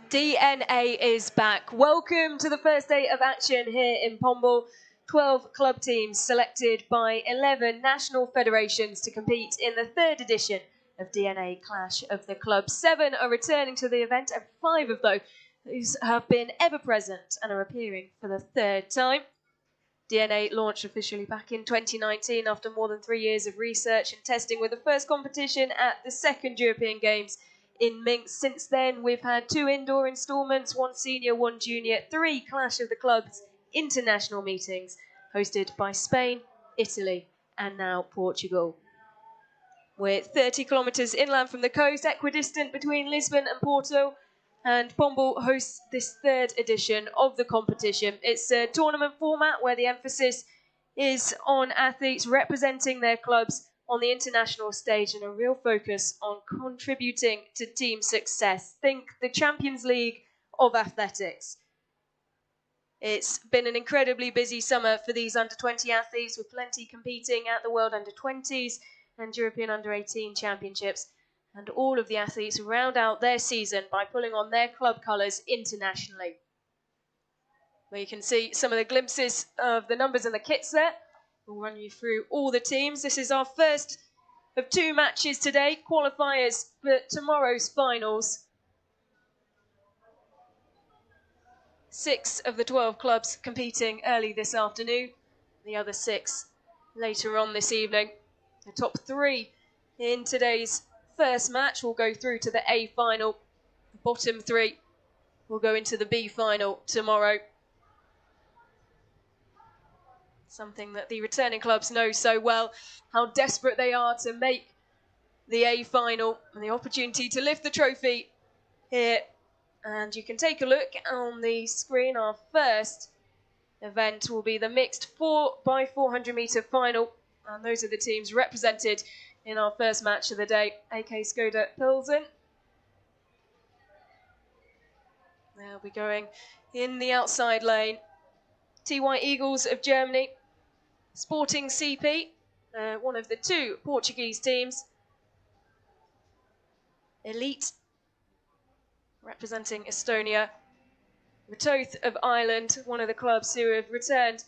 DNA is back. Welcome to the first day of action here in Pombal. 12 club teams selected by 11 national federations to compete in the third edition of DNA Clash of the Clubs. 7 are returning to the event, and 5 of those have been ever present and are appearing for the third time. DNA launched officially back in 2019 after more than 3 years of research and testing, with the first competition at the second European Games in Minsk. Since then, we've had 2 indoor instalments, 1 senior, 1 junior, 3 Clash of the Clubs international meetings hosted by Spain, Italy and now Portugal. We're 30 kilometres inland from the coast, equidistant between Lisbon and Porto, and Pombal hosts this third edition of the competition. It's a tournament format where the emphasis is on athletes representing their clubs on the international stage and a real focus on contributing to team success. Think the Champions League of athletics. It's been an incredibly busy summer for these under-20 athletes, with plenty competing at the World Under-20s and European Under-18 Championships. And all of the athletes round out their season by pulling on their club colours internationally. Where you can see some of the glimpses of the numbers and the kits there. We'll run you through all the teams. This is our first of 2 matches today, qualifiers for tomorrow's finals. 6 of the 12 clubs competing early this afternoon, the other 6 later on this evening. The top 3 in today's first match will go through to the A final. The bottom 3 will go into the B final tomorrow. Something that the returning clubs know so well, how desperate they are to make the A final and the opportunity to lift the trophy here. And you can take a look on the screen. Our first event will be the mixed 4x400 metre final. And those are the teams represented in our first match of the day. AK Skoda Pilsen. They'll be going in the outside lane. TY Eagles of Germany. Sporting CP, one of the 2 Portuguese teams. Elite, representing Estonia. Ratoth of Ireland, one of the clubs who have returned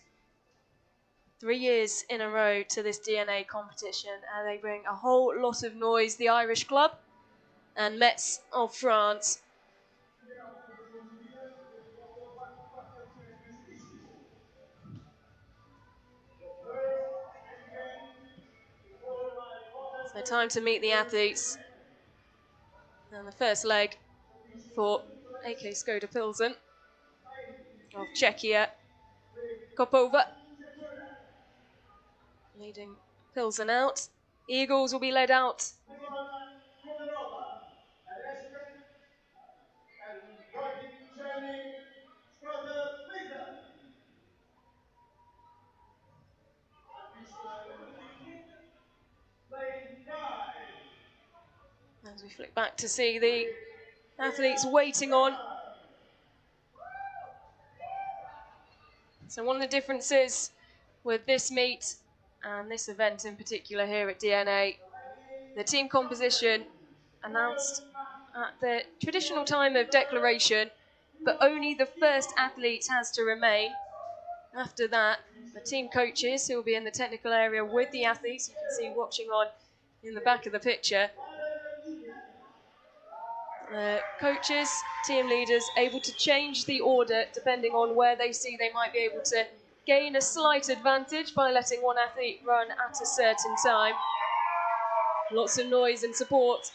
3 years in a row to this DNA competition. And they bring a whole lot of noise, the Irish club. And Metz of France. So time to meet the athletes. And the first leg for AK Skoda Pilsen of Czechia. Kopova leading Pilsen out. Eagles will be led out. As we flick back to see the athletes waiting on. So one of the differences with this meet and this event in particular here at DNA, the team composition announced at the traditional time of declaration, but only the first athlete has to remain. After that, the team coaches, who will be in the technical area with the athletes, you can see watching on in the back of the picture. Coaches, team leaders, able to change the order depending on where they see they might be able to gain a slight advantage by letting one athlete run at a certain time. Lots of noise and support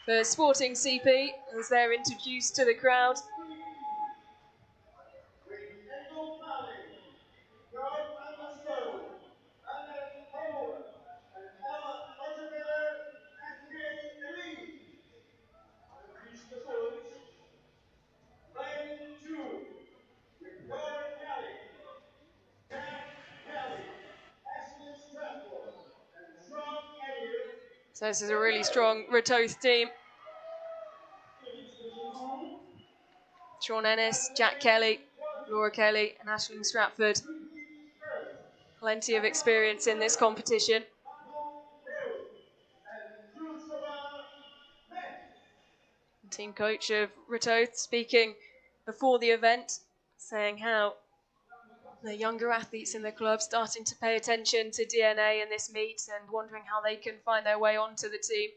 for Sporting CP as they're introduced to the crowd. So this is a really strong Ratoth team. Sean Ennis, Jack Kelly, Laura Kelly and Aisling Stratford. Plenty of experience in this competition. Team coach of Ratoath speaking before the event, saying how the younger athletes in the club starting to pay attention to DNA in this meet and wondering how they can find their way onto the team.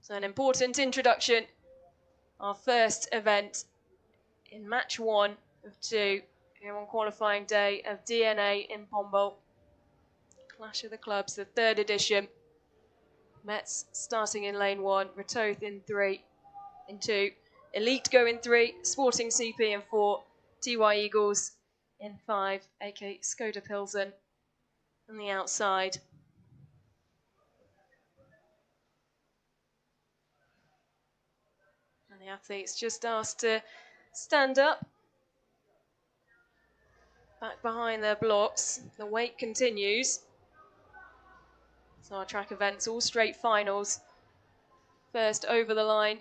So an important introduction, our first event in match 1 of 2 here on qualifying day of DNA in Pombal. Clash of the Clubs, the 3rd edition. Mets starting in lane 1, Ratoath in 3, in 2. Elite go in 3, Sporting CP in 4, TY Eagles in 5, AK Skoda Pilsen on the outside. And the athletes just asked to stand up, back behind their blocks. The wait continues. So our track events, all straight finals. First over the line,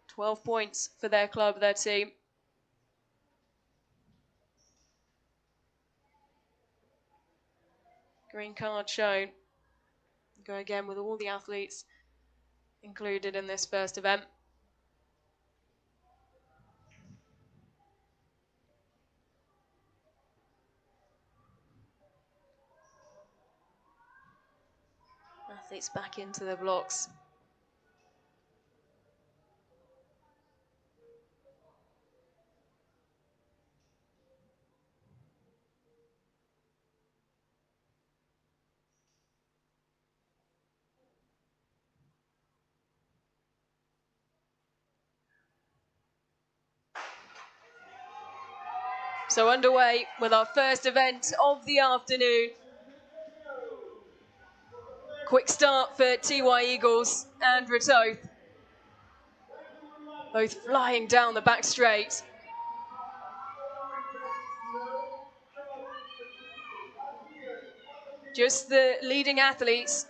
12 points for their club, their team. Green card shown. Go again with all the athletes included in this first event. Athletes back into their blocks. So underway with our first event of the afternoon. Quick start for TY Eagles and Ratoath. Both flying down the back straight. Just the leading athletes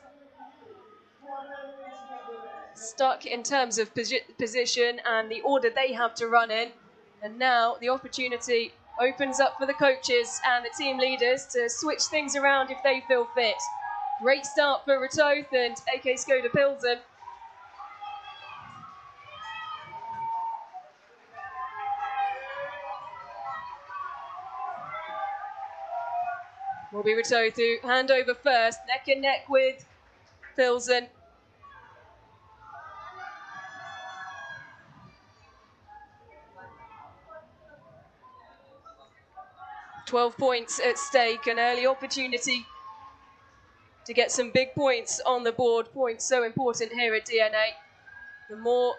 stuck in terms of position and the order they have to run in. And now the opportunity opens up for the coaches and the team leaders to switch things around if they feel fit. Great start for Ratoath and AK Skoda Pilsen. Will be Ratoath who hand over first, neck and neck with Pilsen. $12 points at stake, an early opportunity to get some big points on the board. Points so important here at DNA. The more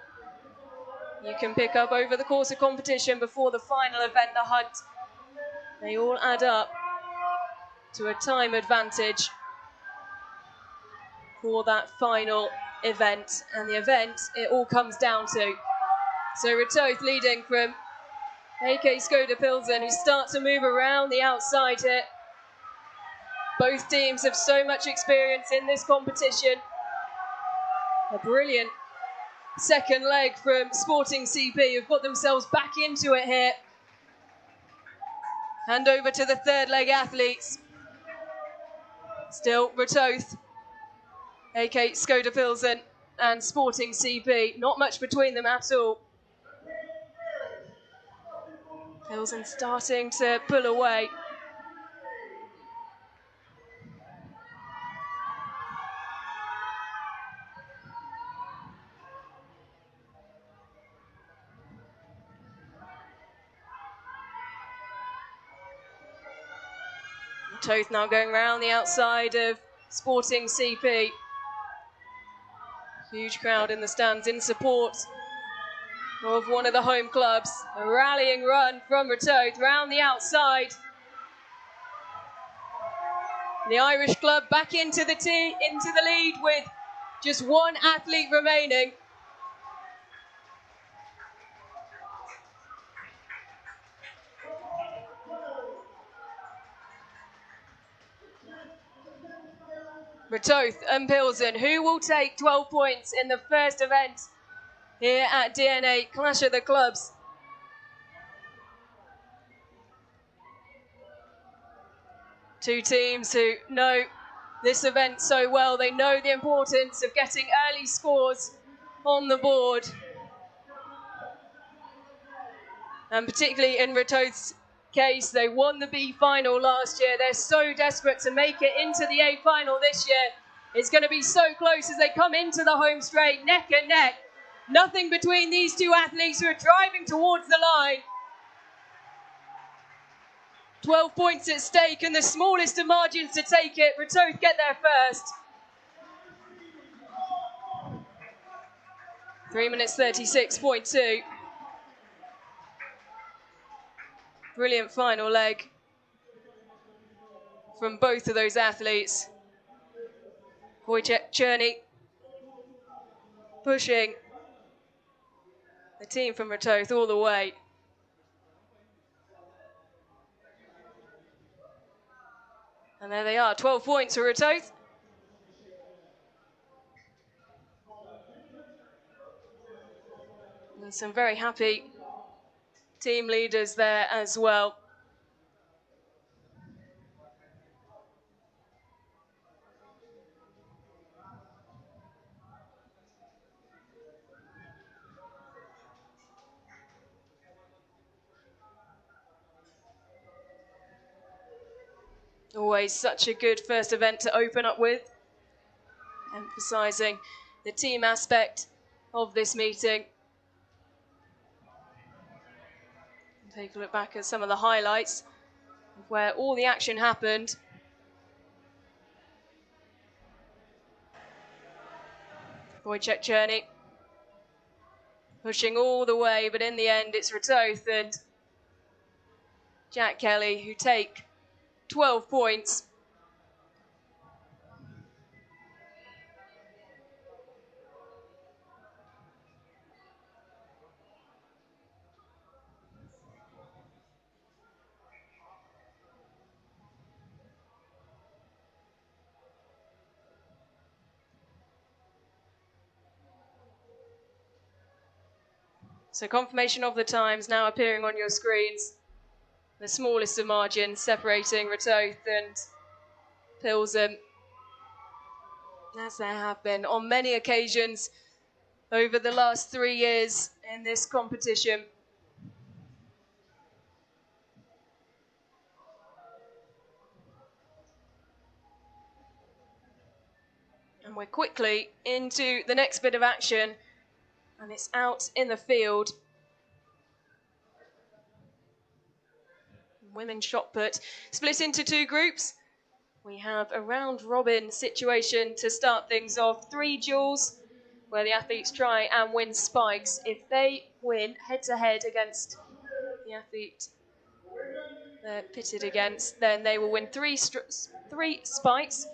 you can pick up over the course of competition before the final event, the hunt, they all add up to a time advantage for that final event. And the event, it all comes down to. So Ratoath leading from AK Skoda Pilsen, who start to move around the outside here. Both teams have so much experience in this competition. A brilliant second leg from Sporting CP, who've got themselves back into it here. Hand over to the third leg athletes. Still Ratoath, AK Skoda Pilsen and Sporting CP. Not much between them at all. Pilsen starting to pull away. Ratoath now going round the outside of Sporting CP. Huge crowd in the stands in support of one of the home clubs. A rallying run from Ratoath round the outside. The Irish club back into the lead with just one athlete remaining. Ratoath and Pilsen, who will take 12 points in the first event here at DNA Clash of the Clubs. Two teams who know this event so well. They know the importance of getting early scores on the board. And particularly in Ratoth's case, they won the B final last year. They're so desperate to make it into the A final this year. It's going to be so close as they come into the home straight, neck and neck. Nothing between these two athletes who are driving towards the line. 12 points at stake and the smallest of margins to take it. Ratoth get there first. 3 minutes 36.2. Brilliant final leg from both of those athletes. Wojciech Czerny pushing the team from Ratoth all the way. And there they are, 12 points for Ratoth. And some very happy team leaders there as well. Always such a good first event to open up with, emphasising the team aspect of this meeting. Take a look back at some of the highlights of where all the action happened. Wojciech Czerny pushing all the way, but in the end it's Ratoth and Jack Kelly who take 12 points. So confirmation of the times now appearing on your screens. The smallest of margins separating Ratoth and Pilsen, as there have been on many occasions over the last 3 years in this competition. And we're quickly into the next bit of action, and it's out in the field. Women's shot put split into 2 groups. We have a round robin situation to start things off. 3 duels where the athletes try and win spikes. If they win head to head against the athlete they're pitted against, then they will win 3 spikes,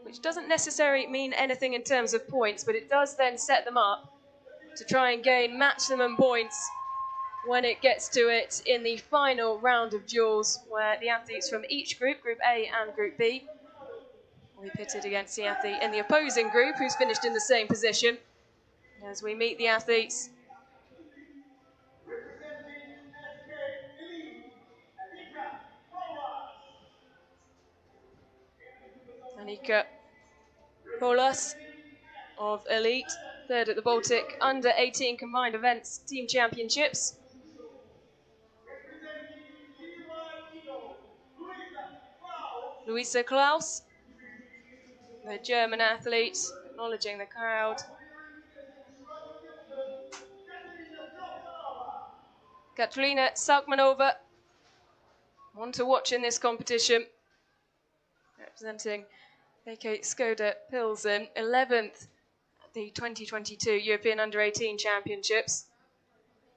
which doesn't necessarily mean anything in terms of points, but it does then set them up to try and gain maximum points when it gets to it in the final round of duels, where the athletes from each group, Group A and Group B, will be pitted against the athlete in the opposing group who's finished in the same position. As we meet the athletes, Anika Polas of Elite, third at the Baltic Under 18 Combined Events Team Championships. Luisa Klaus, the German athlete, acknowledging the crowd. Katarina Salkmanova, one to watch in this competition, representing AK Skoda Pilsen, 11th at the 2022 European Under-18 Championships.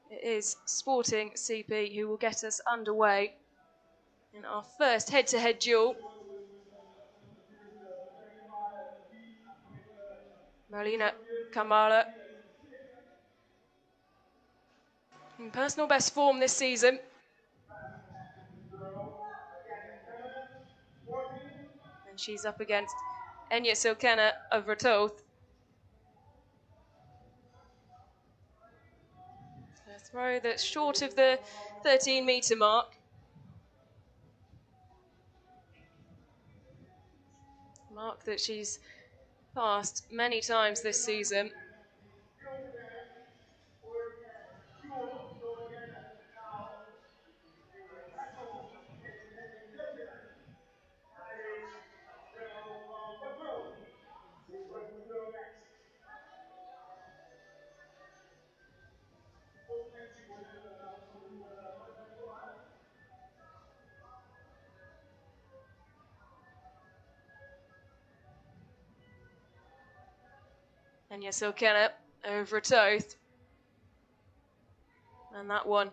It is Sporting CP who will get us underway in our first head-to-head duel. Marlena Kamala in personal best form this season. And she's up against Enya Silkena of Ratoth. A throw that's short of the 13-metre mark. mark that she's passed many times this season. And Ilkena over a Toth. And that one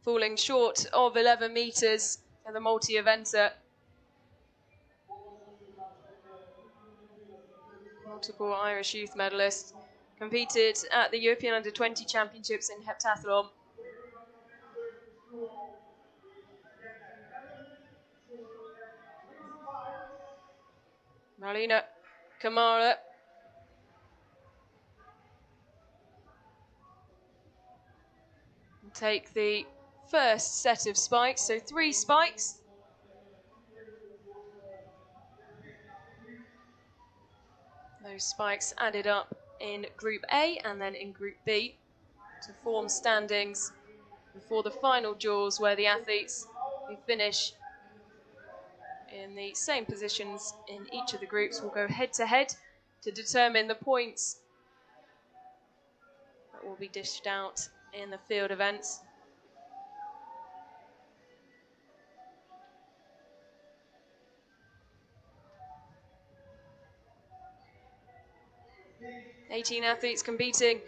falling short of 11 metres for the multi-eventer. Multiple Irish youth medalists. Competed at the European Under-20 Championships in heptathlon. Marlena Kamara will take the first set of spikes, so 3 spikes. Those spikes added up in Group A and then in Group B to form standings before the final duels, where the athletes who finish in the same positions in each of the groups will go head-to-head to determine the points that will be dished out in the field events. "18 athletes competing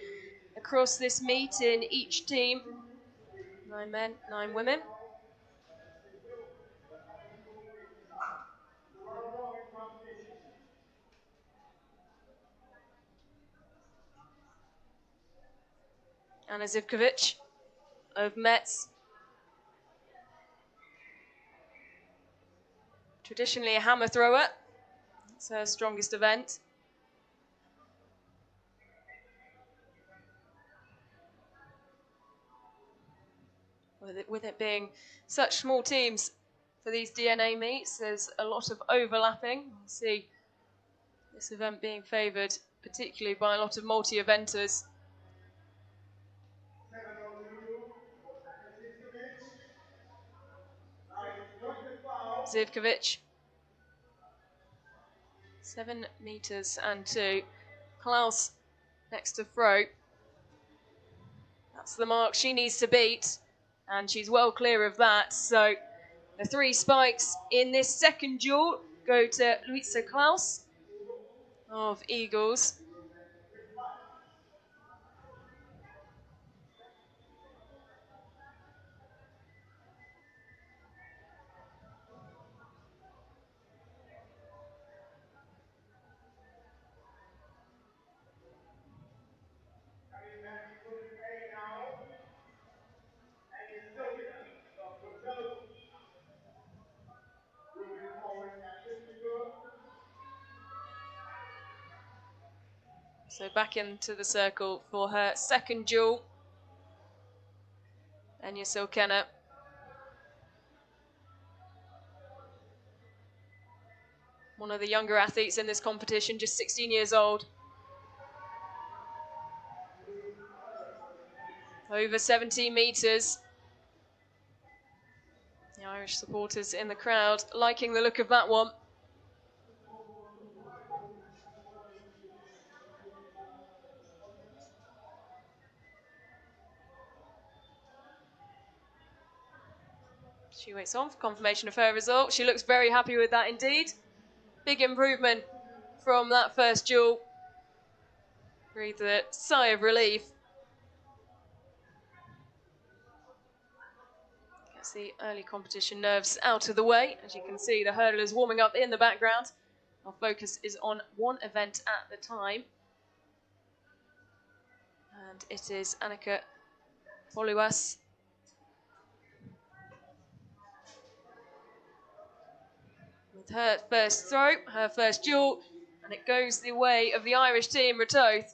across this meet in each team. 9 men, 9 women. Anna Zivkovic of Metz. Traditionally a hammer thrower. It's her strongest event. With it being such small teams for these DNA meets, there's a lot of overlapping. We'll see this event being favoured particularly by a lot of multi-eventers. Zivkovic, 7 metres and 2. Klaus next to Fro. That's the mark she needs to beat, and she's well clear of that. So the 3 spikes in this second duel go to Luisa Klaus of Eagles. So back into the circle for her second duel. Enya Silkena. One of the younger athletes in this competition, just 16 years old. Over 17 metres. The Irish supporters in the crowd liking the look of that one. She waits on for confirmation of her result. She looks very happy with that indeed. Big improvement from that first duel. Breathed a sigh of relief. Gets the early competition nerves out of the way. As you can see, the hurdlers warming up in the background. Our focus is on one event at the time. And it is Annika Poluas. With her first throw, her first duel, and it goes the way of the Irish team, Ratoath.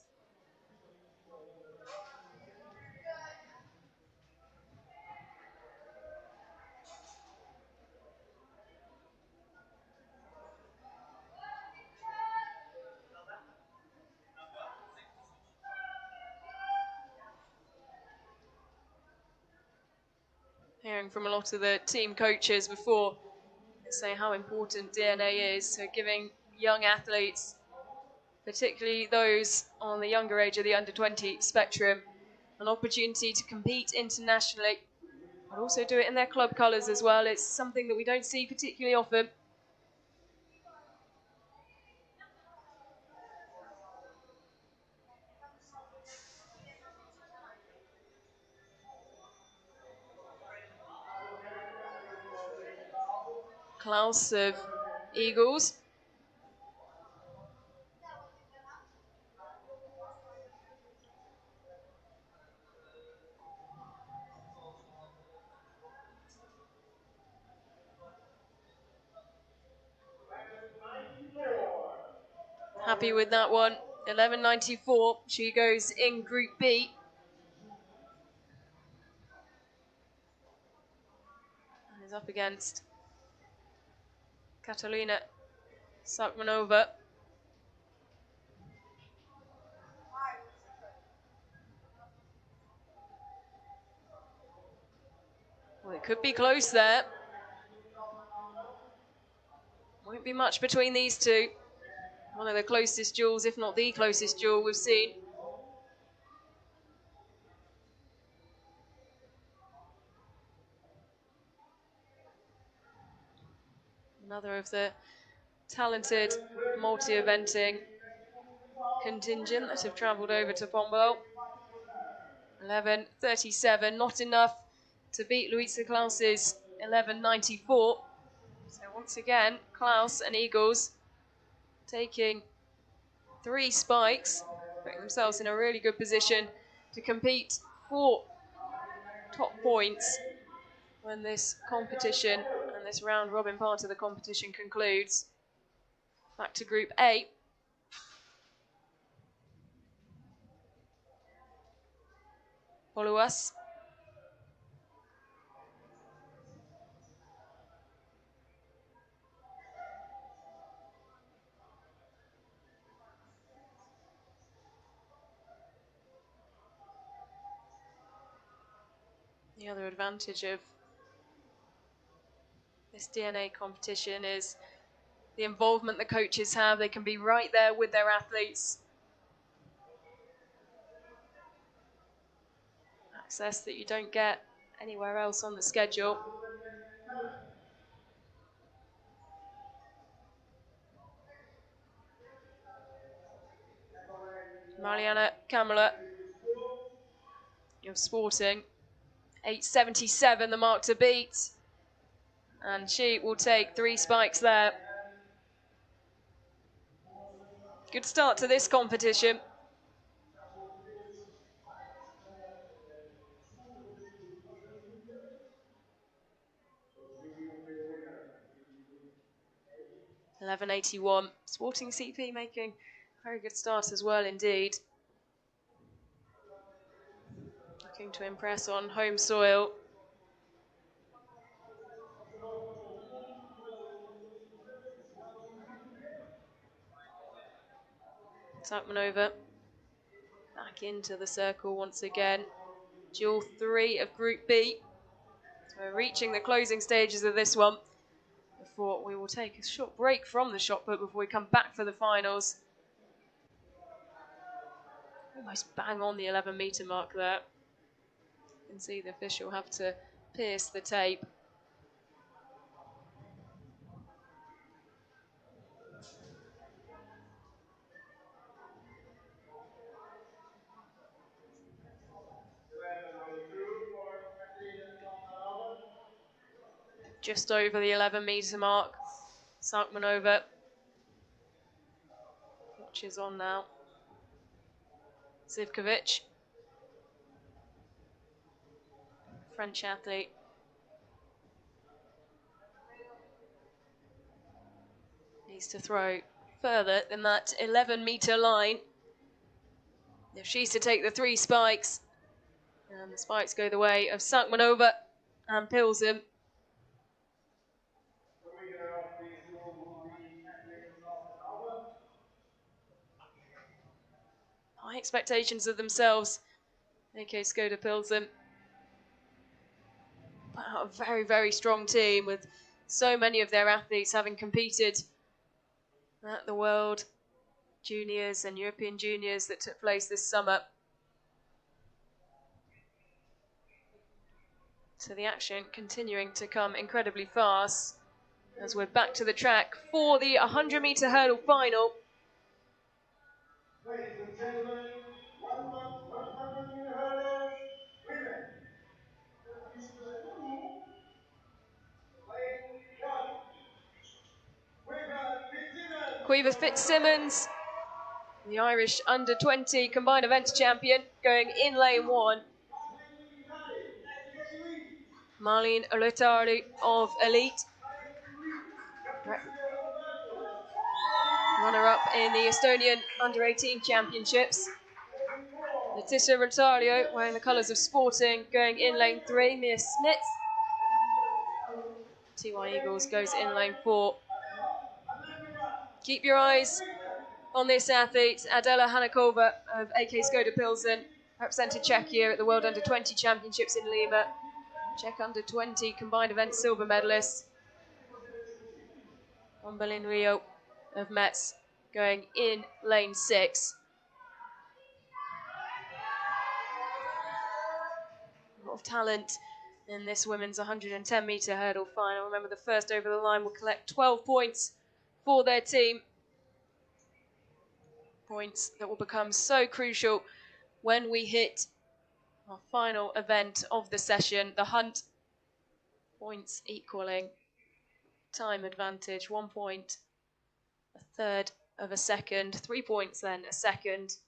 Hearing from a lot of the team coaches before, they say how important DNA is, so giving young athletes, particularly those on the younger age of the under-20 spectrum, an opportunity to compete internationally, but also do it in their club colours as well. It's something that we don't see particularly often. Klaus of Eagles. Happy with that one. 11.94. She goes in Group B. And is up against Katalina Sakmanova. Well, it could be close there. Won't be much between these two. One of the closest duels, if not the closest duel we've seen. Another of the talented multi-eventing contingent that have travelled over to Pombal. 11.37, not enough to beat Louisa Klaus's 11.94. So once again, Klaus and Eagles taking 3 spikes, putting themselves in a really good position to compete for top points when this competition and this round robin part of the competition concludes. Back to Group A. Follow us. The other advantage of this DNA competition is the involvement the coaches have. They can be right there with their athletes. Access that you don't get anywhere else on the schedule. Mariana Kamala of Sporting. 8.77 the mark to beat. And she will take 3 spikes there. Good start to this competition. $11.81. Sporting CP making a very good start as well indeed. Looking to impress on home soil. Sakmanova back into the circle once again. Duel 3 of Group B. So we're reaching the closing stages of this one before we will take a short break from the shot put before we come back for the finals. Almost bang on the 11-metre mark there. You can see the official have to pierce the tape. Just over the 11-metre mark. Sakmanova. Watch is on now. Zivkovic. French athlete. Needs to throw further than that 11-metre line. If she's to take the 3 spikes, and the spikes go the way of Sakmanova and Pilsen. High expectations of themselves. AK Skoda Pilsen. a very, very strong team with so many of their athletes having competed at the World Juniors and European Juniors that took place this summer. So the action continuing to come incredibly fast as we're back to the track for the 100-meter hurdle final. Ladies and gentlemen, 100-meter hurdles, women. Caoimhe Fitzsimmons, the Irish under-20 combined events champion, going in lane 1. Marlene Rotari of Elite, runner-up in the Estonian under-18 championships. Letitia Rotario, wearing the colours of Sporting, going in lane 3. Mia Snitz, TY Eagles, goes in lane 4. Keep your eyes on this athlete, Adela Hanakova of AK Skoda Pilsen, represented Czechia at the World Under-20 Championships in Lima. Czech Under-20 combined event silver medalist. Pombal in Rio of Metz, going in lane 6. A lot of talent in this women's 110-metre hurdle final. Remember, the first over the line will collect 12 points for their team. Points that will become so crucial when we hit our final event of the session, the hunt. Points equaling time advantage, 1 point, a third of a second, 3 points then a second.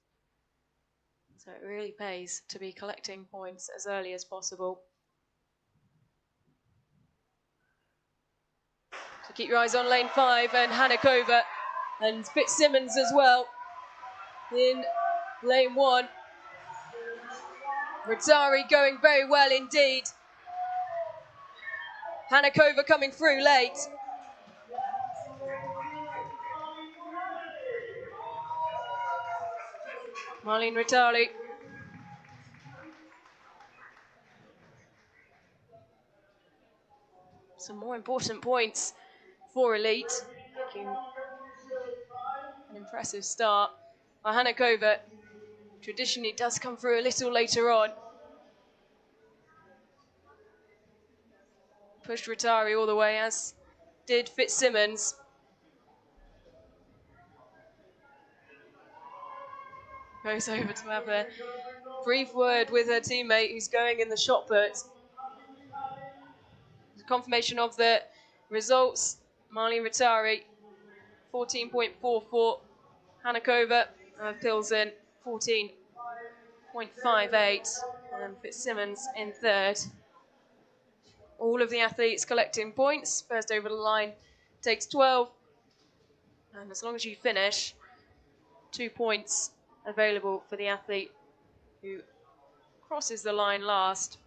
So it really pays to be collecting points as early as possible. So keep your eyes on lane 5 and Hanakova and Fitzsimmons as well in lane 1. Rotari going very well indeed. Hanakova coming through late. Marlene Rotari. Some more important points for Elite. Making an impressive start. Well, Hanakova traditionally does come through a little later on. Pushed Rotari all the way, as did Fitzsimmons. Goes over to have a brief word with her teammate who's going in the shot put. Confirmation of the results. Marlene Rotari, 14.44. Hanakova of Pilsen, 14.58. And Fitzsimmons in third. All of the athletes collecting points. First over the line takes 12. And as long as you finish, 2 points available for the athlete who crosses the line last.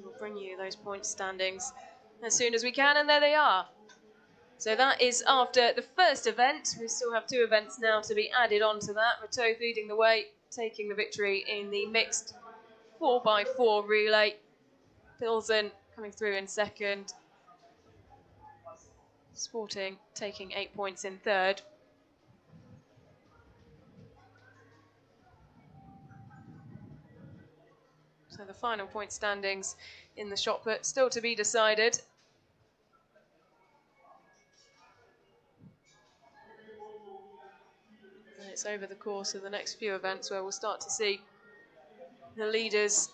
We'll bring you those point standings as soon as we can, and there they are. So that is after the first event. We still have 2 events now to be added on to that. Rateau leading the way, taking the victory in the mixed 4x4 relay. Pilsen coming through in second. Sporting taking 8 points in third. So the final point standings in the shot put still to be decided. And it's over the course of the next few events where we'll start to see the leaders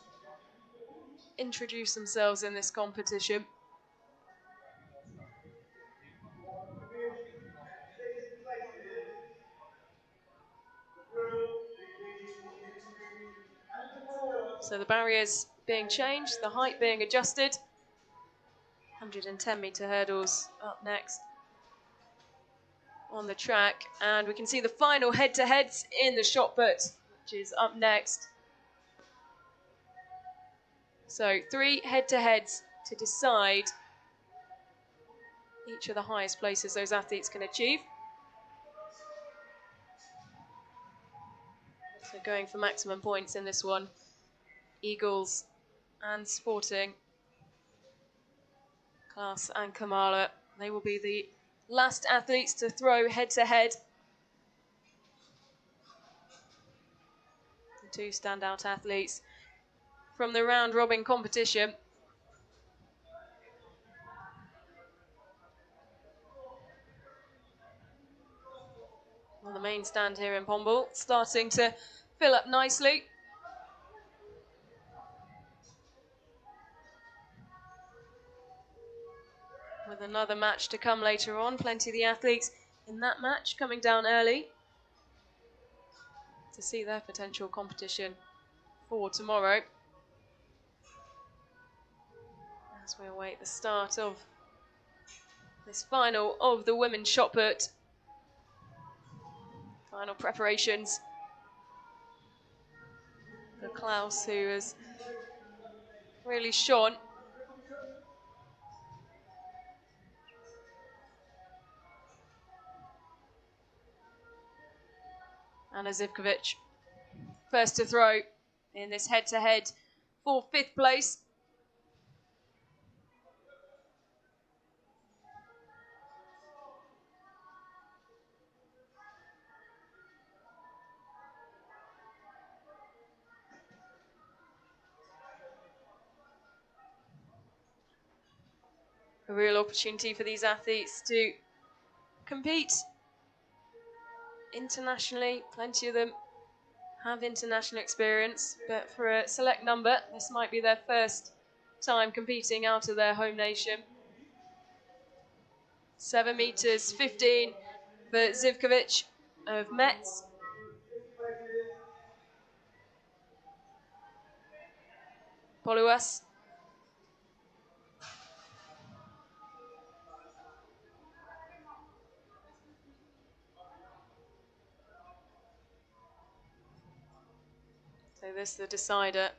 introduce themselves in this competition. So the barriers being changed, the height being adjusted. 110-metre hurdles up next on the track. And we can see the final head-to-heads in the shot put, which is up next. So 3 head-to-heads to decide each of the highest places those athletes can achieve. So going for maximum points in this one. Eagles and Sporting, Klaus and Kamala, they will be the last athletes to throw head-to-head. The two standout athletes from the round-robin competition. Well, the main stand here in Pombal starting to fill up nicely. With another match to come later on, plenty of the athletes in that match coming down early to see their potential competition for tomorrow. As we await the start of this final of the women's shot put. Final preparations for Klaus, who has really shone. Anna Zivkovic, first to throw in this head-to-head for 5th place. A real opportunity for these athletes to compete internationally. Plenty of them have international experience, but for a select number, this might be their first time competing out of their home nation. 7 meters 15 for Zivkovic of Metz. Poluas. So this is the decider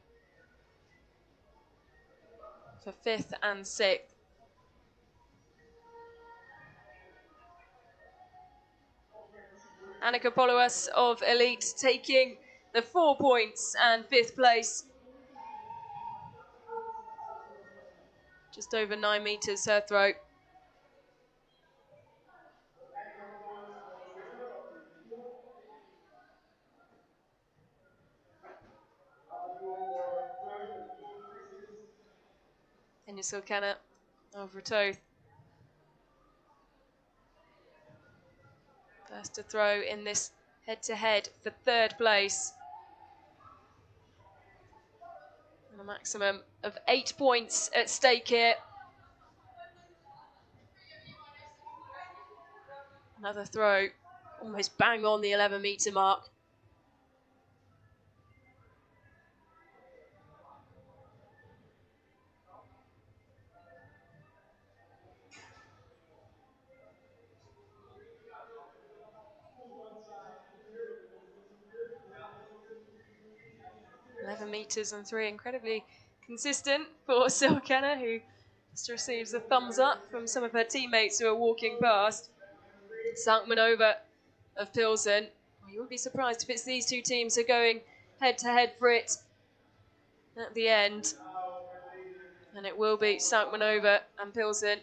for 5th and 6th. Annika Poluas of Elite taking the 4 points and 5th place. Just over 9 meters her throw. And Sulkana of Ratoath. First to throw in this head-to-head for 3rd place. And a maximum of 8 points at stake here. Another throw, almost bang on the 11-meter mark. $11 and 3, incredibly consistent for Sulkana, who just receives a thumbs up from some of her teammates who are walking past. Salkmanova of Pilsen. Well, you wouldn't be surprised if it's these two teams are going head-to-head for it at the end. And it will be Salkmanova and Pilsen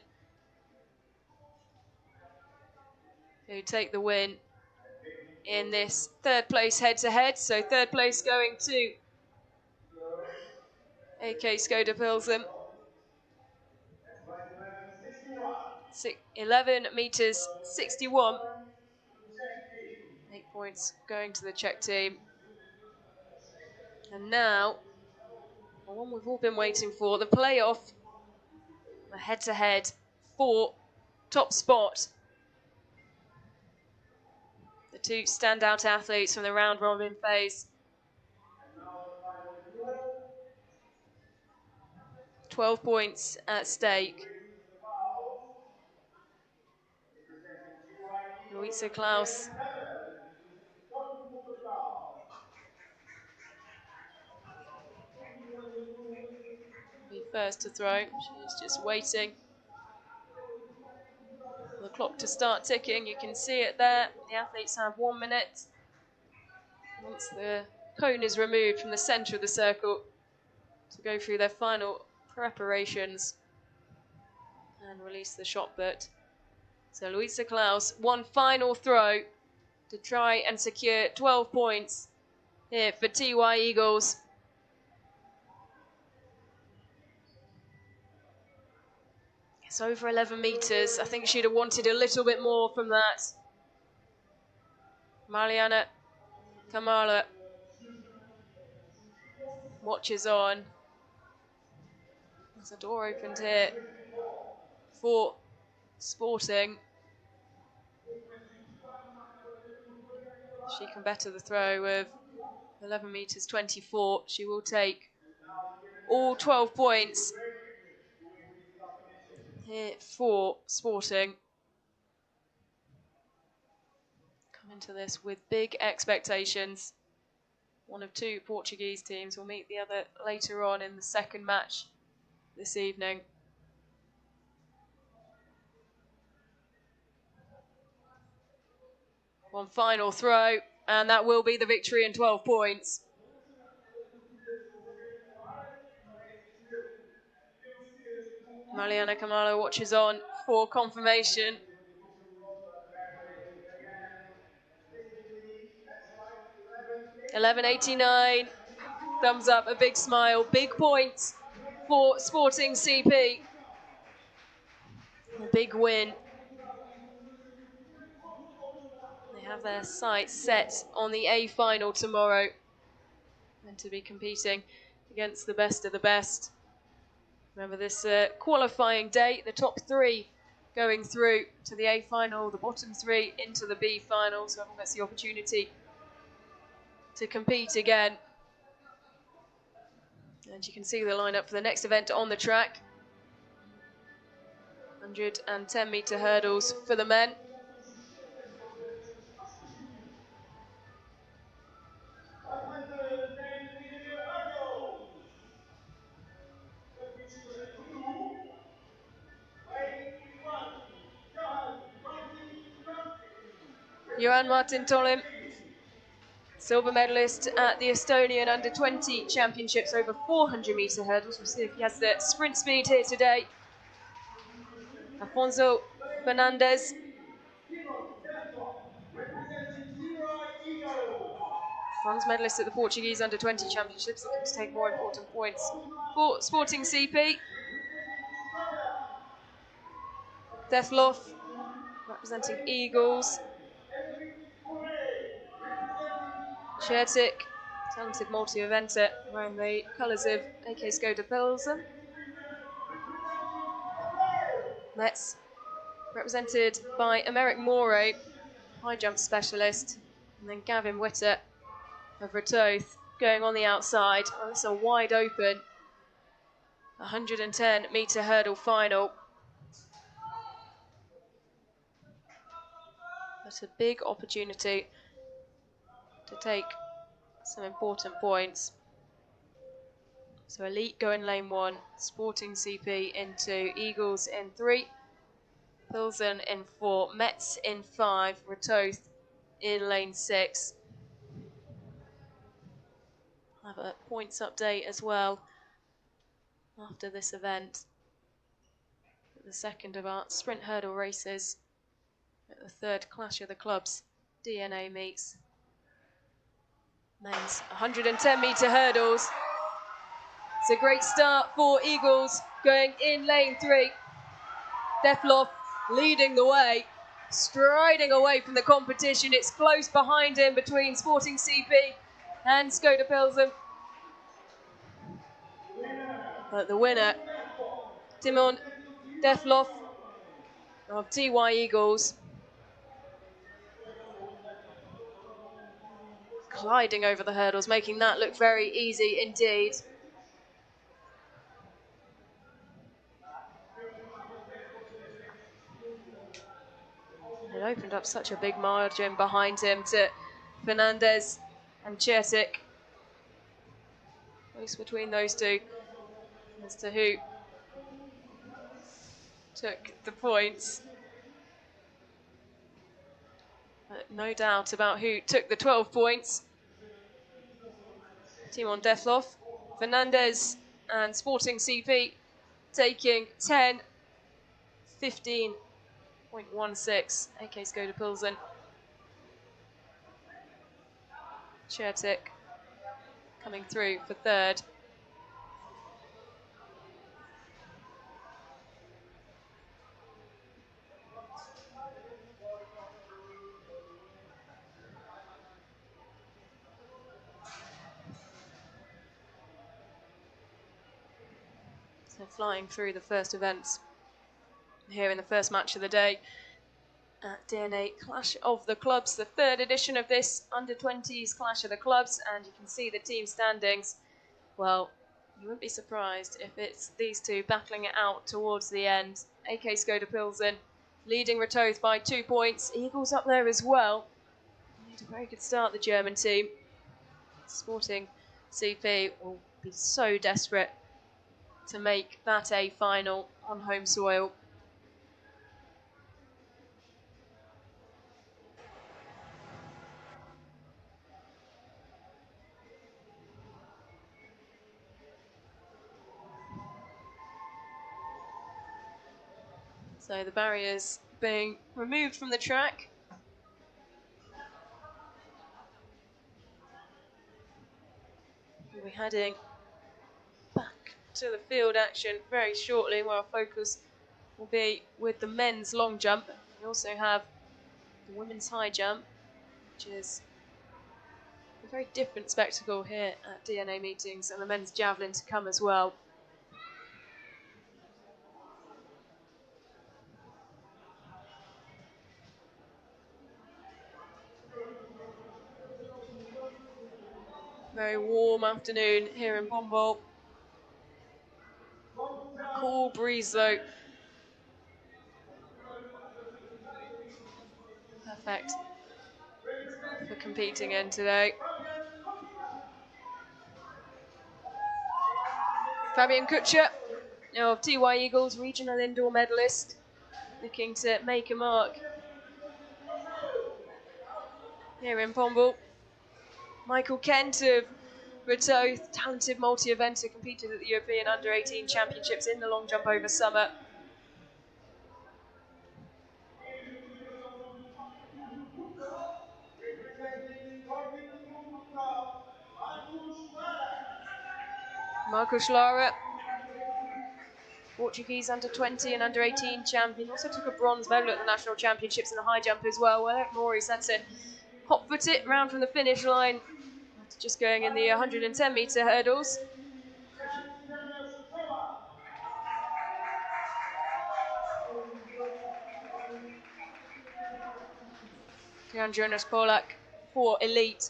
who take the win in this 3rd place head-to-head. So 3rd place going to AK Skoda Pilsen. 11 meters 61. 8 points going to the Czech team. And now, the one we've all been waiting for, the playoff, the head-to-head for top spot. The two standout athletes from the round-robin phase. 12 points at stake. Louisa Klaus be first to throw. She's just waiting for the clock to start ticking. You can see it there. The athletes have 1 minute. Once the cone is removed from the centre of the circle to go through their final preparations and release the shot put. So Louisa Klaus, one final throw to try and secure 12 points here for TY Eagles. It's over 11 metres. I think she'd have wanted a little bit more from that. Mariana Kamala watches on. There's a door opened here for Sporting. She can better the throw of 11 metres 24. She will take all 12 points here for Sporting. Come into this with big expectations. One of two Portuguese teams will meet the other later on in the second match this evening. One final throw, and that will be the victory in 12 points. Mariana Kamalo watches on for confirmation. 11.89, thumbs up, a big smile, big points for Sporting CP. A big win. They have their sights set on the A final tomorrow and to be competing against the best of the best. Remember this qualifying day, the top three going through to the A final, the bottom three into the B final, so everyone gets the opportunity to compete again. And you can see the lineup for the next event on the track. 110 metre hurdles for the men. Johan Martin Tolim, silver medalist at the Estonian Under-20 Championships over 400 metre hurdles. We'll see if he has the sprint speed here today. Afonso Fernandez, bronze medalist at the Portuguese Under-20 Championships, looking to take more important points for Sporting CP. Deflof, representing Eagles. Chertik, talented multi-eventer, wearing the colours of AK Skoda Pilsen. Metz, represented by Emeric Moreau, high jump specialist, and then Gavin Witter of Ratoath going on the outside. Oh, this is a wide open 110 metre hurdle final. That's a big opportunity to take some important points. So Elite go in lane 1, Sporting CP in 2, Eagles in 3, Pilsen in 4, Metz in 5, Ratoath in lane 6. I'll have a points update as well after this event. The second of our sprint hurdle races at the third Clash of the Clubs DNA meets. Men's 110 metre hurdles. It's a great start for Eagles going in lane 3. Deflof leading the way, striding away from the competition. It's close behind him between Sporting CP and Skoda Pilsen. But the winner, Timon Deflof of TY Eagles, gliding over the hurdles, making that look very easy indeed. It opened up such a big margin behind him to Fernandez and Chertik. Close between those two as to who took the points. But no doubt about who took the 12 points. Timon Deflov, Fernandez and Sporting CP taking 10, 15.16. AK Skoda Pilsen. Chertik coming through for third. So flying through the first events here in the first match of the day at DNA Clash of the Clubs, the third edition of this under-20s Clash of the Clubs, and you can see the team standings. Well, you wouldn't be surprised if it's these two battling it out towards the end. AK Skoda Pilsen leading Retoth by 2 points. Eagles up there as well. Made a very good start, the German team. Sporting CP will be so desperate to make that a final on home soil. So the barriers being removed from the track. We'll be heading back to the field action very shortly, where our focus will be with the men's long jump. We also have the women's high jump, which is a very different spectacle here at DNA meetings, and the men's javelin to come as well. Very warm afternoon here in Pombal. Cool breeze though. Perfect for competing in today. Fabian Kutcher of TY Eagles, regional indoor medalist, looking to make a mark here in Pombal. Michael Kent of Retoth, talented multi-eventer, competed at the European Under-18 Championships in the long jump over summer. Marcos Lara, Portuguese under-20 and under-18 champion, also took a bronze medal at the national championships in the high jump as well. Well, Maurice had to hot-foot it round from the finish line, just going in the 110-metre hurdles. Jan Jonas Polak for elite.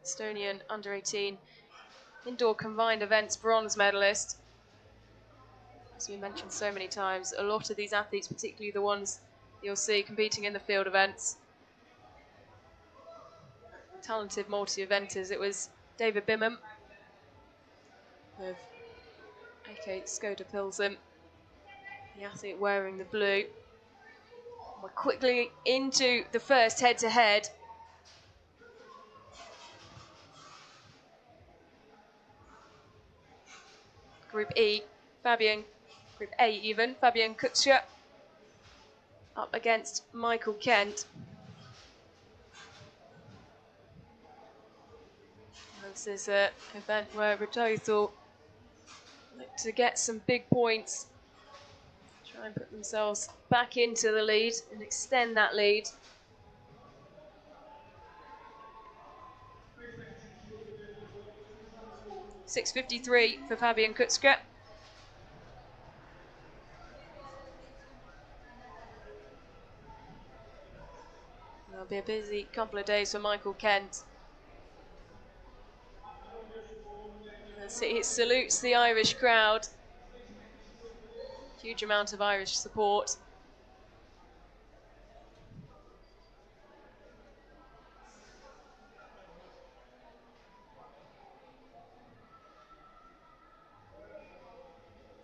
Estonian under-18 indoor combined events bronze medalist. As we mentioned so many times, a lot of these athletes, particularly the ones you'll see competing in the field events, talented multi-eventers. It was David Bimham of AK Skoda Pilsen, the athlete wearing the blue. We're quickly into the first head-to-head. Group E, Group A even, Fabian Kutcher up against Michael Kent. This is an event where Retoth will look to get some big points, try and put themselves back into the lead and extend that lead. .653 for Fabian Kutcher. It'll be a busy couple of days for Michael Kent. As he salutes the Irish crowd. Huge amount of Irish support.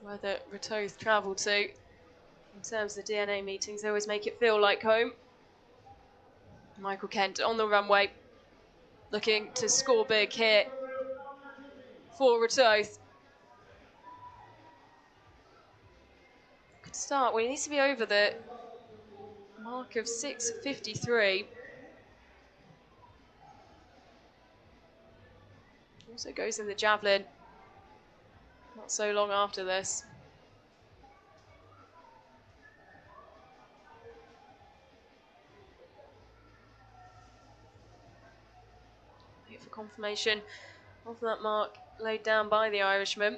Whether Retoth travel to, in terms of the DNA meetings, they always make it feel like home. Michael Kent on the runway. looking to score big here for Ratoth. Good start. We need to be over the mark of 6:53. Also goes in the javelin not so long after this. Wait for confirmation of that mark laid down by the Irishman.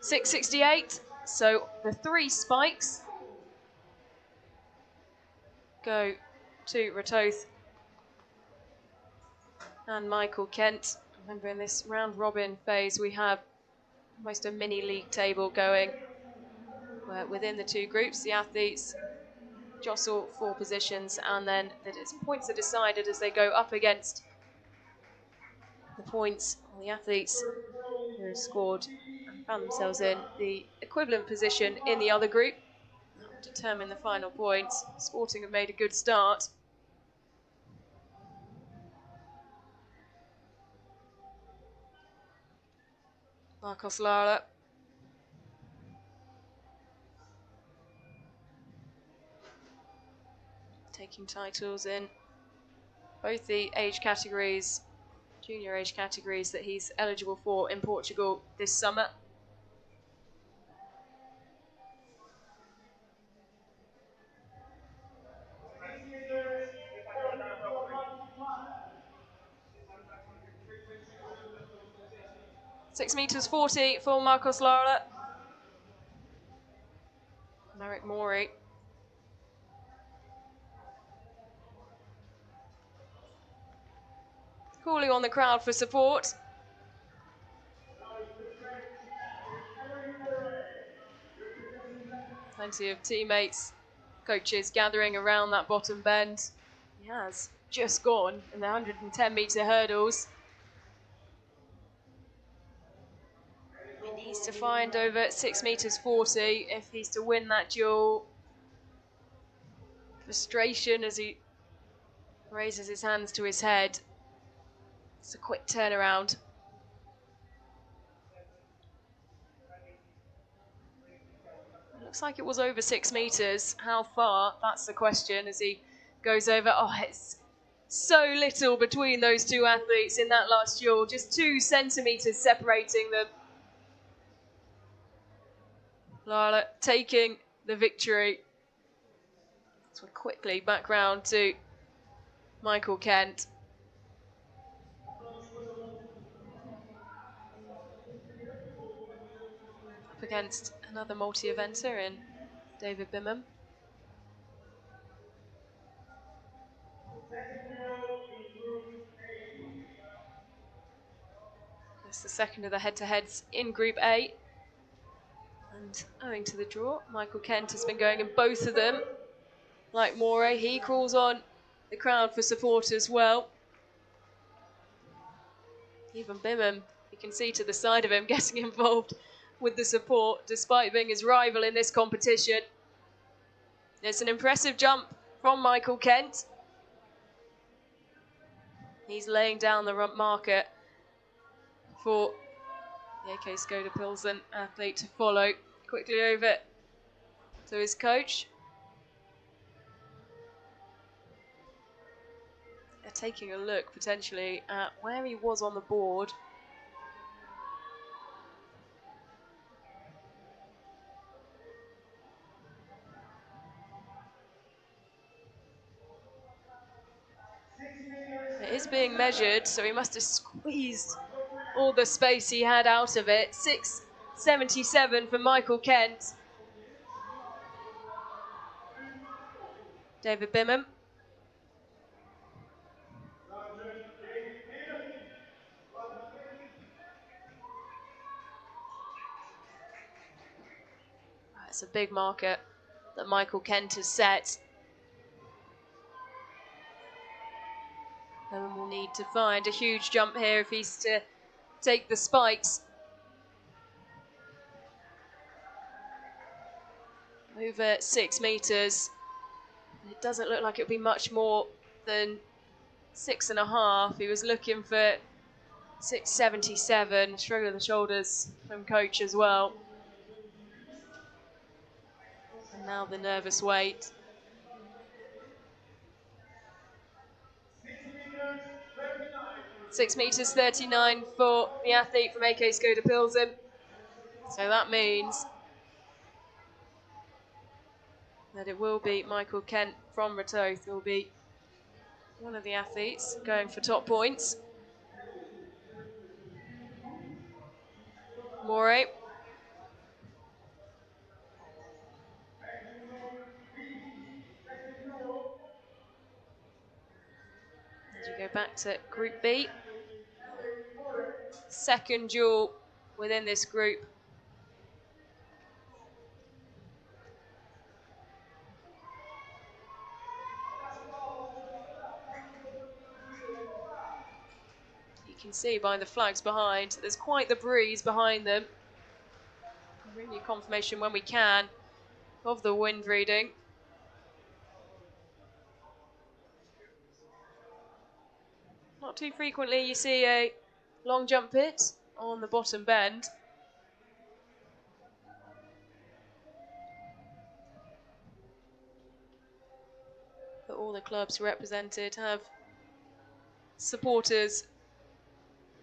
6:68. So the 3 spikes go to Ratoth and Michael Kent. Remember, in this round robin phase, we have almost a mini league table going, where within the 2 groups, the athletes jostle for positions, and then the points are decided as they go up against the points of the athletes who have scored and found themselves in the equivalent position in the other group. That will determine the final points. Sporting have made a good start. Marcos Lara taking titles in both the age categories, junior age categories, that he's eligible for in Portugal this summer. $6.40 for Marcos Lara. Merrick Morey calling on the crowd for support. Plenty of teammates, coaches gathering around that bottom bend. He has just gone in the 110-metre hurdles. He needs to find over 6.40 if he's to win that duel. Frustration as he raises his hands to his head. It's a quick turnaround. It looks like it was over 6 metres. How far? That's the question as he goes over. Oh, it's so little between those 2 athletes in that last duel. Just 2 centimetres separating them. Lara taking the victory. So quickly back round to Michael Kent. Up against another multi-eventer in David Bimham. That's the second of the head-to-heads in Group A. And owing to the draw, Michael Kent has been going in both of them. Like Morey, he calls on the crowd for support as well. Even Bimham, you can see to the side of him, getting involved with the support, despite being his rival in this competition. It's an impressive jump from Michael Kent. He's laying down the marker for the AK Skoda Pilsen athlete to follow. Quickly over to his coach. They're taking a look potentially at where he was on the board. It is being measured, so he must have squeezed all the space he had out of it. 6.77 for Michael Kent. David Bimham. It's a big marker that Michael Kent has set. Bimham will need to find a huge jump here if he's to take the spikes. Over 6 metres. It doesn't look like it'll be much more than 6.5. He was looking for 6.77. Shrug of the shoulders from coach as well. And now the nervous wait. 6 meters 39. 6 meters 39 for the athlete from AK Skoda Pilsen. So that means that it will be Michael Kent from Ratoath who will be one of the athletes going for top points. Morey. As you go back to Group B, second duel within this group. You can see by the flags behind, there's quite the breeze behind them. Bring you confirmation when we can of the wind reading. Not too frequently you see a long jump pit on the bottom bend. But all the clubs represented have supporters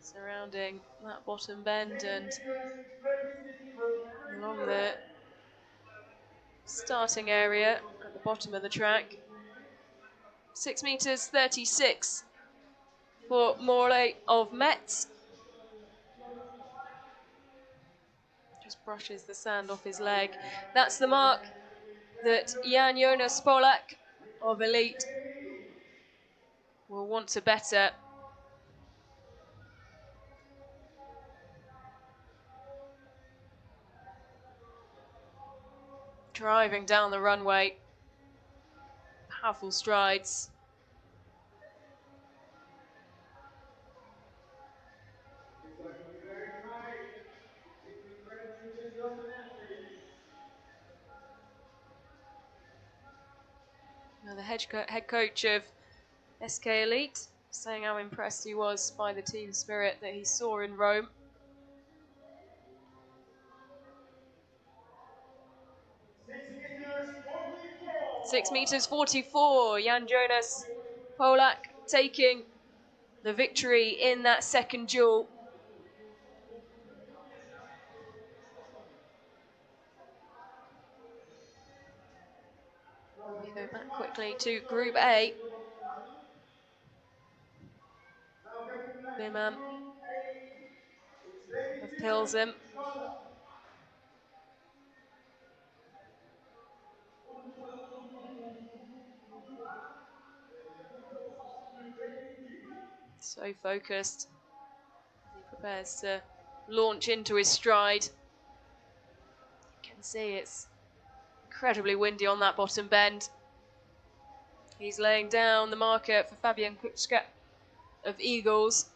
surrounding that bottom bend and along the starting area at the bottom of the track. 6 meters 36 for Morley of Metz. Just brushes the sand off his leg. That's the mark that Jan Jonas Polak of Elite will want to better. Driving down the runway, powerful strides. Now the head coach of SK Elite saying how impressed he was by the team spirit that he saw in Rome. 6 meters 44, Jan Jonas Polak taking the victory in that second duel. We go back quickly to Group A. Biman of Pilsen. So focused. He prepares to launch into his stride. You can see it's incredibly windy on that bottom bend. He's laying down the marker for Fabian Kuczka of Eagles.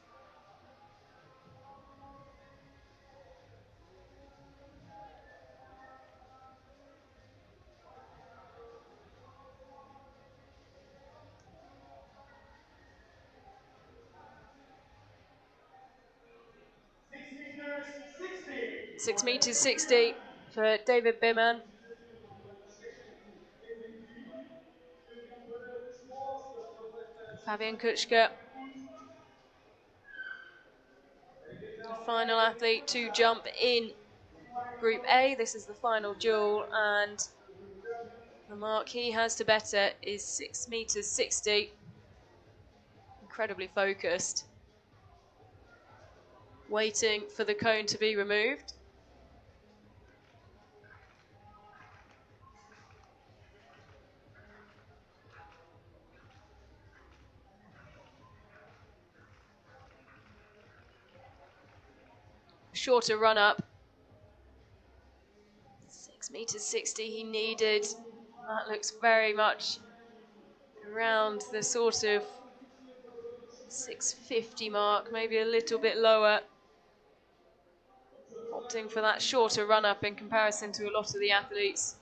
Six meters 60 for David Biman. Fabian Kuczka, the final athlete to jump in Group A. This is the final duel, and the mark he has to better is 6 meters 60. Incredibly focused. Waiting for the cone to be removed. Shorter run up. 6 meters 60 he needed. That looks very much around the sort of 650 mark, maybe a little bit lower. Opting for that shorter run up in comparison to a lot of the athletes.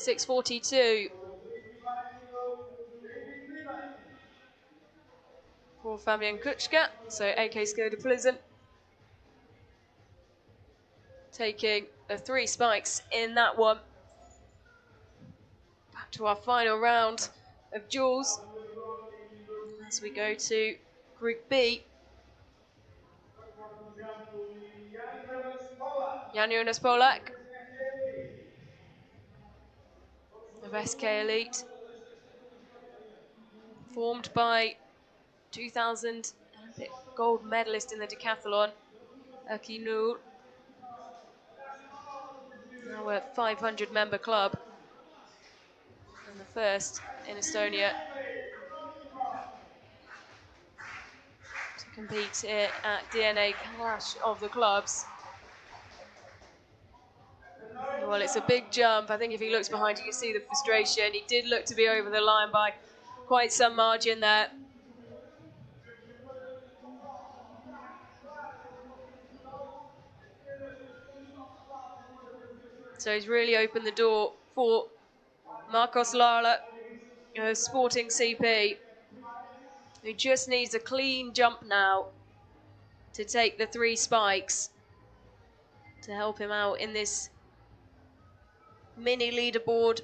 6:42 for Fabian Kuchka. So AK Skoda Pleasant taking the 3 spikes in that one. Back to our final round of duels as we go to Group B. Jan Jonas Polak of SK Elite, formed by 2000 Olympic gold medalist in the decathlon, Aki Nur. Now a 500 member club and the first in Estonia to compete here at DNA Clash of the Clubs. Well, it's a big jump. I think if he looks behind you, you see the frustration. He did look to be over the line by quite some margin there. So he's really opened the door for Marcos Lala, a Sporting CP, who just needs a clean jump now to take the 3 spikes to help him out in this mini leaderboard.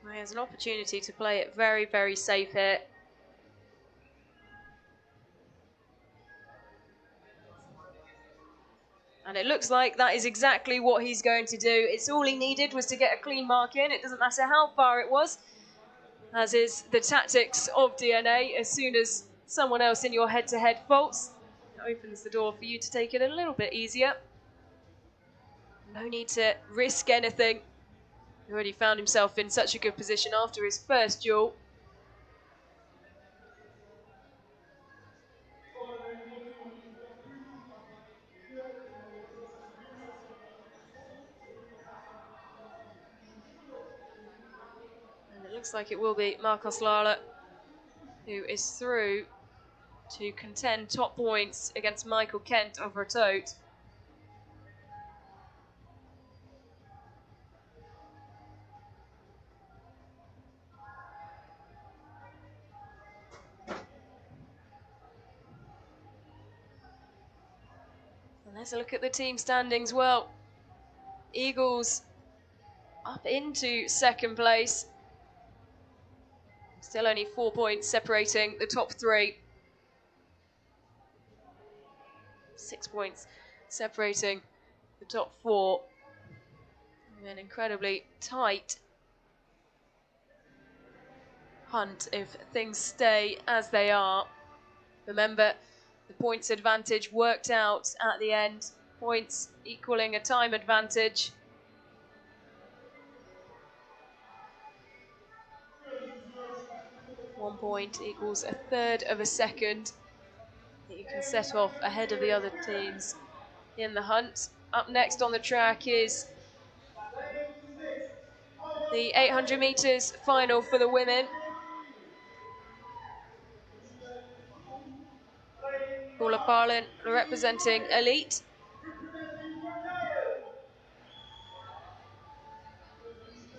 Well, he has an opportunity to play it very, very safe here. And it looks like that is exactly what he's going to do. It's all he needed was to get a clean mark in. It doesn't matter how far it was, as is the tactics of DNA. As soon as someone else in your head-to-head faults, it opens the door for you to take it a little bit easier. No need to risk anything. He already found himself in such a good position after his first duel. And it looks like it will be Marcos Lala who is through to contend top points against Michael Kent of Rotote. And let's look at the team standings. Well, Eagles up into second place. Still only 4 points separating the top 3. 6 points separating the top 4. An incredibly tight hunt if things stay as they are. Remember, the points advantage worked out at the end. Points equaling a time advantage. One point equals a third of a second that you can set off ahead of the other teams in the hunt. Up next on the track is the 800 metres final for the women. Paula Parlin representing Elite.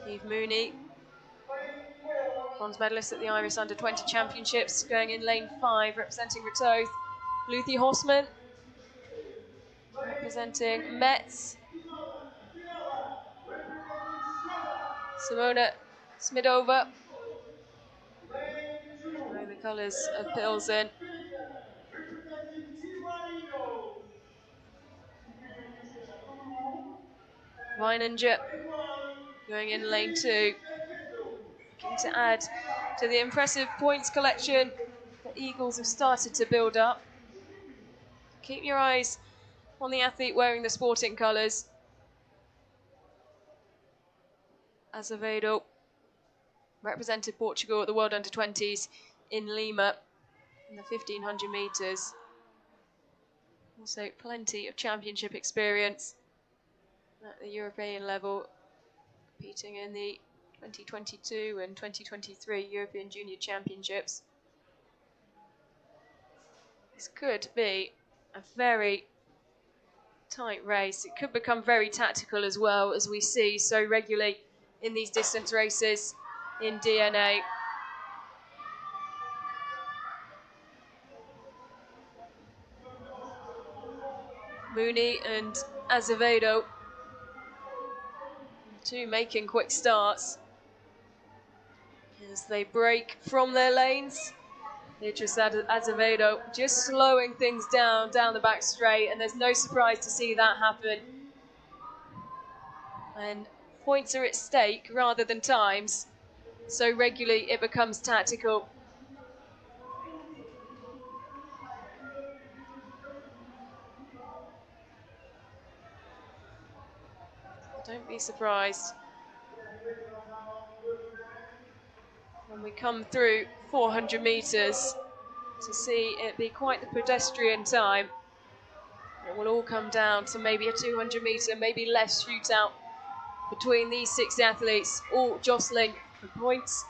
Eve Mooney, bronze medalist at the Irish Under-20 Championships, going in lane 5, representing Ratoath. Luthi Horseman, representing Metz. Simona Smidova, wearing the colours of Pilsen. Weininger, going in lane 2. Looking to add to the impressive points collection the Eagles have started to build up. Keep your eyes on the athlete wearing the Sporting colours. Azevedo represented Portugal at the World Under-20s in Lima in the 1500 metres. Also plenty of championship experience at the European level, competing in the 2022 and 2023 European Junior Championships. This could be a very tight race. It could become very tactical as well, as we see so regularly in these distance races in DNA. Mooney and Azevedo, two making quick starts as they break from their lanes. Beatrice Azevedo just slowing things down the back straight, and there's no surprise to see that happen. And points are at stake rather than times, so regularly it becomes tactical. Don't be surprised when we come through 400 metres to see it be quite the pedestrian time. It will all come down to maybe a 200 metre, maybe less shootout between these 6 athletes, all jostling for points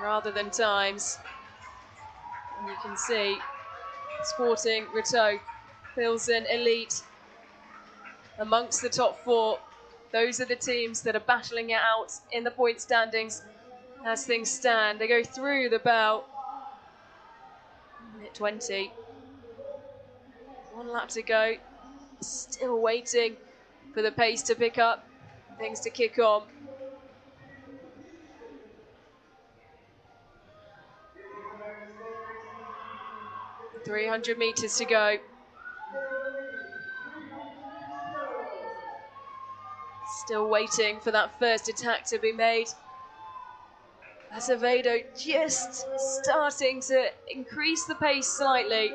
rather than times. And you can see Sporting, Rateau, Pilsen, Elite amongst the top 4. Those are the teams that are battling it out in the point standings as things stand. They go through the bell. Minute 20. 1 lap to go. Still waiting for the pace to pick up, things to kick on. 300 metres to go. Still waiting for that first attack to be made. Azevedo just starting to increase the pace slightly.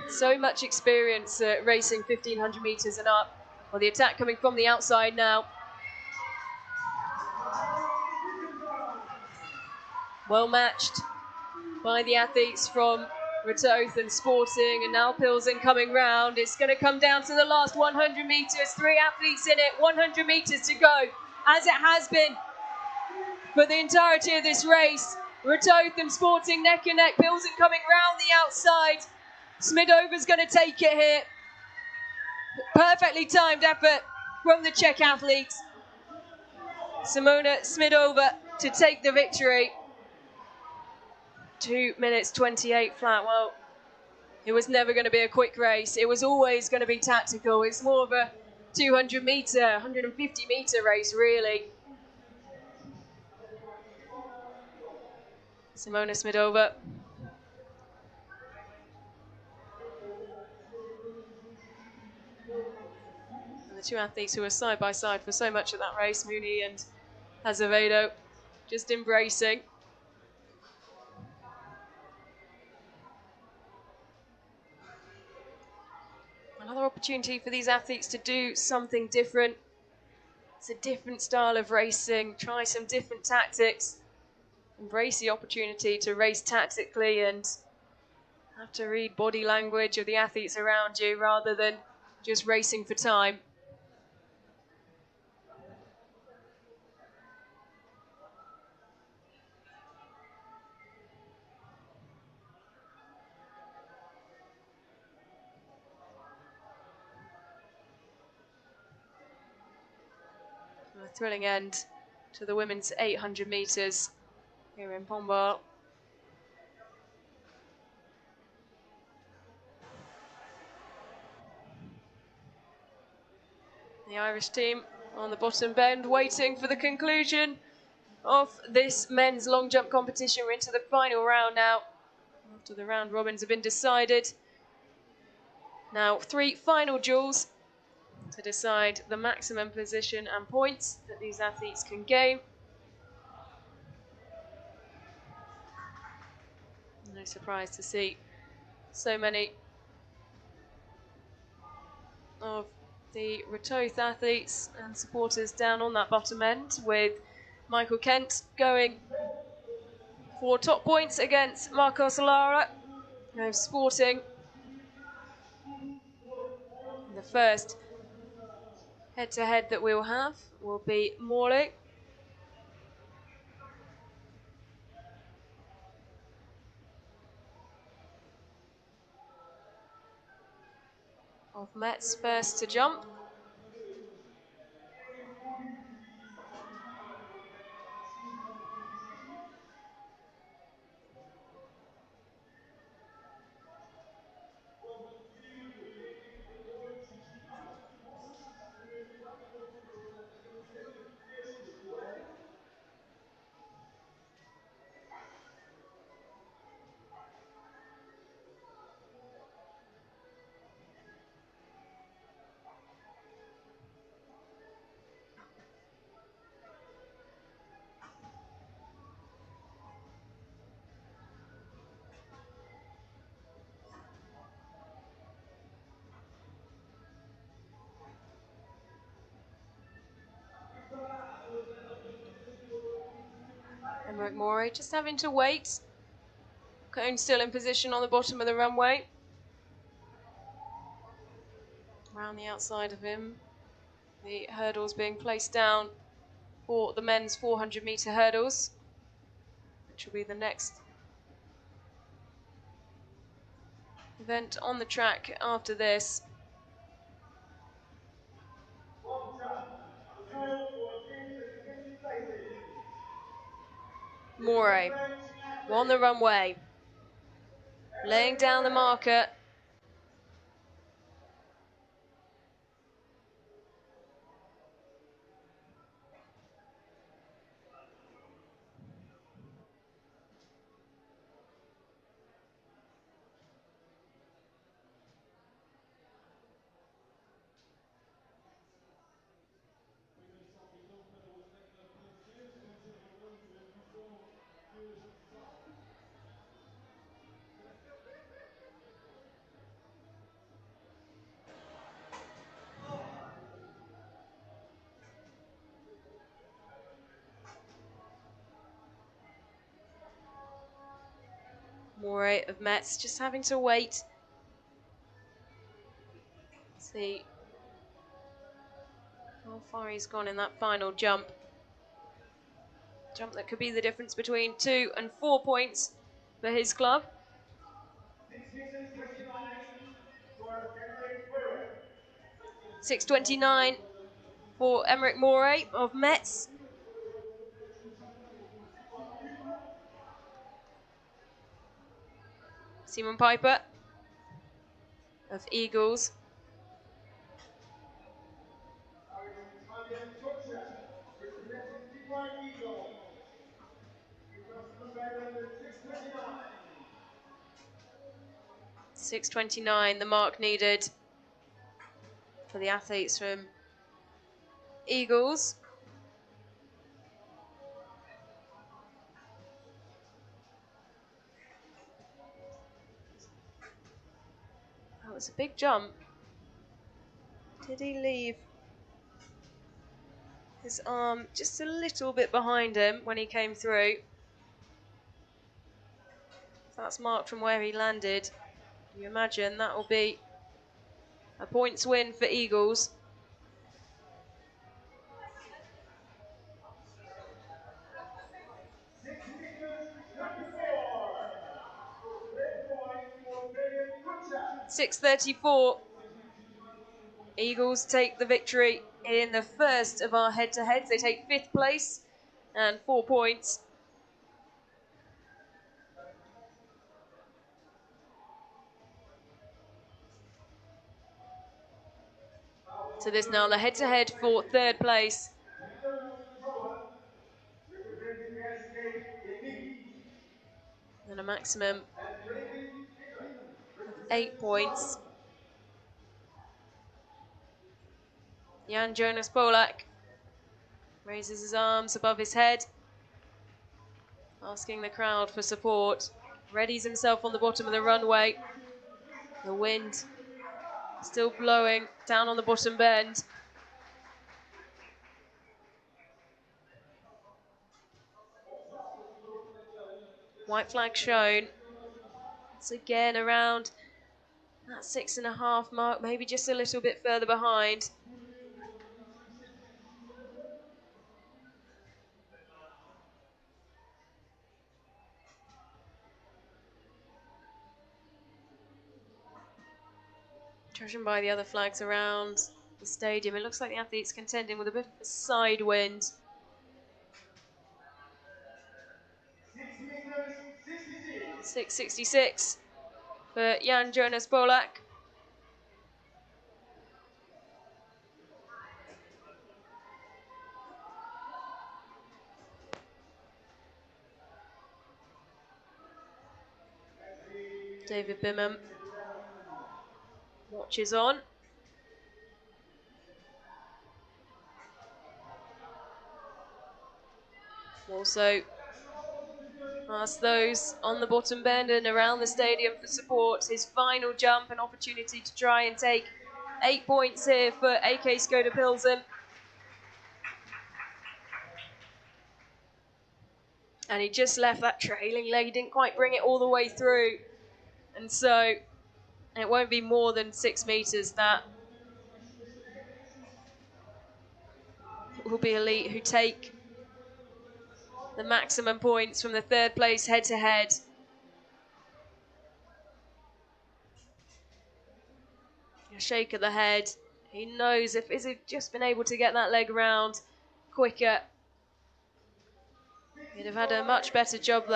So much experience racing 1500 metres and up. Well, the attack coming from the outside now. Well matched by the athletes from Rateau and Sporting, and now Pilsen coming round. It's going to come down to the last 100 metres. 3 athletes in it, 100 metres to go, as it has been for the entirety of this race. Rateau and Sporting neck and neck. Pilsen coming round the outside. Smidova's going to take it here. Perfectly timed effort from the Czech athletes. Simona Smidova to take the victory. 2 minutes 28 flat. Well, it was never going to be a quick race. It was always going to be tactical. It's more of a 200 metre, 150 metre race, really. Simona Smidova. And the 2 athletes who were side by side for so much of that race, Mooney and Azevedo, just embracing. Another opportunity for these athletes to do something different. It's a different style of racing, try some different tactics, embrace the opportunity to race tactically and have to read body language of the athletes around you rather than just racing for time. A thrilling end to the women's 800 metres here in Pombal. The Irish team on the bottom bend waiting for the conclusion of this men's long jump competition. We're into the final round now, after the round robins have been decided. Now 3 final duels to decide the maximum position and points that these athletes can gain. No surprise to see so many of the Rateau athletes and supporters down on that bottom end, with Michael Kent going for top points against Marco Solara of Sporting. The first head-to-head that we'll have will be Morley of Metz, first to jump. Emmerich Morey just having to wait. Cone still in position on the bottom of the runway. Around the outside of him, the hurdles being placed down for the men's 400-metre hurdles, which will be the next event on the track after this. Morey on the runway, laying down the marker. Morey of Metz just having to wait. See how far he's gone in that final jump. Jump that could be the difference between 2 and 4 points for his club. 6:29 for Emmerich Morey of Metz. Simon Piper of Eagles. Representing Team Eagle. 6:29, the mark needed for the athletes from Eagles. That was a big jump. Did he leave his arm just a little bit behind him when he came through? That's marked from where he landed. You imagine that will be a points win for Eagles. .634. Eagles take the victory in the first of our head-to-heads. They take 5th place and 4 points. So this now the head-to-head for 3rd place. And a maximum of 8 points. Jan Jonas Polak raises his arms above his head, asking the crowd for support. Readies himself on the bottom of the runway. The wind still blowing down on the bottom bend. White flag shown. It's again around that 6.5 mark, maybe just a little bit further behind. Judging by the other flags around the stadium, it looks like the athlete's contending with a bit of a side wind. 6.66 for Jan Jonas Polak. David Bimham watches on. Also ask those on the bottom bend and around the stadium for support. His final jump, an opportunity to try and take 8 points here for AK Skoda Pilsen. And he just left that trailing leg, he didn't quite bring it all the way through. And so it won't be more than 6 meters. That will be elite who take the maximum points from the third place head-to-head. A shake of the head. He knows if he'd just been able to get that leg round quicker, he'd have had a much better jump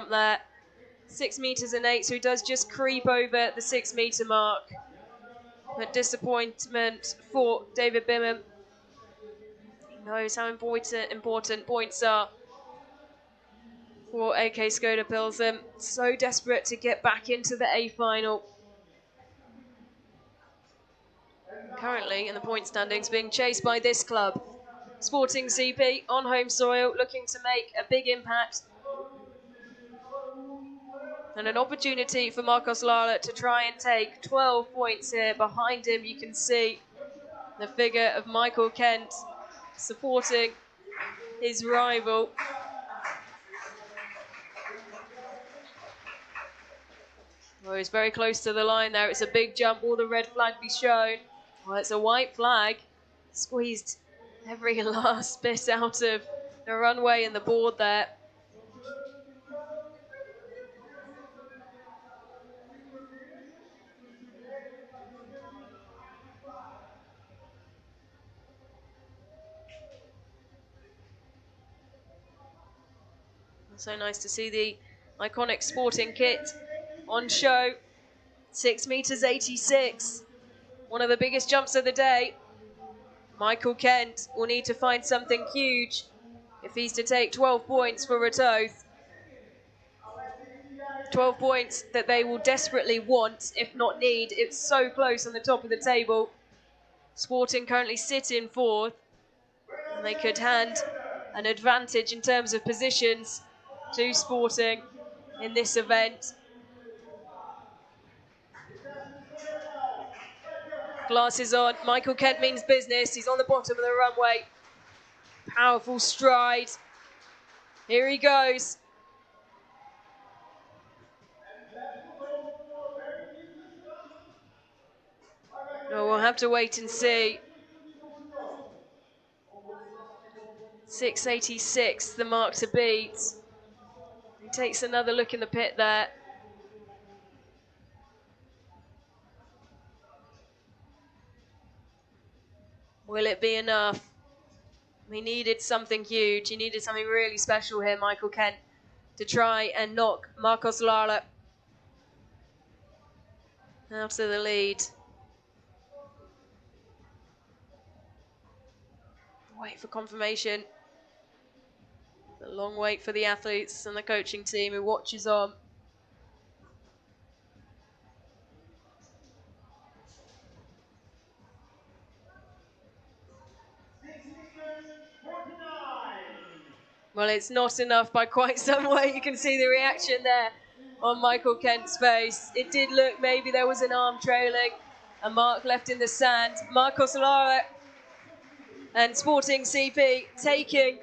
there. 6 meters and 8, so he does just creep over the 6 meter mark. But disappointment for David Bimham. He knows how important points are for AK Skoda Pilsen. So desperate to get back into the A final. Currently in the point standings being chased by this club. Sporting CP on home soil, looking to make a big impact. And an opportunity for Marcos Lala to try and take 12 points here. Behind him you can see the figure of Michael Kent supporting his rival. Well, he's very close to the line there. It's a big jump. Will the red flag be shown? Well, it's a white flag. Squeezed every last bit out of the runway and the board there. So nice to see the iconic sporting kit on show. 6 meters 86. One of the biggest jumps of the day. Michael Kent will need to find something huge if he's to take 12 points for Ratoath. 12 points that they will desperately want, if not need. It's so close on the top of the table. Sporting currently sit in fourth, and they could hand an advantage in terms of positions to Sporting in this event. Glasses on. Michael Kent means business. He's on the bottom of the runway. Powerful stride. Here he goes. Oh, we'll have to wait and see. 6.86, the mark to beat. He takes another look in the pit there. Will it be enough? He needed something huge. He needed something really special here, Michael Kent, to try and knock Marcos Lala out of the lead. Wait for confirmation. A long wait for the athletes and the coaching team who watches on. Well, it's not enough by quite some way. You can see the reaction there on Michael Kent's face. It did look maybe there was an arm trailing, a mark left in the sand. Marcos Lara and Sporting CP taking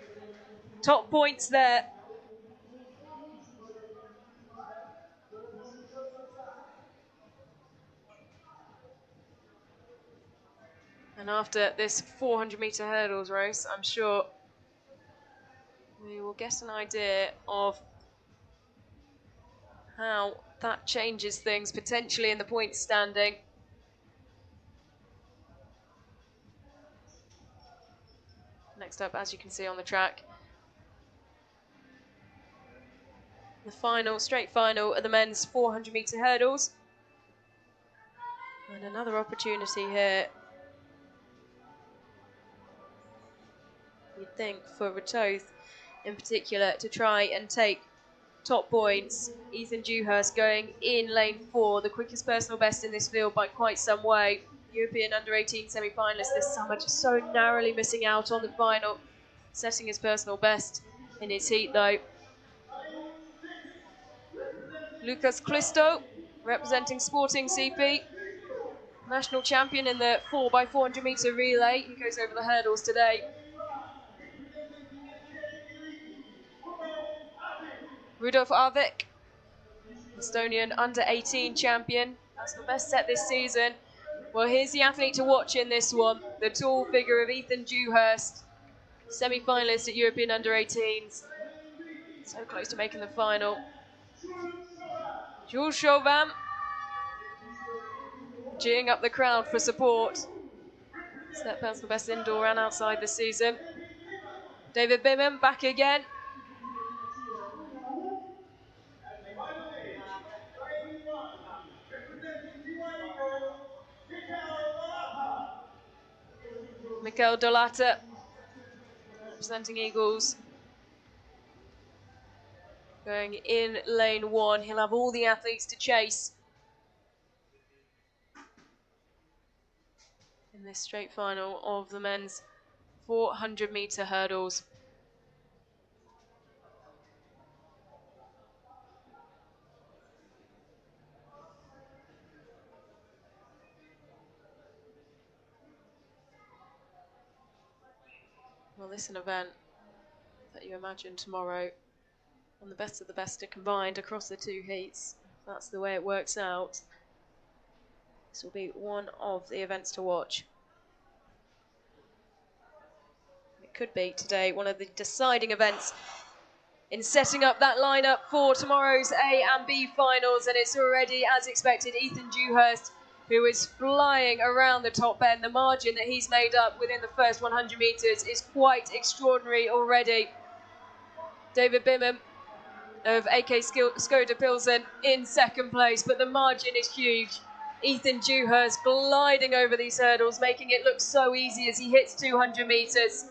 top points there. after this 400-metre hurdles race, I'm sure we will get an idea of how that changes things potentially in the points standing. Next up, as you can see on the track, the final, straight final of the men's 400-metre hurdles. And another opportunity here, you'd think, for Ratoth in particular to try and take top points. Ethan Dewhurst going in lane 4, the quickest personal best in this field by quite some way. European under-18 semi-finalist this summer, just so narrowly missing out on the final, setting his personal best in his heat though. Lucas Clisto, representing Sporting CP, national champion in the 4x400 metre relay. He goes over the hurdles today. Rudolf Arvik, Estonian under-18 champion, personal best set this season. Well, here's the athlete to watch in this one, the tall figure of Ethan Dewhurst, semi-finalist at European under-18s. So close to making the final. Jules Chauvin, geeing up the crowd for support. Set personal best indoor and outside this season. David Bimham back again. Mikel Dolata, representing Eagles. Going in lane 1, he'll have all the athletes to chase in this straight final of the men's 400-metre hurdles. Well, this is an event that you imagine tomorrow on the best of the best are combined across the two heats. That's the way it works out. This will be one of the events to watch. It could be today one of the deciding events in setting up that lineup for tomorrow's A and B finals, and it's already, as expected, Ethan Dewhurst, who is flying around the top end. The margin that he's made up within the first 100 metres is quite extraordinary already. David Bimham of AK Skoda Pilsen in second place, but the margin is huge. Ethan Dewhurst gliding over these hurdles, making it look so easy as he hits 200 metres.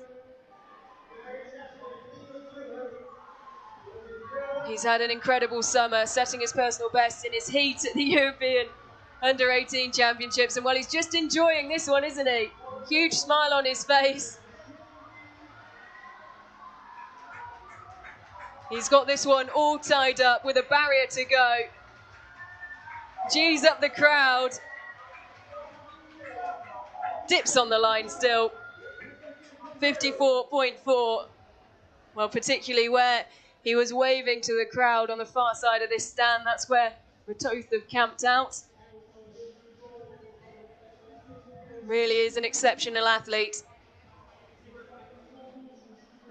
He's had an incredible summer, setting his personal best in his heat at the European Under-18 Championships, and well, he's just enjoying this one, isn't he? Huge smile on his face. He's got this one all tied up with a barrier to go. G's up the crowd. Dips on the line still. 54.4. Well, particularly where he was waving to the crowd on the far side of this stand. That's where Ratoth have camped out. Really is an exceptional athlete.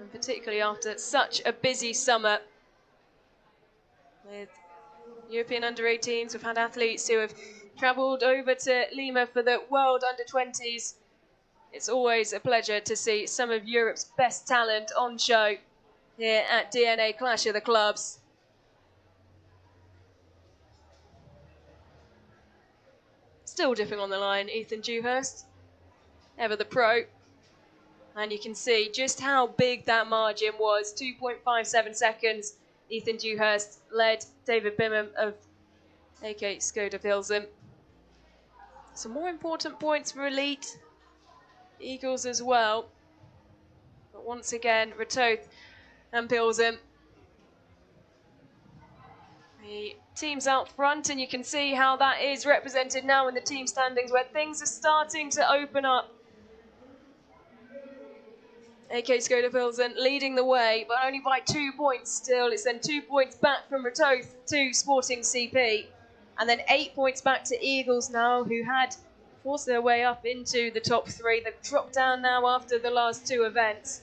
And particularly after such a busy summer with European under-18s. We've had athletes who have travelled over to Lima for the World Under-20s. It's always a pleasure to see some of Europe's best talent on show here at DNA Clash of the Clubs. Still dipping on the line, Ethan Dewhurst, ever the pro. And you can see just how big that margin was, 2.57 seconds. Ethan Dewhurst led David Bimham of AK Skoda Pilsen. Some more important points for Elite Eagles as well. But once again, Ratoth and Pilsen. The teams out front, and you can see how that is represented now in the team standings where things are starting to open up. AK Skoda Pilsen leading the way, but only by 2 points still. It's then 2 points back from Ratoth to Sporting CP, and then 8 points back to Eagles now, who had force their way up into the top three. They've dropped down now after the last two events.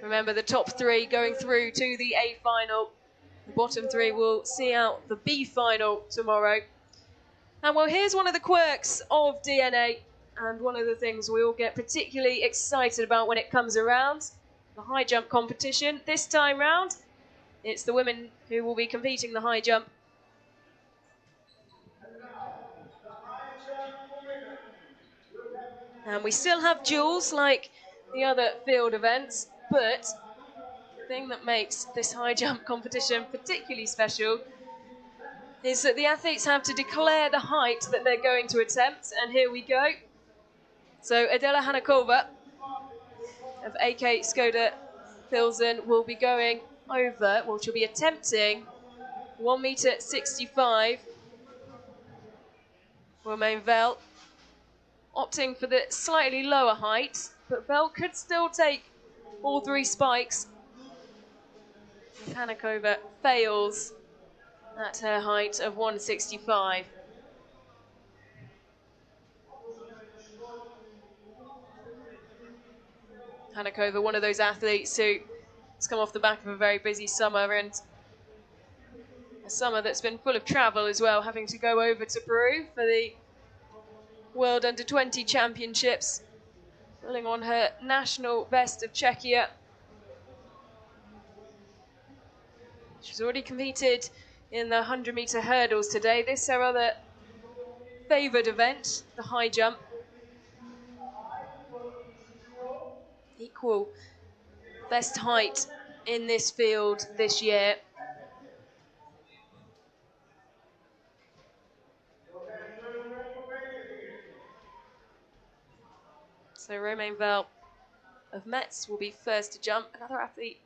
Remember, the top three going through to the A final. The bottom three will see out the B final tomorrow. And well, here's one of the quirks of DNA, and one of the things we all get particularly excited about when it comes around, the high jump competition. This time round, it's the women who will be competing the high jump. And we still have duels like the other field events, but the thing that makes this high jump competition particularly special is that the athletes have to declare the height that they're going to attempt, and here we go. So Adela Hanakova of AK Skoda Pilsen will be going over, well, she'll be attempting 1.65 meters. Romain Vel opting for the slightly lower height, but Vel could still take all three spikes. Hanakova fails at her height of 1.65. Hanakova, one of those athletes who has come off the back of a very busy summer, and a summer that's been full of travel as well, having to go over to Peru for the World Under-20 Championships, pulling on her national best of Czechia. She's already competed in the 100-meter hurdles today. This is her other favoured event, the high jump. Equal best height in this field this year. So Romain Vel of Metz will be first to jump. Another athlete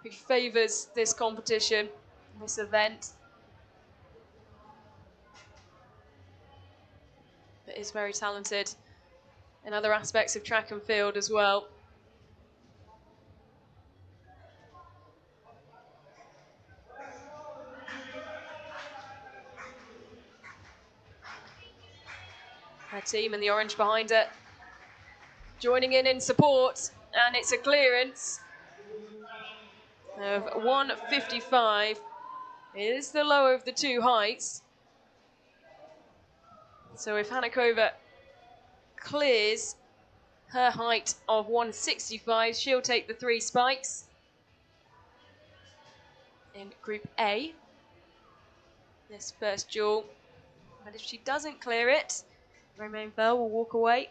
who favours this competition, this event, but is very talented in other aspects of track and field as well. Her team in the orange behind her joining in support, and it's a clearance of 1.55. It is the lower of the two heights. So if Hanakova clears her height of 1.65, she'll take the three spikes in Group A, this first duel. But if she doesn't clear it, Romain Vel will walk away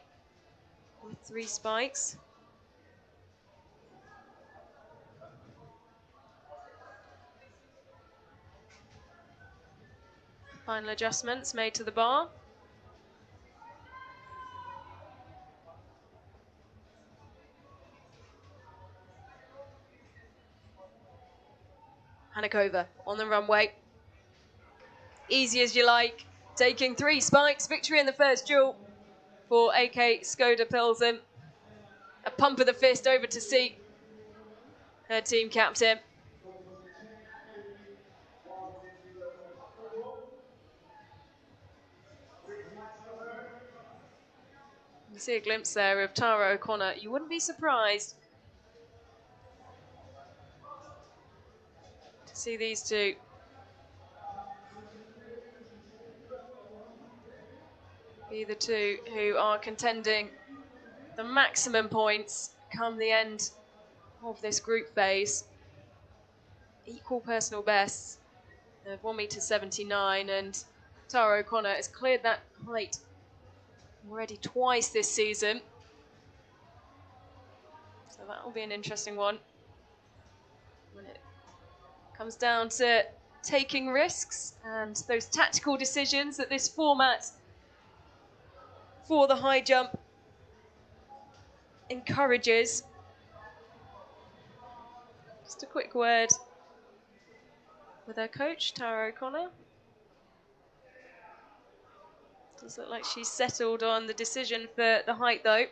with three spikes. Final adjustments made to the bar. Hanakova on the runway. Easy as you like, taking three spikes. Victory in the first duel for AK Skoda Pilsen. A pump of the fist over to see her team captain. You see a glimpse there of Tara O'Connor. You wouldn't be surprised to see these two be the two who are contending the maximum points come the end of this group phase. Equal personal bests of 1.79 meters, and Tara O'Connor has cleared that height already twice this season. So that will be an interesting one when it comes down to taking risks and those tactical decisions that this format for the high jump encourages. Just a quick word with her coach, Tara O'Connor. Does look like she's settled on the decision for the height though.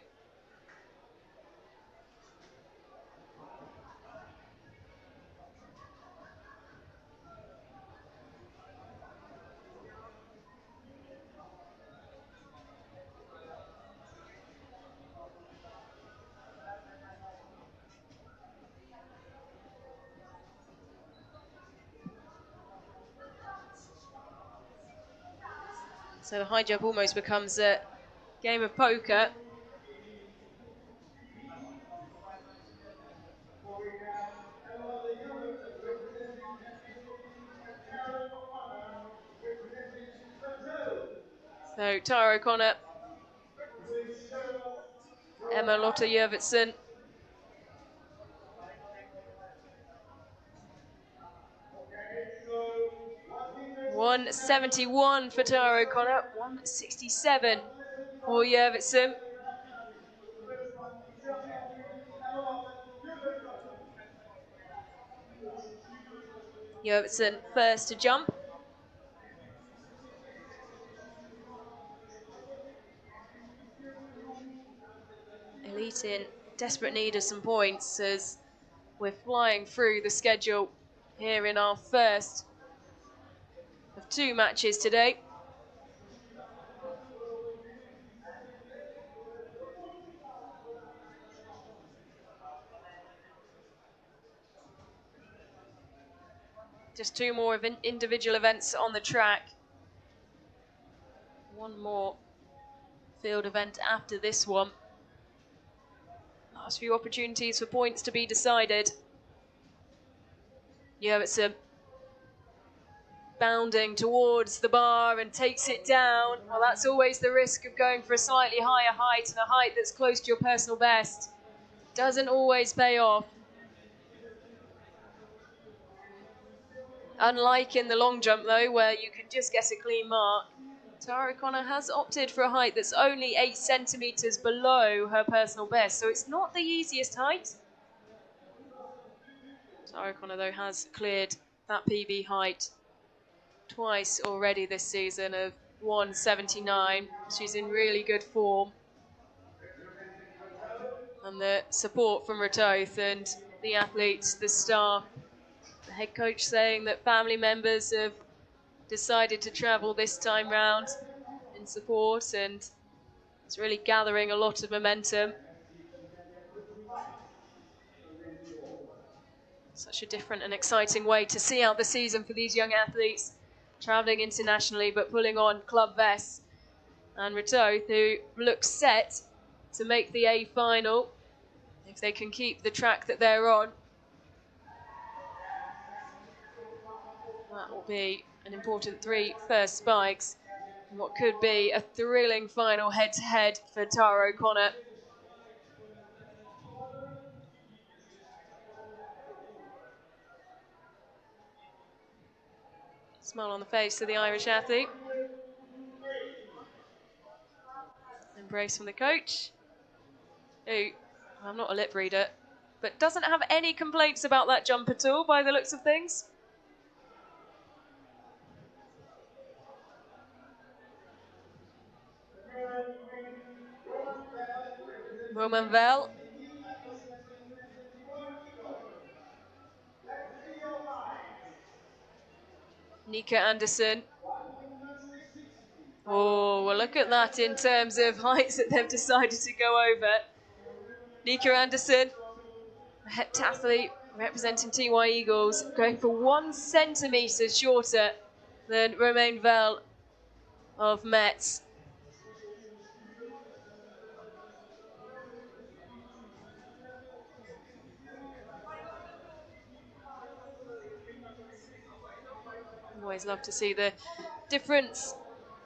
So the high jump almost becomes a game of poker. So Tara O'Connor, Emma Lotta Jørgensen, 171 for Tara O'Connor, 167 for Jørgensen. Jørgensen first to jump. Elite in desperate need of some points as we're flying through the schedule here in our first of 2 matches today. Just 2 more individual events on the track. 1 more field event after this one. Last few opportunities for points to be decided. Jørgensen bounding towards the bar and takes it down. Well, that's always the risk of going for a slightly higher height, and a height that's close to your personal best doesn't always pay off. Unlike in the long jump, though, where you can just get a clean mark, Tara O'Connor has opted for a height that's only 8 centimetres below her personal best, so it's not the easiest height. Tara O'Connor, though, has cleared that PB height twice already this season of 179. She's in really good form. And the support from Ratoth and the athletes, the staff, the head coach saying that family members have decided to travel this time round in support, and it's really gathering a lot of momentum. Such a different and exciting way to see out the season for these young athletes, travelling internationally but pulling on club vests. And Ratoth, who looks set to make the A final, if they can keep the track that they're on. That will be an important 3 first spikes, and what could be a thrilling final head-to-head for Tara O'Connor. Smile on the face of the Irish athlete. Embrace from the coach, who, I'm not a lip reader, but doesn't have any complaints about that jump at all by the looks of things. Roman Vel. Nika Anderson. Oh, well, look at that in terms of heights that they've decided to go over. Nika Anderson, a heptathlete representing TY Eagles, going for 1 centimetre shorter than Romain Vel of Metz. Always love to see the difference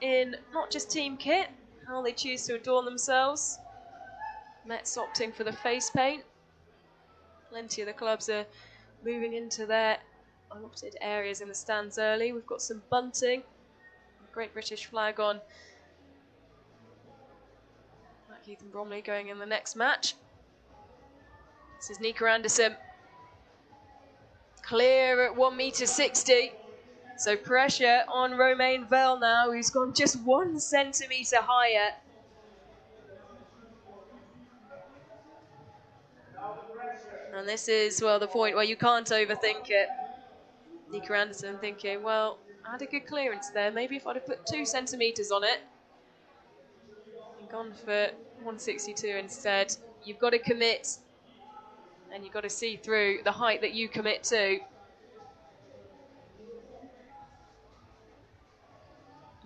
in not just team kit, how they choose to adorn themselves. Metz opting for the face paint. Plenty of the clubs are moving into their allotted areas in the stands early. We've got some bunting, a Great British flag on. Ethan Bromley going in the next match. This is Nika Anderson. Clear at 1.60 meters. So pressure on Romain Vel now, who's gone just 1 centimetre higher. And this is, well, the point where you can't overthink it. Nika Anderson thinking, well, I had a good clearance there. Maybe if I'd have put 2 centimetres on it and gone for 162 instead. You've got to commit, and you've got to see through the height that you commit to.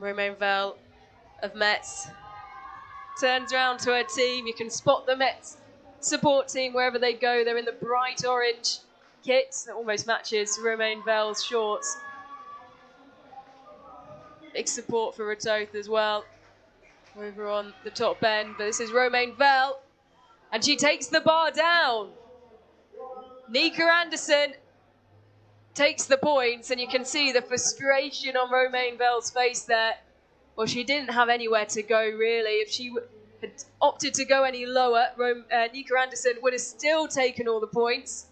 Romain Vel of Mets. Turns around to her team. You can spot the Mets support team wherever they go. They're in the bright orange kit that almost matches Romain Velle's shorts. Big support for Ratoth as well over on the top end. But this is Romain Velle, and she takes the bar down. Nika Anderson takes the points, and you can see the frustration on Romain Velle's face there. Well, she didn't have anywhere to go, really. If she had opted to go any lower, Nika Anderson would have still taken all the points.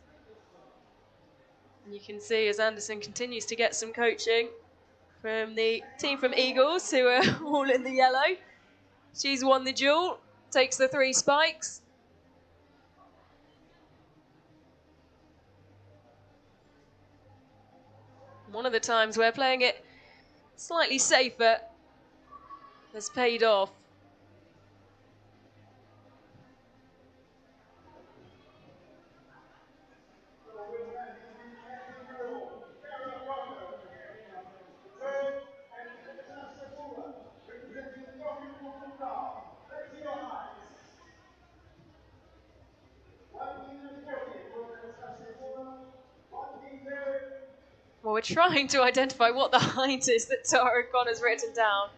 And you can see as Anderson continues to get some coaching from the team from Eagles, who are all in the yellow. She's won the duel, takes the 3 spikes. One of the times where playing it slightly safer has paid off. Well, we're trying to identify what the height is that Tara O'Connor's written down.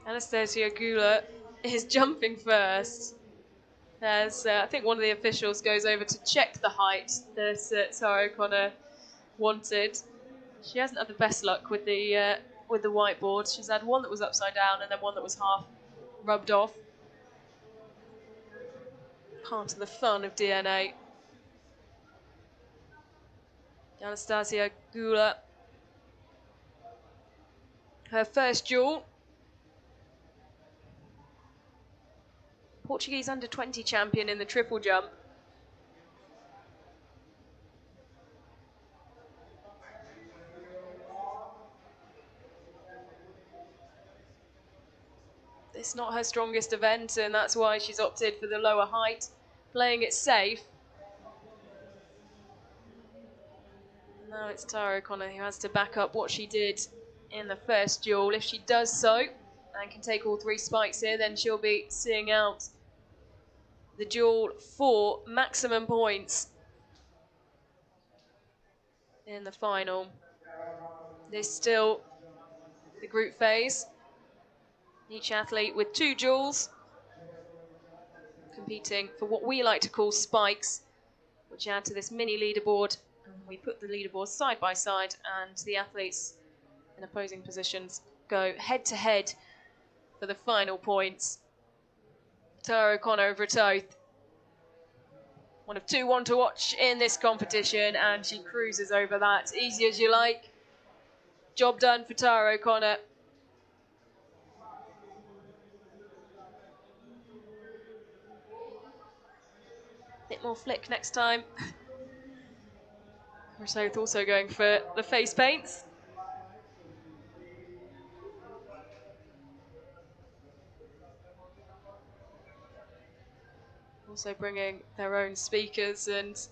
Anastasia Gula is jumping first. As I think one of the officials goes over to check the height that Tara O'Connor wanted. She hasn't had the best luck with the whiteboard. She's had one that was upside down and then one that was half rubbed off. Part of the fun of DNA. Anastasia Gula, her first duel. Portuguese under-20 champion in the triple jump. It's not her strongest event, and that's why she's opted for the lower height, playing it safe. Now it's Tara O'Connor who has to back up what she did in the first duel. If she does so and can take all 3 spikes here, then she'll be seeing out the duel for maximum points in the final. There's still the group phase. Each athlete with 2 duels, competing for what we like to call spikes, which add to this mini leaderboard. And we put the leaderboard side by side, and the athletes in opposing positions go head to head for the final points. Tara O'Connor over Ratoth. One of 2 to watch in this competition, and she cruises over that. Easy as you like. Job done for Tara O'Connor. Bit more flick next time. Ratoth also going for the face paints. Also bringing their own speakers and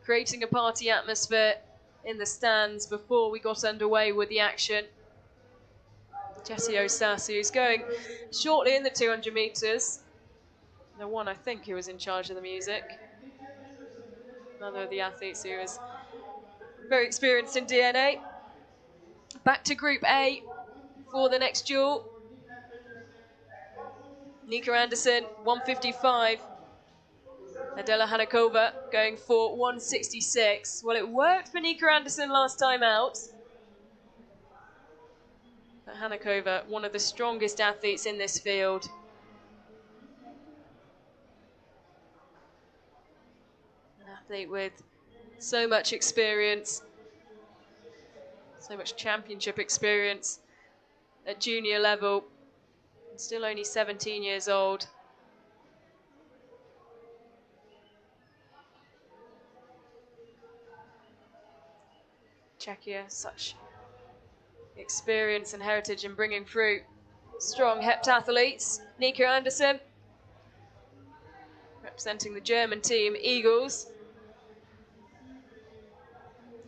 creating a party atmosphere in the stands before we got underway with the action. Jessie Osasu is going shortly in the 200 metres. The one, I think, who was in charge of the music. Another of the athletes who is very experienced in DNA. Back to Group A for the next duel. Nika Anderson, 155. Adela Hanakova going for 166. Well, it worked for Nika Anderson last time out. But Hanakova, one of the strongest athletes in this field. An athlete with so much experience, so much championship experience at junior level, and still only 17 years old. Czechia, such experience and heritage in bringing through strong heptathletes. Nika Anderson, representing the German team Eagles.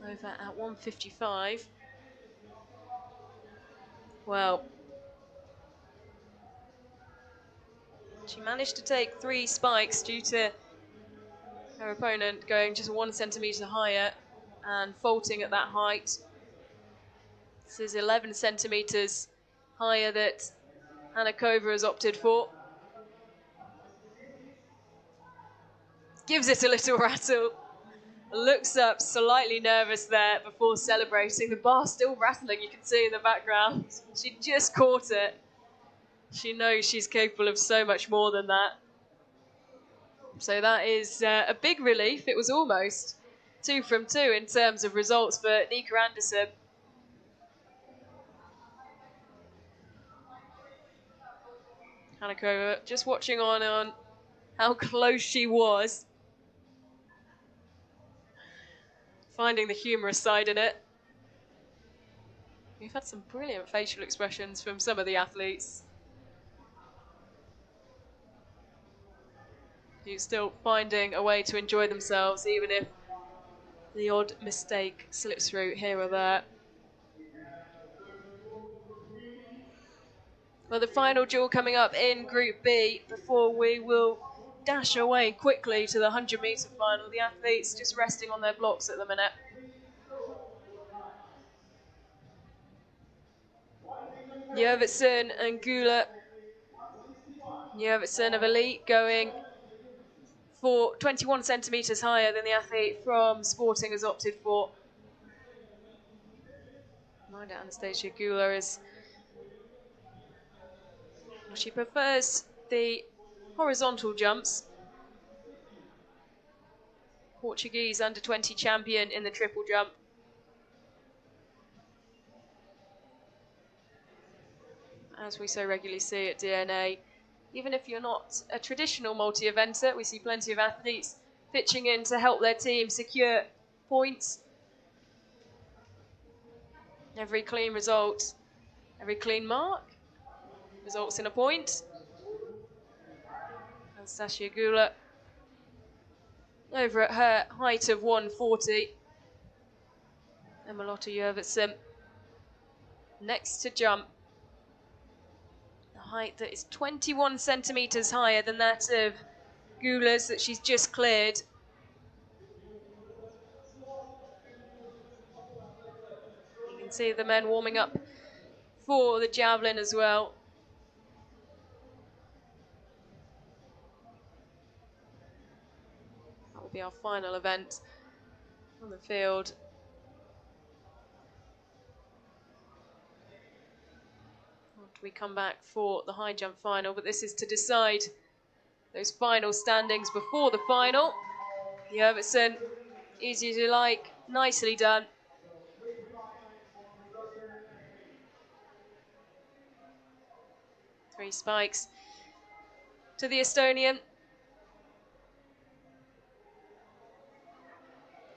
over at 1:55. Well, she managed to take 3 spikes due to her opponent going just 1 centimetre higher and faulting at that height. This is 11 centimetres higher that Hanakova has opted for. Gives it a little rattle. Looks up, slightly nervous there before celebrating. The bar still rattling, you can see in the background. She just caught it. She knows she's capable of so much more than that. So that is a big relief. It was almost 2 from 2 in terms of results for Nika Anderson. Hanakova just watching on how close she was. Finding the humorous side in it. We've had some brilliant facial expressions from some of the athletes. Who's still finding a way to enjoy themselves, even if the odd mistake slips through here or there. Well, the final duel coming up in Group B before we will dash away quickly to the 100-metre final. The athletes just resting on their blocks at the minute. Jurvetson and Gula. Jurvetson of Elite going for 21 centimetres higher than the athlete from Sporting has opted for. Mind it, Anastasia Gula is... Well, she prefers the horizontal jumps. Portuguese under-20 champion in the triple jump. As we so regularly see at DNA, even if you're not a traditional multi-eventer, we see plenty of athletes pitching in to help their team secure points. Every clean result, every clean mark results in a point. Anastasia Gula over at her height of 140. And Malotta Jurvetson next to jump. A height that is 21 centimetres higher than that of Gula's that she's just cleared. You can see the men warming up for the javelin as well. That will be our final event on the field. After we come back for the high jump final, but this is to decide those final standings before the final. Jurvetson, easy as you like, nicely done. Three spikes to the Estonian.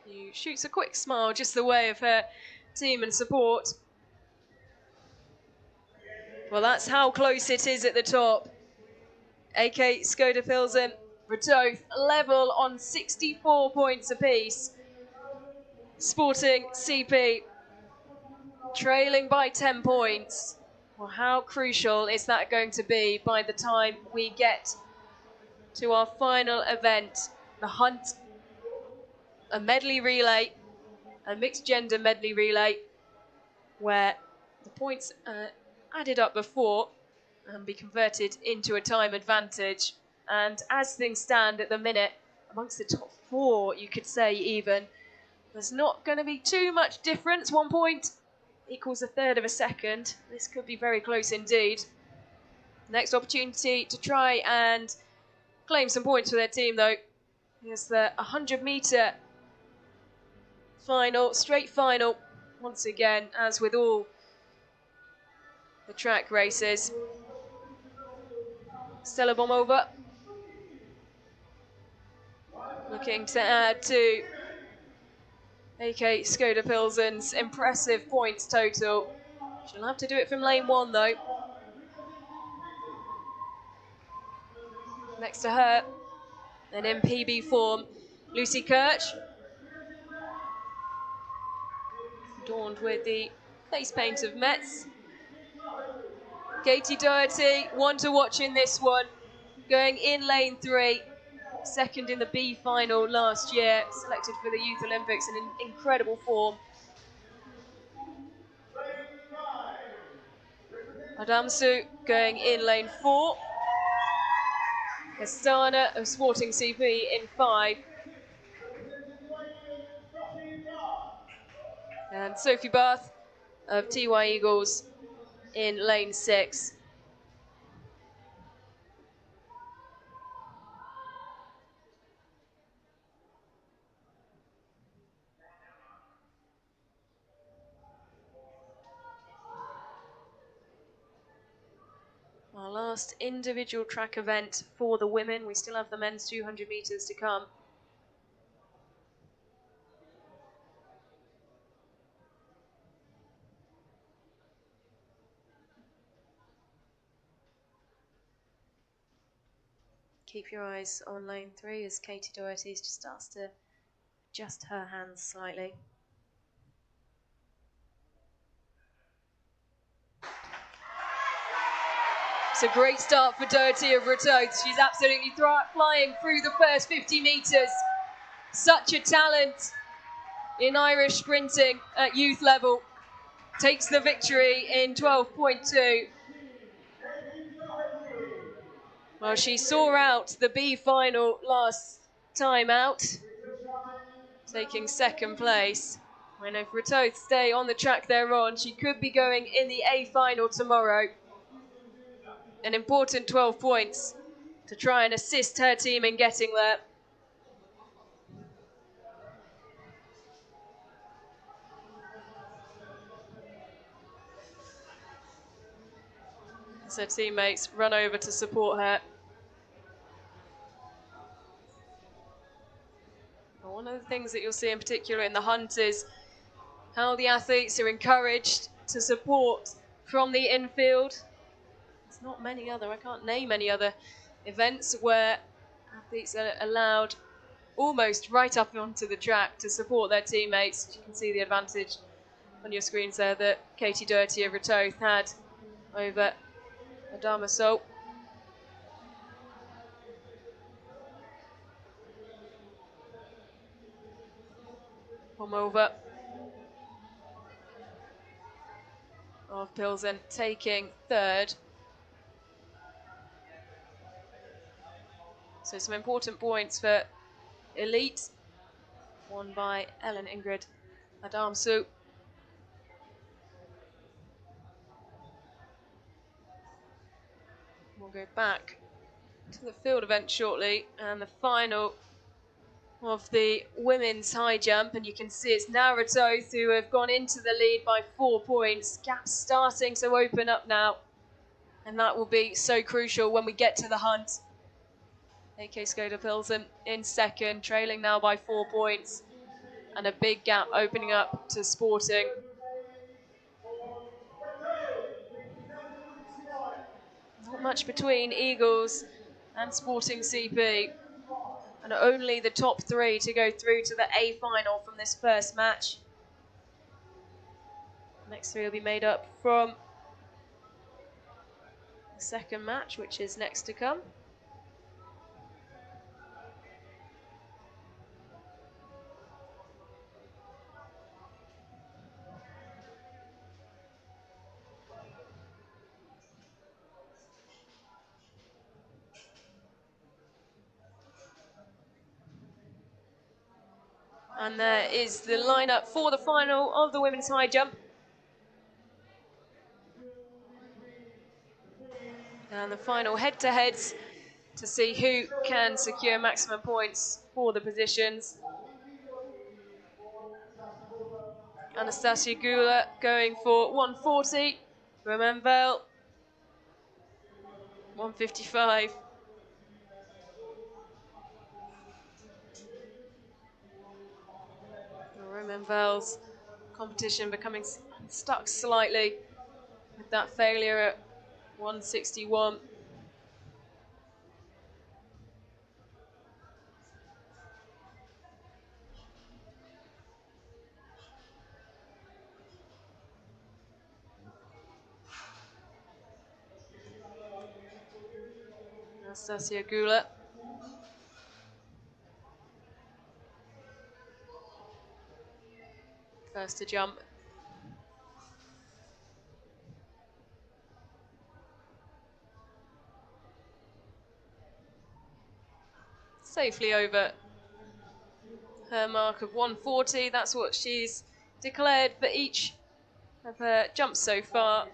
Who shoots a quick smile just the way of her team and support. Well, that's how close it is at the top. AK Skoda Pilsen, Retoth level on 64 points apiece. Sporting CP trailing by 10 points. Well, how crucial is that going to be by the time we get to our final event, the hunt, a medley relay, a mixed gender medley relay, where the points added up before and be converted into a time advantage. And as things stand at the minute, amongst the top 4, you could say even, there's not going to be too much difference. 1 point equals a third of a second. This could be very close indeed. Next opportunity to try and claim some points for their team, though, is the 100-metre final, straight final, once again, as with all the track races. Stella Bomova looking to add to AK Skoda Pilsen's impressive points total. She'll have to do it from lane 1, though. Next to her, and in PB form, Lucy Kirch. adorned with the face paint of Metz. Katie Doherty, one to watch in this one, going in lane 3, second in the B final last year, selected for the Youth Olympics and in incredible form. Adamsu going in lane 4. Estana of Sporting CP in 5. And Sophie Bath of TY Eagles in lane 6. Our last individual track event for the women. We still have the men's 200 metres to come. Keep your eyes on lane 3 as Katie Doherty just starts to adjust her hands slightly. It's a great start for Doherty of Ratoath. She's absolutely flying through the first 50 metres. Such a talent in Irish sprinting at youth level. Takes the victory in 12.2. Well, she saw out the B final last time out, taking second place. And if Ratoath stay on the track they're on, she could be going in the A final tomorrow. An important 12 points to try and assist her team in getting there. As her teammates run over to support her. Well, one of the things that you'll see in particular in the hunt is how the athletes are encouraged to support from the infield. There's not many other, I can't name any other events where athletes are allowed almost right up onto the track to support their teammates. You can see the advantage on your screens there that Katie Doherty of Ratoath had over Adama Sol. Come over of Pilsen taking third. So some important points for elite, won by Ellen Ingrid Adamsu. We'll go back to the field event shortly, and the final of the women's high jump, and you can see it's now Ratoath who have gone into the lead by 4 points. Gaps starting to open up now, and that will be so crucial when we get to the hunt. AK Skoda Pilsen in second, trailing now by 4 points, and a big gap opening up to Sporting. Not much between Eagles and Sporting CP, and only the top 3 to go through to the A final from this first match. The next 3 will be made up from the second match, which is next to come. And there is the lineup for the final of the women's high jump. And the final head-to-heads to see who can secure maximum points for the positions. Anastasia Gula going for 140. Romainville 155. Romainville's competition becoming stuck slightly with that failure at 161. Anastasia Gula. First to jump. Safely over her mark of 140. That's what she's declared for each of her jumps so far.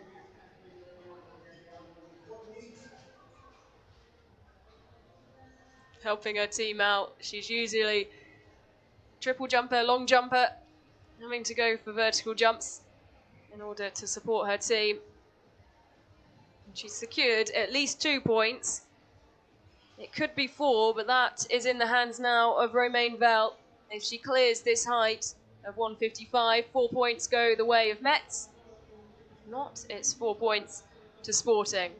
Helping her team out. She's usually triple jumper, long jumper, having to go for vertical jumps in order to support her team. And she's secured at least 2 points. It could be 4, but that is in the hands now of Romain Vell. If she clears this height of 155, 4 points go the way of Metz. If not, it's 4 points to Sporting.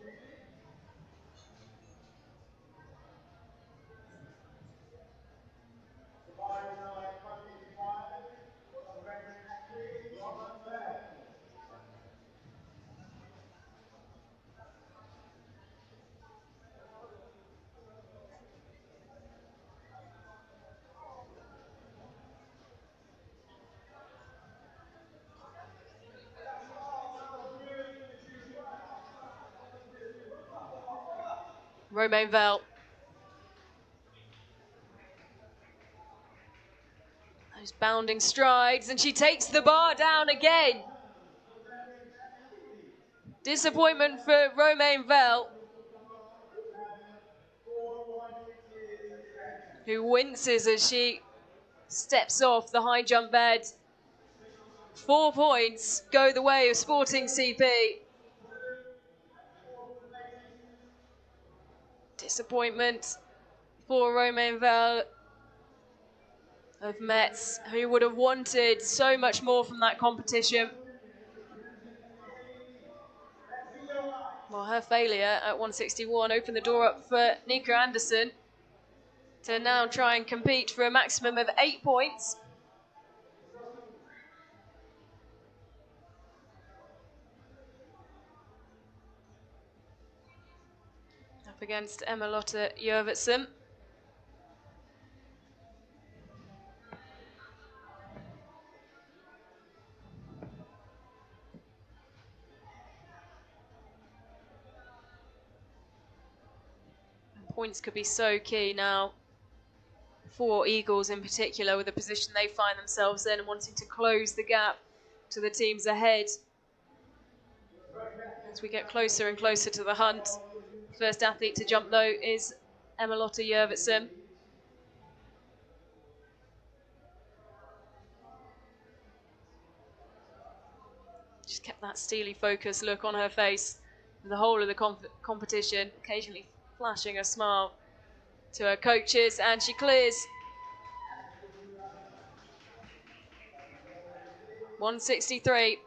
Romain Vell. Those bounding strides, and she takes the bar down again. Disappointment for Romain Vell, who winces as she steps off the high jump bed. 4 points go the way of Sporting CP. Disappointment for Romain Vell of Metz, who would have wanted so much more from that competition. Well, her failure at 161 opened the door up for Nika Anderson to now try and compete for a maximum of 8 points. Up against Emma-Lotte Jørgensen. Points could be so key now for Eagles in particular, with the position they find themselves in and wanting to close the gap to the teams ahead. As we get closer and closer to the hunt, first athlete to jump though is Emma-Lotte Jørgensen. She's kept that steely focused look on her face the whole of the competition, occasionally flashing a smile to her coaches, and she clears 163.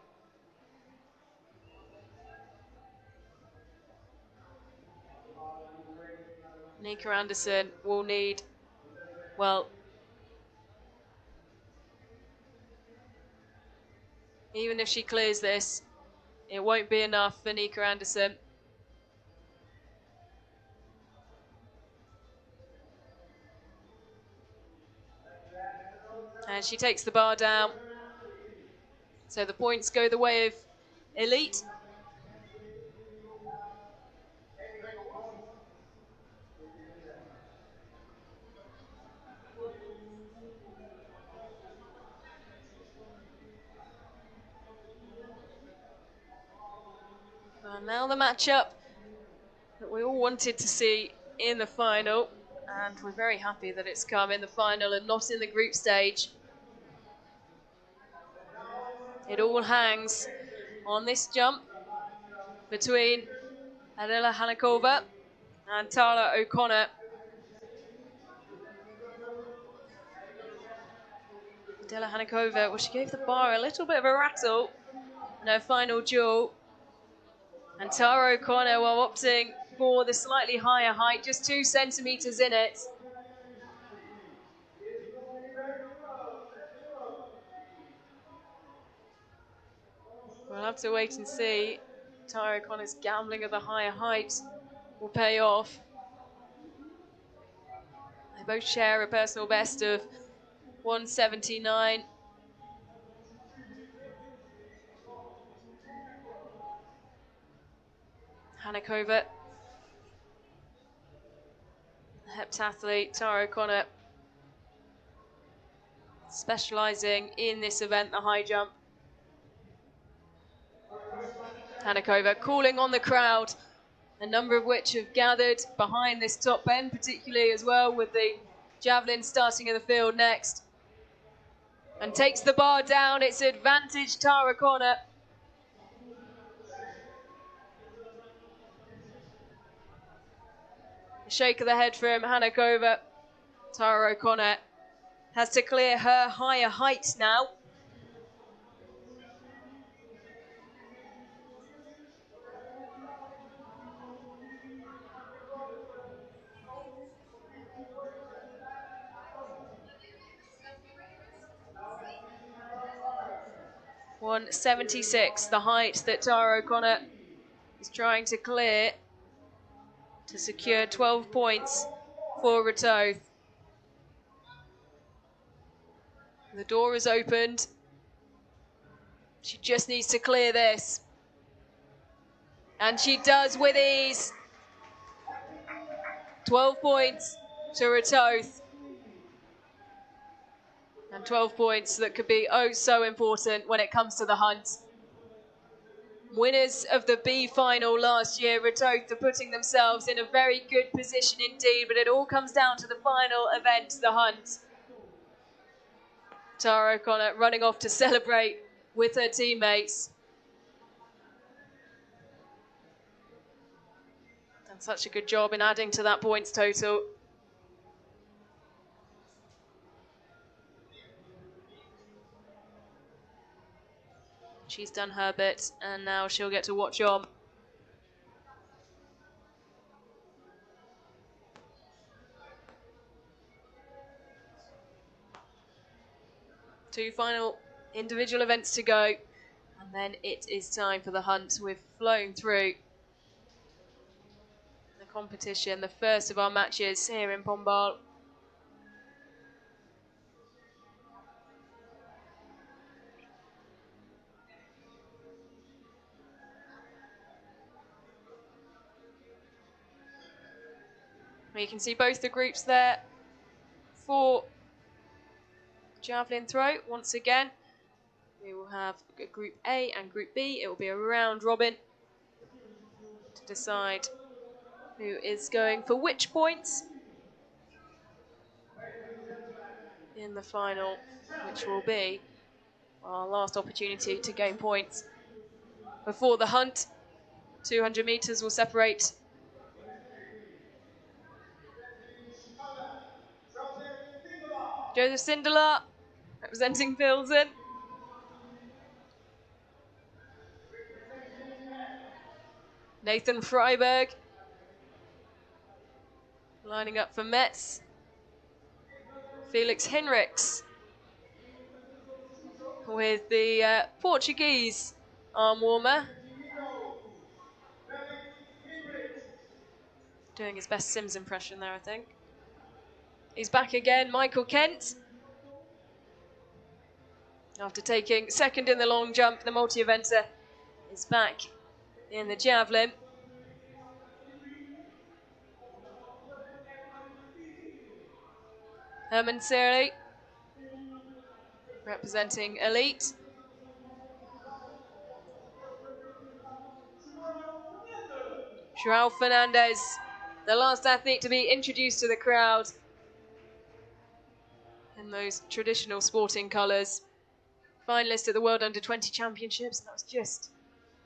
Nika Anderson will need, well, even if she clears this, it won't be enough for Nika Anderson. And she takes the bar down. So the points go the way of Elite. Well, now the matchup that we all wanted to see in the final, and we're very happy that it's come in the final and not in the group stage. It all hangs on this jump between Adela Hanikova and Tara O'Connor. Adela Hanikova, well, she gave the bar a little bit of a rattle in her final duel. And Tara O'Connor, well, opting for the slightly higher height, just 2 centimetres in it. We'll have to wait and see. Tara O'Connor's gambling of the higher height will pay off. They both share a personal best of 179. Hanakova, heptathlete, Tara O'Connor, specialising in this event, the high jump. Hanakova calling on the crowd, a number of which have gathered behind this top end, particularly as well with the javelin starting in the field next. And takes the bar down, it's advantage Tara O'Connor. A shake of the head from Hanakova. Tara O'Connor has to clear her higher height now. .176, the height that Tara O'Connor is trying to clear to secure 12 points for Ratoath. The door is opened. She just needs to clear this. And she does with ease. 12 points to Ratoath. And 12 points that could be oh so important when it comes to the hunt. Winners of the B final last year, Ratoath are putting themselves in a very good position indeed, but it all comes down to the final event, the hunt. Tara O'Connor running off to celebrate with her teammates. Done such a good job in adding to that points total. She's done her bit, and now she'll get to watch on. Two final individual events to go, and then it is time for the hunt. We've flown through the competition, the first of our matches here in Pombal. You can see both the groups there for javelin throw. Once again, we will have Group A and Group B. It will be a round robin to decide who is going for which points in the final, which will be our last opportunity to gain points before the hunt. 200 metres will separate Joseph Sindelar representing Pilsen. Nathan Freiberg lining up for Metz. Felix Henriks with the Portuguese arm warmer. Doing his best Sims impression there, I think. He's back again, Michael Kent. After taking second in the long jump, the multi-eventer is back in the javelin. Herman Searley representing Elite. João Fernandes, the last athlete to be introduced to the crowd in those traditional sporting colours. Finalist at the World Under-20 Championships. That was just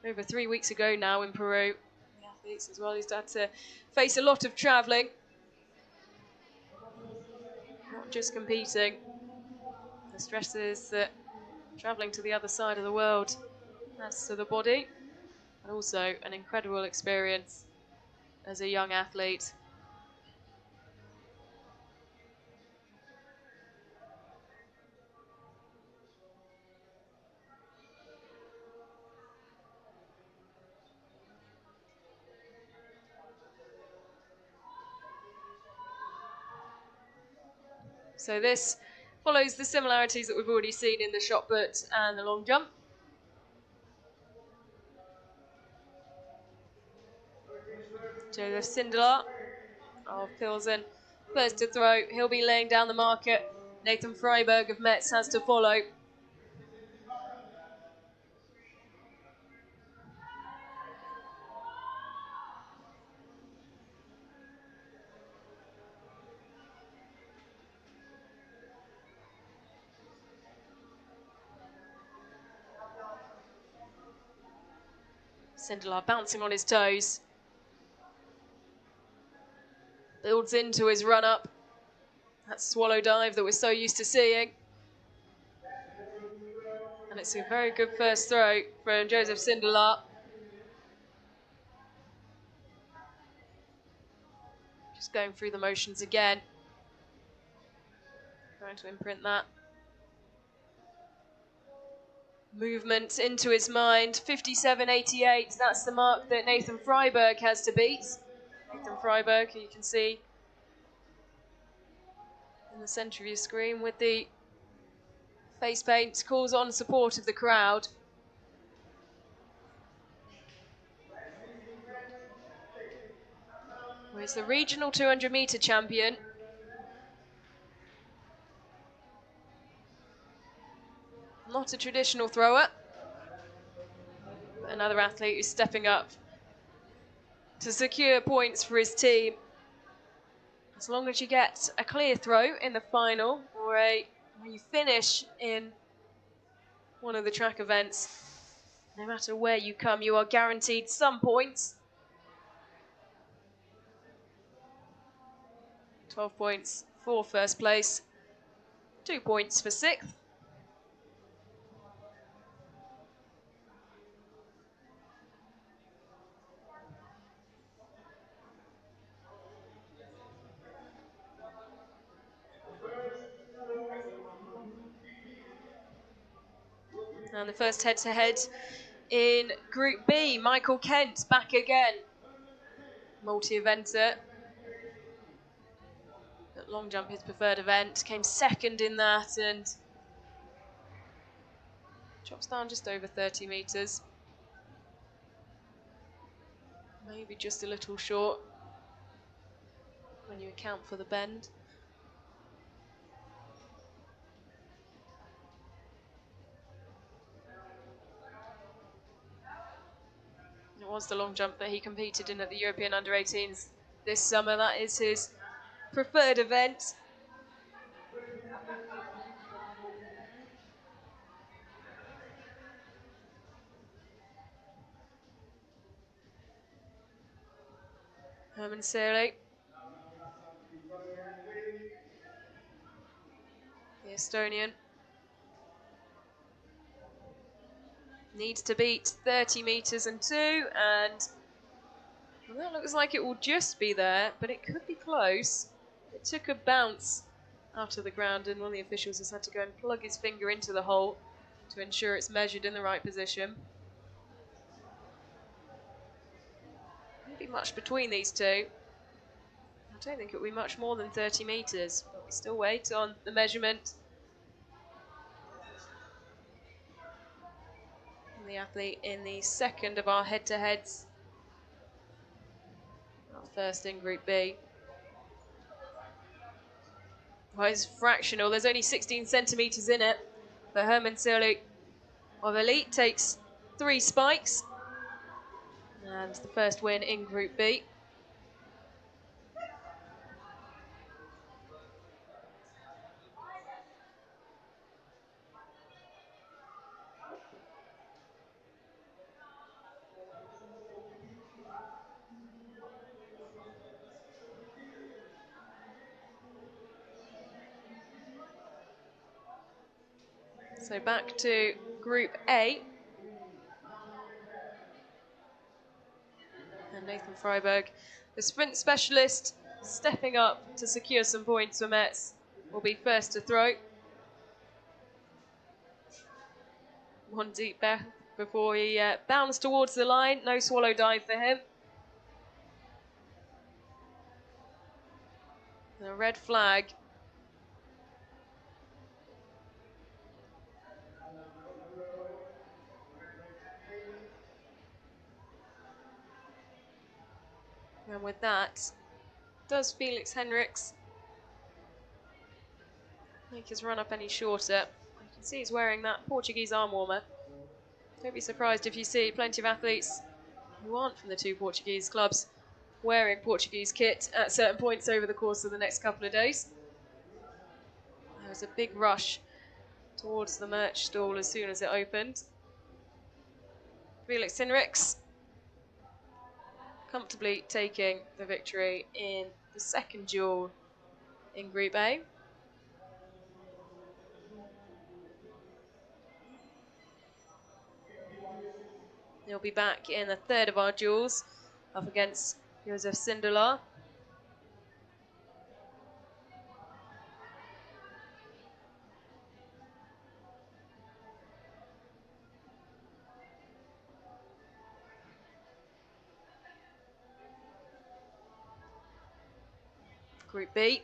over 3 weeks ago now in Peru. The athletes as well, he's had to face a lot of travelling. Not just competing. The stresses that travelling to the other side of the world adds to the body. But also an incredible experience as a young athlete. So this follows the similarities that we've already seen in the shot put and the long jump. Joseph Sindelar of Pilsen, first to throw. He'll be laying down the marker. Nathan Freiberg of Metz has to follow. Sindelar bouncing on his toes. Builds into his run-up. That swallow dive that we're so used to seeing. And it's a very good first throw from Joseph Sindelar. Just going through the motions again. Trying to imprint that movement into his mind. 57.88, that's the mark that Nathan Freiberg has to beat. Nathan Freiberg, who you can see in the centre of your screen with the face paint, calls on support of the crowd. Well, he's the regional 200 metre champion. Not a traditional thrower. Another athlete who's stepping up to secure points for his team. As long as you get a clear throw in the final or you finish in one of the track events, no matter where you come, you are guaranteed some points. 12 points for first place, 2 points for sixth. And the first head-to-head in Group B, Michael Kent back again. Multi-eventer. At long jump, his preferred event, came second in that and drops down just over 30 metres. Maybe just a little short when you account for the bend. It was the long jump that he competed in at the European Under-18s this summer. That is his preferred event. Herman Searle, the Estonian, needs to beat 30 metres and 2, and well, that looks like it will just be there, but it could be close. It took a bounce out of the ground, and one of the officials has had to go and plug his finger into the hole to ensure it's measured in the right position. Won't be much between these two. I don't think it will be much more than 30 metres, but we still wait on the measurement. And the athlete in the second of our head-to-heads. Our first in Group B. Well, it's fractional. There's only 16 centimetres in it. But Herman Searle of Elite takes 3 spikes. And the first win in Group B. So back to Group A. And Nathan Freiberg, the sprint specialist, stepping up to secure some points for Metz, will be first to throw. One deep breath before he bounds towards the line. No swallow dive for him. The red flag And with that, does Felix Henriks make his run up any shorter? You can see he's wearing that Portuguese arm warmer. Don't be surprised if you see plenty of athletes who aren't from the two Portuguese clubs wearing Portuguese kit at certain points over the course of the next couple of days. There was a big rush towards the merch stall as soon as it opened. Felix Henriks comfortably taking the victory in the second duel in Group A. He'll be back in the third of our duels, up against Josef Sindelar. Group B,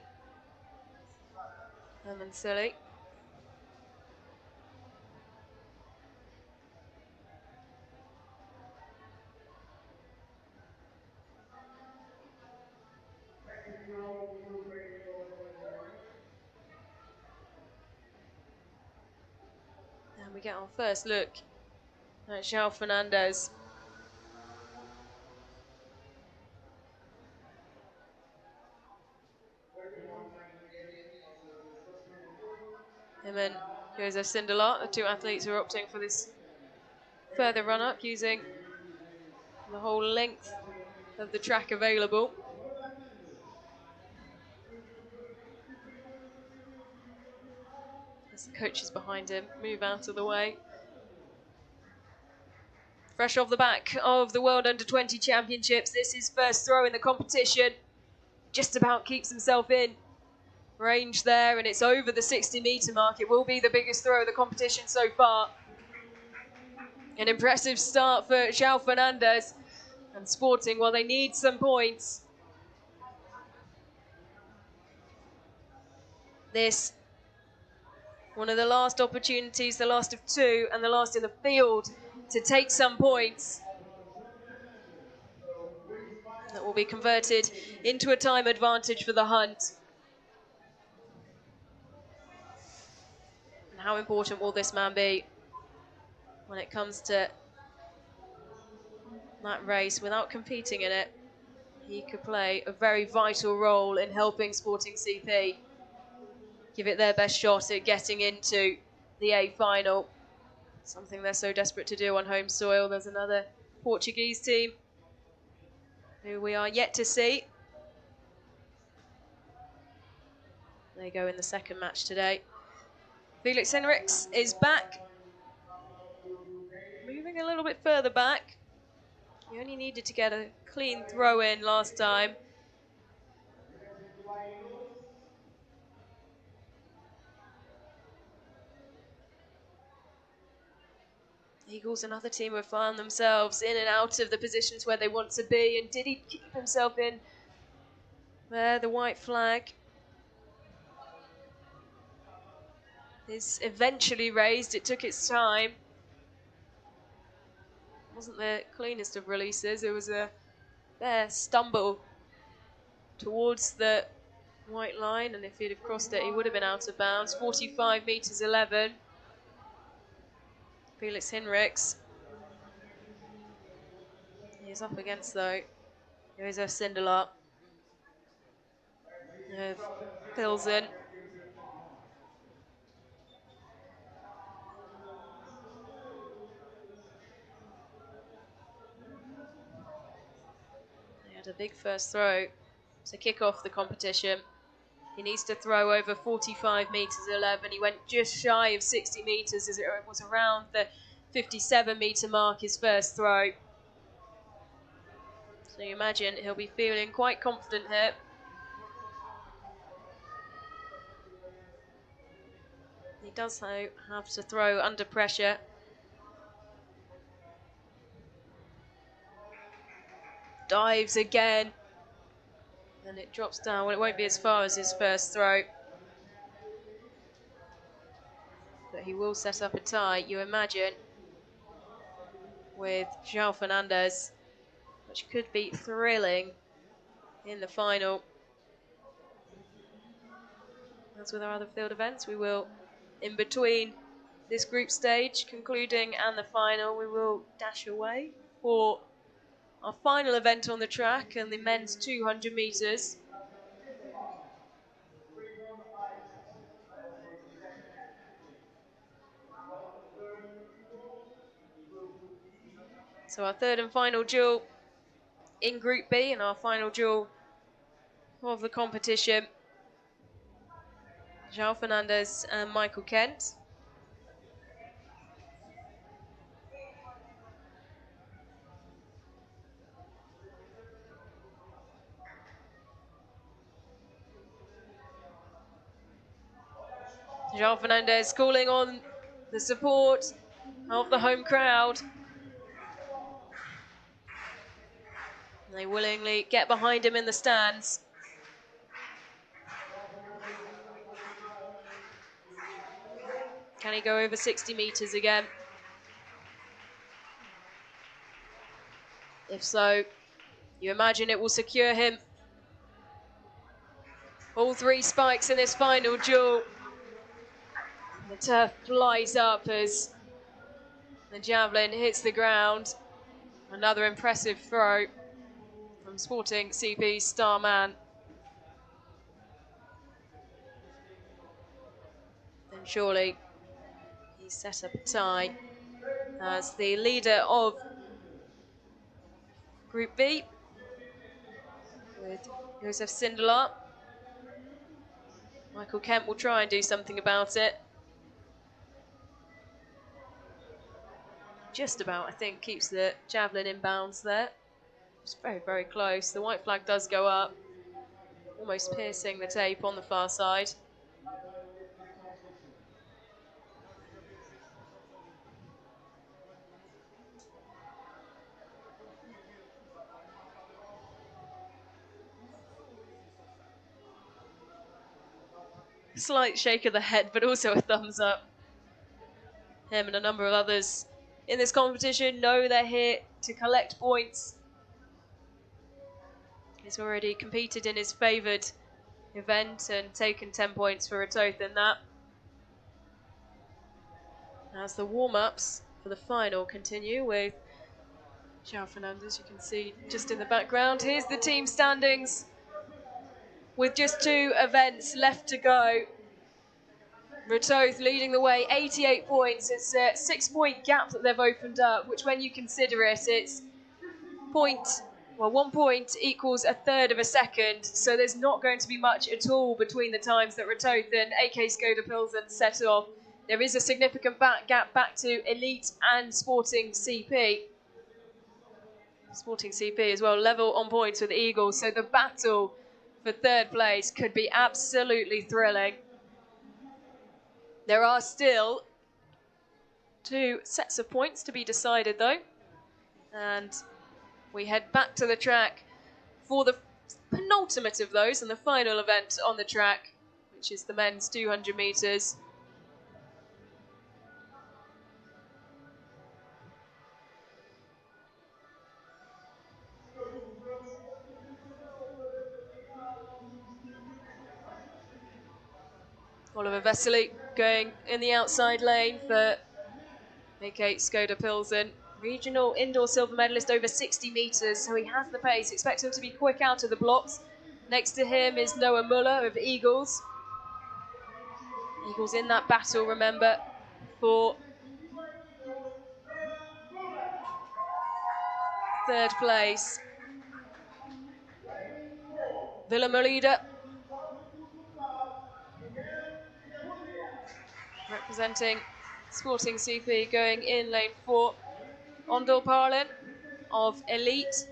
Herman Silly. And we get our first look at João Fernandes. Him and Josef Sindelar, the two athletes who are opting for this further run-up using the whole length of the track available. As the coaches behind him move out of the way. Fresh off the back of the World Under-20 Championships, this is first throw in the competition. Just about keeps himself in range there, and it's over the 60-metre mark. It will be the biggest throw of the competition so far. An impressive start for João Fernandes and Sporting, while they need some points. This, one of the last opportunities, the last of two, and the last in the field to take some points. That will be converted into a time advantage for the hunt. And how important will this man be when it comes to that race? Without competing in it, he could play a very vital role in helping Sporting CP give it their best shot at getting into the A final. Something they're so desperate to do on home soil. There's another Portuguese team who we are yet to see. They go in the second match today. Felix Henriks is back. Moving a little bit further back. He only needed to get a clean throw in last time. Eagles, another team, have found themselves in and out of the positions where they want to be. And did he keep himself in there? The white flag is eventually raised. It took its time. It wasn't the cleanest of releases. It was a bare stumble towards the white line, and if he'd have crossed it, he would have been out of bounds. 45 metres 11. Felix Henriks. He's up against, though, Josef Sindelar of Pilsen. He had a big first throw to kick off the competition. He needs to throw over 45 metres 11. He went just shy of 60 metres, as it was around the 57-metre mark, his first throw. So you imagine he'll be feeling quite confident here. He does, though, have to throw under pressure. Dives again. And it drops down. Well, it won't be as far as his first throw. But he will set up a tie, you imagine, with João Fernandes, which could be thrilling in the final. As with our other field events, we will, in between this group stage concluding and the final, we will dash away for our final event on the track and the men's 200 metres. So our third and final duel in Group B and our final duel of the competition. João Fernandes and Michael Kent. João Fernandes calling on the support of the home crowd. They willingly get behind him in the stands. Can he go over 60 metres again? If so, you imagine it will secure him all 3 spikes in this final duel. The turf flies up as the javelin hits the ground. Another impressive throw from Sporting CP's star man. Then surely he set up a tie as the leader of Group B with Josef Sindelar. Michael Kent will try and do something about it. Just about, I think, keeps the javelin in bounds there. It's very, very close. The white flag does go up, almost piercing the tape on the far side. Slight shake of the head, but also a thumbs up. Him and a number of others in this competition know they're here to collect points. He's already competed in his favoured event and taken 10 points for Retoth in that. As the warm-ups for the final continue with João Fernandes, you can see just in the background. Here's the team standings with just 2 events left to go. Retoth leading the way, 88 points. It's a 6-point gap that they've opened up, which when you consider it, it's 1 point equals a third of a second. So there's not going to be much at all between the times that Retoth and AK Skoda Pilsen set off. There is a significant gap back to Elite and Sporting CP. Sporting CP as well, level on points with Eagles. So the battle for third place could be absolutely thrilling. There are still 2 sets of points to be decided though. And we head back to the track for the penultimate of those and the final event on the track, which is the men's 200 metres. Oliver Vesely going in the outside lane for AK Skoda Pilsen. Regional indoor silver medalist over 60 metres, so he has the pace. Expect him to be quick out of the blocks. Next to him is Noah Muller of Eagles. Eagles in that battle, remember, for third place. Villa Molida representing Sporting CP going in lane 4. Ondel Parlin of Elite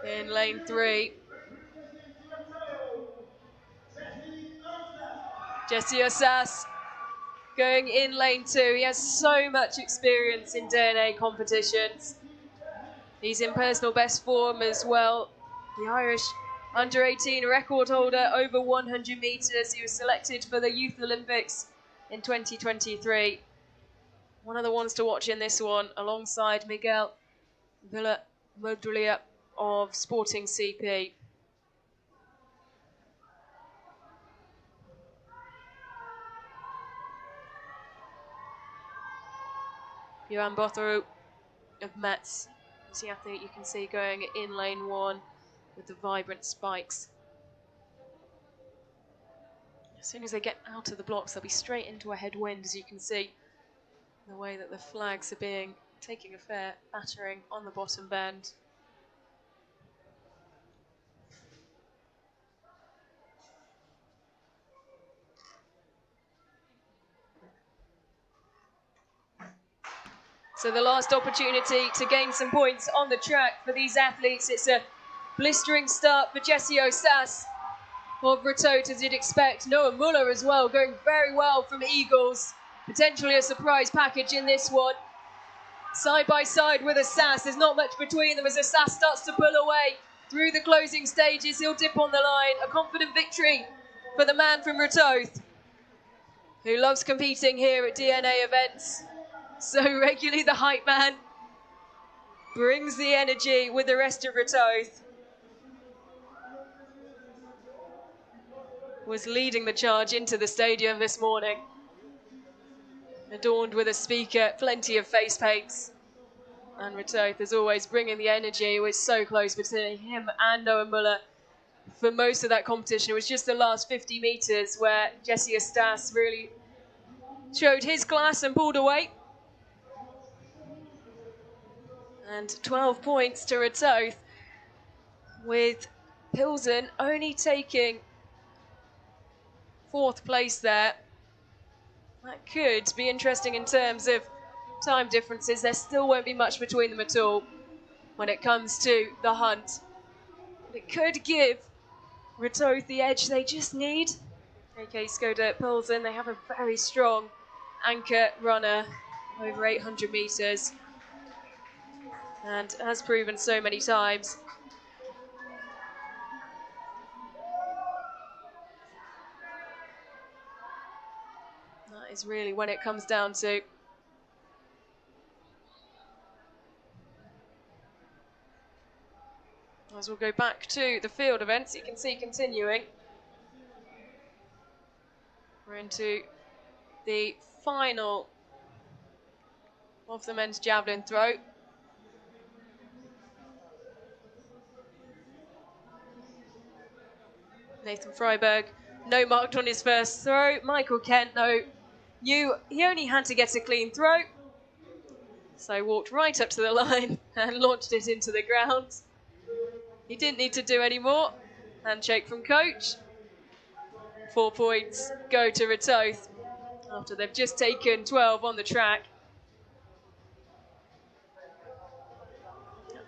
in lane 3. Jesse Osas going in lane 2. He has so much experience in DNA competitions. He's in personal best form as well. The Irish under-18 record holder over 100 metres. He was selected for the Youth Olympics in 2023. One of the ones to watch in this one, alongside Miguel Villa medallion of Sporting CP. Johan Bothero of Metz is the athlete you can see going in lane 1 with the vibrant spikes. As soon as they get out of the blocks, they'll be straight into a headwind, as you can see the way that the flags are taking a fair battering on the bottom bend. So the last opportunity to gain some points on the track for these athletes. It's a blistering start for Jesse Ostas of Ratote, as you'd expect. Noah Muller as well, going very well from Eagles. Potentially a surprise package in this one. Side by side with Ostas, there's not much between them as Ostas starts to pull away through the closing stages. He'll dip on the line. A confident victory for the man from Ratote, who loves competing here at DNA events so regularly. The hype man brings the energy with the rest of Ratote. Was leading the charge into the stadium this morning, adorned with a speaker, plenty of face paints. And Ratote, as always, bringing the energy. It was so close between him and Noah Muller for most of that competition. It was just the last 50 metres where Jesse Ostas really showed his class and pulled away. And 12 points to Ratote, with Pilsen only taking 4th place there. That could be interesting in terms of time differences. There still won't be much between them at all when it comes to the hunt. But it could give Ratote the edge they just need. AK Skoda Pilsen, they have a very strong anchor runner, over 800 metres, and has proven so many times. That is really when it comes down to. As we'll go back to the field events, you can see continuing. We're into the final of the men's javelin throw. Nathan Freiberg, no marked on his first throw. Michael Kent, no, he only had to get a clean throw. So walked right up to the line and launched it into the ground. He didn't need to do any more. Handshake from coach. 4 points go to Ratote after they've just taken 12 on the track.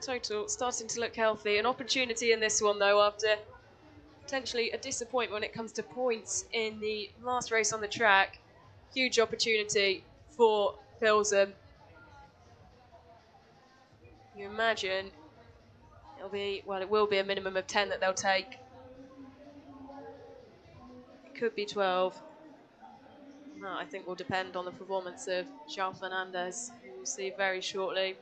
Total starting to look healthy. An opportunity in this one though, after potentially a disappointment when it comes to points in the last race on the track. Huge opportunity for Pilsen. You imagine it will be a minimum of 10 that they'll take. It could be 12. That I think will depend on the performance of João Fernandes, who we'll see very shortly.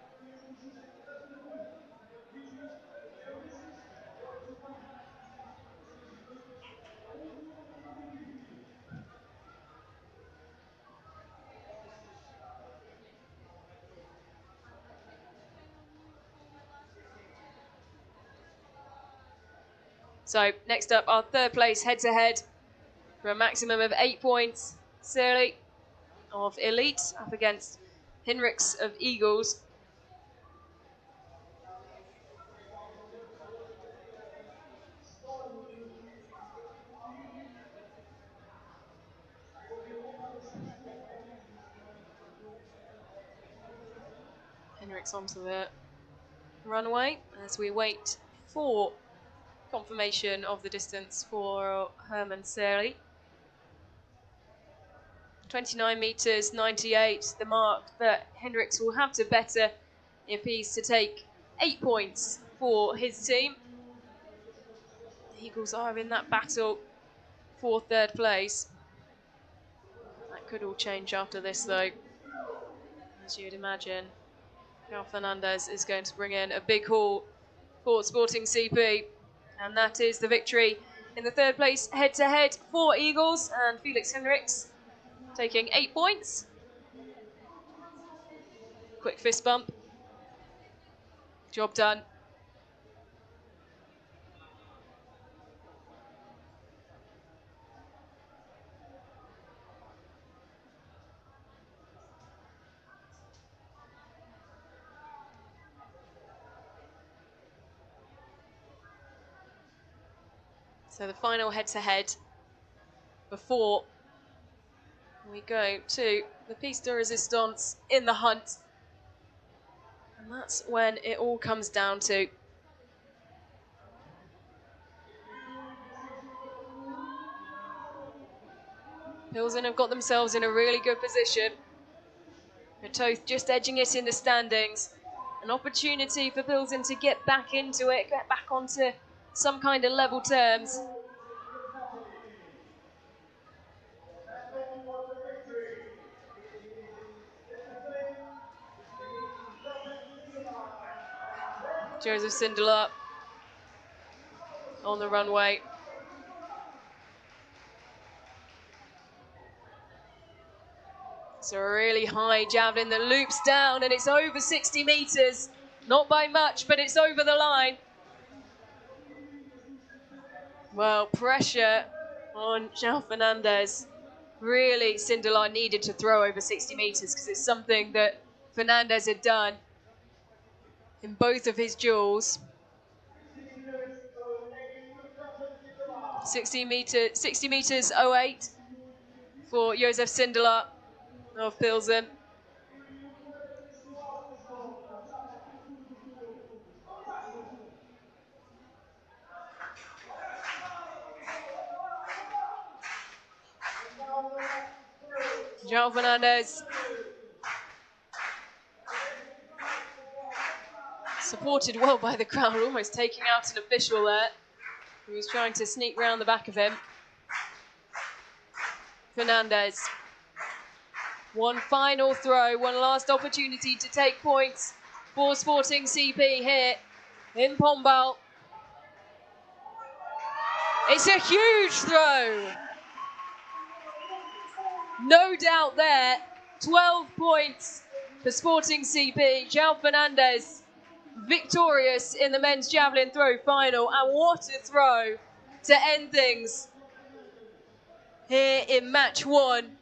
So next up, our 3rd place head-to-head for a maximum of 8 points. Searle of Elite up against Hinrichs of Eagles. Hinrichs onto the runway as we wait for confirmation of the distance for Herman Searle. 29 metres 98, the mark that Hendricks will have to better if he's to take 8 points for his team. The Eagles are in that battle for 3rd place. That could all change after this though, as you'd imagine. João Fernandes is going to bring in a big haul for Sporting CP, and that is the victory in the third place head-to-head for Eagles, and Felix Henriks taking 8 points. Quick fist bump. Job done. So the final head-to-head before we go to the piece de resistance in the hunt. And that's when it all comes down to. Pilsen have got themselves in a really good position. Toth just edging it in the standings. An opportunity for Pilsen to get back into it, get back onto some kind of level terms. Joseph Sindelar on the runway. It's a really high javelin that loops down, and it's over 60 metres. Not by much, but it's over the line. Well, pressure on João Fernandes. Really, Sindelar needed to throw over 60 metres because it's something that Fernandes had done in both of his duels. 60 metres 08 for Joseph Sindelar of Pilsen. João Fernandes supported well by the crowd, almost taking out an official there who was trying to sneak round the back of him. Fernandes. One final throw, one last opportunity to take points for Sporting CP here in Pombal. It's a huge throw. No doubt there. 12 points for Sporting CP. João Fernandes victorious in the men's javelin throw final. And what a throw to end things here in match 1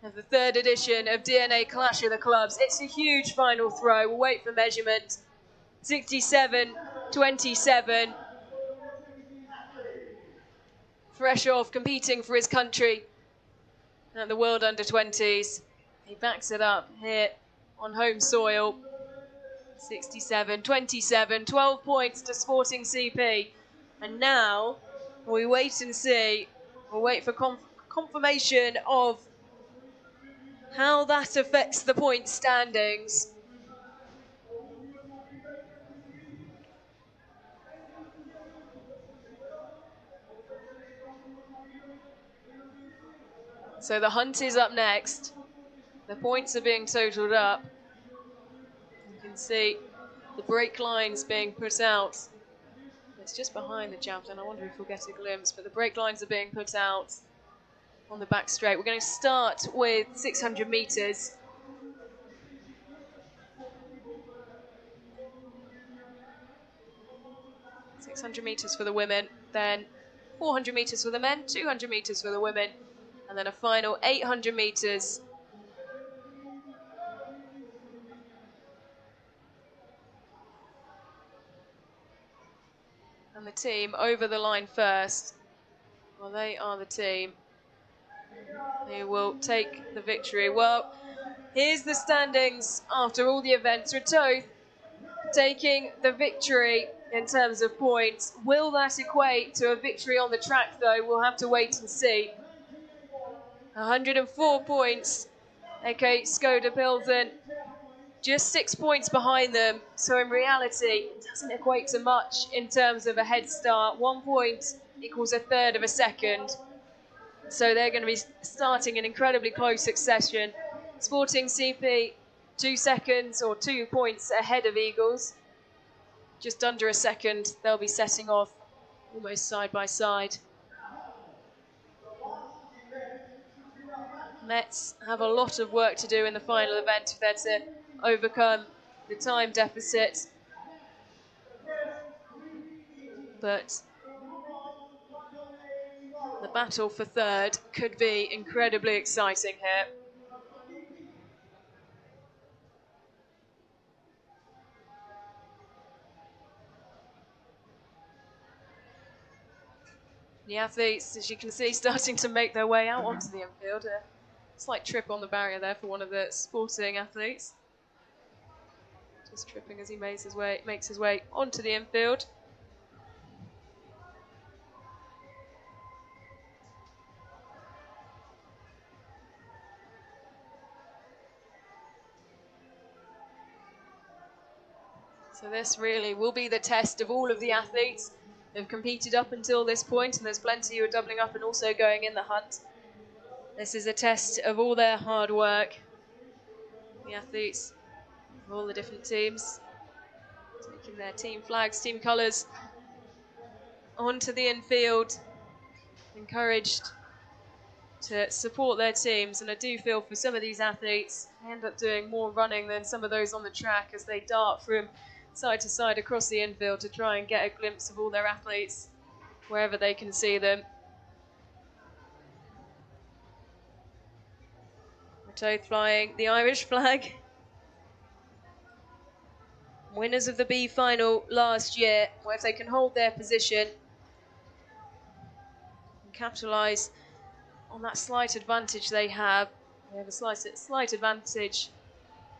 of the 3rd edition of DNA Clash of the Clubs. It's a huge final throw. We'll wait for measurement. 67-27. Fresh off competing for his country at the World Under-20s. He backs it up here on home soil. 67-27, 12 points to Sporting CP. And now we wait and see. We'll wait for confirmation of how that affects the point standings. So the hunt is up next. The points are being totaled up. You can see the brake lines being put out. It's just behind the javelin. I wonder if we'll get a glimpse, but the brake lines are being put out on the back straight. We're going to start with 600 metres. .600 metres for the women, then 400 metres for the men, 200 metres for the women, and then a final 800 metres. And the team over the line first. Well, they are the team who will take the victory. Well, here's the standings after all the events. Toth taking the victory in terms of points. Will that equate to a victory on the track, though? We'll have to wait and see. 104 points. Okay, Skoda Pilsen just 6 points behind them. So in reality, it doesn't equate to much in terms of a head start. 1 point equals a third of a second. So they're going to be starting in incredibly close succession. Sporting CP 2 seconds or 2 points ahead of Eagles. Just under a second, they'll be setting off almost side by side. Mets have a lot of work to do in the final event if they're to overcome the time deficit. But the battle for third could be incredibly exciting here. The athletes, as you can see, starting to make their way out onto the infield. A slight trip on the barrier there for one of the Sporting athletes. Just tripping as he makes his way onto the infield. So this really will be the test of all of the athletes who have competed up until this point, and there's plenty who are doubling up and also going in the hunt. This is a test of all their hard work. The athletes of all the different teams taking their team flags, team colours onto the infield, encouraged to support their teams. And I do feel for some of these athletes, they end up doing more running than some of those on the track as they dart from side to side across the infield to try and get a glimpse of all their athletes wherever they can see them. Toth flying the Irish flag. Winners of the B final last year, where if they can hold their position and capitalise on that slight advantage they have a slight advantage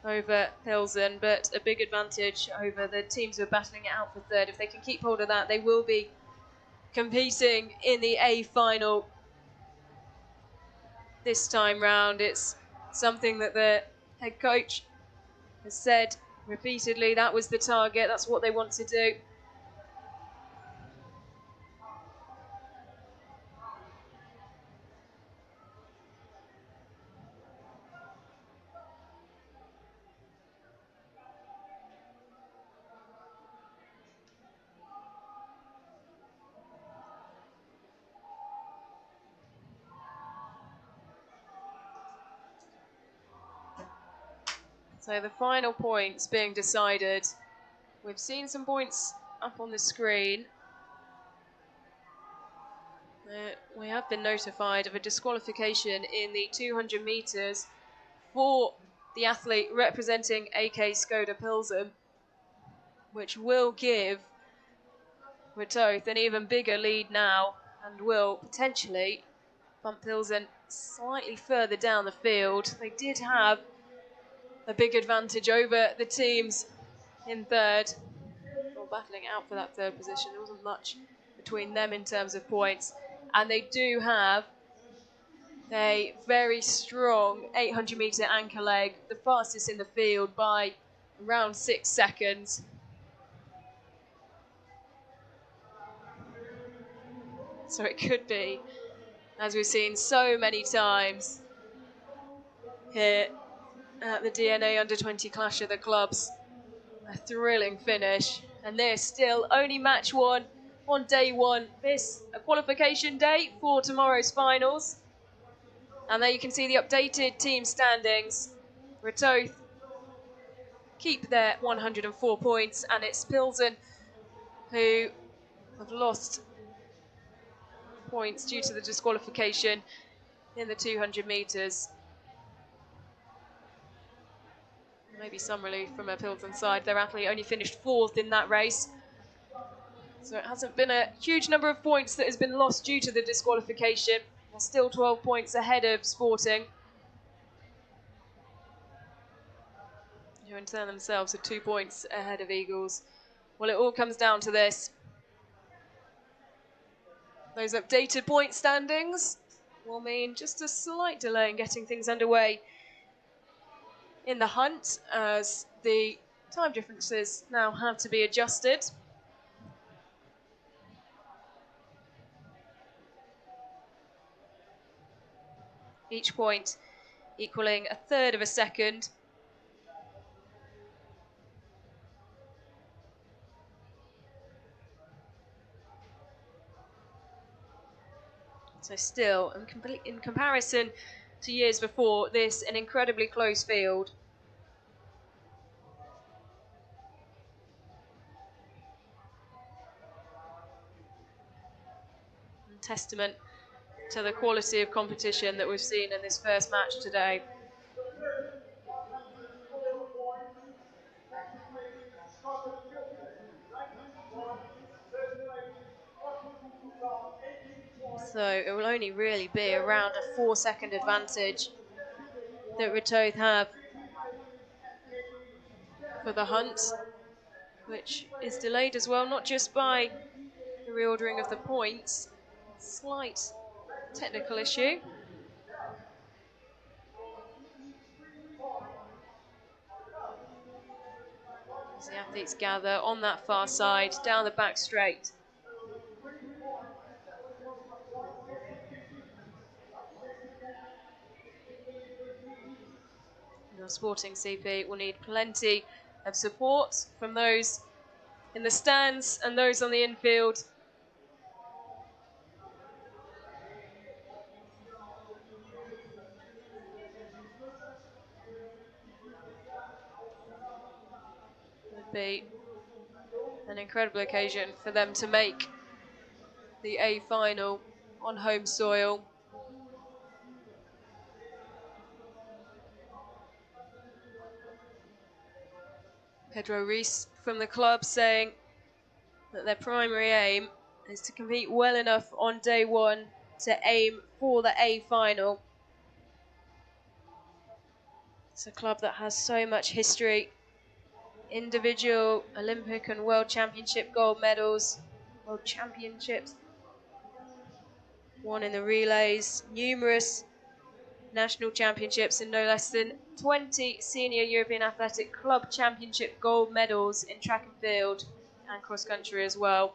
over Pilsen, but a big advantage over the teams who are battling it out for third. If they can keep hold of that, they will be competing in the A final this time round. It's something that the head coach has said repeatedly, that was the target, that's what they want to do. So the final points being decided. We've seen some points up on the screen. We have been notified of a disqualification in the 200 metres for the athlete representing AK Skoda Pilsen, which will give Toth an even bigger lead now and will potentially bump Pilsen slightly further down the field. They did have a big advantage over the teams in third, or battling out for that third position. There wasn't much between them in terms of points, and they do have a very strong 800 metre anchor leg, the fastest in the field by around 6 seconds. So it could be, as we've seen so many times here at the DNA Under-20 Clash of the Clubs, a thrilling finish. And there's still only match one on day one. This a qualification day for tomorrow's finals. And there you can see the updated team standings. Toth keep their 104 points, and it's Pilsen who have lost points due to the disqualification in the 200 metres. Maybe some relief from a Pilsen side. Their athlete only finished 4th in that race. So it hasn't been a huge number of points that has been lost due to the disqualification. They're still 12 points ahead of Sporting, who in turn themselves are 2 points ahead of Eagles. Well, it all comes down to this. Those updated point standings will mean just a slight delay in getting things underway in the hunt, as the time differences now have to be adjusted. Each point equaling a third of a second. So still, in comparison to years before, this an incredibly close field. And testament to the quality of competition that we've seen in this first match today. So it will only really be around a 4-second advantage that Ritoth have for the hunt, which is delayed as well, not just by the reordering of the points, slight technical issue. As the athletes gather on that far side, down the back straight. Our Sporting CP will need plenty of support from those in the stands and those on the infield. Would be an incredible occasion for them to make the A final on home soil. Pedro Reis from the club saying that their primary aim is to compete well enough on day one to aim for the A final. It's a club that has so much history, individual Olympic and World Championship gold medals, World Championships, won in the relays, numerous national championships and no less than 20 senior European Athletic Club Championship gold medals in track and field and cross country as well.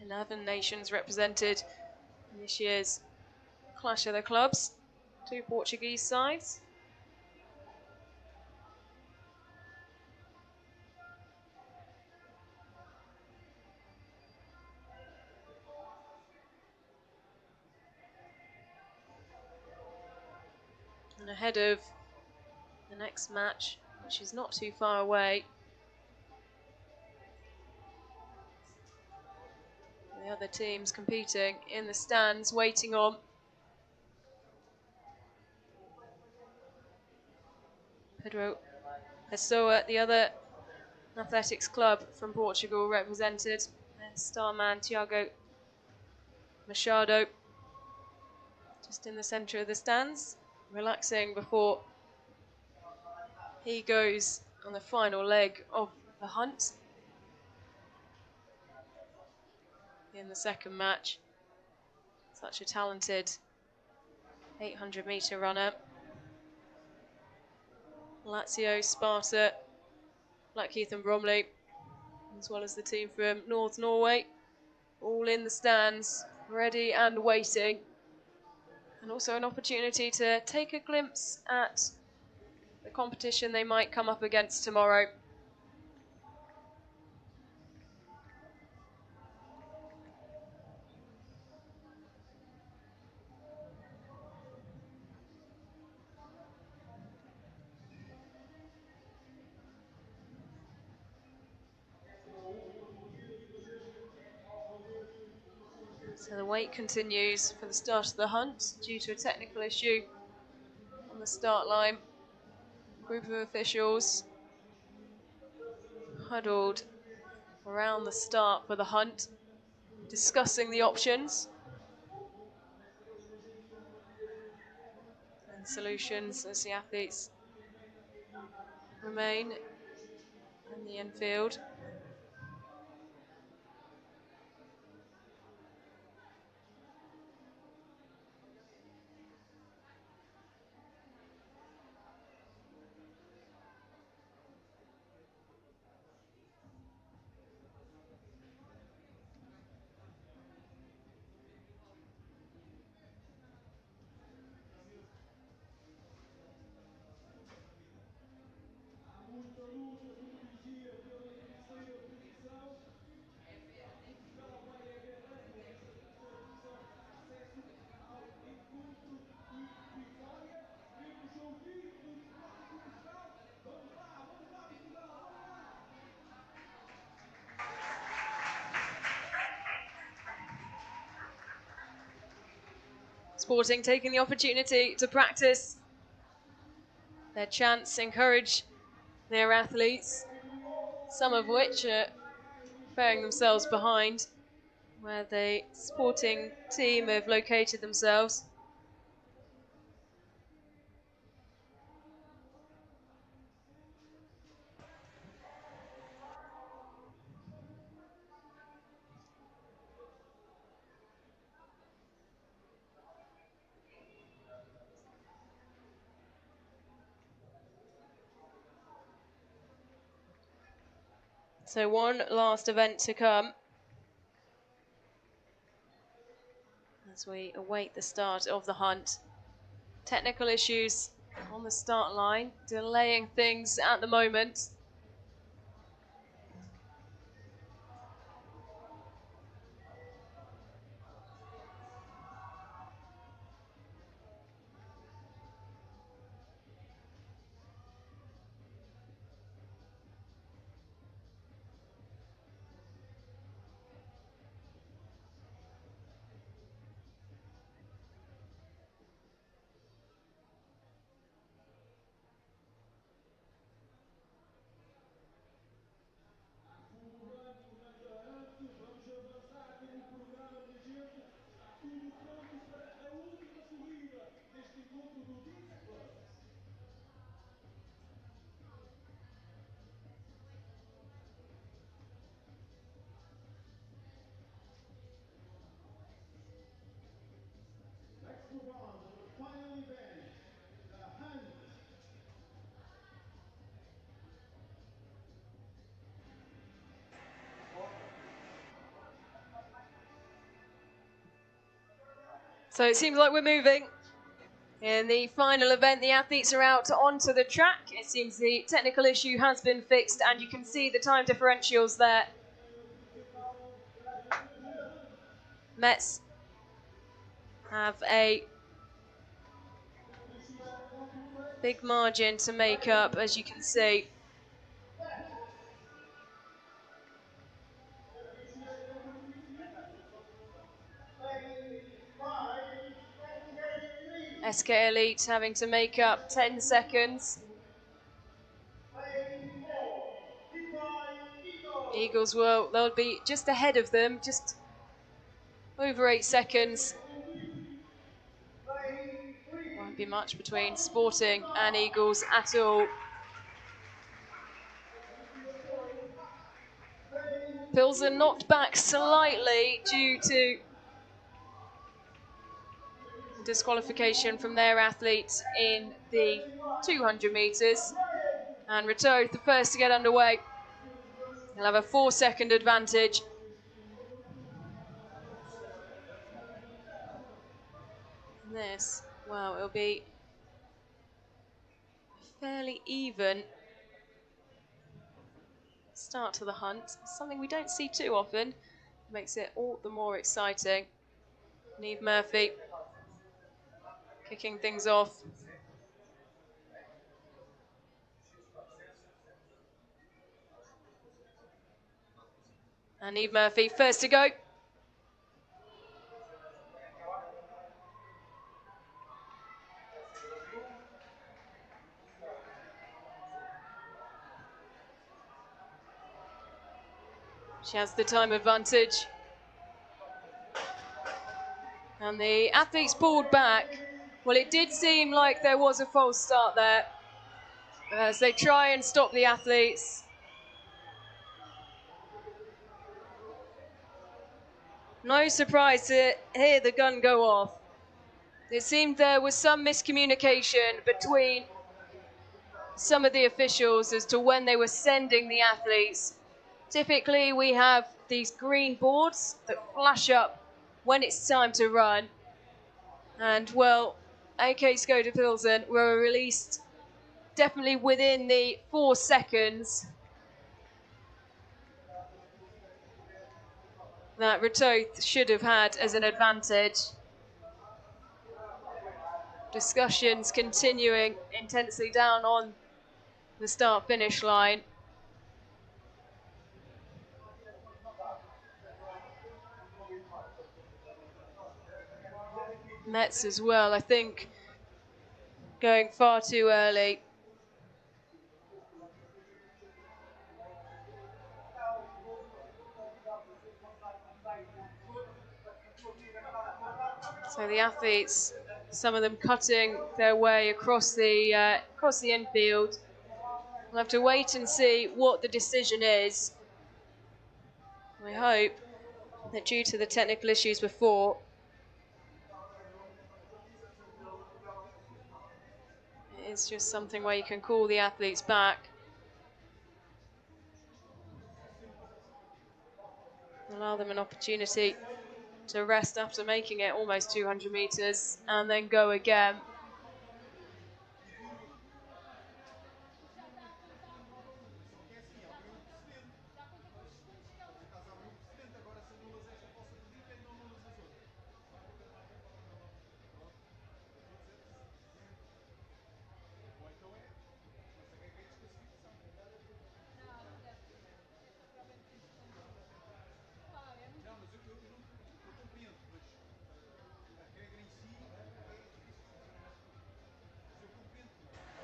Eleven nations represented in this year's Clash of the Clubs, 2 Portuguese sides. And ahead of the next match, which is not too far away, the other teams competing in the stands, waiting on. Pedro Pessoa, the other athletics club from Portugal, represented. Their star man, Tiago Machado, just in the centre of the stands, relaxing before he goes on the final leg of the hunt in the second match. Such a talented 800-metre runner. Lazio, Sparta, Blackheath and Bromley, as well as the team from North Norway, all in the stands, ready and waiting. And also an opportunity to take a glimpse at the competition they might come up against tomorrow. So the wait continues for the start of the hunt due to a technical issue on the start line. Group of officials huddled around the start for the hunt, discussing the options and solutions as the athletes remain in the infield. Sporting taking the opportunity to practice their chants, encourage their athletes, some of which are bearing themselves behind where the Sporting team have located themselves. So one last event to come as we await the start of the hunt. Technical issues on the start line, delaying things at the moment. Vamos avançar com o programa, minha gente. Está tudo pronto para a última subida deste encontro do Discus. Let's move on to the final event, the hunt. So it seems like we're moving. In the final event, the athletes are out onto the track. It seems the technical issue has been fixed, and you can see the time differentials there. Mets have a big margin to make up, as you can see. SK Elite having to make up 10 seconds. Eagles they'll be just ahead of them, just over 8 seconds. Won't be much between Sporting and Eagles at all. Pilsen knocked back slightly due to disqualification from their athletes in the 200 metres. And Rateau, the first to get underway. He'll have a 4-second advantage. And this, well, it'll be a fairly even start to the hunt. Something we don't see too often. Makes it all the more exciting. Neve Murphy kicking things off. And Neve Murphy first to go. She has the time advantage. And the athletes pulled back. Well, it did seem like there was a false start there as they try and stop the athletes. No surprise to hear the gun go off. It seemed there was some miscommunication between some of the officials as to when they were sending the athletes. Typically, we have these green boards that flash up when it's time to run. And, well, AK Skoda Pilsen were released definitely within the 4 seconds that Rateau should have had as an advantage. Discussions continuing intensely down on the start-finish line. Metz as well, I think, going far too early. So the athletes, some of them cutting their way across the infield. We'll have to wait and see what the decision is. I hope that due to the technical issues before, it's just something where you can call the athletes back. Allow them an opportunity to rest after making it almost 200 meters and then go again.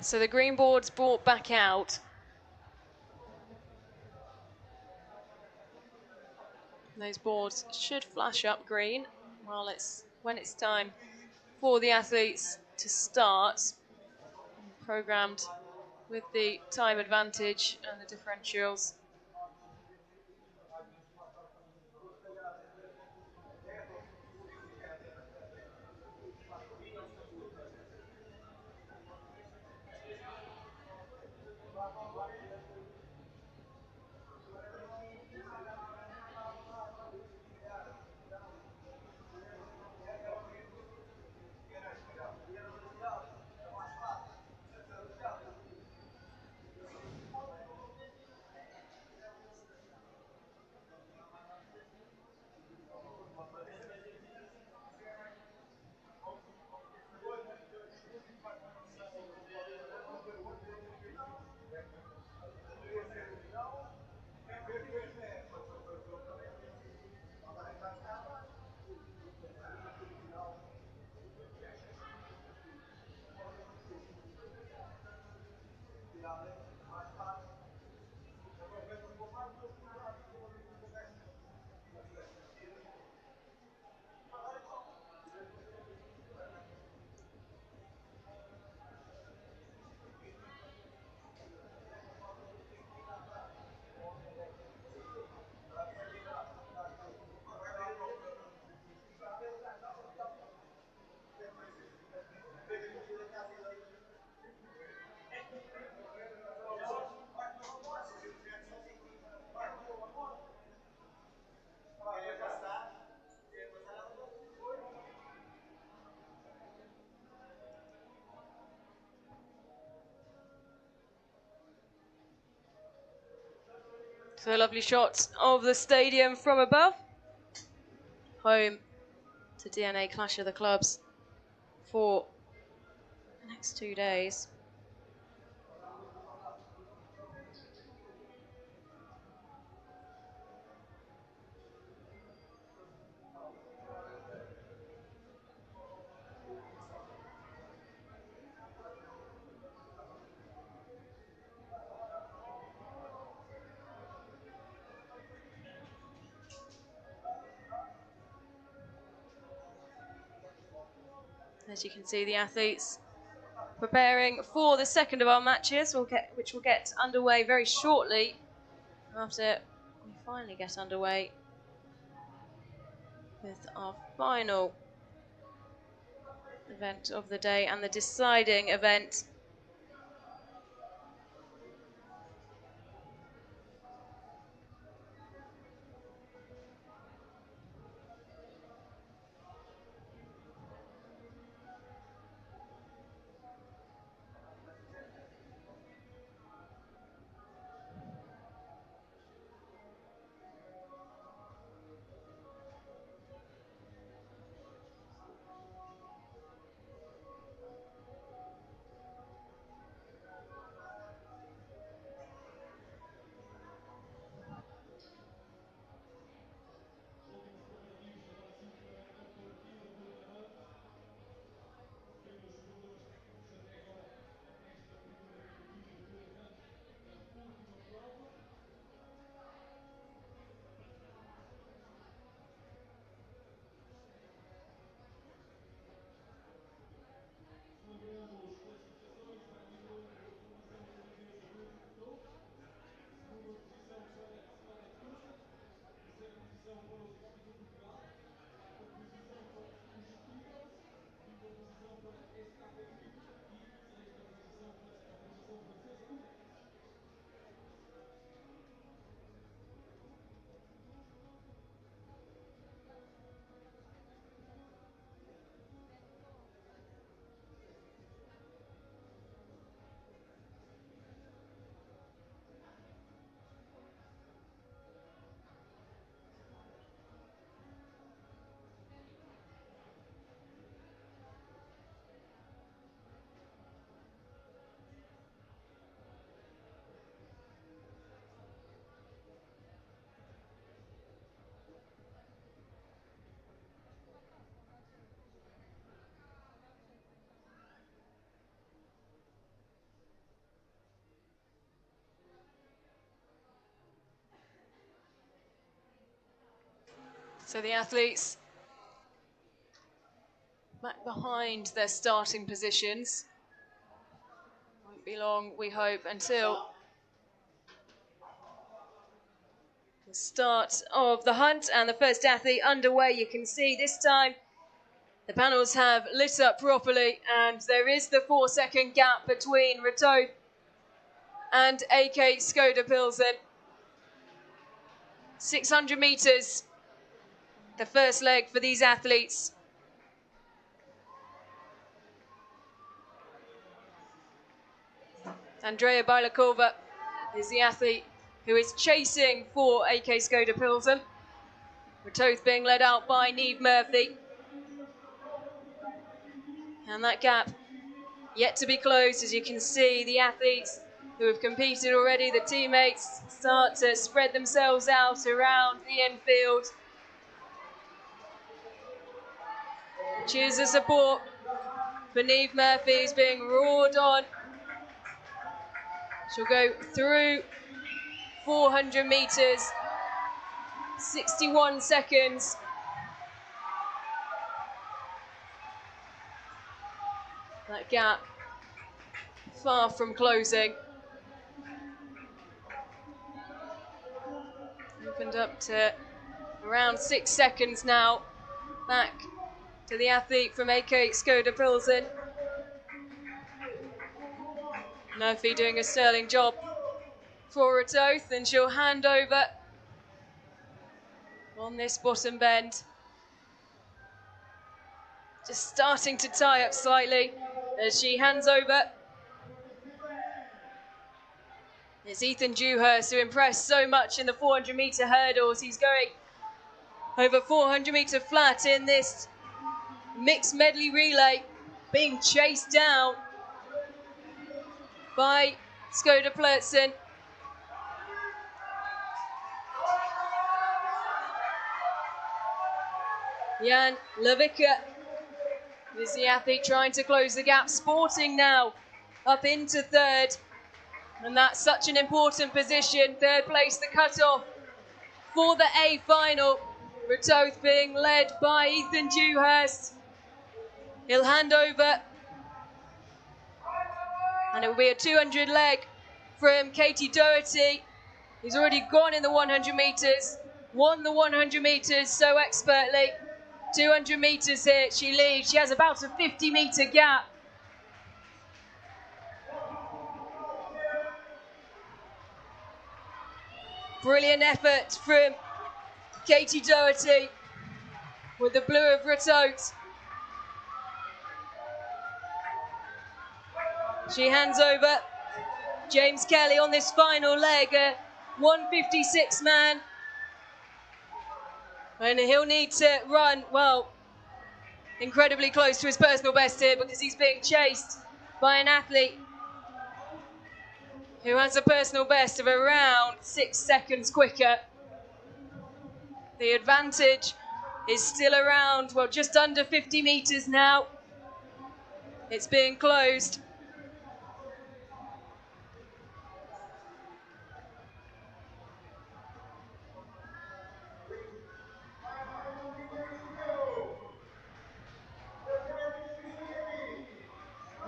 So the green board's brought back out. Those boards should flash up green when it's time for the athletes to start. Programmed with the time advantage and the differentials. So lovely shots of the stadium from above. Home to DNA Clash of the Clubs for the next 2 days. As you can see, the athletes preparing for the second of our matches, which will get underway very shortly after we finally get underway with our final event of the day and the deciding event. So the athletes back behind their starting positions. Won't be long, we hope, until the start of the hunt and the first athlete underway. You can see this time the panels have lit up properly, and there is the 4-second gap between Ratoth and AK Skoda Pilsen. 600 metres, the first leg for these athletes. Andrea Bailakova is the athlete who is chasing for AK Skoda Pilsen. Ratoth being led out by Niamh Murphy. And that gap yet to be closed. As you can see, the athletes who have competed already, the teammates, start to spread themselves out around the infield. Cheers of support for Niamh Murphy, who's being roared on. She'll go through 400 metres, 61 seconds. That gap far from closing. Opened up to around 6 seconds now. Back to the athlete from AK Skoda Pilsen. Murphy doing a sterling job for Ratoth, and she'll hand over on this bottom bend. Just starting to tie up slightly as she hands over. It's Ethan Dewhurst, who impressed so much in the 400-metre hurdles. He's going over 400-metre flat in this mixed medley relay, being chased down by Skoda Pilsen. Jan Levica is the athlete trying to close the gap. Sporting now up into third, and that's such an important position. Third place, the cut-off for the A final. Ratoth being led by Ethan Dewhurst. He'll hand over, and it will be a 200 leg from Katie Doherty, who's already gone in the 100 metres, won the 100 metres so expertly. 200 metres here, she leads. She has about a 50-metre gap. Brilliant effort from Katie Doherty with the blue of Ratoth. She hands over. James Kelly on this final leg, a 156 man. And he'll need to run, well, incredibly close to his personal best here, because he's being chased by an athlete who has a personal best of around 6 seconds quicker. The advantage is still around, well, just under 50 metres now. It's being closed.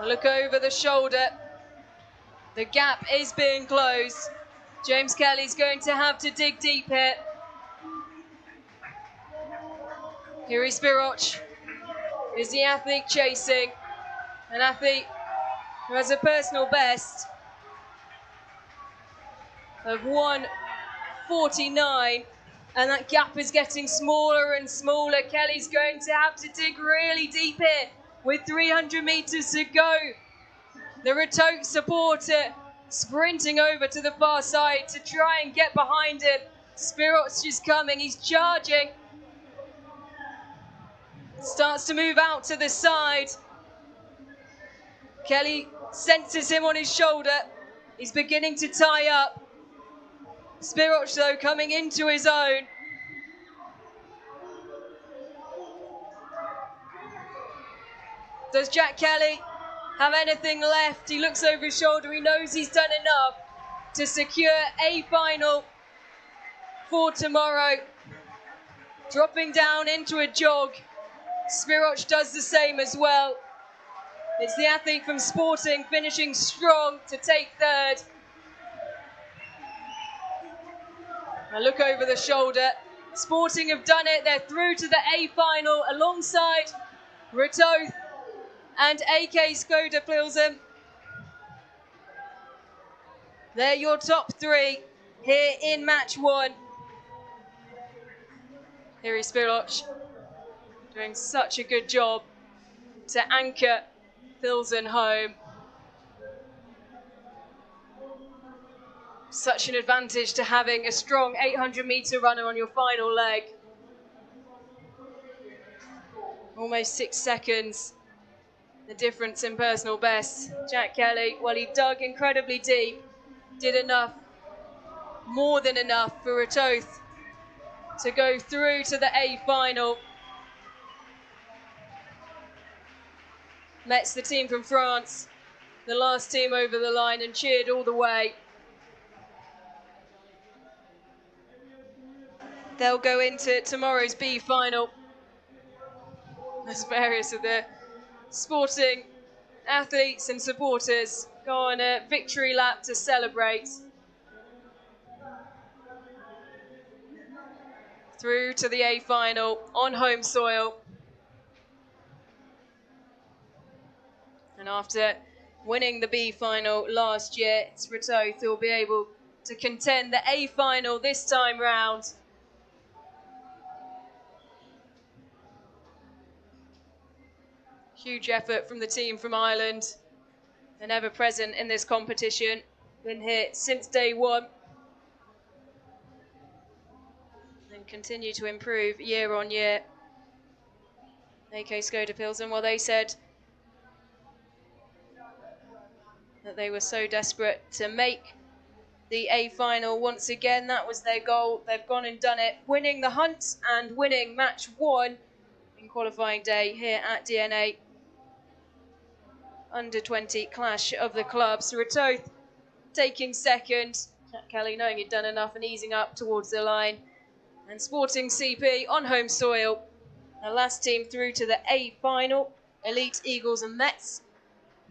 A look over the shoulder. The gap is being closed. James Kelly's going to have to dig deep here. Yuri Spiroch is the athlete chasing. An athlete who has a personal best of 1:49, and that gap is getting smaller and smaller. Kelly's going to have to dig really deep here with 300 metres to go. The Ratoth supporter sprinting over to the far side to try and get behind him. Spiroch is coming, he's charging. Starts to move out to the side. Kelly senses him on his shoulder. He's beginning to tie up. Spiroch, though, coming into his own. Does Jack Kelly have anything left? He looks over his shoulder. He knows he's done enough to secure a final for tomorrow. dropping down into a jog. Spiroch does the same as well. It's the athlete from Sporting finishing strong to take third. Now look over the shoulder. Sporting have done it. They're through to the A final alongside Ratoth and AK Skoda Pilsen. They're your top three here in match one. Here is Spiroch doing such a good job to anchor Pilsen home. Such an advantage to having a strong 800-metre runner on your final leg. Almost 6 seconds, the difference in personal best. Jack Kelly, well, he dug incredibly deep, did enough, more than enough for Ratoth to go through to the A final. Met's the team from France, the last team over the line, and cheered all the way. They'll go into tomorrow's B final as various of the Sporting athletes and supporters go on a victory lap to celebrate. Through to the A final on home soil. And after winning the B final last year, it's Ratoth who will be able to contend the A final this time round. Huge effort from the team from Ireland. They're ever present in this competition. Been here since day one. And continue to improve year on year. AK Skoda Pilsen, well, they said that they were so desperate to make the A final once again. That was their goal. They've gone and done it, winning the hunt and winning match one in qualifying day here at DNA. Under 20 clash of the clubs. Ratoth taking second. Jack Kelly knowing he'd done enough and easing up towards the line. And Sporting CP on home soil. The last team through to the A final. Elite Eagles and Mets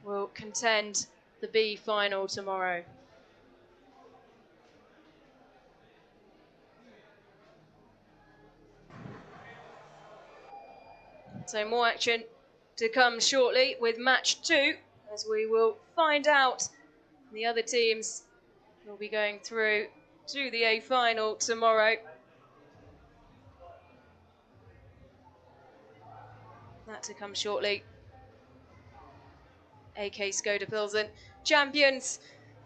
will contend the B final tomorrow. So more action to come shortly with match two, as we will find out the other teams will be going through to the A final tomorrow. That to come shortly. AK Skoda Pilsen, champions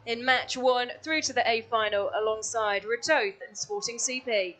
in match one, through to the A final alongside Ratoth and Sporting CP.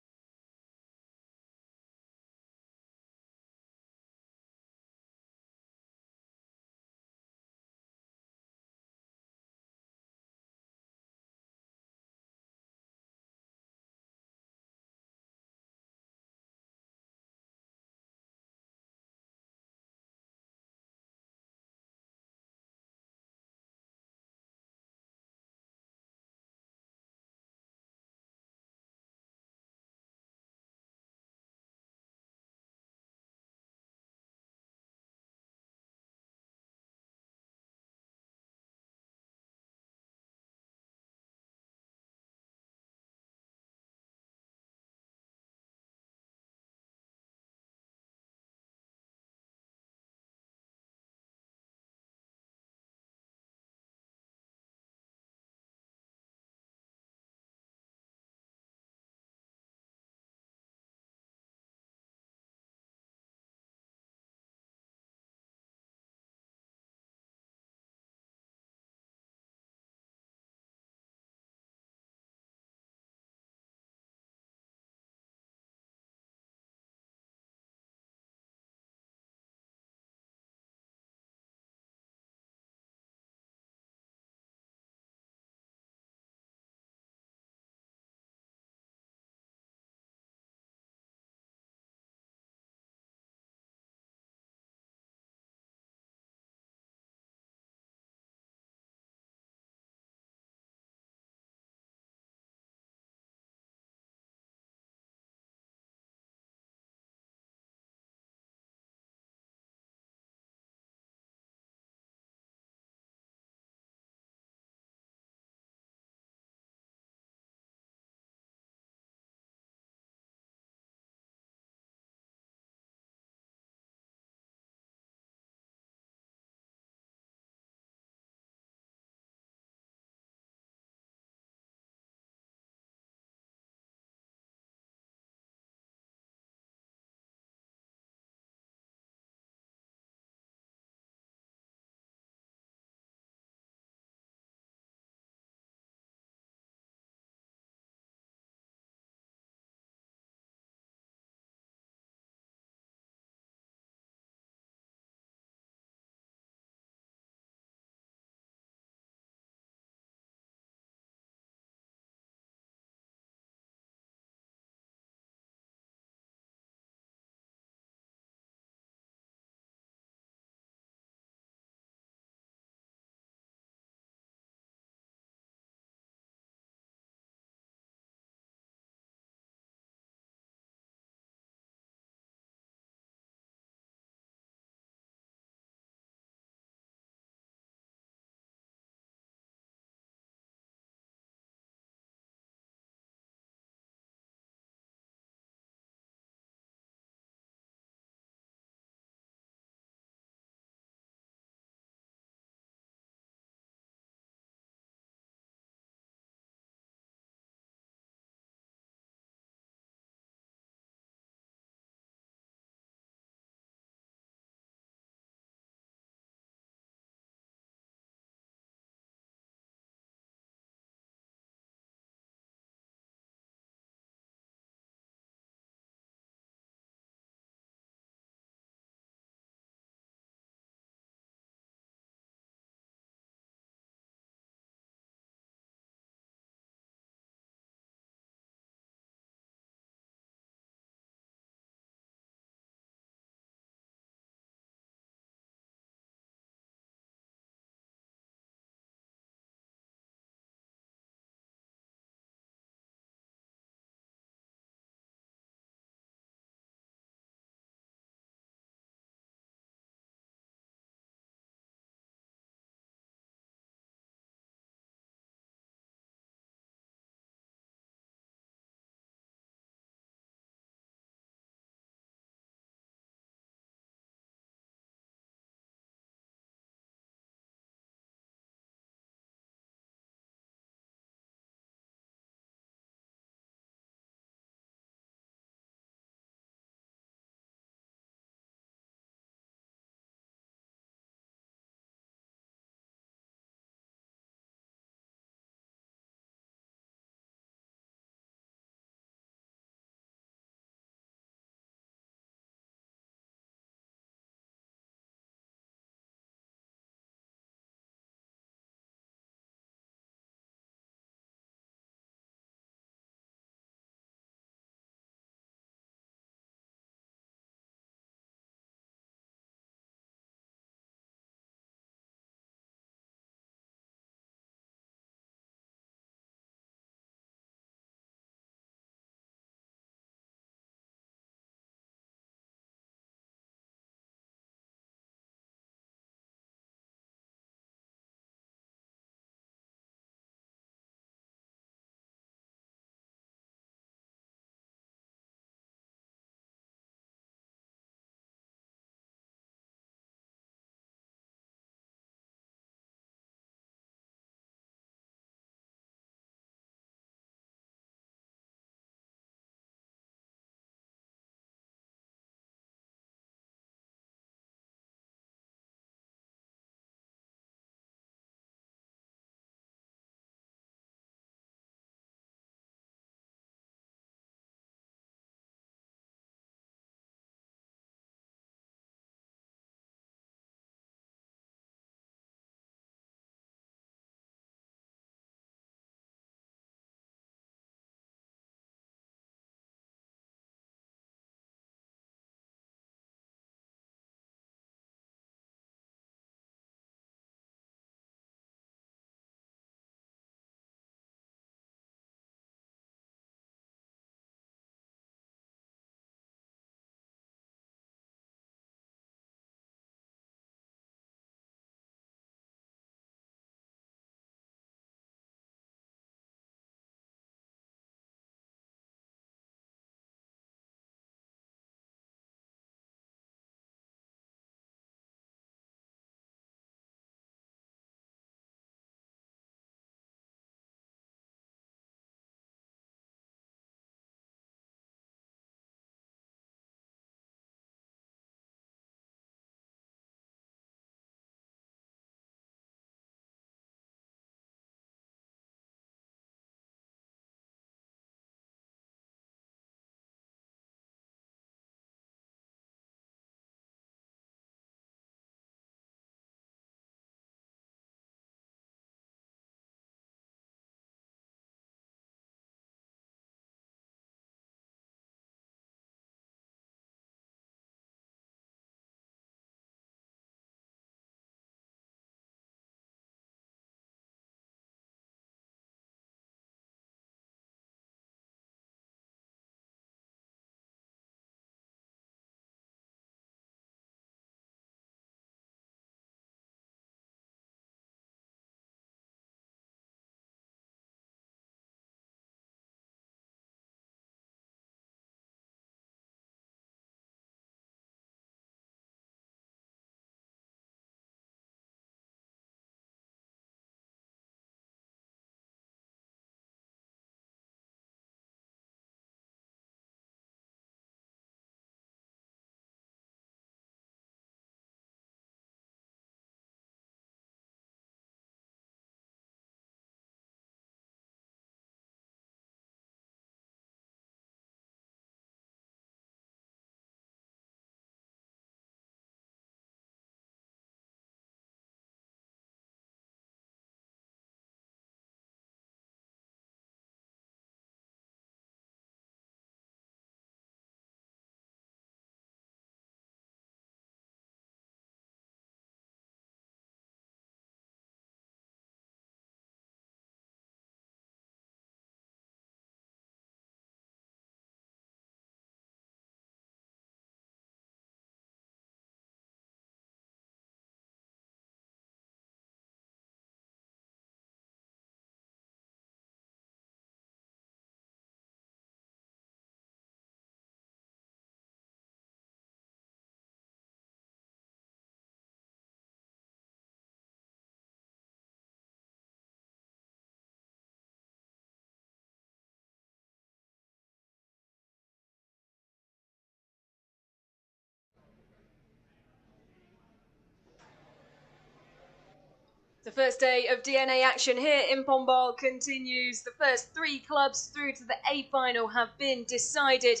The first day of DNA action here in Pombal continues. The first 3 clubs through to the A final have been decided,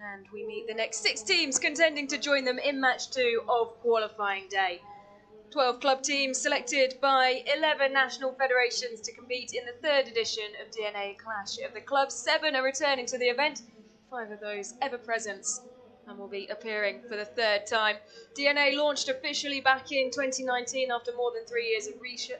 and we meet the next 6 teams contending to join them in match 2 of qualifying day. 12 club teams selected by 11 national federations to compete in the 3rd edition of DNA Clash of the Clubs. 7 are returning to the event, 5 of those ever present, and will be appearing for the 3rd time. DNA launched officially back in 2019 after more than 3 years of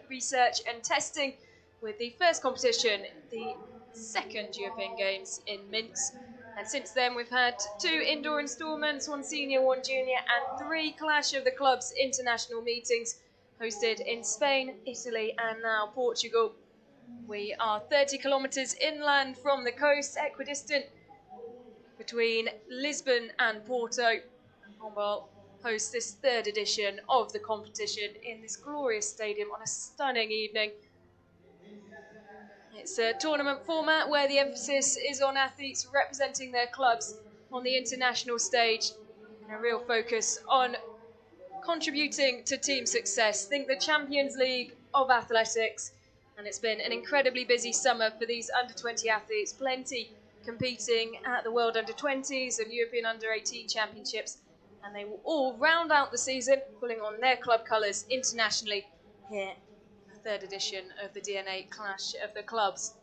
research and testing, with the first competition, the 2nd European Games in Minsk. And since then we've had 2 indoor instalments, 1 senior, 1 junior, and 3 Clash of the Clubs international meetings hosted in Spain, Italy, and now Portugal. We are 30 kilometres inland from the coast, equidistant between Lisbon and Porto. Pombal hosts this 3rd edition of the competition in this glorious stadium on a stunning evening. It's a tournament format where the emphasis is on athletes representing their clubs on the international stage, and a real focus on contributing to team success. Think the Champions League of athletics, and it's been an incredibly busy summer for these under-20 athletes, plenty competing at the World Under-20s and European Under-18 Championships, and they will all round out the season pulling on their club colours internationally here in the 3rd edition of the DNA Clash of the Clubs.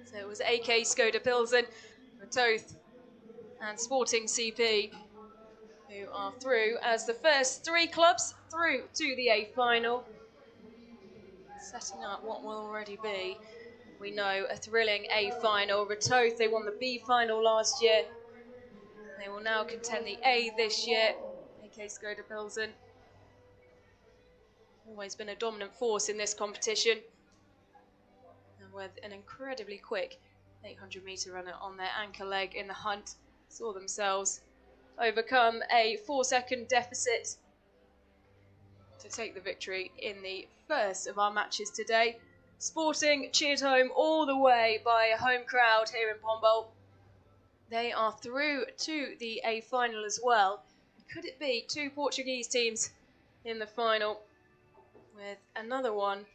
So it was AK Skoda Pilsen, Ratoth and Sporting CP who are through as the first 3 clubs through to the A final, setting up what will already be, we know, a thrilling A final. Ratoth, they won the B final last year. They will now contend the A this year. AK Skoda Pilsen, always been a dominant force in this competition, and with an incredibly quick 800-metre runner on their anchor leg in the hunt, saw themselves overcome a 4-second deficit to take the victory in the first of our matches today. Sporting cheered home all the way by a home crowd here in Pombal. They are through to the A final as well. Could it be 2 Portuguese teams in the final, with another one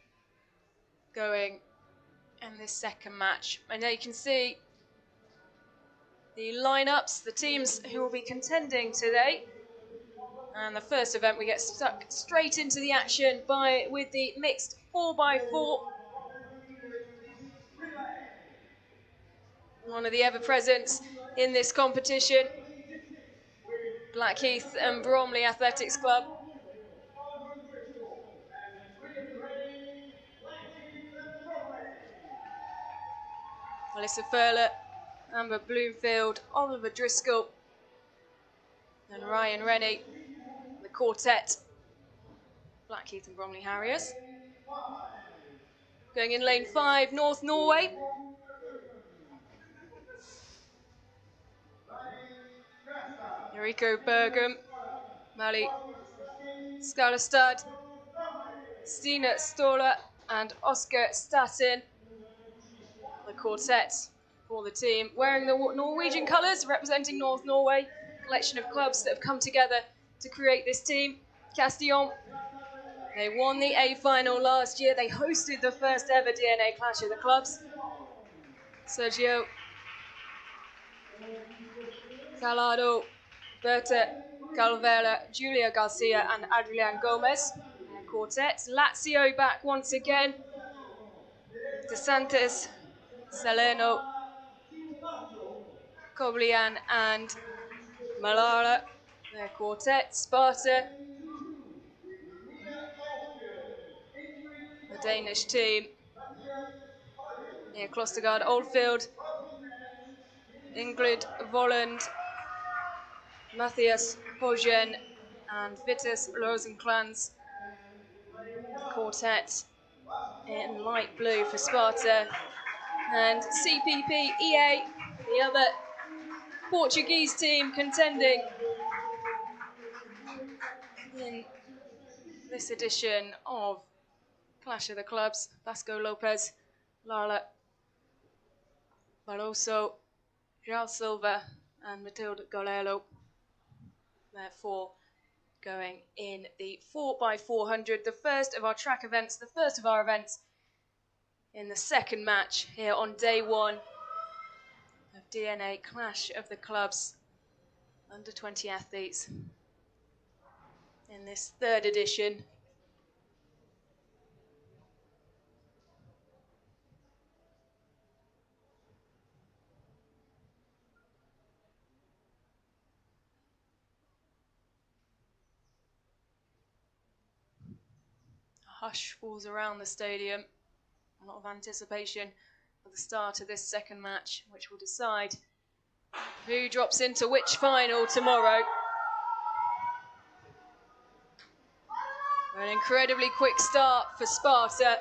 going in this second match? And there you can see the lineups, the teams who will be contending today. And the first event, we get stuck straight into the action with the mixed 4x4. One of the ever-presents in this competition, Blackheath and Bromley Athletics Club. Alyssa Furler, Amber Bloomfield, Oliver Driscoll and Ryan Rennie, the quartet, Blackheath and Bromley Harriers. Going in lane 5, North Norway. Enrico Bergum, Mali Skalestad, Stina Stoller and Oscar Statin, the quartet for the team, wearing the Norwegian colours representing North Norway, collection of clubs that have come together to create this team. Castillon, they won the A final last year. They hosted the first ever DNA Clash of the Clubs. Sergio Calado, Berta Calvera, Julia Garcia and Adrian Gomez, their quartet. Lazio back once again. De Santos, Salerno, Koblian and Malala, their quartet. Sparta, the Danish team. Near Klostergaard Oldfield, Ingrid Volland, Matthias Hojen and Vitus Rosenkrantz, the quartet in light blue for Sparta. And CPP EA, the other Portuguese team contending in this edition of Clash of the Clubs. Vasco Lopez, Lala Barroso, João Silva and Matilde Golelo. Therefore, going in the 4x400, the first of our track events, the first of our events in the second match here on day one of DNA Clash of the Clubs under 20 athletes in this third edition. A hush falls around the stadium. A lot of anticipation for the start of this second match, which will decide who drops into which final tomorrow. An incredibly quick start for Sparta.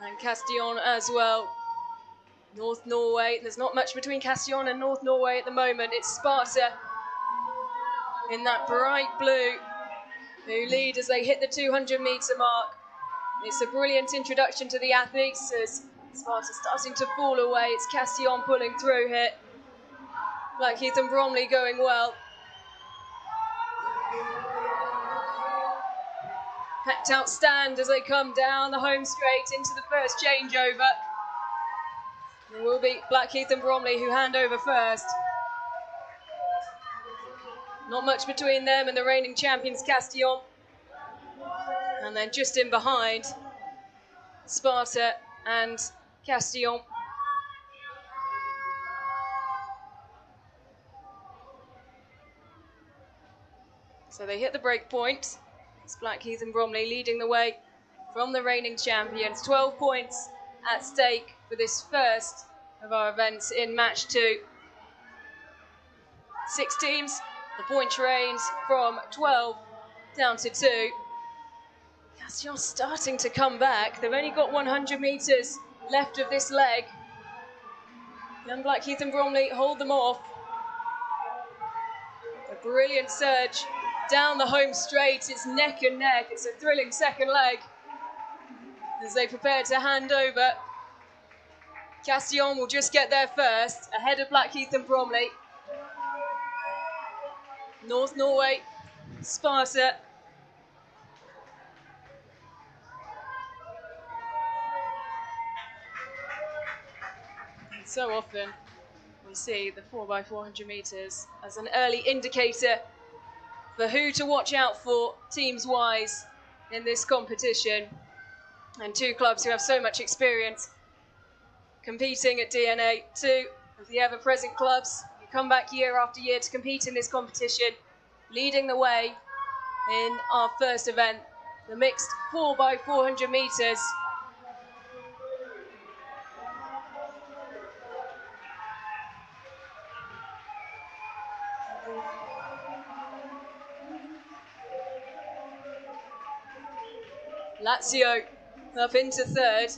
And Castillon as well. North Norway, there's not much between Castillon and North Norway at the moment. It's Sparta in that bright blue who lead as they hit the 200-metre mark. It's a brilliant introduction to the athletes as Sparta's starting to fall away. It's Castillon pulling through here. Blackheath and Bromley going well. Packed out stand as they come down the home straight into the first changeover. It will be Blackheath and Bromley who hand over first. Not much between them and the reigning champions Castillon. And then just in behind, Sparta and Castillon. So they hit the break point. It's Blackheath and Bromley leading the way from the reigning champions. 12 points at stake for this first of our events in match 2. 6 teams, the point range from 12 down to 2. Castillon starting to come back. They've only got 100 metres left of this leg. Young Blackheath and Bromley hold them off. A brilliant surge down the home straight. It's neck and neck. It's a thrilling second leg as they prepare to hand over. Castillon will just get there first, ahead of Blackheath and Bromley. North Norway, Sparta. And so often we see the 4x400 metres as an early indicator for who to watch out for teams-wise in this competition. And 2 clubs who have so much experience competing at DNA, 2 of the ever-present clubs who come back year after year to compete in this competition, leading the way in our first event, the mixed 4x400 metres. Lazio up into third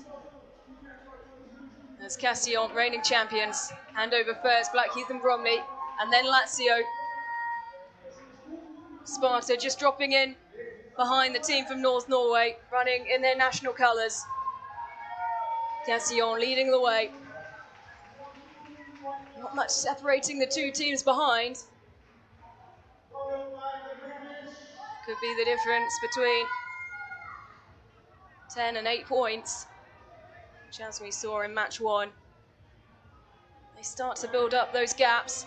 as Castillon, reigning champions, hand over first, Blackheath and Bromley, and then Lazio. Sparta just dropping in behind the team from North Norway, running in their national colours. Castillon leading the way. Not much separating the 2 teams behind. Could be the difference between 10 and 8 points, which as we saw in match 1, they start to build up those gaps.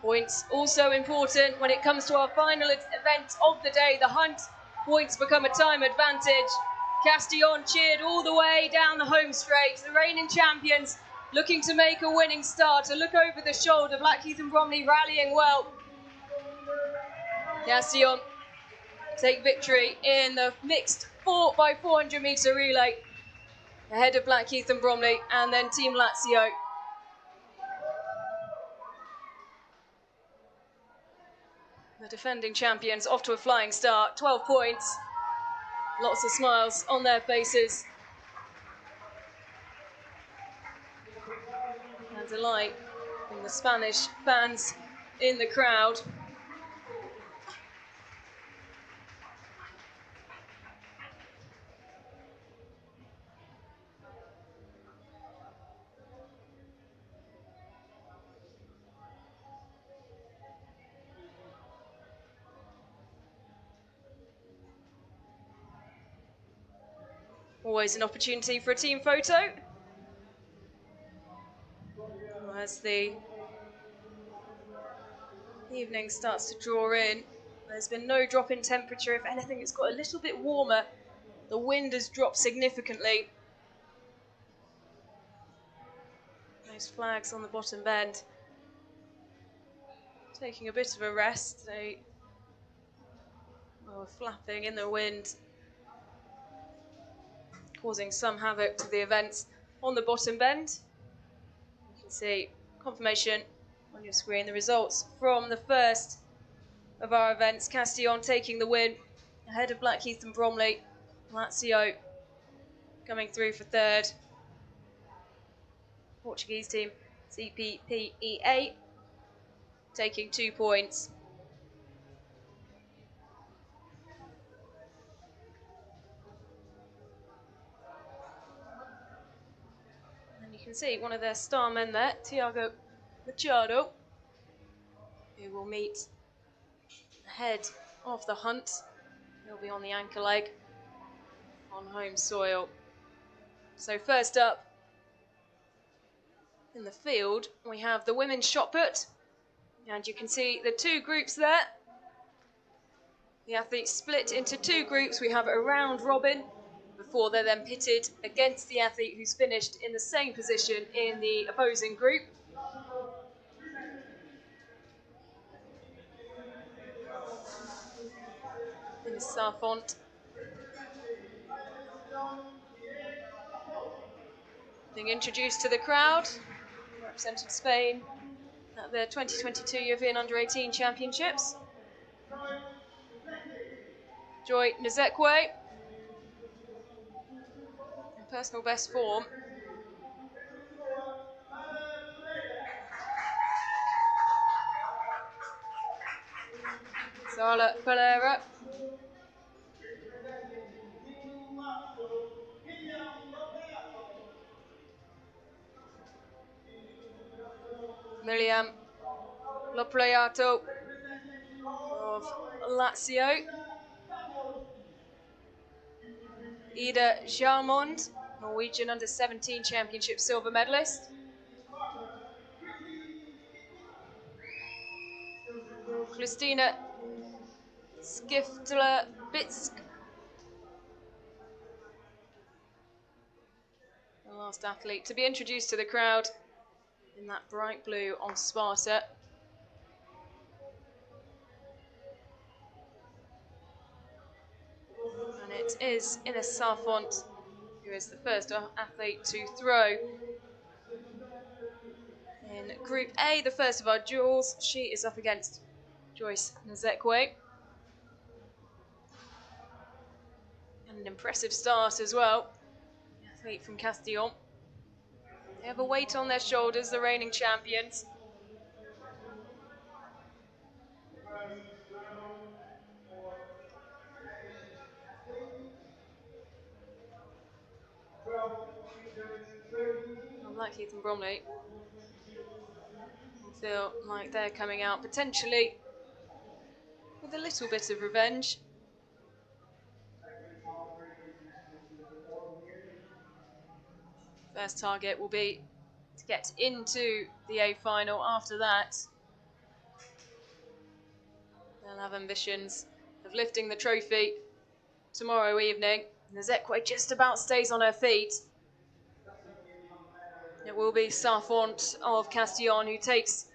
Points also important when it comes to our final event of the day, the hunt. Points become a time advantage. Castillon cheered all the way down the home straight. The reigning champions looking to make a winning start. A look over the shoulder, Blackheath and Bromley rallying well. Castillon take victory in the mixed 4x400 metre relay ahead of Blackheath and Bromley and then Team Lazio. The defending champions off to a flying start, 12 points, lots of smiles on their faces. And delight from the Spanish fans in the crowd. Always an opportunity for a team photo. As the evening starts to draw in, there's been no drop in temperature. If anything, it's got a little bit warmer. The wind has dropped significantly. Those flags on the bottom bend taking a bit of a rest. They were flapping in the wind, causing some havoc to the events on the bottom bend. You can see confirmation on your screen, the results from the first of our events. Castillon taking the win ahead of Blackheath and Bromley. Lazio coming through for third. Portuguese team CPPEA taking 2 points. And you can see one of their star men there, Tiago Machado, who will meet ahead of the hunt. He'll be on the anchor leg on home soil. So first up in the field, we have the women's shot put. And you can see the 2 groups there. The athletes split into 2 groups. We have a round robin before they're then pitted against the athlete who's finished in the same position in the opposing group. In the Sarfont. Being introduced to the crowd, representing Spain at the 2022 European Under-18 Championships. Joy Nzekwe, in personal best form. Sala Pereira. Miriam Lopriato of Lazio. Ida Jarmond, Norwegian Under-17 Championship silver medalist. Christina Skiftler-Bitsk, the last athlete to be introduced to the crowd in that bright blue on Sparta. And it is Ines Sarfont who is the first athlete to throw. In Group A, the first of our duels, she is up against Joyce Nzekwe. And an impressive start as well. The athlete from Castillon. They have a weight on their shoulders, the reigning champions. Blackheath and Bromley feel like they're coming out potentially with a little bit of revenge. First target will be to get into the A final. After that, they'll have ambitions of lifting the trophy tomorrow evening. Nzekwe just about stays on her feet. It will be Sarfont of Castillon who takes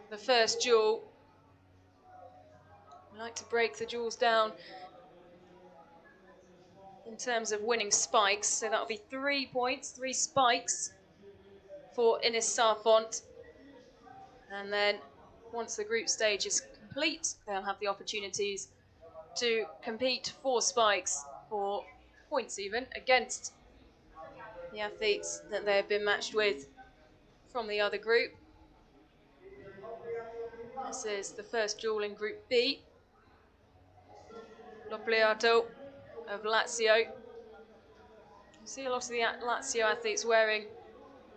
the first duel. We like to break the duels down in terms of winning spikes, so that'll be 3 points, 3 spikes for Ines Sarfont. And then once the group stage is complete, they'll have the opportunities to compete for spikes, for points even, against the athletes that they've been matched with from the other group. This is the first duel in Group B. Lopriato of Lazio. You see a lot of the Lazio athletes wearing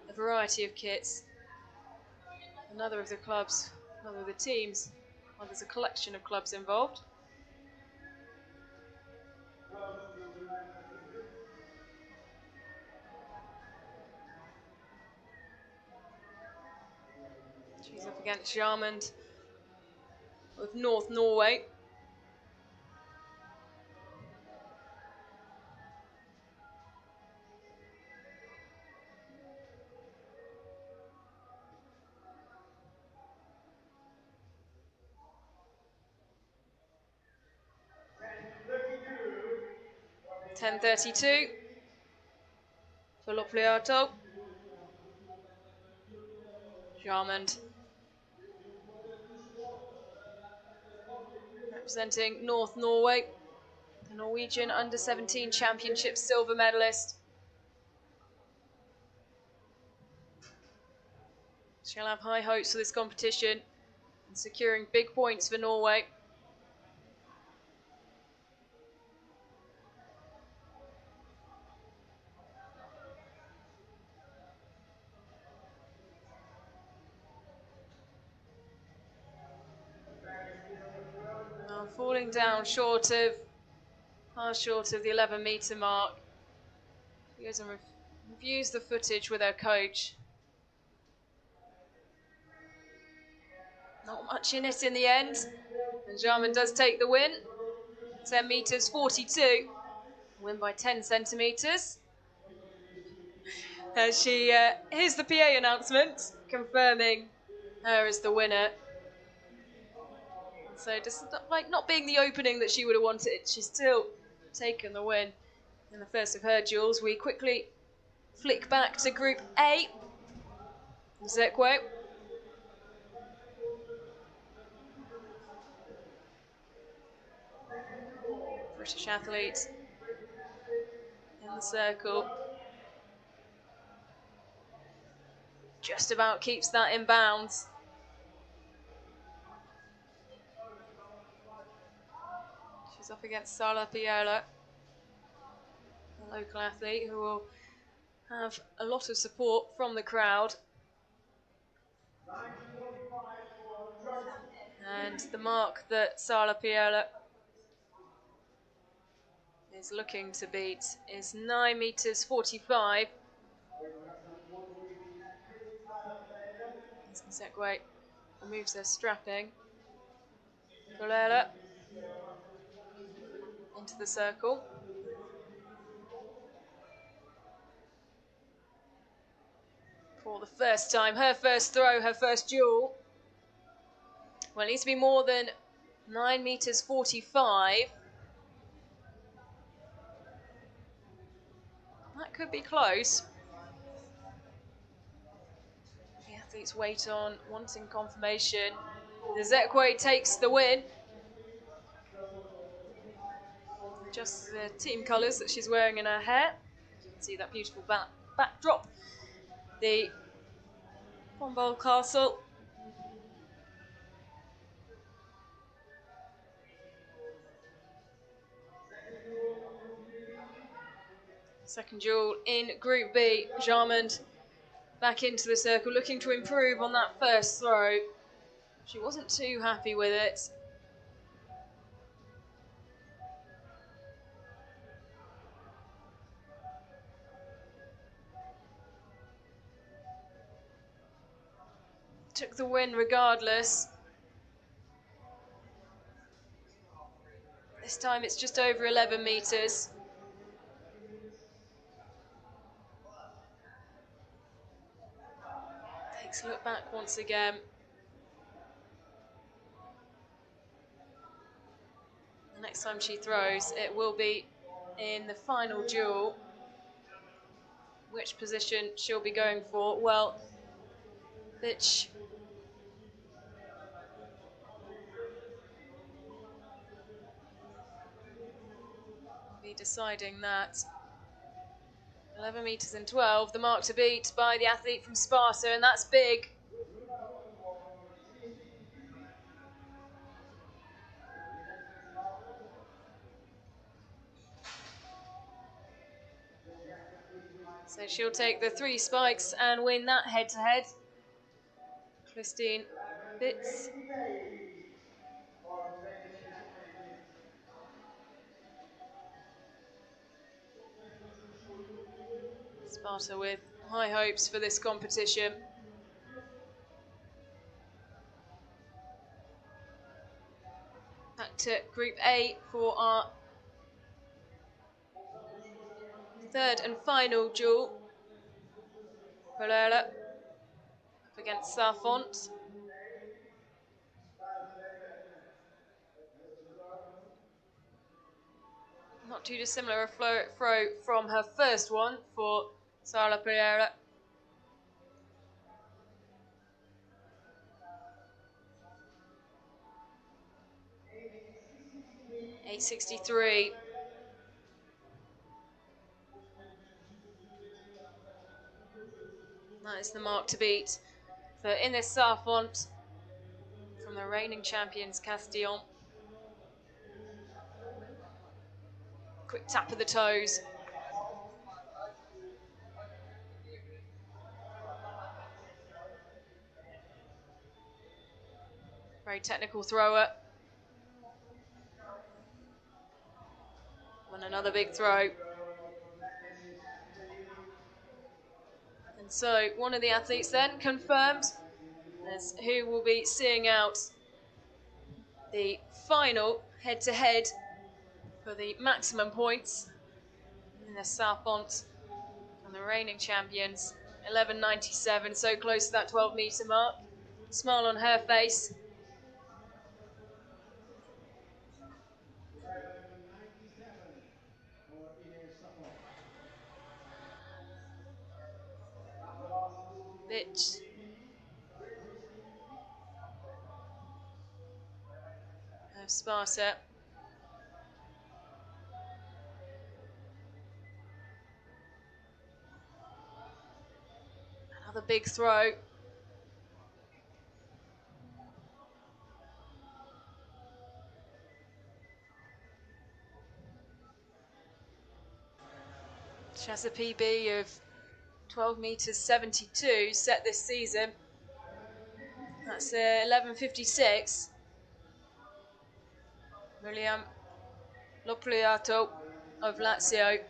a variety of kits. Another of the clubs, another of the teams, well, there's a collection of clubs involved. against Jarmond of North Norway. $10.32 for Lopliato. Jarmond representing North Norway, the Norwegian Under-17 Championship silver medalist. She'll have high hopes for this competition and securing big points for Norway. Now falling down far short of the 11-metre mark. She goes and reviews the footage with her coach. Not much in it in the end. And Jarmond does take the win. 10 metres 42. Win by 10 centimetres. As she here's the PA announcement confirming her as the winner. So just not being the opening that she would have wanted, she's still taken the win in the first of her duels. We quickly flick back to Group A. Zekwe. British athlete in the circle. Just about keeps that in bounds. She's up against Sala Piola, a local athlete who will have a lot of support from the crowd. And the mark that Sala Piola is looking to beat is 9 metres 45. Zekwe removes her strapping. Kolela into the circle. For the first time, her first throw, her first duel. Well, it needs to be more than 9 metres 45. That could be close. The athletes wait on, wanting confirmation. The Zekwe takes the win. Just the team colours that she's wearing in her hair. You can see that beautiful backdrop. The Pombal Castle. Second duel in Group B. Jarmond back into the circle, looking to improve on that first throw. She wasn't too happy with it. Took the win regardless. This time it's just over 11 metres. Takes a look back once again. The next time she throws, it will be in the final duel. Which position she'll be going for? Well, which will be deciding that. 11 metres and 12, the mark to beat by the athlete from Sparta, and that's big. So she'll take the 3 spikes and win that head-to-head. Christine Bitz. Sparta with high hopes for this competition. to Group A for our third and final duel. Pereira up against Sarfont. Not too dissimilar a throw from her first one for Sara Pereira. 863. That is the mark to beat for Ines Sarfont from the reigning champions Castillon. Quick tap of the toes. Very technical thrower. And another big throw. And so one of the athletes then confirmed as who will be seeing out the final head-to-head for the maximum points in the Sarfont and the reigning champions. 11.97, so close to that 12-metre mark. Smile on her face. 11.97 for Ines Sarfont. Bitch. Of Sparta. Another big throw. She has a PB of 12 metres 72 set this season. That's 11.56. William Lopliato of Lazio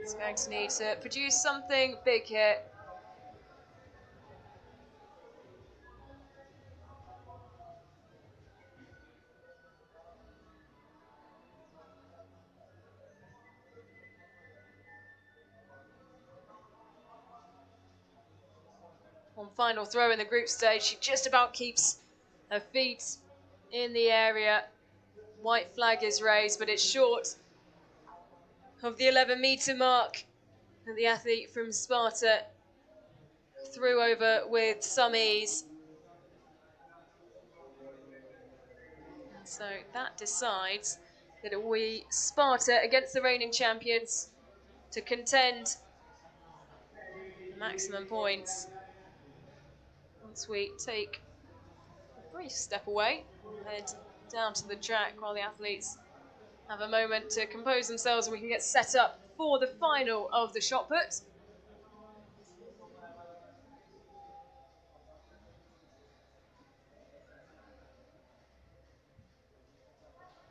is going to need to produce something big here. On final throw in the group stage, she just about keeps her feet in the area. White flag is raised, but it's short of the 11-metre mark. And the athlete from Sparta threw over with some ease. And so that decides that it will be Sparta against the reigning champions to contend the maximum points. Once we take a brief step away, head down to the track while the athletes have a moment to compose themselves and we can get set up for the final of the shot put.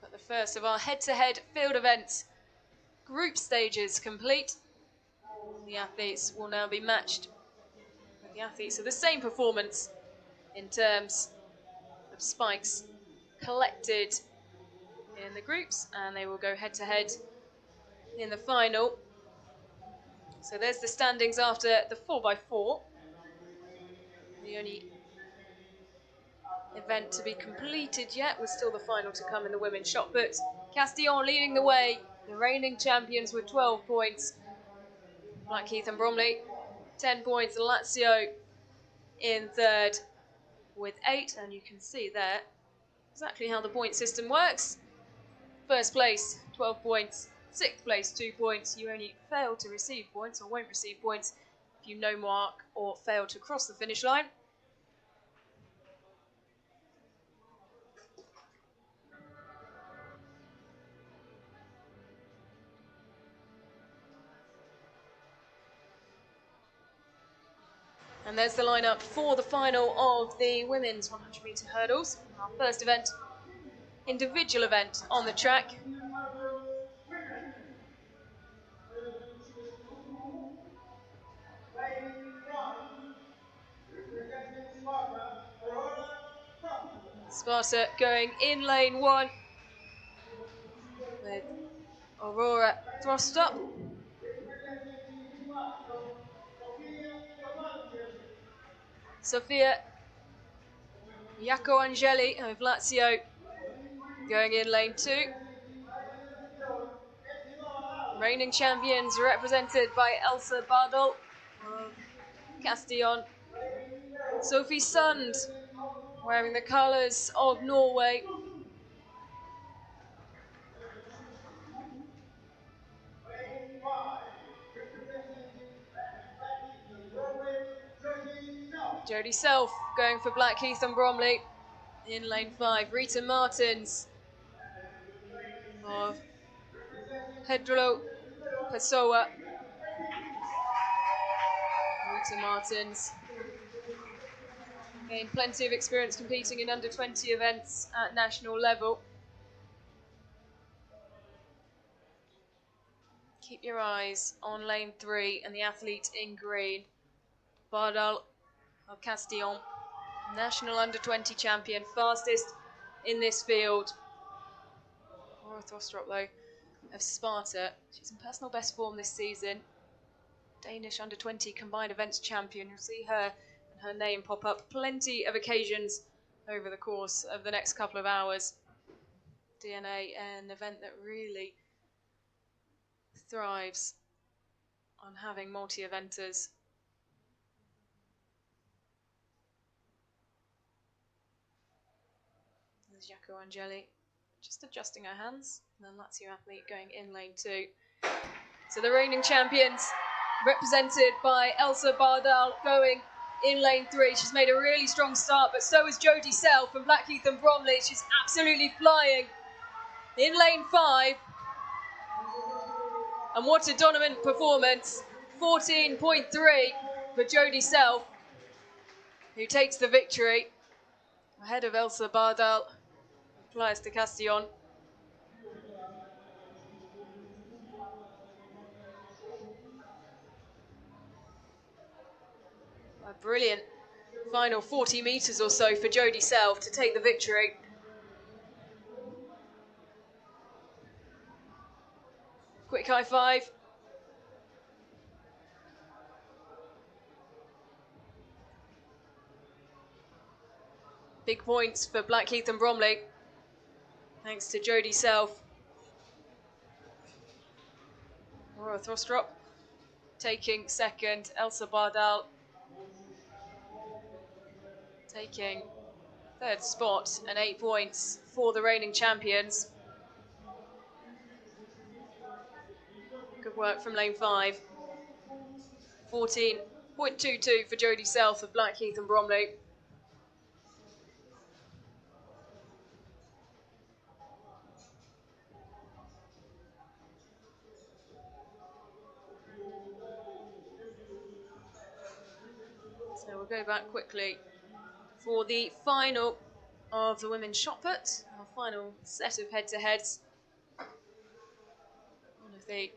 But the first of our head-to-head field event group stages complete. The athletes will now be matched with the athletes of the same performance in terms of spikes collected in the groups, and they will go head-to-head in the final. So there's the standings after the 4x4. The only event to be completed yet was still the final to come in the women's shot put. Castillon leading the way, the reigning champions with 12 points. Blackheath and Bromley, 10 points. Lazio in third with 8, and you can see there exactly how the point system works. First place, 12 points. Sixth place, 2 points. You only fail to receive points or won't receive points if you no mark or fail to cross the finish line. And there's the lineup for the final of the women's 100-metre hurdles. Our first event, individual event on the track. Sparta going in lane 1. Aurora thrust up. Sofia Angeli of Lazio going in lane 2. Reigning champions represented by Elsa Bardal of Castillon. Sophie Sund wearing the colours of Norway. Jodie Self going for Blackheath and Bromley in lane 5. Rita Martins of Pedro Pessoa. Rita Martins gained plenty of experience competing in under 20 events at national level. Keep your eyes on lane 3 and the athlete in green. Bardal of Castillon, national under 20 champion, fastest in this field. Laura Thostrup though of Sparta. She's in personal best form this season. Danish under 20 combined events champion. You'll see her and her name pop up plenty of occasions over the course of the next couple of hours. DNA, an event that really thrives on having multi-eventers. There's Jaco Angeli just adjusting her hands, and then Lazio athlete going in lane 2. So the reigning champions represented by Elsa Bardal going in lane 3. She's made a really strong start, but so is Jodie Self from Blackheath and Bromley. She's absolutely flying in lane 5. And what a dominant performance. 14.3 for Jodie Self, who takes the victory ahead of Elsa Bardal, who flies to Castillon. A brilliant final 40 metres or so for Jodie Self to take the victory. Quick high five. Big points for Blackheath and Bromley, thanks to Jodie Self. Laura Thostrup taking second. Elsa Bardal taking third spot, and 8 points for the reigning champions. Good work from lane 5. 14.22 for Jodie Self of Blackheath and Bromley. So we'll go back quickly for the final of the women's shot put, our final set of head-to-heads. One of the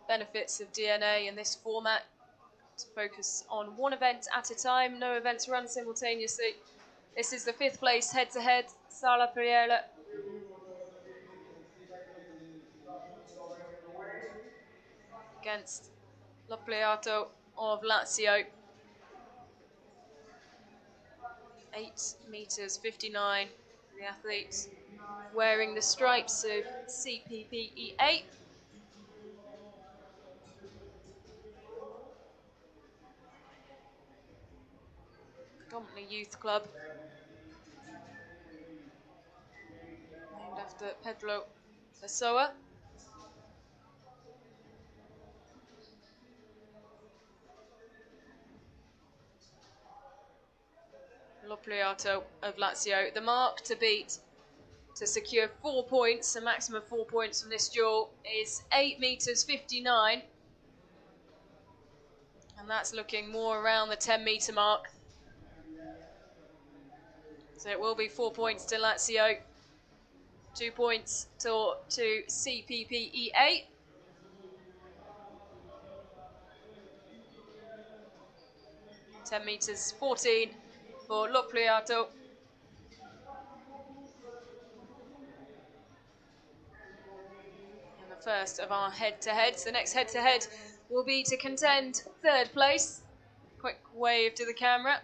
benefits of DNA in this format, to focus on one event at a time, no events run simultaneously. This is the 5th place head-to-head, Sala Priela against Lopleato of Lazio. 8 metres 59 for the athletes wearing the stripes of CPPE8. Predominantly youth club, named after Pedro Pessoa. Lopleato of Lazio. The mark to beat to secure 4 points, a maximum of 4 points from this duel, is 8 metres 59. And that's looking more around the 10 metre mark. So it will be 4 points to Lazio, 2 points to CPPE8. (10 metres 14 for Lopleato. And the first of our head-to-heads. The next head-to-head will be to contend third place. Quick wave to the camera.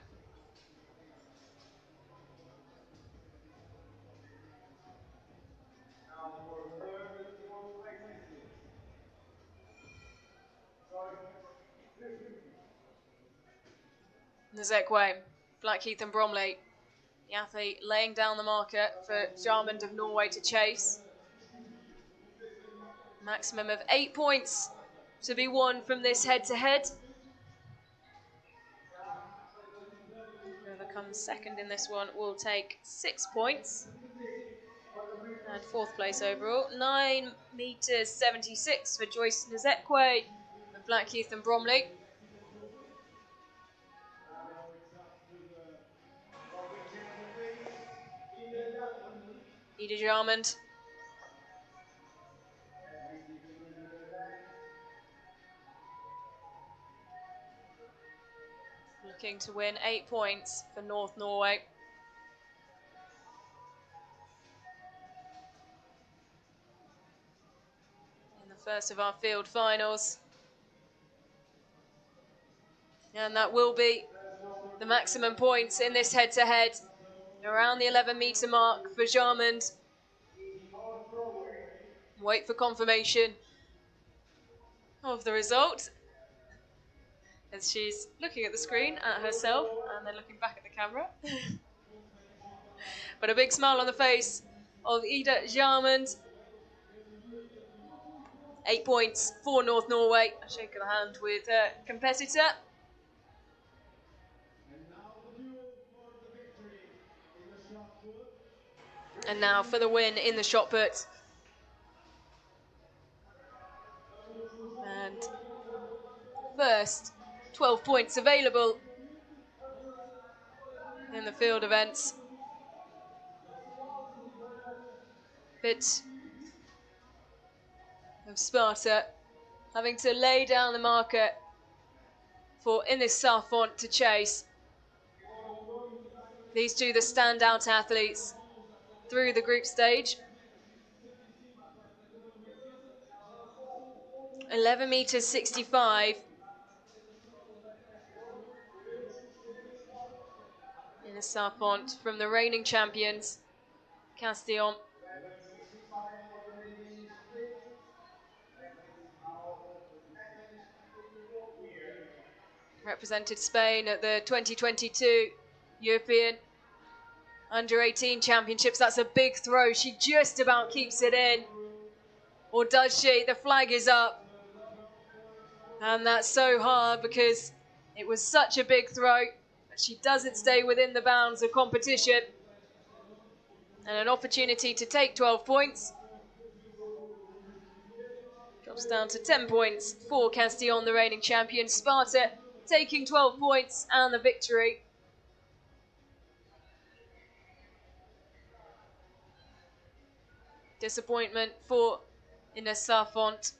Now for third and fourth places. Nzekwe, Blackheath and Bromley. The athlete laying down the marker for Jarmund of Norway to chase. Maximum of 8 points to be won from this head-to-head. Whoever comes second in this one will take 6 points. And fourth place overall, 9 meters 76 for Joyce Nzekwe of Blackheath and Bromley. Now it's up to the Robin champion ladies, Ida Jarmund. Ida Jarmund. And receiving the event. Looking to win 8 points for North Norway. In the first of our field finals. And that will be the maximum points in this head-to-head. Around the 11-meter mark for Jarmund. Wait for confirmation of the result. As she's looking at the screen at herself and then looking back at the camera. But a big smile on the face of Ida Jarmund. 8 points for North Norway. A shake of the hand with her competitor. And now the duel for the victory in the shot put. And now for the win in the shot put. And first 12 points available in the field events. Bit of Sparta having to lay down the marker for Ines Sarfont to chase. These two the standout athletes through the group stage. 11 meters 65. Ines Sarfont from the reigning champions, Castillon. Represented Spain at the 2022 European Under-18 Championships. That's a big throw. She just about keeps it in. Or does she? The flag is up. And that's so hard because it was such a big throw. But she doesn't stay within the bounds of competition. And an opportunity to take 12 points. Drops down to 10 points for Castillon, the reigning champion. Sparta taking 12 points and the victory. Disappointment for Ines Sarfont.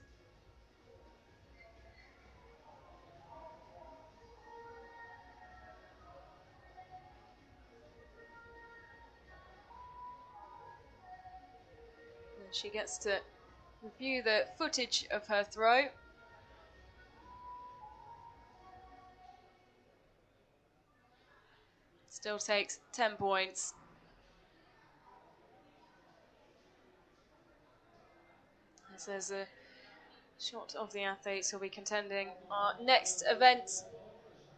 And she gets to review the footage of her throw. Still takes 10 points. As there's a shot of the athletes who'll be contending our next event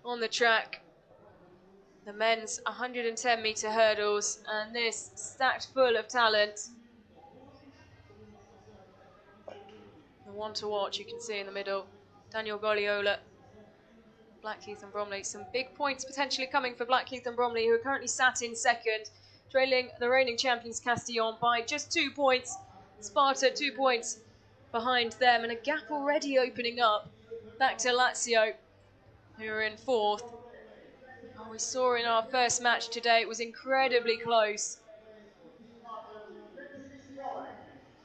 on the track. The men's 110 meter hurdles, and this stacked full of talent. The one to watch you can see in the middle, Daniel Goliola, Blackheath and Bromley. Some big points potentially coming for Blackheath and Bromley, who are currently sat in second, trailing the reigning champions Castillon by just 2 points. Sparta 2 points behind them, and a gap already opening up back to Lazio, who are in fourth. We saw in our first match today, it was incredibly close.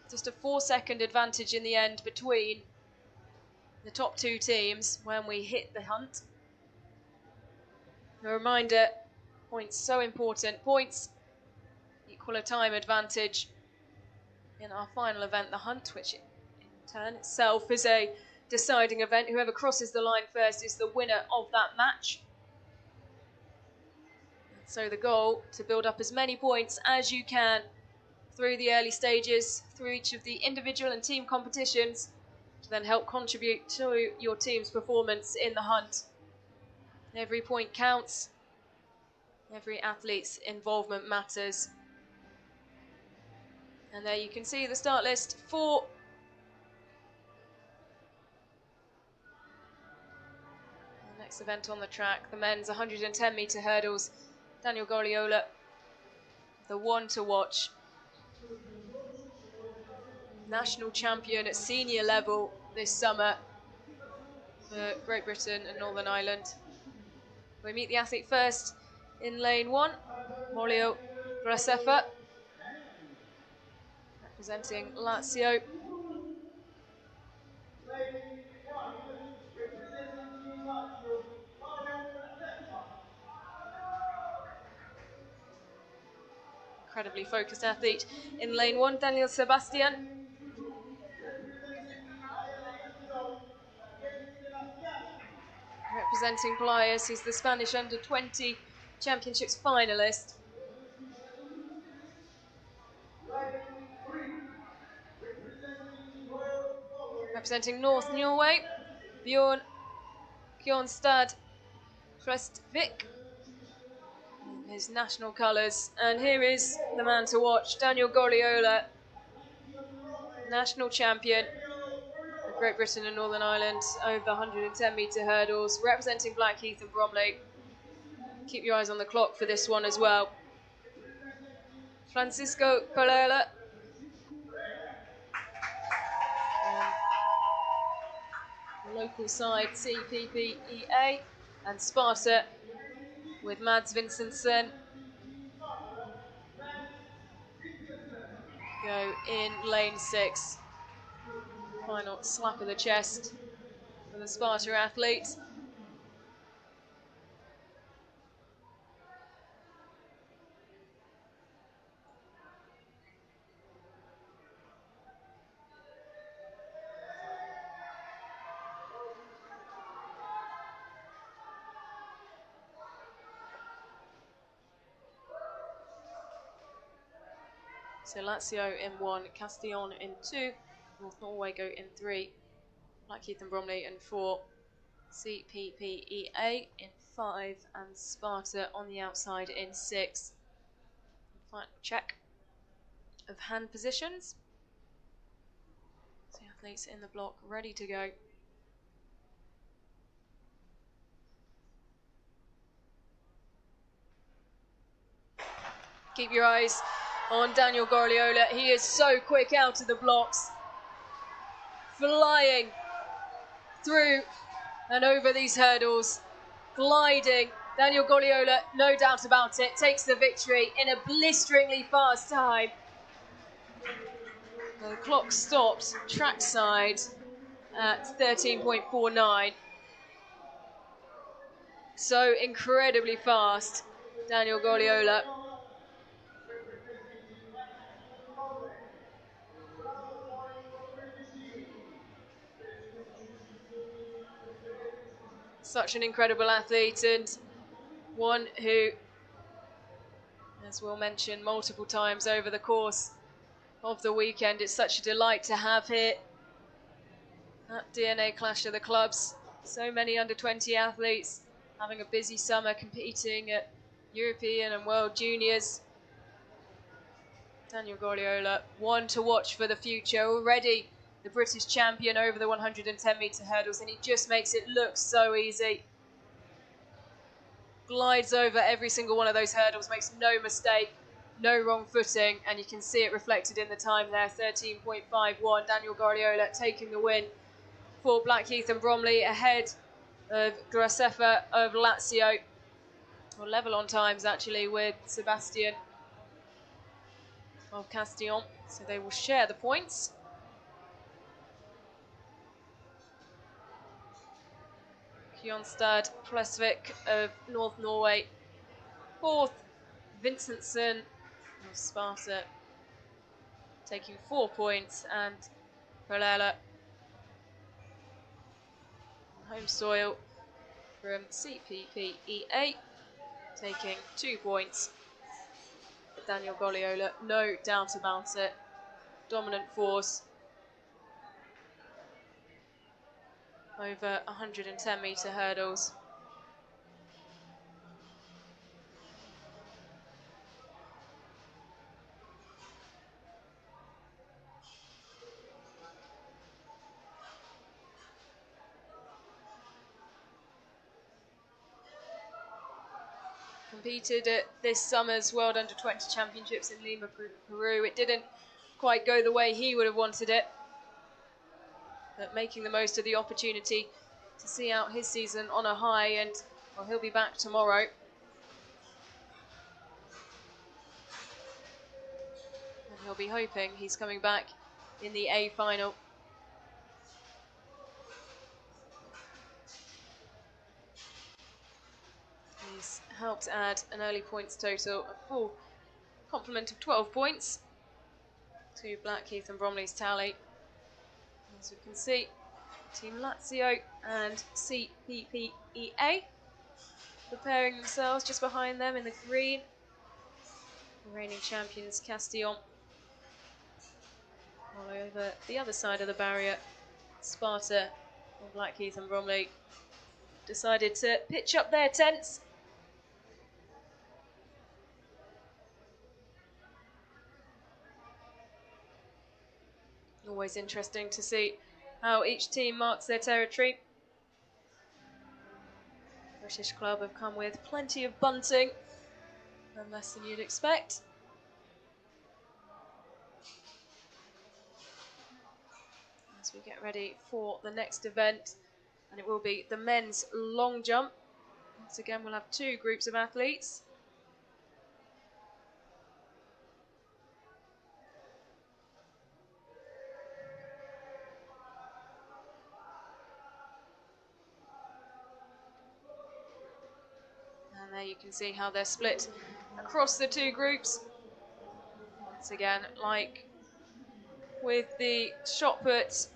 Just a 4-second advantage in the end between the top two teams when we hit the hunt. A reminder, points so important. Points equal a time advantage in our final event, the hunt, which turn itself is a deciding event. Whoever crosses the line first is the winner of that match. So the goal, to build up as many points as you can through the early stages, through each of the individual and team competitions, to then help contribute to your team's performance in the hunt. Every point counts. Every athlete's involvement matters. And there you can see the start list for the next event on the track, the men's 110-metre hurdles. Daniel Gorliola, the one to watch. National champion at senior level this summer for Great Britain and Northern Ireland. We meet the athlete first in lane 1, Molio Grasefa, representing Lazio. Incredibly focused athlete. In lane 1, Daniel Sebastian. Representing Playas, he's the Spanish under-20 championships finalist. Representing North Norway, Bjorn Kjørnstad Prestvik, in his national colours. And here is the man to watch, Daniel Gorliola, national champion of Great Britain and Northern Ireland over the 110-metre hurdles, representing Blackheath and Bromley. Keep your eyes on the clock for this one as well. Francisco Pereira, local side CPPEA, and Sparta with Mads Vincentsen go in lane 6. Final slap of the chest for the Sparta athletes. So Lazio in 1, Castillon in 2, North Norway go in 3, Blackheath and Bromley in 4, CPPEA in 5, and Sparta on the outside in 6. Final check of hand positions. So the athletes in the block ready to go. Keep your eyes on Daniel Gorliola. He is so quick out of the blocks, flying through and over these hurdles, gliding. Daniel Gorliola, no doubt about it, takes the victory in a blisteringly fast time. The clock stopped trackside at 13.49. So incredibly fast, Daniel Gorliola. Such an incredible athlete, and one who, as we'll mention multiple times over the course of the weekend, it's such a delight to have here at DNA Clash of the Clubs. So many under-20 athletes having a busy summer competing at European and World Juniors. Daniel Gorliola, one to watch for the future. Already the British champion over the 110-metre hurdles, and he just makes it look so easy. Glides over every single one of those hurdles, makes no mistake, no wrong footing, and you can see it reflected in the time there, 13.51. Daniel Gorliola taking the win for Blackheath and Bromley, ahead of Grasefa of Lazio. Or level on times, actually, with Sebastian of Castillon. So they will share the points. Kjørnstad Prestvik of North Norway 4th, Vincentsen of Sparta taking 4 points, and Pereira home soil from CPPEA, taking 2 points. Daniel Goliola, no doubt about it. Dominant force. Over 110-metre hurdles. Competed at this summer's World Under-20 Championships in Lima, Peru. It didn't quite go the way he would have wanted it, but making the most of the opportunity to see out his season on a high, and well, he'll be back tomorrow. And he'll be hoping he's coming back in the A final. He's helped add an early points total, a full complement of 12 points to Blackheath and Bromley's tally. As we can see, Team Lazio and CPPEA preparing themselves just behind them in the green. The reigning champions Castillon. All over the other side of the barrier, Sparta or Blackheath and Bromley decided to pitch up their tents. Always interesting to see how each team marks their territory. British club have come with plenty of bunting, and less than you'd expect. As we get ready for the next event, and it will be the men's long jump. Once again, we'll have 2 groups of athletes. And there you can see how they're split across the 2 groups. Once again, like with the shot put,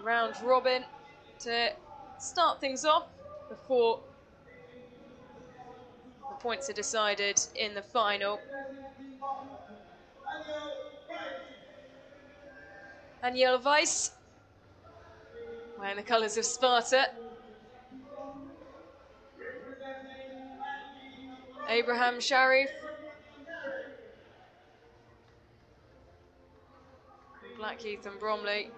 round robin to start things off before the points are decided in the final. Daniel Weiss, wearing the colours of Sparta. Abraham Sharif, Blackheath and Bromley,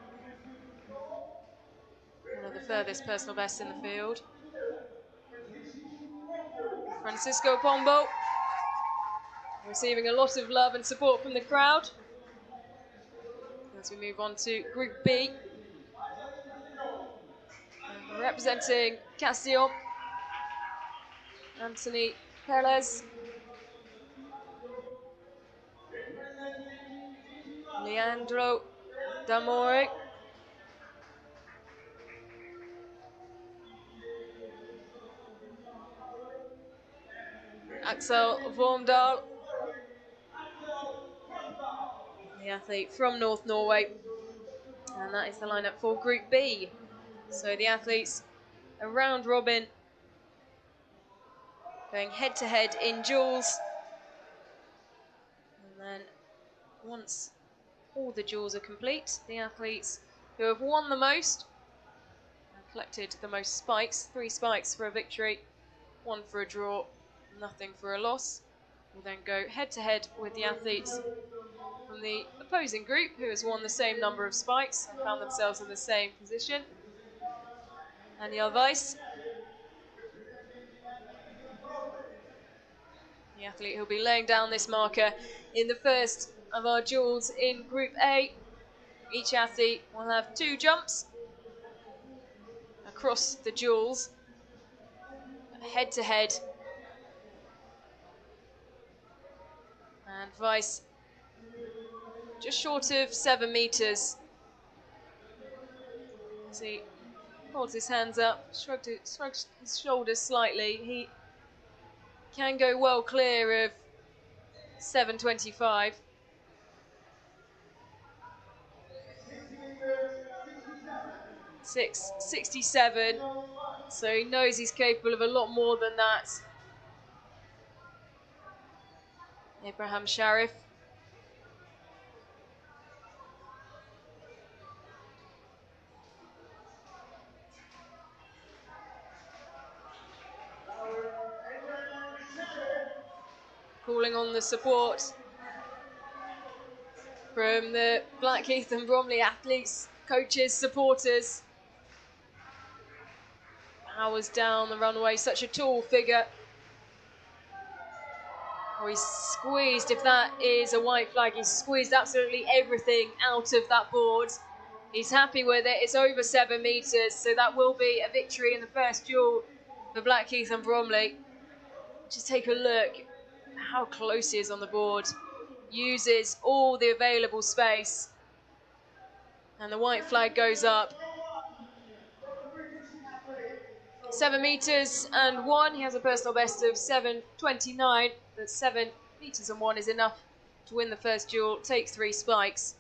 one of the furthest personal bests in the field. Francisco Pombal, receiving a lot of love and support from the crowd. As we move on to Group B, representing Castillon, Anthony Perez, Leandro D'Amore, Axel Vormdal, the athlete from North Norway. And that is the lineup for Group B. So the athletes, a round robin, going head to head in duels. And then once all the duels are complete, the athletes who have won the most and collected the most spikes, 3 spikes for a victory, 1 for a draw, nothing for a loss, will then go head to head with the athletes from the opposing group who has won the same number of spikes and found themselves in the same position. Daniel Weiss, the athlete who'll be laying down this marker in the first of our duels in Group A. Each athlete will have 2 jumps across the duels, head to head. And Weiss just short of 7 meters. As he holds his hands up, shrugged his shoulders slightly. He can go well clear of 7.25. 6.67. So he knows he's capable of a lot more than that. Abraham Sharif. Calling on the support from the Blackheath and Bromley athletes, coaches, supporters. Powers down the runway, such a tall figure. Oh, he's squeezed, if that is a white flag, he's squeezed absolutely everything out of that board. He's happy with it, it's over 7 metres, so that will be a victory in the first duel for Blackheath and Bromley. Just take a look how close he is on the board. Uses all the available space. And the white flag goes up. 7 metres and 1. He has a personal best of 7.29. But 7 metres and 1 is enough to win the first duel. Takes 3 spikes.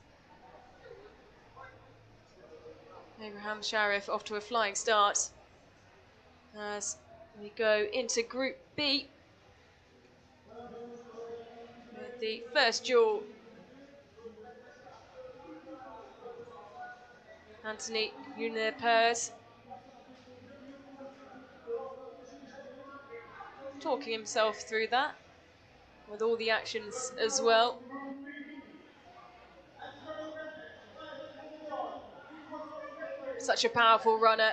Abraham Sharif off to a flying start as we go into Group B with the first duel. Anthony Unepers talking himself through that with all the actions as well. Such a powerful runner.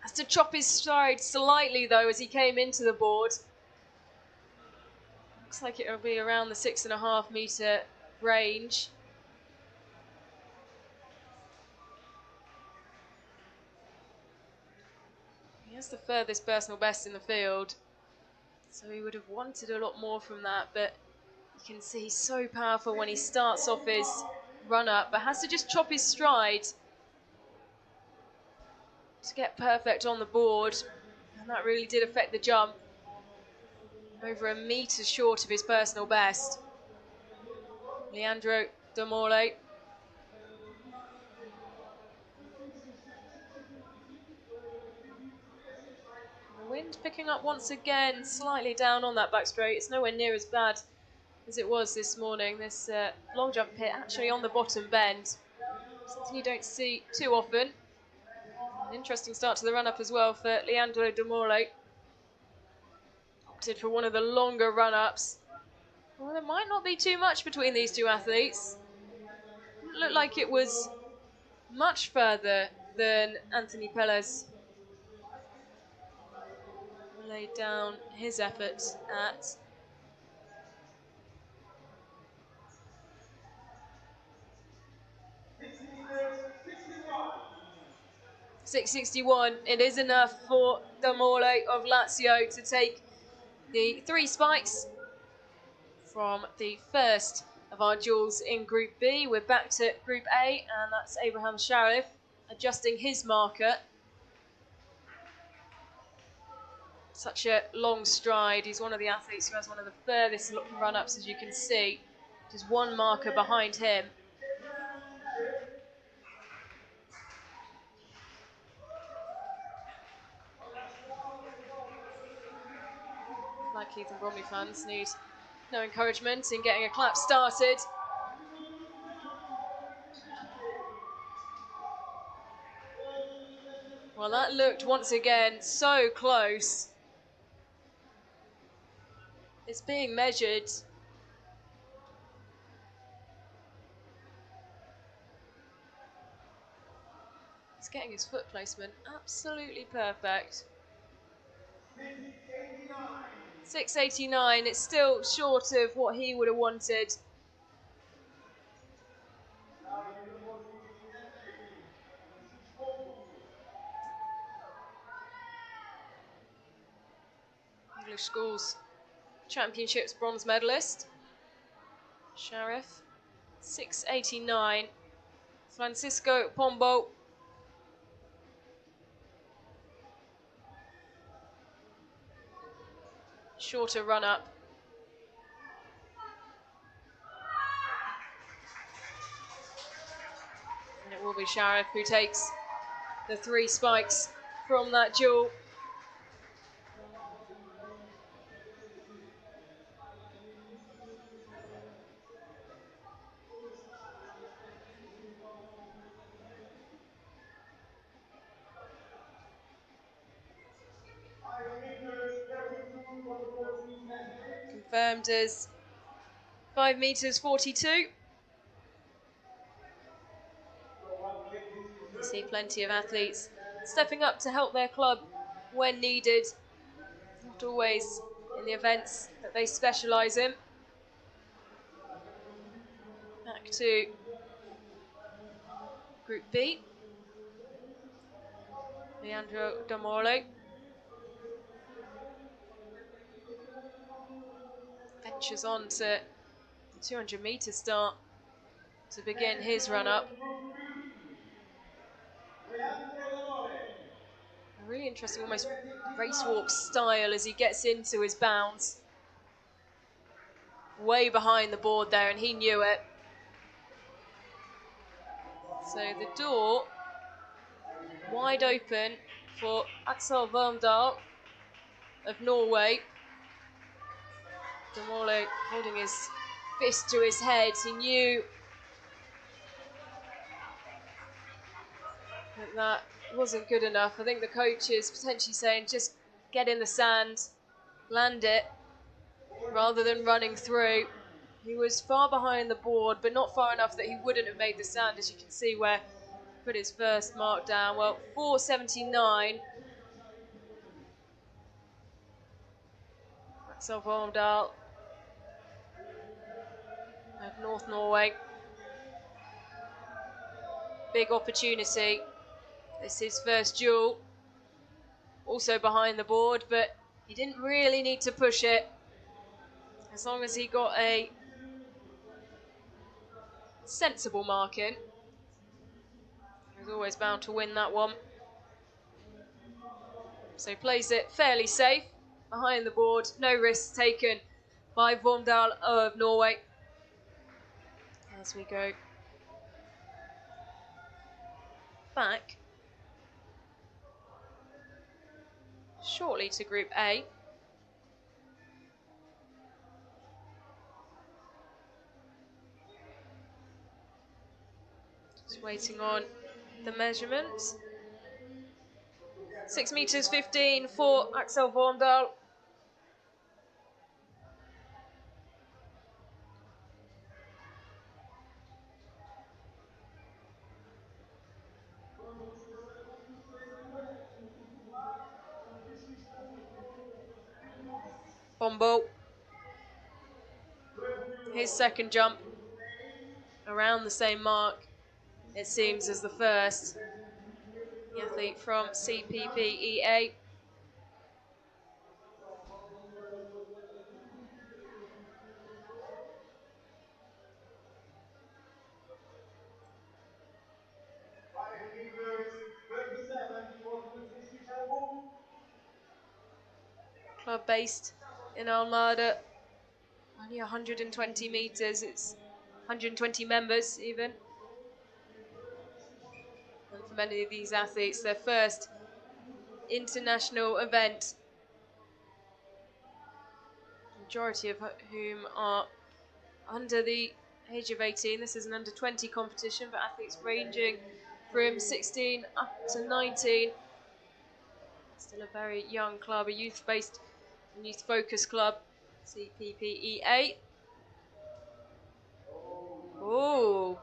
Has to chop his stride slightly though as he came into the board. Looks like it'll be around the 6.5 metre range. He has the furthest personal best in the field, so he would have wanted a lot more from that, but you can see he's so powerful when he starts off his run-up, but has to just chop his stride to get perfect on the board, and that really did affect the jump. Over a metre short of his personal best. Leandro Domole. The wind picking up once again, slightly down on that back straight. It's nowhere near as bad as it was this morning. This long jump pit actually on the bottom bend. Something you don't see too often. An interesting start to the run-up as well for Leandro Domole. Opted for one of the longer run-ups. Well, there might not be too much between these two athletes. It looked like it was much further than Anthony Pelez laid down his effort at. 6.61. It is enough for Domole of Lazio to take the 3 spikes from the first of our duels in Group B. We're back to Group A, and that's Abraham Sharif adjusting his marker. Such a long stride. He's one of the athletes who has one of the furthest run-ups, as you can see. Just 1 marker behind him. Blackheath and Bromley fans need no encouragement in getting a clap started. Well, that looked once again so close. It's being measured. He's getting his foot placement absolutely perfect. 6.89, it's still short of what he would have wanted. English Schools Championships bronze medalist. Sharif, 6.89. Francisco Pombal. Shorter run-up. And it will be Sharif who takes the 3 spikes from that duel. Confirmed as 5 meters 42. You see plenty of athletes stepping up to help their club when needed. Not always in the events that they specialise in. Back to Group B. Leandro Domolo ventures on to the 200 metre start to begin his run-up. A really interesting, almost racewalk style as he gets into his bounds. Way behind the board there, and he knew it. So the door wide open for Axel Wormdahl of Norway. Domolo holding his fist to his head. He knew that wasn't good enough. I think the coach is potentially saying just get in the sand, land it, rather than running through. He was far behind the board, but not far enough that he wouldn't have made the sand, as you can see where he put his first mark down. Well, 4:79. Axel Wormdahl of North Norway. Big opportunity. This is his first duel. Also behind the board, but he didn't really need to push it. As long as he got a sensible marking, he was always bound to win that one. So plays it fairly safe behind the board. No risks taken by Wormdahl of Norway. As we go back shortly to Group A. Just waiting on the measurements. 6 meters 15 for Axel Wormdahl. Pombal. His second jump around the same mark, it seems, as the first. The athlete from CPPEA. Club based in Almada. Only 120 meters. It's 120 members even. And for many of these athletes, their first international event. Majority of whom are under the age of 18. This is an under 20 competition, but athletes ranging from 16 up to 19. Still a very young club, a youth-based and youth-focused club, CPPEA. Oh,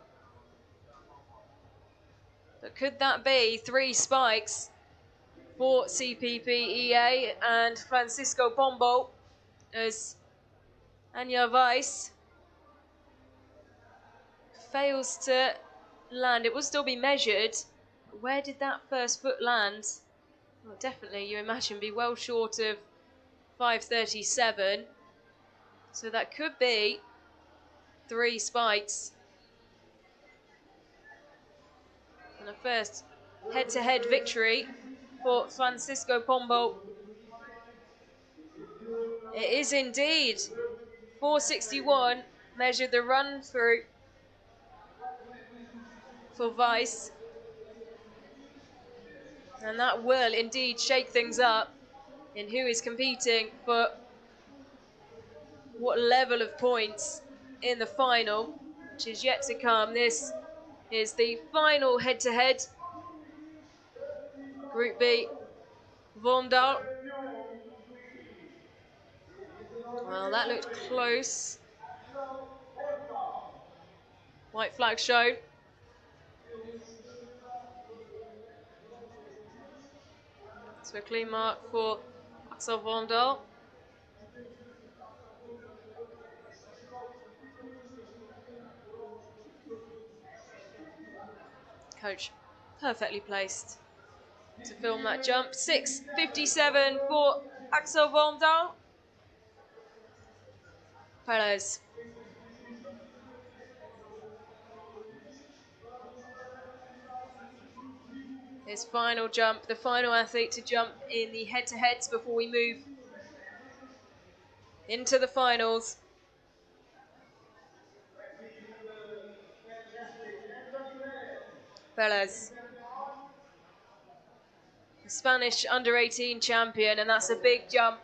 but could that be 3 spikes for CPPEA and Francisco Pombal as Anja Weiss fails to land? It will still be measured. Where did that first foot land? Well, definitely, you imagine, be well short of 5:37. So that could be 3 spikes. And a first head-to-head victory for Francisco Pombal. It is indeed. 4:61 measured the run through for Weiss. And that will indeed shake things up in who is competing for what level of points in the final, which is yet to come. This is the final head-to-head. Group B, Pombal. Well, that looked close. White flag shown. So a clean mark for Axel Pombal. Coach perfectly placed to film that jump. 6:57 for Axel Pombal. Perez. His final jump, the final athlete to jump in the head-to-heads before we move into the finals. Perez, the Spanish under-18 champion, and that's a big jump.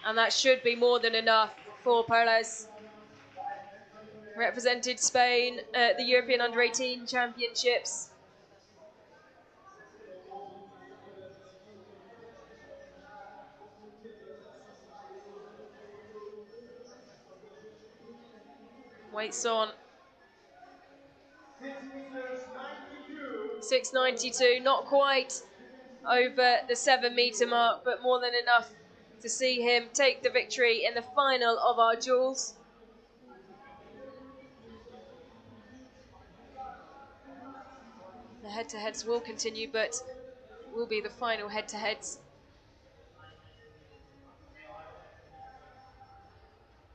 And that should be more than enough for Perez. Represented Spain at the European Under-18 Championships. Weights on. 692, not quite over the 7 metre mark, but more than enough to see him take the victory in the final of our duels. The head-to-heads will continue, but it will be the final head-to-heads.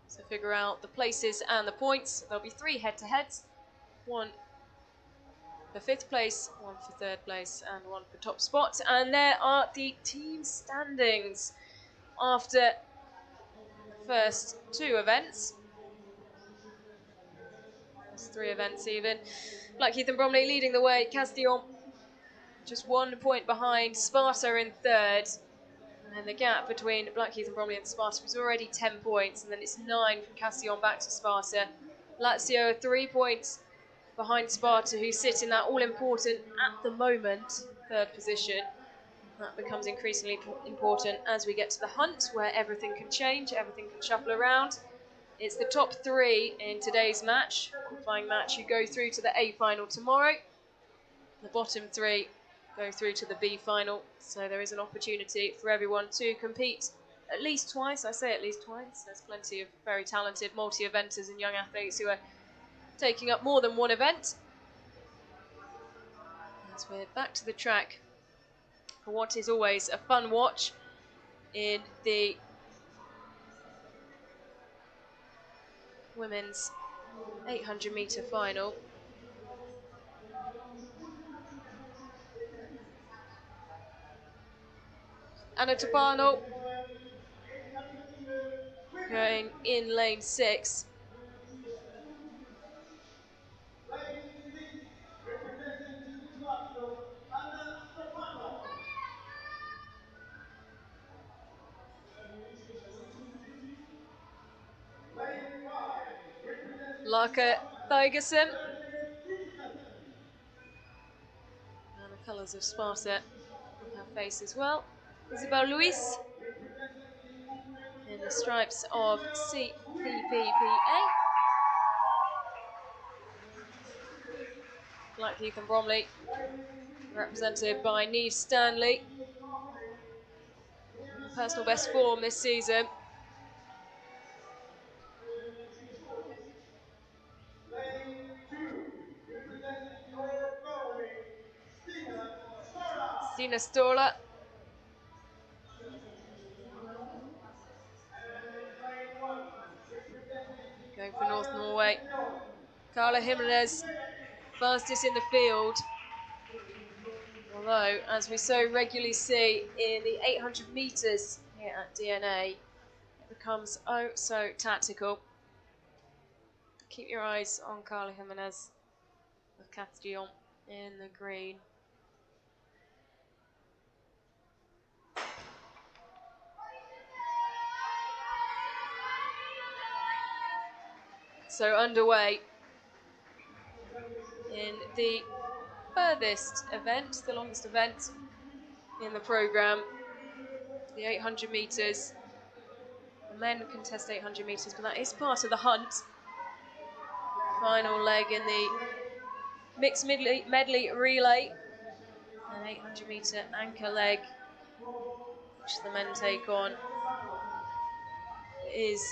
So figure out the places and the points. There'll be 3 head-to-heads. 1 for 5th place, 1 for 3rd place, and 1 for top spot. And there are the team standings after the first 2 events. There's 3 events even. Blackheath and Bromley leading the way. Castillon just 1 point behind. Sparta in 3rd. And the gap between Blackheath and Bromley and Sparta was already 10 points. And then it's 9 from Castillon back to Sparta. Lazio are 3 points behind Sparta, who sit in that all-important, at the moment, 3rd position. That becomes increasingly important as we get to the hunt, where everything can change, everything can shuffle around. It's the top 3 in today's match, qualifying match, who go through to the A final tomorrow. The bottom 3 go through to the B final, so there is an opportunity for everyone to compete at least twice. I say at least twice. There's plenty of very talented multi-eventers and young athletes who are taking up more than 1 event. As we're back to the track for what is always a fun watch in the women's 800 metre final. Anna Topano going in lane 6. Larka Thygesen. And the colours of Sparta on her face as well. Isabel Luis in the stripes of CPPPA. Blackheath and Bromley represented by Neve Stanley. Personal best form this season. Lane 2, representing your Norway, Stina Stora. Stina Stola. And lane 1, representing Going for North Norway. Carla Jimenez, fastest in the field. Although, as we so regularly see in the 800 metres here at DNA, it becomes oh so tactical. Keep your eyes on Carla Jimenez with Castillon in the green. So underway in the furthest event, the longest event in the programme, the 800 metres. The men contest 800 metres, but that is part of the hunt. Final leg in the mixed medley relay, an 800 metre anchor leg, which the men take on, is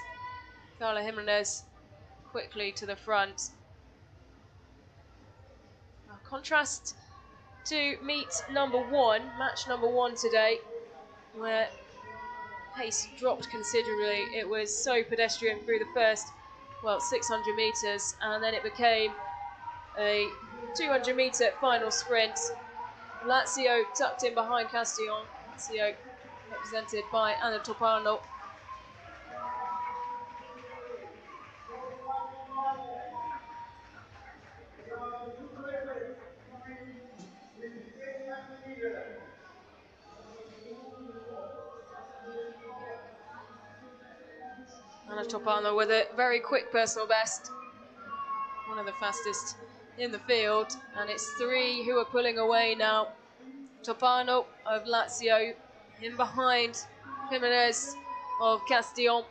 Carla Jimenez quickly to the front. Now, contrast to match number one today, where pace dropped considerably. It was so pedestrian through the first, 600 metres, and then it became a 200 metre final sprint. Lazio tucked in behind Castillon. Lazio represented by Anna Topano. Anna Topano with a very quick personal best, one of the fastest in the field, and it's three who are pulling away now. Topano of Lazio, in behind Jimenez of Castillon.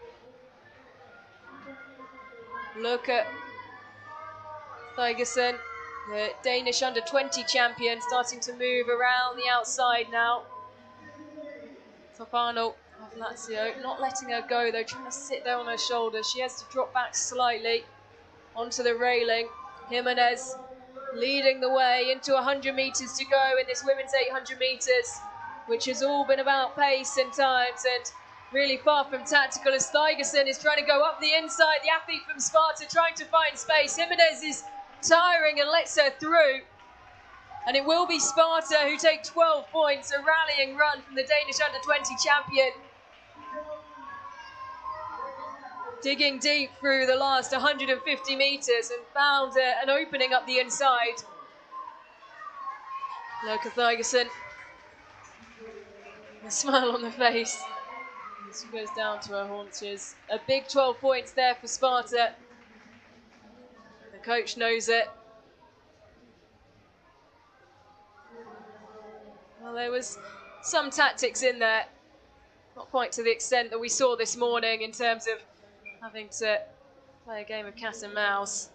Look at Thygesen, the Danish under-20 champion, starting to move around the outside now. Topano of Lazio, not letting her go though, trying to sit there on her shoulders. She has to drop back slightly onto the railing. Jimenez leading the way into 100 metres to go in this women's 800 metres, which has all been about pace and times and really far from tactical, as Thygesen is trying to go up the inside. The athlete from Sparta trying to find space. Jimenez is tiring and lets her through. And it will be Sparta who take 12 points, a rallying run from the Danish under-20 champion. Digging deep through the last 150 metres and found an opening up the inside. Look at Thygesen, a smile on the face. She goes down to her haunches. A big 12 points there for Sparta. The coach knows it. Well, there was some tactics in there, not quite to the extent that we saw this morning in terms of having to play a game of cat and mouse.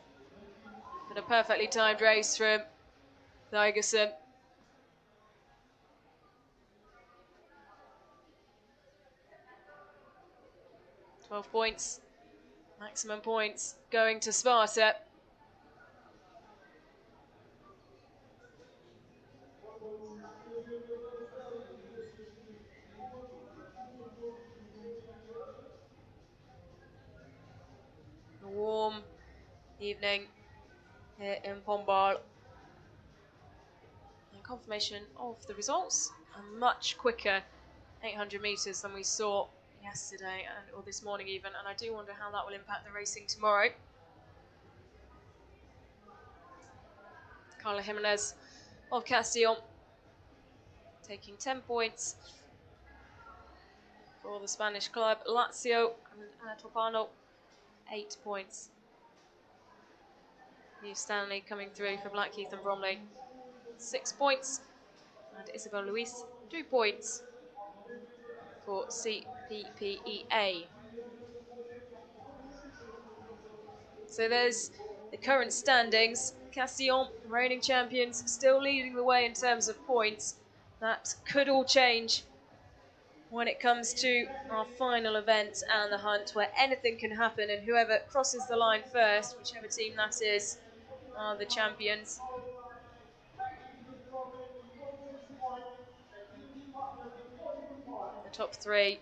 But a perfectly timed race from Thygesen. "12 points, maximum points going to Sparta." A warm evening here in Pombal. And confirmation of the results, a much quicker 800 metres than we saw yesterday or this morning even, and I do wonder how that will impact the racing tomorrow. Carla Jimenez of Castillon taking 10 points for the Spanish club. Lazio and Anna Topano, 8 points. New Stanley coming through for Blackheath and Bromley, 6 points. And Isabel Luis, 2 points for CPPEA. So there's the current standings. Castillon, reigning champions, still leading the way in terms of points. That could all change when it comes to our final event and the hunt, where anything can happen, and whoever crosses the line first, whichever team that is, are the champions. The top three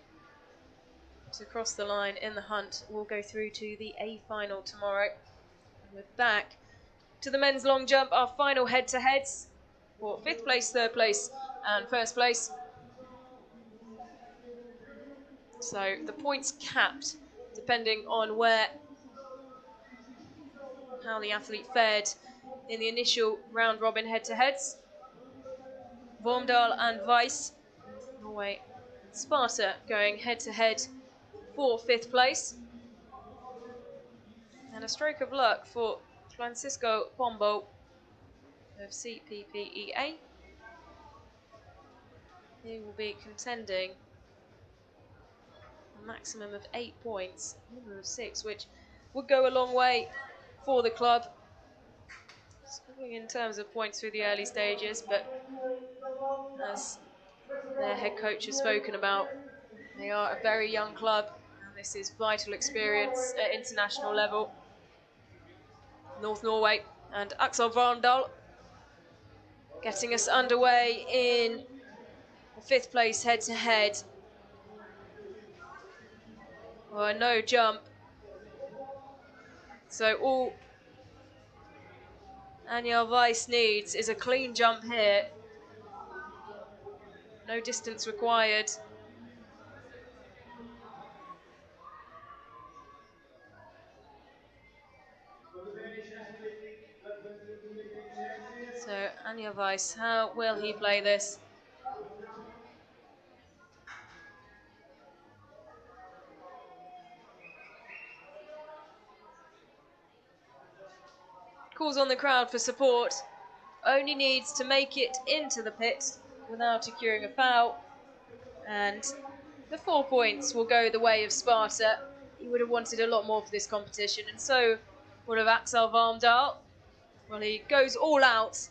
to cross the line in the hunt will go through to the A final tomorrow. And we're back to the men's long jump, our final head-to-heads for 5th place, 3rd place and 1st place. So the points capped depending on how the athlete fared in the initial round robin head-to-heads. Vormdal and Weiss, Norway, and Sparta going head-to-head for 5th place. And a stroke of luck for Francisco Pombal of CPPEA. He will be contending a maximum of 8 points, a minimum of 6, which would go a long way for the club. Scoring in terms of points through the early stages, but as their head coach has spoken about, they are a very young club, and this is vital experience at international level. North Norway and Axel Varndal getting us underway in the 5th place head-to-head. Well, no jump. So all Anja Weiss needs is a clean jump here. No distance required. So Anja Weiss, how will he play this? Calls on the crowd for support. Only needs to make it into the pit without accruing a foul. And the 4 points will go the way of Sparta. He would have wanted a lot more for this competition, and so would have Axel Varndal. Well, he goes all out.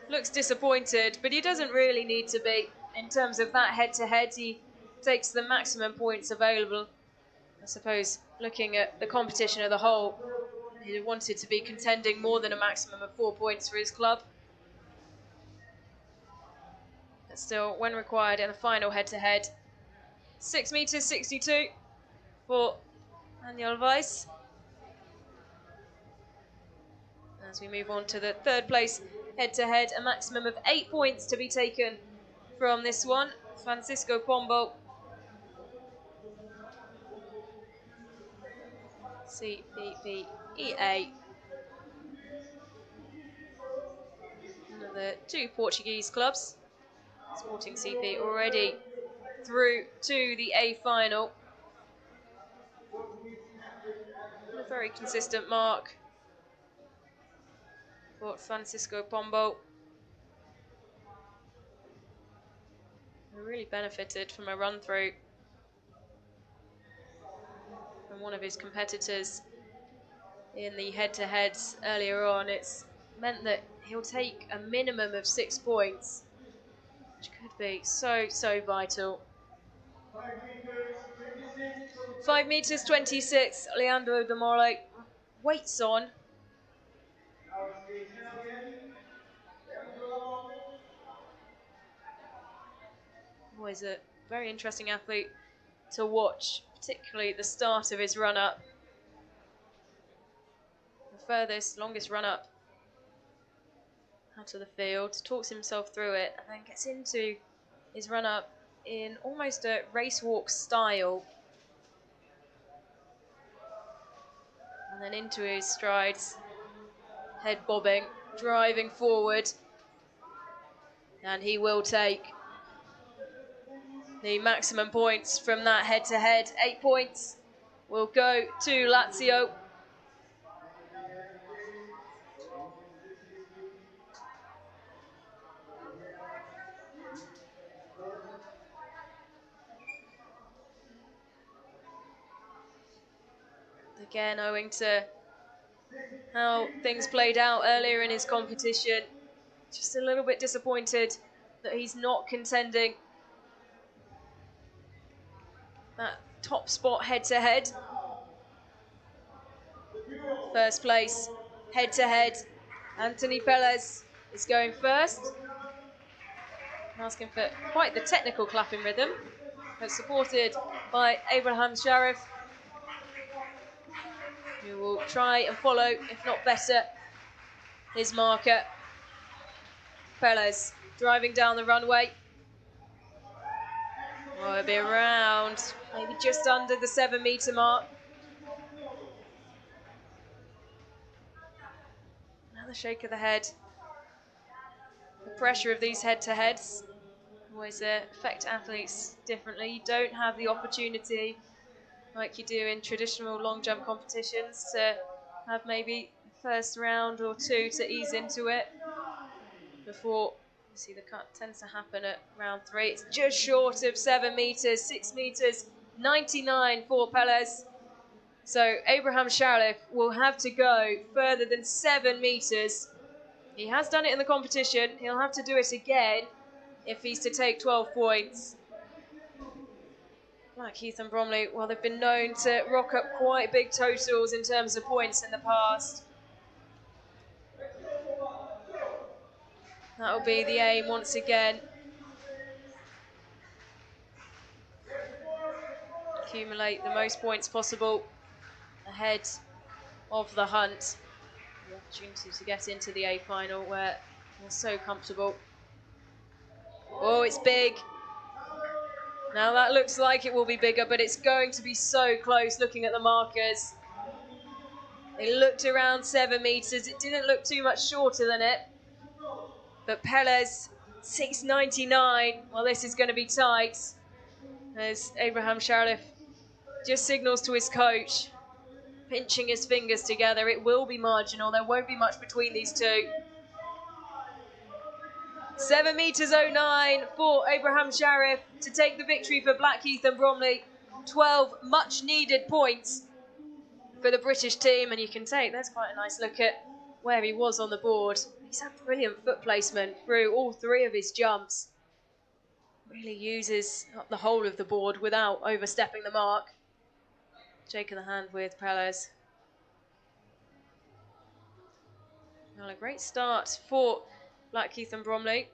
Looks disappointed, but he doesn't really need to be. In terms of that head-to-head, he takes the maximum points available. I suppose, looking at the competition as a whole, he wanted to be contending more than a maximum of 4 points for his club. But still, when required in the final head-to-head, 6 meters 62 for Anja Weiss. As we move on to the 3rd place head-to-head, a maximum of 8 points to be taken from this one. Francisco Pombal, CPPEA. One of the 2 Portuguese clubs. Sporting CP already through to the A final. A very consistent mark for Francisco Pombal, who really benefited from a run through from one of his competitors in the head-to-heads earlier on. It's meant that he'll take a minimum of 6 points, which could be so vital. 5 meters 26, Leandro de Mole waits on. Always a very interesting athlete to watch, particularly at the start of his run-up. The furthest, longest run-up out of the field, talks himself through it, and then gets into his run-up in almost a race walk style. And then into his strides, head bobbing, driving forward. And he will take the maximum points from that head-to-head. 8 points will go to Lazio. Again, owing to how things played out earlier in his competition, just a little bit disappointed that he's not contending that top spot head-to-head. First place head-to-head, Anthony Pelez is going first. Asking for quite the technical clapping rhythm, but supported by Abraham Sharif, who will try and follow, if not better, his marker. Pelez driving down the runway. Oh, it'll be around, maybe just under the 7 meter mark. Another shake of the head. The pressure of these head-to-heads always affect athletes differently. You don't have the opportunity like you do in traditional long jump competitions, to have maybe the first round or two to ease into it before, you see, the cut tends to happen at round 3. It's just short of 7 meters, 6 meters 99 for Pelez. So Abraham Sharif will have to go further than 7 meters. He has done it in the competition. He'll have to do it again if he's to take 12 points. Blackheath and Bromley, well, they've been known to rock up quite big totals in terms of points in the past. That'll be the aim once again. Accumulate the most points possible ahead of the hunt. The opportunity to get into the A final where they're so comfortable. Oh, it's big. Now that looks like it will be bigger, but it's going to be so close looking at the markers. It looked around 7 meters. It didn't look too much shorter than it. But Pelez, 6.99. Well, this is going to be tight. As Abraham Sharif just signals to his coach, pinching his fingers together. It will be marginal. There won't be much between these two. 7 meters 09 for Abraham Sharif to take the victory for Blackheath and Bromley. 12 much needed points for the British team, and you can take, there's quite a nice look at where he was on the board. He's had brilliant foot placement through all 3 of his jumps. Really uses up the whole of the board without overstepping the mark. Shake of the hand with Pelez. Well, a great start for Blackheath and Bromley.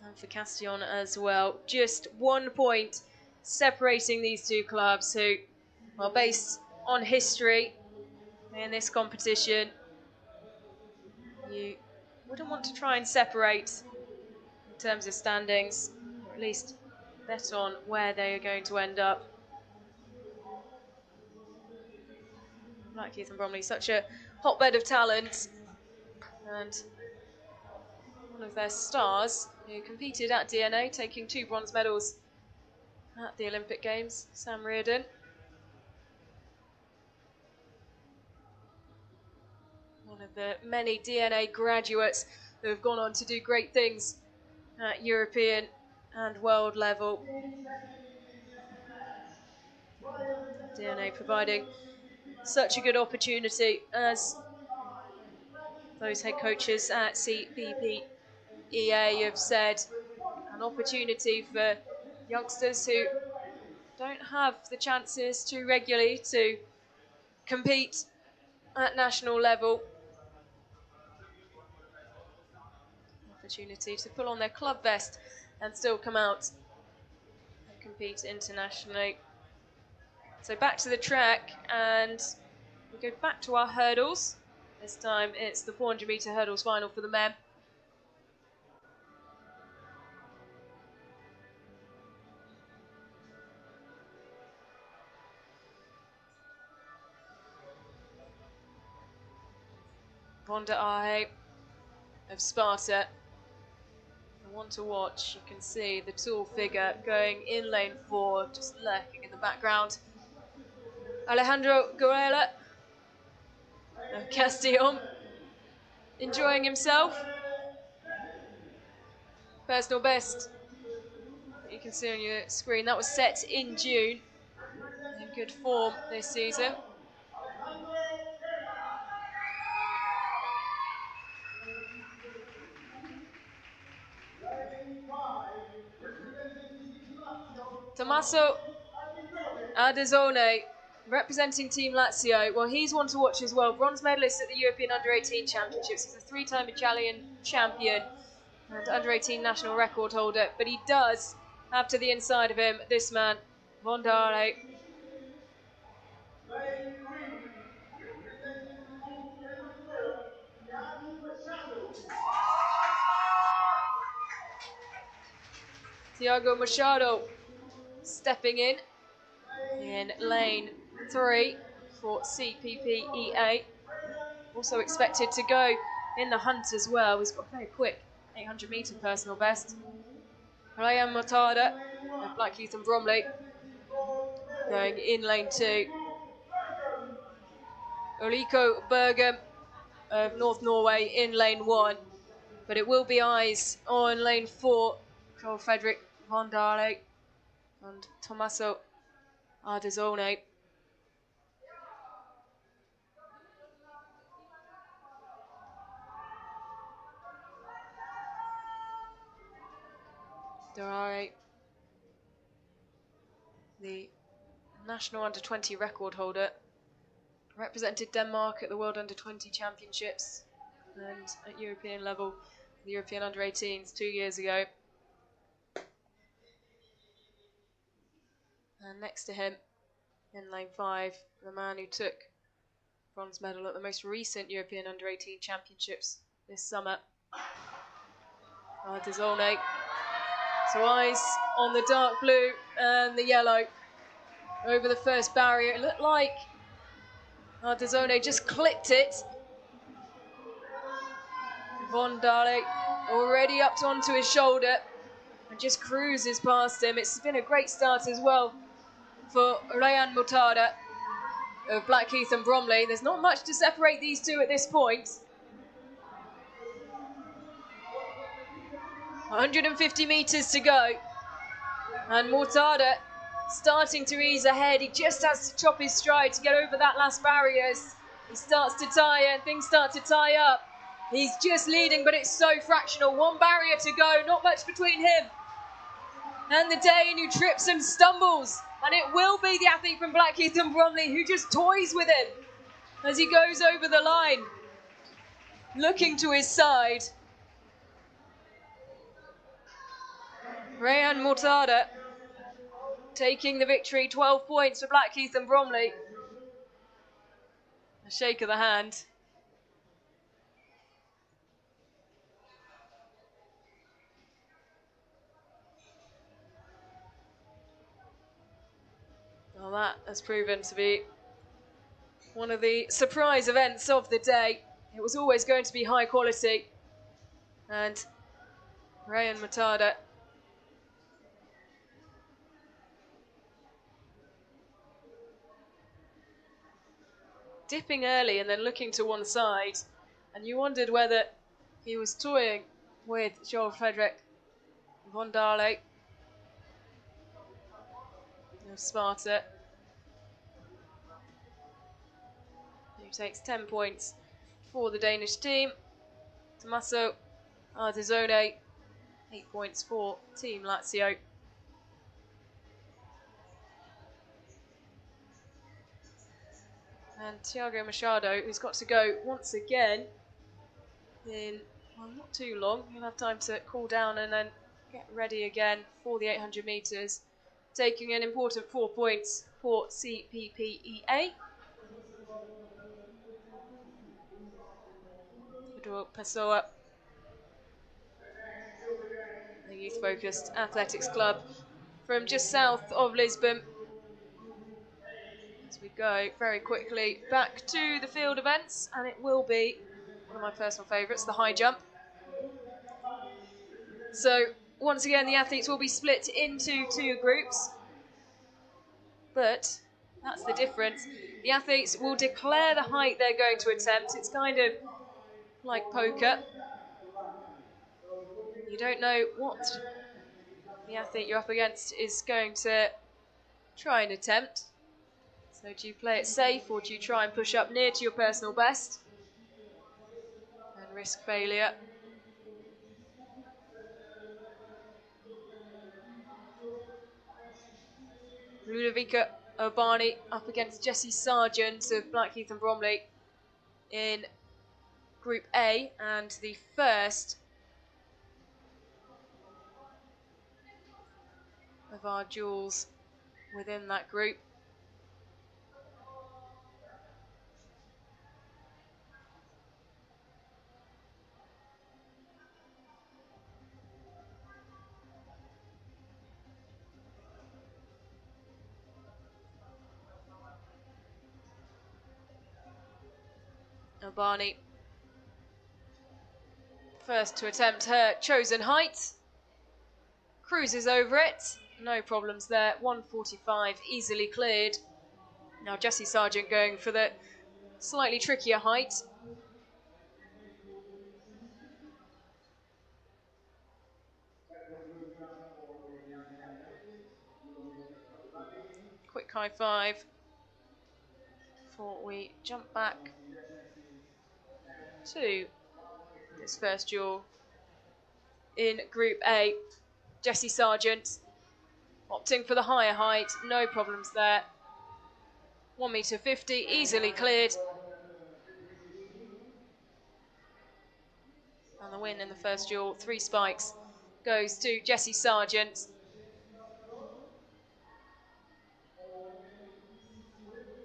And for Castillon as well. Just 1 point separating these two clubs who, well, based on history in this competition, you wouldn't want to try and separate in terms of standings, or at least bet on where they are going to end up. Blackheath and Bromley, such a hotbed of talent, and one of their stars who competed at DNA, taking 2 bronze medals at the Olympic Games, Sam Reardon. One of the many DNA graduates who have gone on to do great things at European and world level. DNA providing such a good opportunity, as those head coaches at CPPEA have said, an opportunity for youngsters who don't have the chances too regularly to compete at national level. Opportunity to pull on their club vest and still come out and compete internationally. So back to the track, and we go back to our hurdles. This time it's the 400 metre hurdles final for the men. Vonda Ahe of Sparta. The one to watch, you can see the tall figure going in lane 4, just lurking in the background. Alejandro Guerrera of Castillon, enjoying himself. Personal best that you can see on your screen, that was set in June. In good form this season. Tommaso Adazzone, representing Team Lazio. Well, he's one to watch as well. Bronze medalist at the European Under-18 Championships. He's a 3-time Italian champion and Under-18 national record holder. But he does have to the inside of him this man, Vondare. Thiago Machado stepping in lane 3 for CPPEA. Also expected to go in the hunt as well. He's got a very quick 800 metre personal best. Ryan Motada of Blackheath and Bromley going in lane 2. Uliko Bergam of North Norway in lane 1. But it will be eyes on lane 4. Joel Frederick Von Dale and Tommaso Ardizone. Dorare, the national under-20 record holder, represented Denmark at the World Under-20 Championships and at European level, the European Under-18s 2 years ago. And next to him, in lane 5, the man who took bronze medal at the most recent European Under-18 Championships this summer, Ardizone. So eyes on the dark blue and the yellow over the first barrier. It looked like Ardizone just clipped it. Von Dale already up onto his shoulder and just cruises past him. It's been a great start as well for Ryan Mutada of Blackheath and Bromley. There's not much to separate these two at this point. 150 metres to go. And Mutada starting to ease ahead. He just has to chop his stride to get over that last barrier. He starts to tire and things start to tie up. He's just leading, but it's so fractional. One barrier to go, not much between him and the Dane who trips and stumbles. And it will be the athlete from Blackheath and Bromley who just toys with him as he goes over the line, looking to his side. Rayan Mutada taking the victory, 12 points for Blackheath and Bromley. A shake of the hand. Well, that has proven to be one of the surprise events of the day. It was always going to be high quality. And Rayan Mutada dipping early and then looking to one side. And you wondered whether he was toying with Joel Frederick Von Dale. No smarter. Who takes 10 points for the Danish team. Tommaso Ardizone, 8 points for Team Lazio. And Thiago Machado, who's got to go once again in, well, not too long. He'll have time to cool down and then get ready again for the 800 metres, taking an important 4 points for CPPEA. Pedro Pessoa, the youth-focused athletics club from just south of Lisbon. As we go very quickly back to the field events, and it will be one of my personal favourites, the high jump. So once again, the athletes will be split into 2 groups, but that's the difference. The athletes will declare the height they're going to attempt. It's kind of like poker. You don't know what the athlete you're up against is going to try and attempt. So do you play it safe, or do you try and push up near to your personal best and risk failure? Ludovica Urbani up against Jessie Sargent of Blackheath and Bromley in Group A, and the first of our duels within that group. Urbani first to attempt her chosen height, cruises over it no problems there. 145 easily cleared. Now Jessie Sargent going for the slightly trickier height. Quick high five before we jump back to this first duel in Group A. Jessie Sargent opting for the higher height, no problems there. 1.50 m, easily cleared. And the win in the first duel, 3 spikes, goes to Jessie Sargent.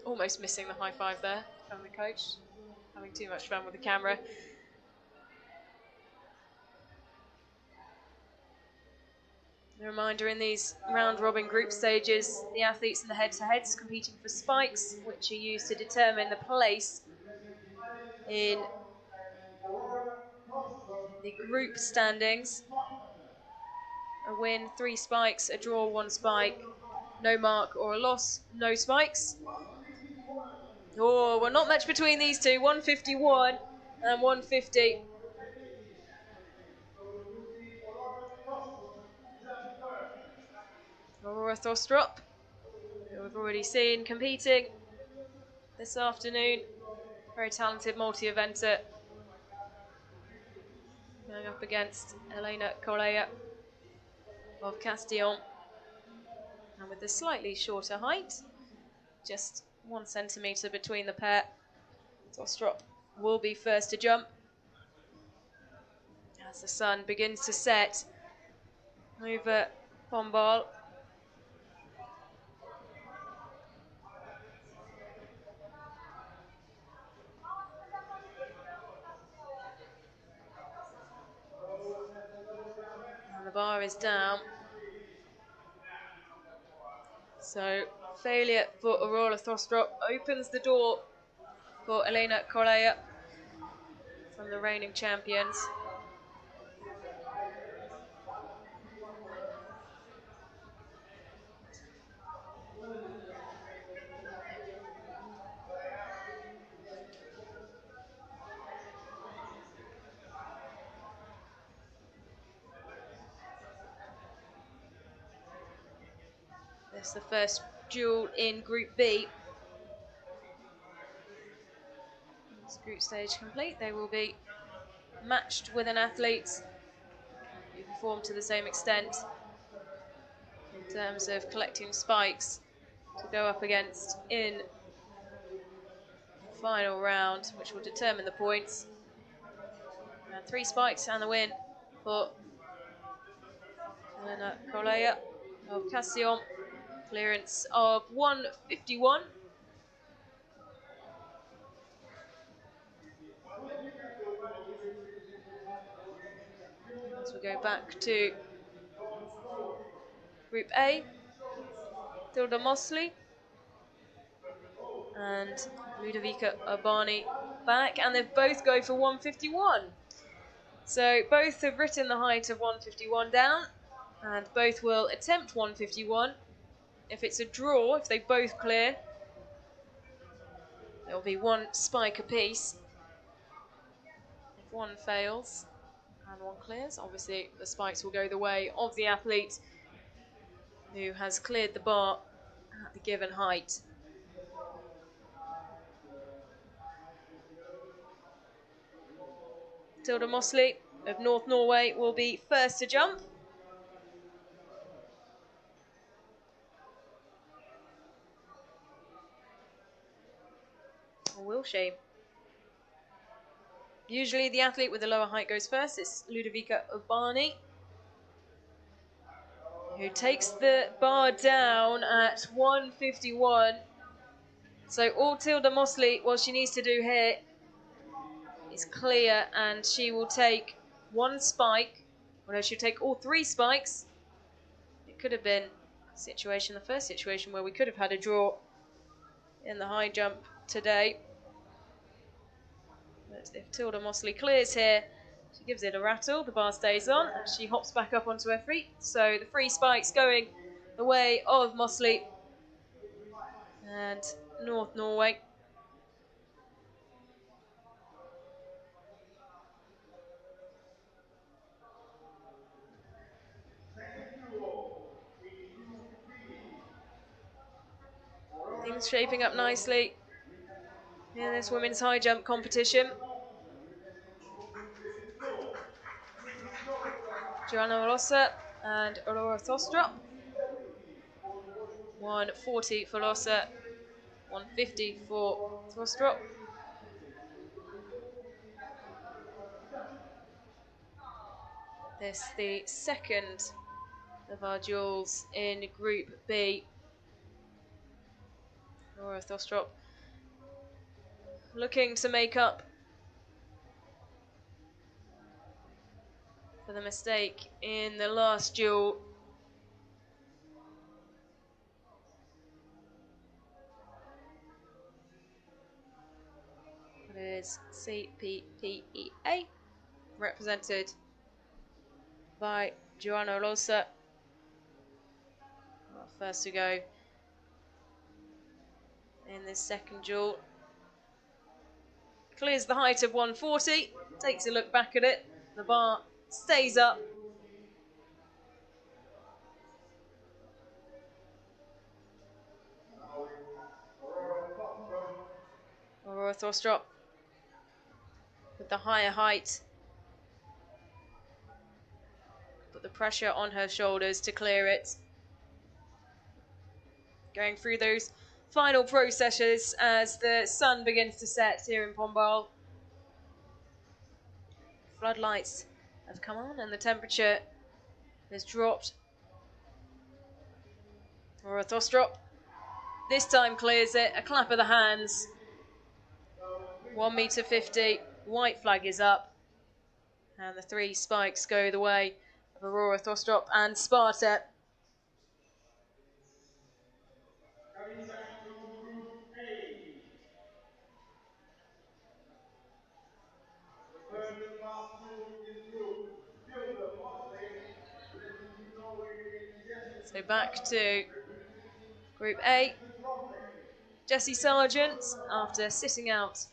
Almost missing the high five there from the coach, having too much fun with the camera. A reminder, in these round-robin group stages, the athletes in the head-to-heads competing for spikes, which are used to determine the place in the group standings. A win, 3 spikes, a draw, 1 spike, no mark or a loss, no spikes. Oh, well, not much between these two, 151 and 150. Aurora Thostrop, who we've already seen competing this afternoon. Very talented multi-eventer. Going up against Elena Correa of Castillon. And with the slightly shorter height, just 1 centimetre between the pair, Thostrop will be first to jump as the sun begins to set over Pombal. And the bar is down. So failure for Aurora Thostrop opens the door for Elena Correa from the reigning champions. This is the first duel in Group B. Once group stage complete, they will be matched with an athlete who perform to the same extent in terms of collecting spikes to go up against in the final round, which will determine the points. And 3 spikes and the win for Elena Correa of Castillon. Clearance of 151. As we go back to Group A, Tilda Mosley and Ludovica Urbani back, and they both go for 151. So both have written the height of 151 down, and both will attempt 151. If it's a draw, if they both clear, there will be 1 spike apiece. If one fails and one clears, obviously the spikes will go the way of the athlete who has cleared the bar at the given height. Tilda Mosley of North Norway will be first to jump. Or will she? Usually the athlete with the lower height goes first. It's Ludovica Urbani, who takes the bar down at 151. So all Tilda Mosley, what she needs to do here is clear, and she will take 1 spike. Well, no, she'll take all 3 spikes. It could have been a situation, the first situation, where we could have had a draw in the high jump today. But if Tilda Mosley clears here, she gives it a rattle, the bar stays on, and she hops back up onto her feet. So the 3 spikes going the way of Mosley and North Norway. Things shaping up nicely in this women's high jump competition. Joanna Olosa and Aurora Thostrup. 140 for Olosa, 150 for Thostrup. This the second of our duels in Group B. Aurora Thostrup looking to make up for the mistake in the last duel. It is CPPEA, represented by Joanna Olosa. First to go in this second duel. Clears the height of 140, takes a look back at it. The bar stays up. Aurora Thostrup with the higher height. Put the pressure on her shoulders to clear it. Going through those final processes as the sun begins to set here in Pombal. Floodlights have come on and the temperature has dropped. Aurora Thostrup this time clears it, a clap of the hands. 1.50 m, white flag is up. And the 3 spikes go the way of Aurora Thostrup and Sparta. Coming back to Group A. The first class group is Group Silver Mosley, representing Norway, and Jessie. So back to Group A. Jessie Sargent, after sitting out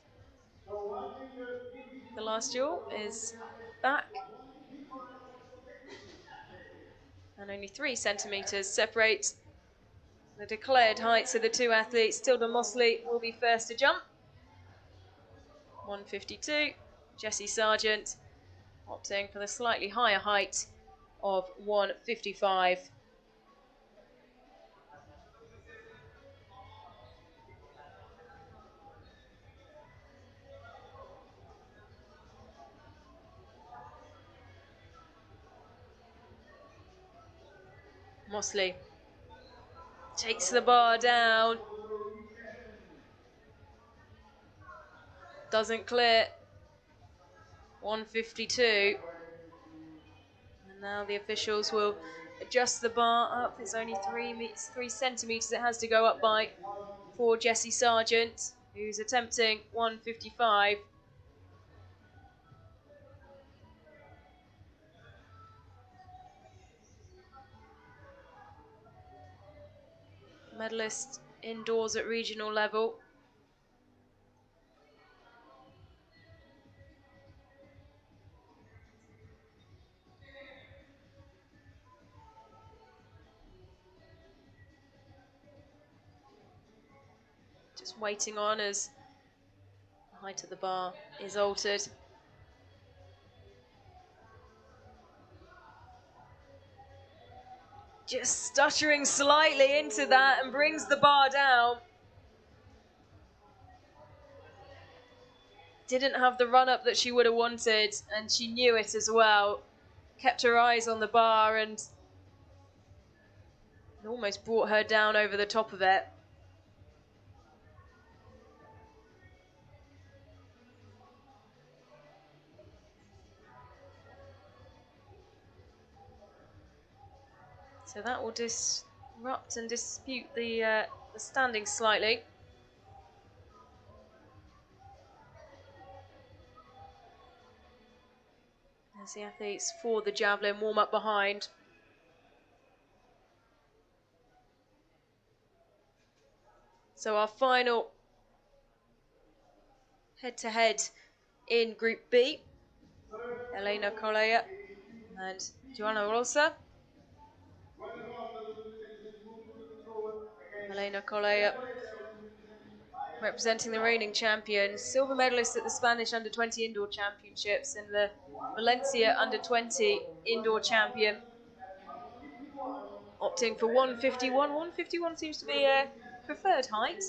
the last duel, is back. And only 3 centimetres separate the declared heights of the 2 athletes. Tilda Mosley will be first to jump. 152. Jessie Sargent opting for the slightly higher height of 155. Mosley takes the bar down. Doesn't clear. 152. And now the officials will adjust the bar up. It's only 3 centimetres it has to go up by for Jessie Sargent, who's attempting 155. Medalist indoors at regional level. Just waiting on as the height of the bar is altered. Just stuttering slightly into that and brings the bar down. Didn't have the run-up that she would have wanted, and she knew it as well. Kept her eyes on the bar and almost brought her down over the top of it. So that will disrupt and dispute the standing slightly. As the athletes for the javelin warm up behind. So our final head-to-head in Group B, Elena Colea and Joanna Rosa. Elena Colea representing the reigning champion, silver medalist at the Spanish Under-20 Indoor Championships and the Valencia Under-20 Indoor Champion. Opting for 151. 151 seems to be a preferred height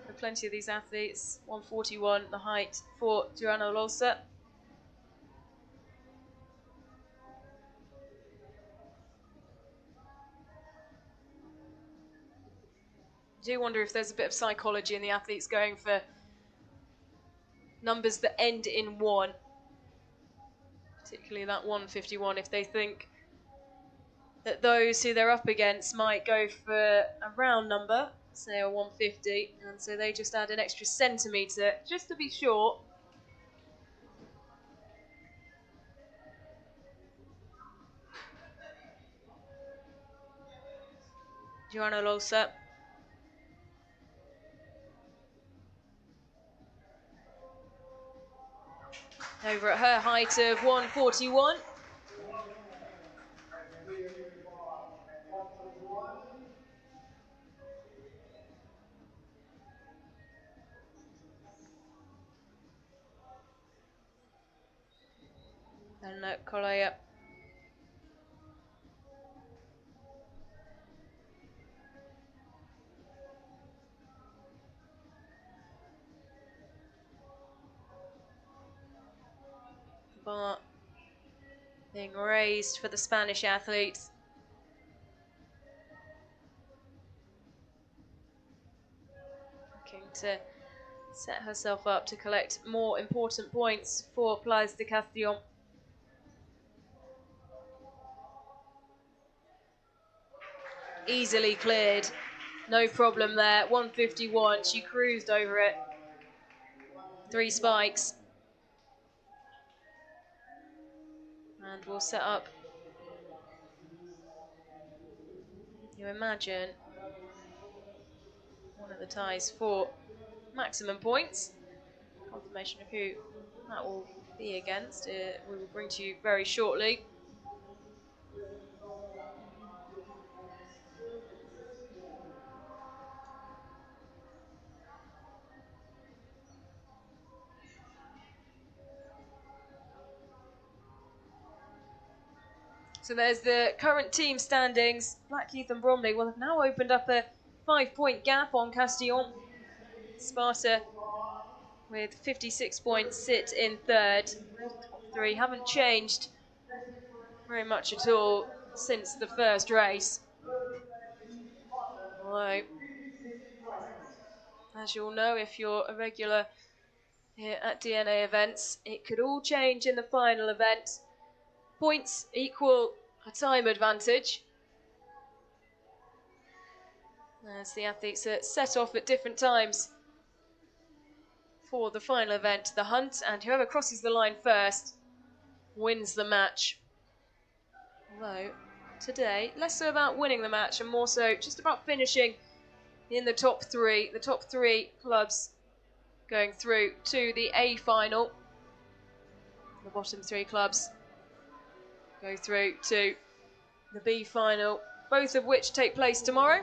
for plenty of these athletes. 141 the height for Joanna Rosa. I do wonder if there's a bit of psychology in the athletes going for numbers that end in 1, particularly that 151, if they think that those who they're up against might go for a round number, say a 150, and so they just add an extra centimetre just to be sure. Joanna Rosa. Over at her height of 141. And Colea. Bar being raised for the Spanish athletes. Looking to set herself up to collect more important points for Plaz de Castellón. Easily cleared, no problem there. 151, she cruised over it. 3 spikes. And we'll set up, you imagine, one of the ties for maximum points. Confirmation of who that will be against, we will bring to you very shortly. So there's the current team standings. Blackheath and Bromley will have now opened up a 5-point gap on Castellón. Sparta with 56 points sit in third. Those top 3 haven't changed very much at all since the first race. Although, as you'll know if you're a regular here at DNA events, it could all change in the final event. Points equal a time advantage, as the athletes are set off at different times for the final event, the hunt, and whoever crosses the line first wins the match. Although today, less so about winning the match and more so just about finishing in the top 3. The top 3 clubs going through to the A final. The bottom 3 clubs go through to the B final, both of which take place tomorrow.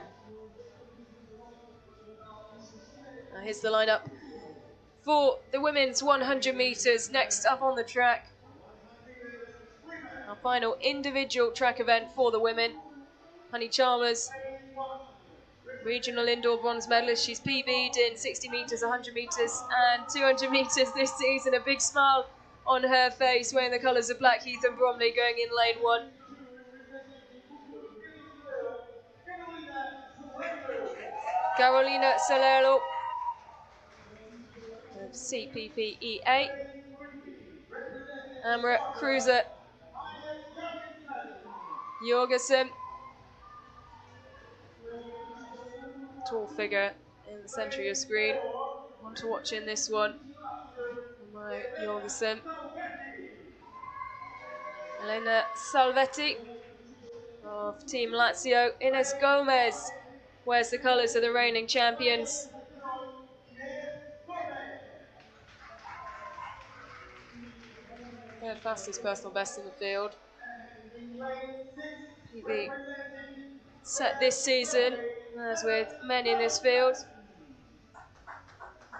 Now here's the lineup for the women's 100 metres. Next up on the track, our final individual track event for the women. Honey Chalmers, regional indoor bronze medalist. She's PB'd in 60 metres, 100 metres and 200 metres this season. A big smile on her face, wearing the colours of Blackheath and Bromley, going in lane 1. Carolina Solero of CPPEA. Amra Cruiser Jorgensen, tall figure in the centre of your screen. One to watch in this one. Jorgensen. Elena Salvetti of Team Lazio. Ines Gomez wears the colours of the reigning champions. Third fastest personal best in the field. PB set this season, as with many in this field.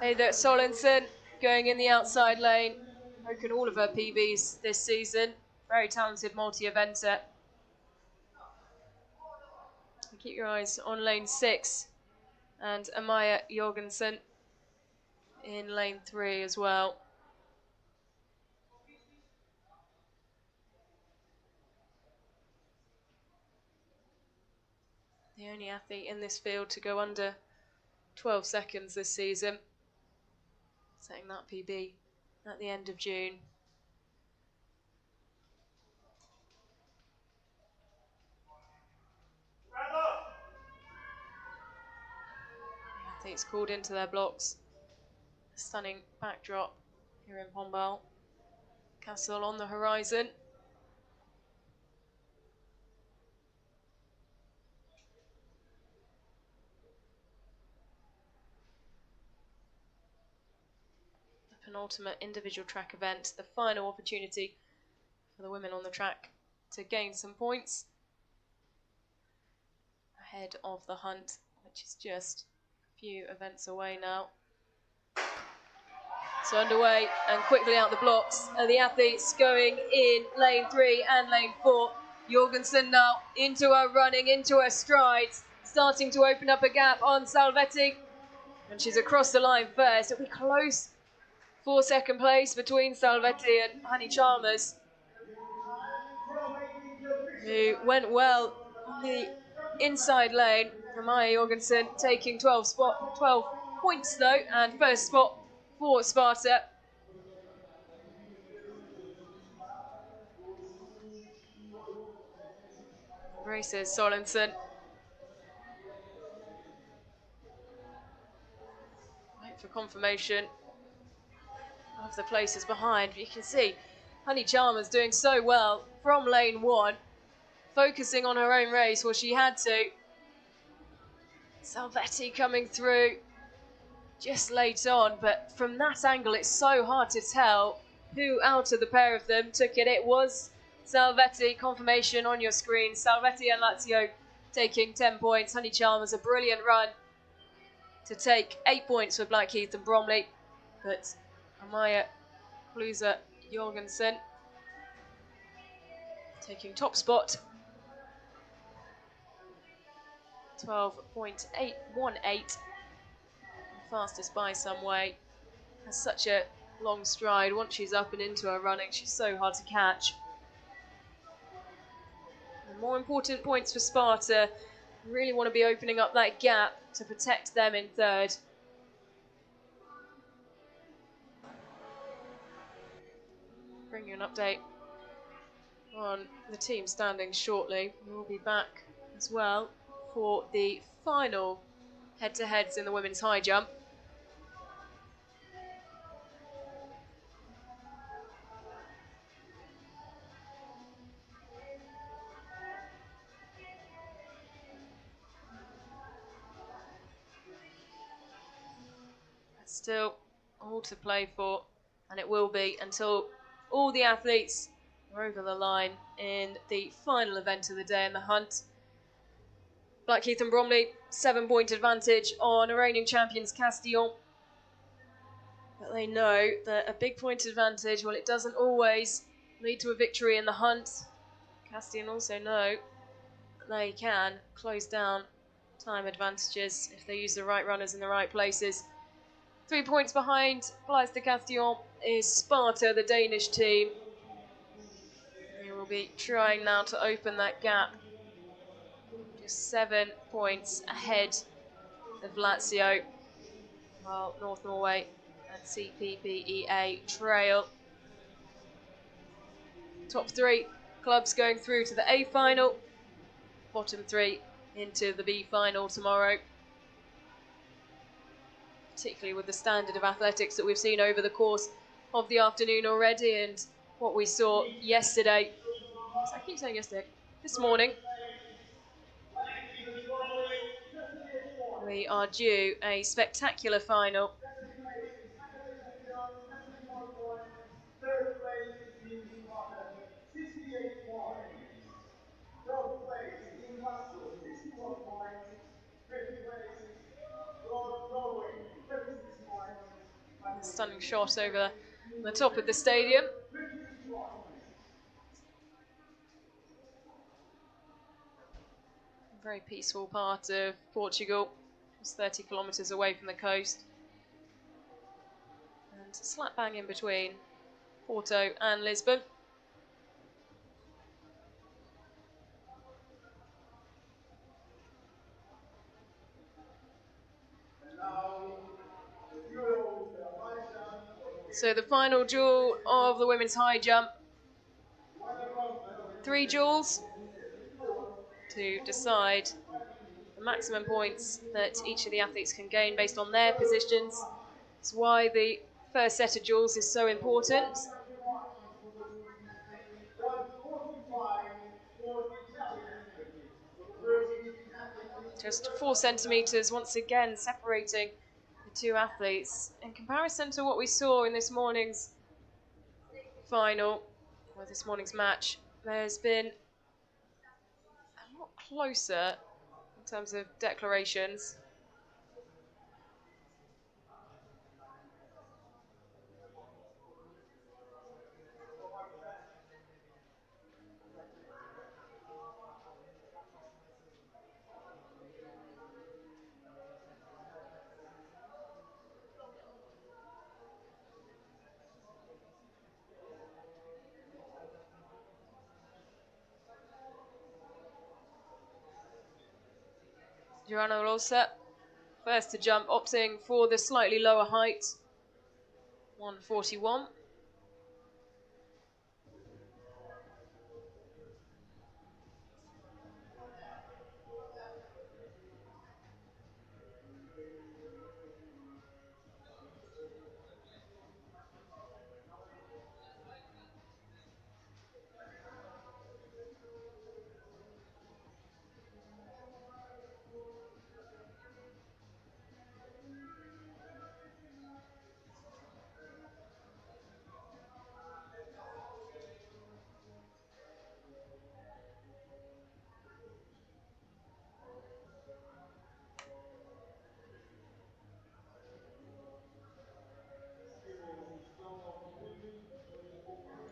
Heather Solensen going in the outside lane, broken all of her PBs this season. Very talented multi-eventer. Keep your eyes on lane 6 and Amaya Jorgensen in lane 3 as well. The only athlete in this field to go under 12 seconds this season, setting that PB at the end of June. Athletes called into their blocks. A stunning backdrop here in Pombal. Castle on the horizon. The penultimate individual track event, the final opportunity for the women on the track to gain some points ahead of the hunt, which is just a few events away now. So underway and quickly out the blocks are the athletes going in lane 3 and lane 4. Jorgensen now into her running, into her strides, starting to open up a gap on Salvetti. And she's across the line first. It'll be close for second place between Salvetti and Honey Chalmers, who went well on the inside lane. Amaya Jorgensen taking 12 points though, and first spot for Sparta. Races Sorensen. Wait for confirmation of the places behind. But you can see Honey Chalmers doing so well from lane 1, focusing on her own race where she had to. Salvetti coming through just late on, but from that angle it's so hard to tell who out of the pair of them took it. It was Salvetti. Confirmation on your screen. Salvetti and Lazio taking 10 points. Honey Chalmers, a brilliant run to take 8 points for Blackheath and Bromley, but Amaya Jorgensen taking top spot. 12.818, fastest by some way. Has such a long stride. Once she's up and into her running, she's so hard to catch. And more important points for Sparta. Really want to be opening up that gap to protect them in third. Bring you an update on the team standings shortly. We'll be back as well for the final head-to-heads in the women's high jump. Still all to play for, and it will be until all the athletes are over the line in the final event of the day in the hunt. Blackheath and Bromley, 7-point advantage on reigning champions Castillon. But they know that a big point advantage, well, it doesn't always lead to a victory in the hunt. Castillon also know that they can close down time advantages if they use the right runners in the right places. 3 points behind Blaise de Castillon is Sparta, the Danish team. They will be trying now to open that gap. Just 7 points ahead of Lazio, while North Norway and CPPEA trail. Top 3 clubs going through to the A final, bottom 3 into the B final tomorrow. Particularly with the standard of athletics that we've seen over the course of the afternoon already, and what we saw yesterday. I keep saying yesterday, this morning. We are due a spectacular final. Second place is 74 points. Third place is Team Scotland, 68 points. Fourth place, Team Lasso, 61 points. Fifth place, Norway, 36 points. A stunning shot over the top of the stadium. 53 points. A very peaceful part of Portugal, just 30 kilometres away from the coast. And slap bang in between Porto and Lisbon. And now, the duel, the high jump. So the final duel of the women's high jump. 3 duels to decide the maximum points that each of the athletes can gain based on their positions. That's why the first set of duels is so important. 145 for the javelin. Just 4 centimetres once again separating the two athletes. In comparison to what we saw in this morning's final, or this morning's match, there's been a lot closer in terms of declarations. Joanna Rosa, first to jump, opting for the slightly lower height, 141.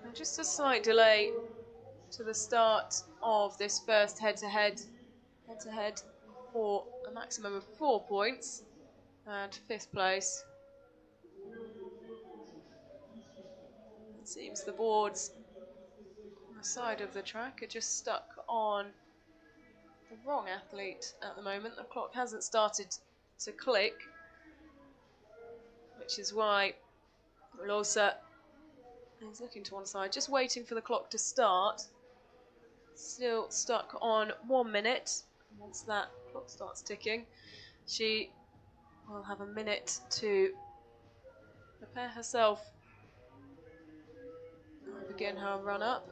And just a slight delay to the start of this first head-to-head for a maximum of 4 points, and 5th place. It seems the boards on the side of the track are just stuck on the wrong athlete at the moment. The clock hasn't started to click, which is why Rosa is looking to one side, just waiting for the clock to start. Still stuck on 1 minute. Once that clock starts ticking, she will have a minute to prepare herself and begin her run up.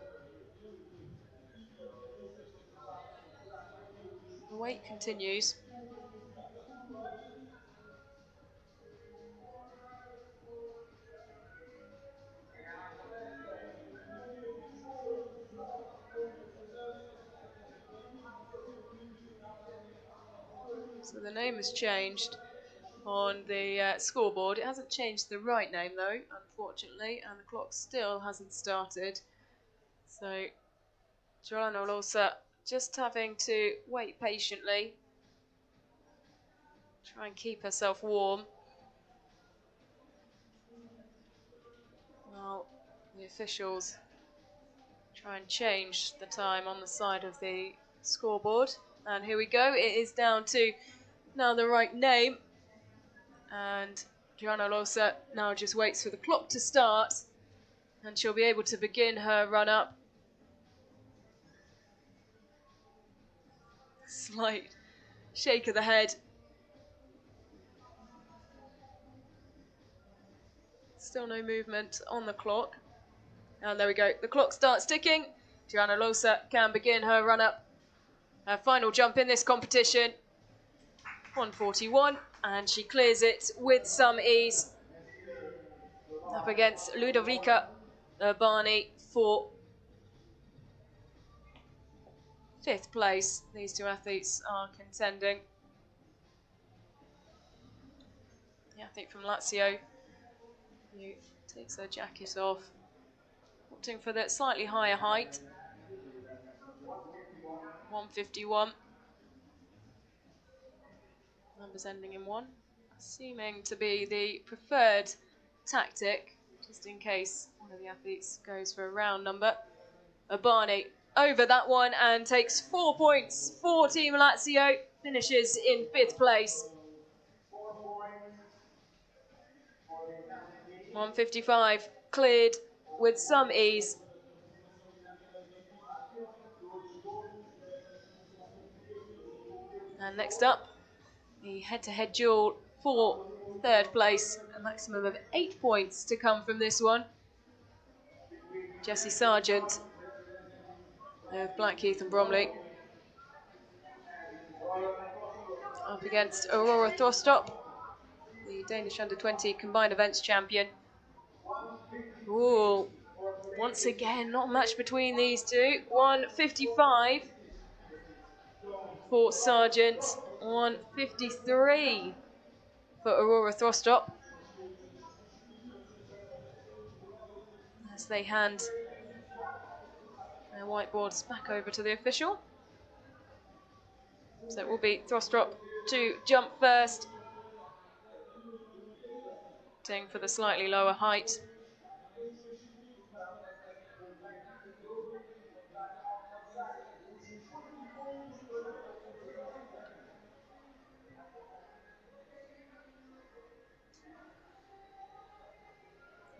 The wait continues. So the name has changed on the scoreboard. It hasn't changed the right name though, unfortunately, and the clock still hasn't started. So Joanna Rosa just having to wait patiently, try and keep herself warm. Well, the officials try and change the time on the side of the scoreboard. And here we go, it is down to now the right name. And Joanna Rosa now just waits for the clock to start, and she'll be able to begin her run up. Slight shake of the head. Still no movement on the clock. And there we go, the clock starts ticking. Joanna Rosa can begin her run up. Her final jump in this competition. 141, and she clears it with some ease. Up against Ludovica Urbani for 5th place. These two athletes are contending. The athlete from Lazio, who takes her jacket off, opting for the slightly higher height, 151. Numbers ending in 1, seeming to be the preferred tactic, just in case one of the athletes goes for a round number. Urbani over that one and takes 4 points for Team Lazio, finishes in 5th place. 155 cleared with some ease. And next up, the head-to-head duel for 3rd place, a maximum of 8 points to come from this one. Jessie Sargent of Blackheath and Bromley up against Aurora Thorstrop, the Danish under-20 combined events champion. Ooh, once again, not much between these two. 155 for Sargent, 153 for Aurora Thorstrop, as they hand their whiteboards back over to the official. So it will be Thorstrop to jump first, opting for the slightly lower height.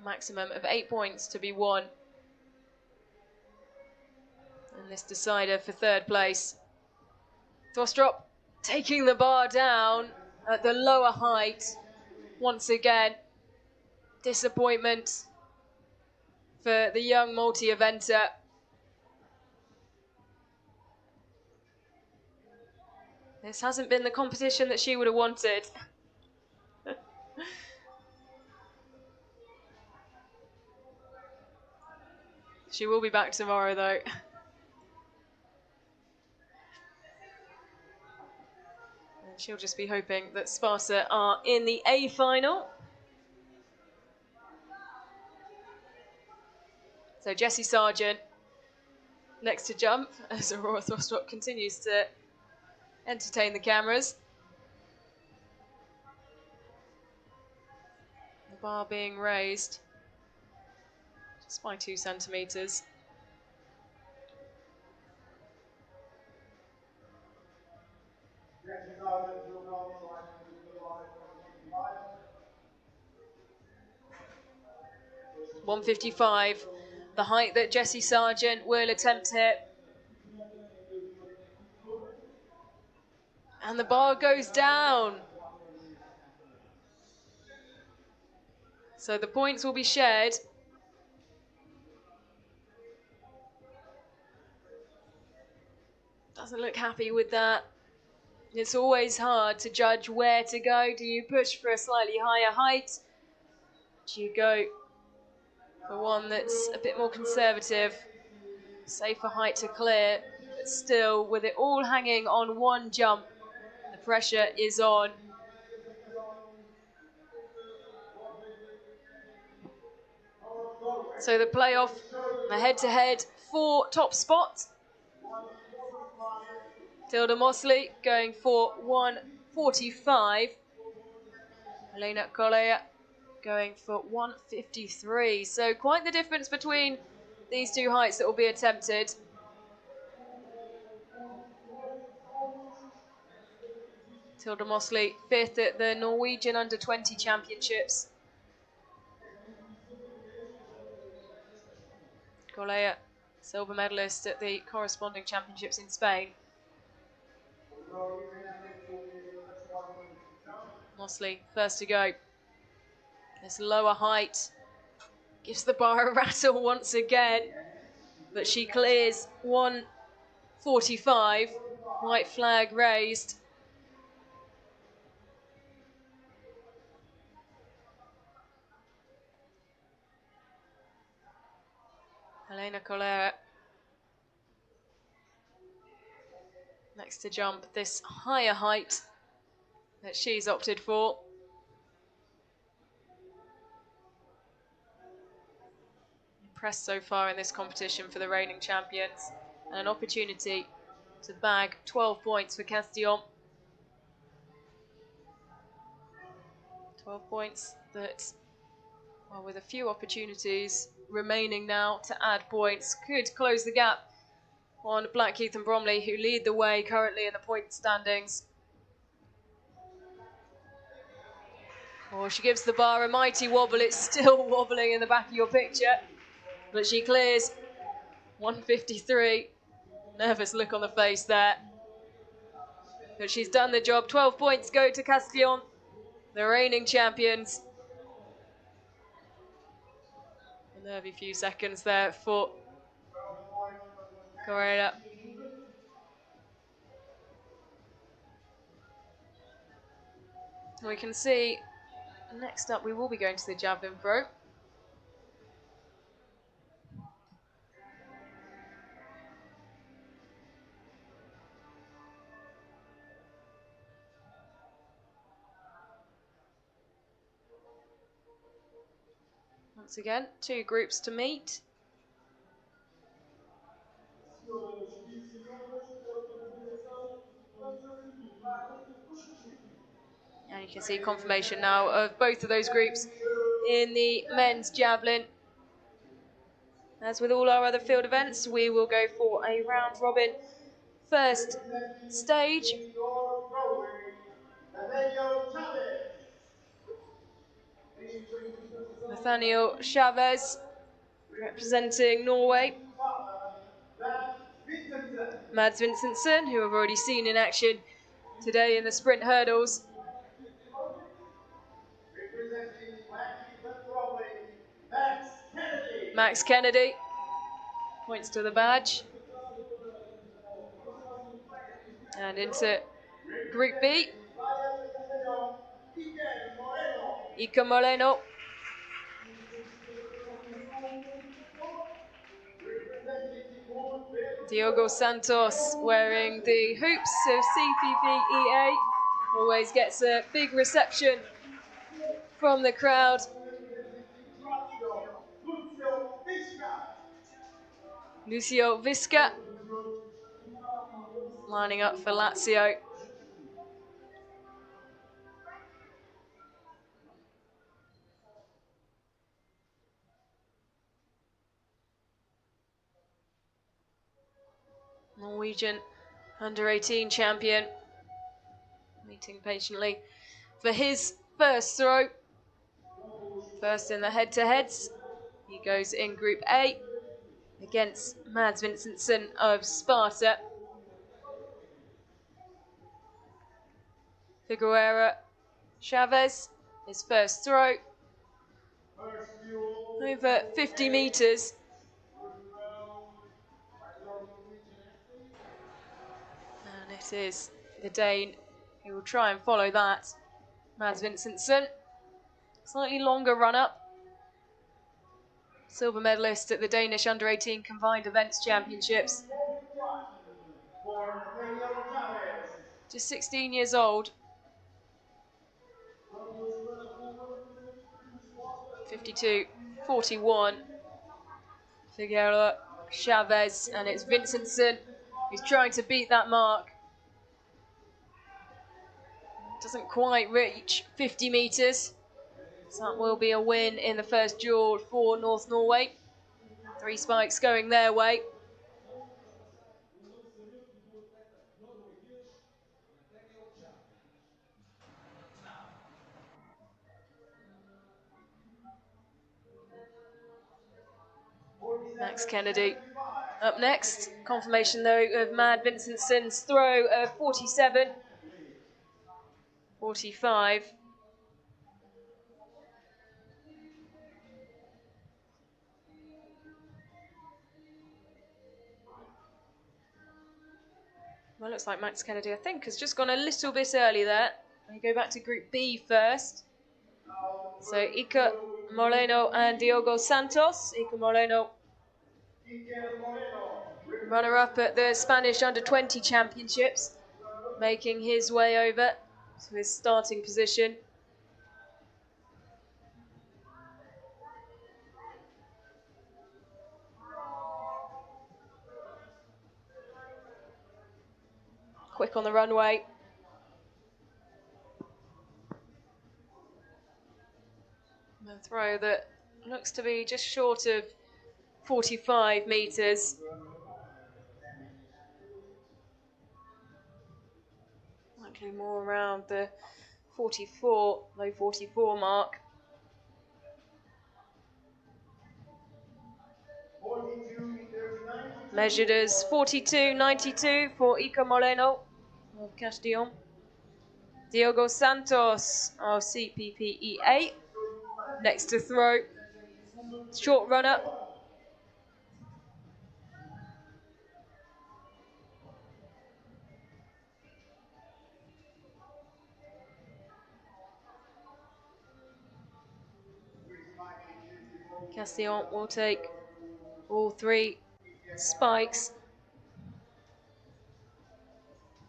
Maximum of 8 points to be won. And this decider for 3rd place. Thorstrop taking the bar down at the lower height. Once again, disappointment for the young multi-eventer. This hasn't been the competition that she would have wanted. She will be back tomorrow, though. And she'll just be hoping that Sparta are in the A final. So Jessie Sargent next to jump as Aurora Thorstrop continues to entertain the cameras. The bar being raised just by 2 centimetres. .155, the height that Jessie Sargent will attempt here. And the bar goes down. So the points will be shared. Doesn't look happy with that. It's always hard to judge where to go. Do you push for a slightly higher height? Do you go for one that's a bit more conservative? Safer height to clear, but still with it all hanging on one jump, the pressure is on. So the playoff, a head-to-head for top spot. Tilda Mosley going for 145. Elena Colea going for 153. So quite the difference between these two heights that will be attempted. Tilda Mosley 5th at the Norwegian Under-20 Championships. Colea, silver medalist at the corresponding championships in Spain. Mosley first to go. This lower height gives the bar a rattle once again, but she clears 145. White flag raised. Elena Colera next to jump this higher height that she's opted for. Impressed so far in this competition for the reigning champions, and an opportunity to bag 12 points for Castillon. 12 points that, well, with a few opportunities remaining now to add points, could close the gap on Blackheath and Bromley, who lead the way currently in the point standings. Oh, she gives the bar a mighty wobble. It's still wobbling in the back of your picture, but she clears 153. Nervous look on the face there. But she's done the job. 12 points go to Castillon, the reigning champions. A nervy few seconds there for Correa. We can see next up we will be going to the javelin throw. Once again, two groups to meet. And you can see confirmation now of both of those groups in the men's javelin. As with all our other field events, we will go for a round robin first stage. Nathaniel Chavez representing Norway. Mads Vincentson, who we've already seen in action today in the sprint hurdles. Max Kennedy points to the badge. And into Group B. Ica Moreno. Diogo Santos wearing the hoops of CPPEA. Always gets a big reception from the crowd. Lucio Visca lining up for Lazio. Norwegian under-18 champion, waiting patiently for his first throw. First in the head-to-heads. He goes in Group A against Mads Vincentson of Sparta. Figueroa Chavez, his first throw. Over 50 metres. And it is the Dane who will try and follow that. Mads Vincentson, slightly longer run-up. Silver medalist at the Danish Under-18 Combined Events Championships. Just 16 years old. 52-41. Figueroa Chavez, and it's Vincentson who's trying to beat that mark. Doesn't quite reach 50 metres. So that will be a win in the first duel for North Norway. 3 spikes going their way. Max Kennedy up next. Confirmation though of Mad Vincenson's throw of 47-45. Well, looks like Max Kennedy, I think, has just gone a little bit early there. We go back to Group B first. So Ica Moreno and Diogo Santos. Ica Moreno Runner-up at the Spanish Under-20 Championships, making his way over to his starting position. Quick on the runway. A throw that looks to be just short of 45 metres. Likely more around the 44, low 44 mark. Measured as 42.92 for Ico Moreno of Castellón. Diogo Santos of CPPEA. Next to throw. Short run up. Castellón will take all three spikes.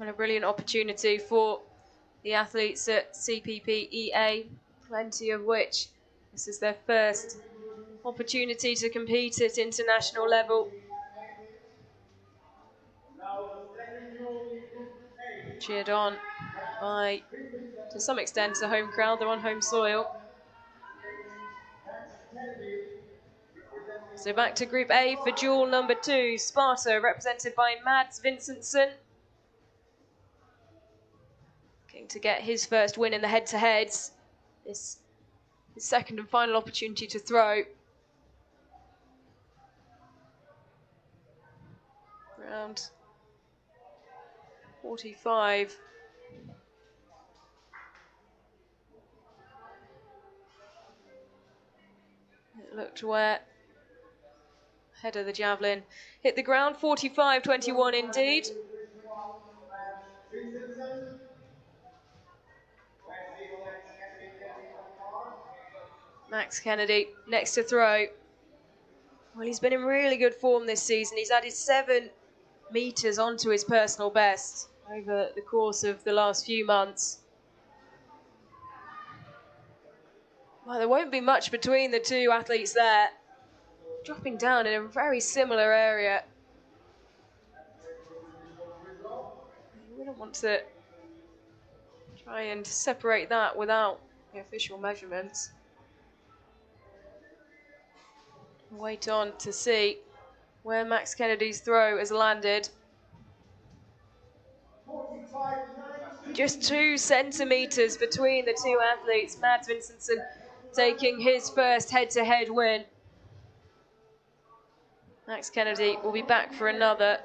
And a brilliant opportunity for the athletes at CPPEA, plenty of which this is their first opportunity to compete at international level. Cheered on by, to some extent, the home crowd. They're on home soil. So back to Group A for duel number 2. Sparta, represented by Mads Vincentson. Looking to get his first win in the head-to-heads. This his second and final opportunity to throw. Around 45. It looked wet. Head of the javelin. Hit the ground, 45-21 indeed. Max Kennedy next to throw. Well, he's been in really good form this season. He's added 7 metres onto his personal best over the course of the last few months. Well, there won't be much between the two athletes there. Dropping down in a very similar area. You wouldn't want to try and separate that without the official measurements. Wait on to see where Max Kennedy's throw has landed. Just 2 centimetres between the two athletes. Mads Vincentson taking his first head-to-head win. Max Kennedy will be back for another.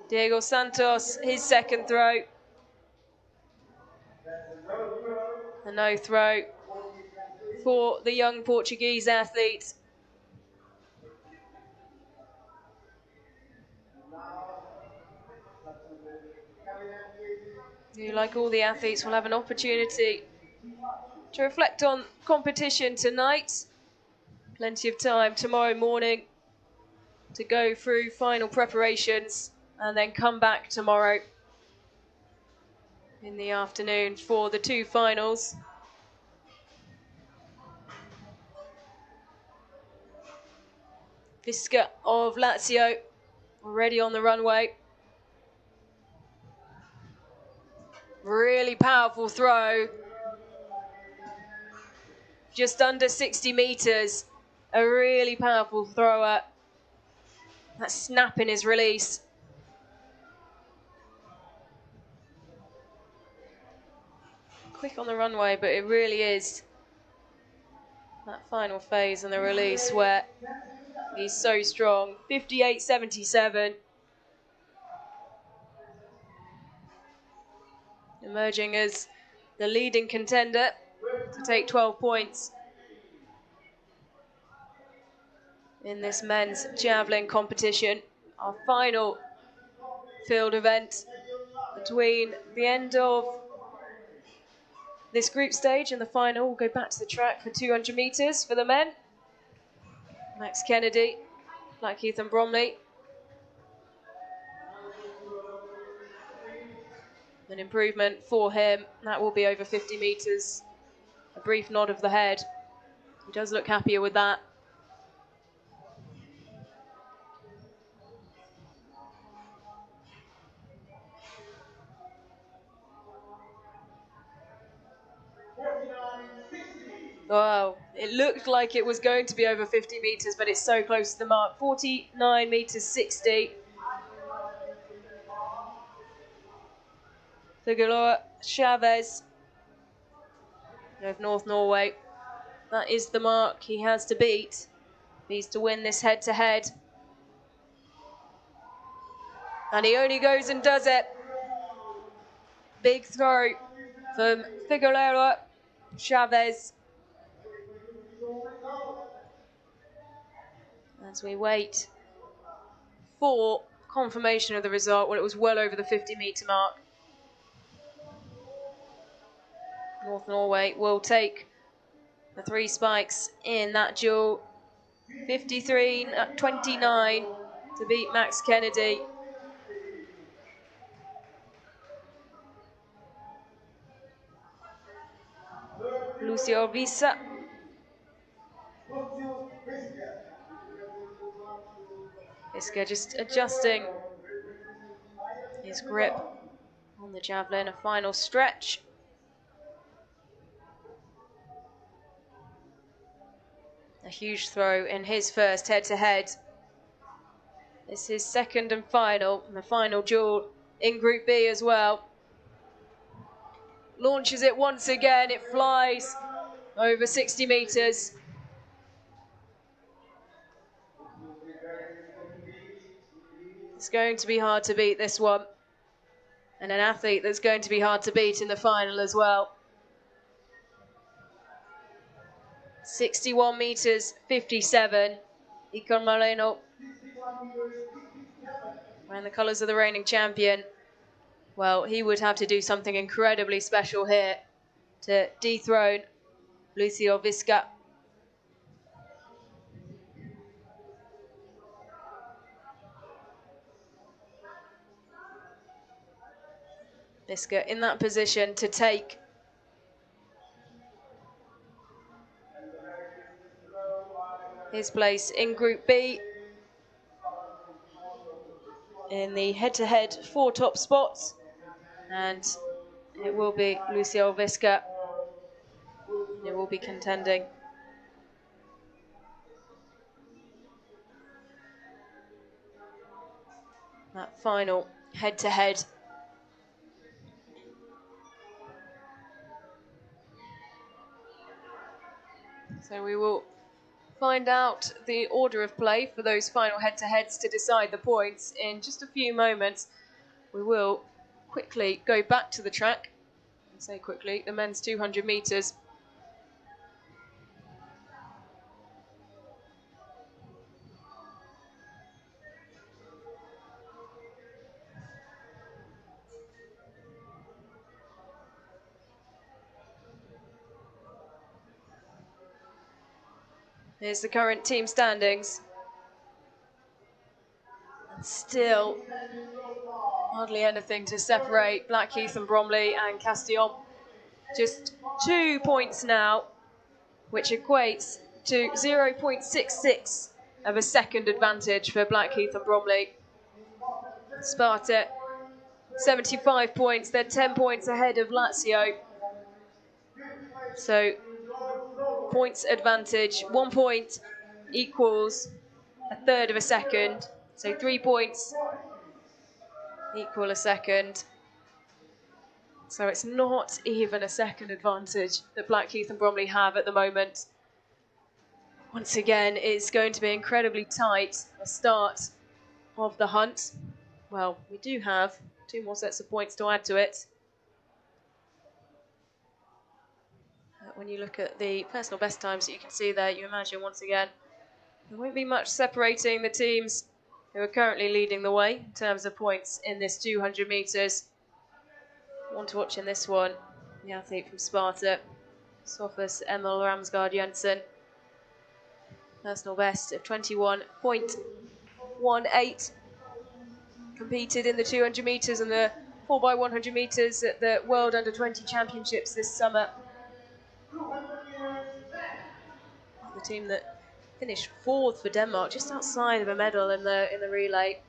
Diego Santos, his second throw. A no throw for the young Portuguese athlete. Who, like all the athletes, will have an opportunity to reflect on competition tonight. Plenty of time tomorrow morning to go through final preparations and then come back tomorrow in the afternoon for the 2 finals. Visca of Lazio already on the runway. Really powerful throw. Just under 60 metres. A really powerful thrower. That snap in his release. Quick on the runway, but it really is that final phase and the release where he's so strong. 58.77. Emerging as the leading contender to take 12 points in this men's javelin competition. Our final field event between the end of this group stage and the final. We'll go back to the track for 200 metres for the men. Max Kennedy, Blackheath and Bromley. An improvement for him. That will be over 50 metres. A brief nod of the head. He does look happier with that. Wow, it looked like it was going to be over 50 metres, but it's so close to the mark. 49 metres 60. Figueroa Chavez of North Norway. That is the mark he has to beat. He's to win this head-to-head. And he only goes and does it. Big throw from Figueroa Chavez. As we wait for confirmation of the result, well, it was well over the 50-metre mark. North Norway will take the 3 spikes in that duel. 53-29 to beat Max Kennedy. Lucio Visa. Visca just adjusting his grip on the javelin. A final stretch. A huge throw in his first head-to-head. This is second and final, and the final duel in Group B as well. Launches it once again, it flies over 60 metres. It's going to be hard to beat this one. And an athlete that's going to be hard to beat in the final as well. 61 metres 57. Icon Moreno, wearing the colours of the reigning champion. Well, he would have to do something incredibly special here to dethrone Lucio Visca. Visca in that position to take his place in Group B in the head-to-head 4 top spots, and it will be Lucio Visca who will be contending. That final head-to-head. So we will find out the order of play for those final head-to-heads to decide the points in just a few moments. We will quickly go back to the track. I say quickly, the men's 200 metres. Here's the current team standings. And still hardly anything to separate Blackheath and Bromley and Castillon. Just 2 points now, which equates to 0.66 of a second advantage for Blackheath and Bromley. Sparta, 75 points. They're 10 points ahead of Lazio. So, points advantage. 1 point equals a third of a second. So 3 points equal a second. So it's not even a second advantage that Blackheath and Bromley have at the moment. Once again, it's going to be incredibly tight, the start of the hunt. Well, we do have 2 more sets of points to add to it. When you look at the personal best times that you can see there, you imagine once again there won't be much separating the teams who are currently leading the way in terms of points in this 200 metres. One to watch in this one, the athlete from Sparta, Sofus Emil Ramsgaard Jensen. personal best of 21.18. Competed in the 200 metres and the 4x100 metres at the World Under-20 Championships this summer. The team that finished 4th for Denmark, just outside of a medal in the relay.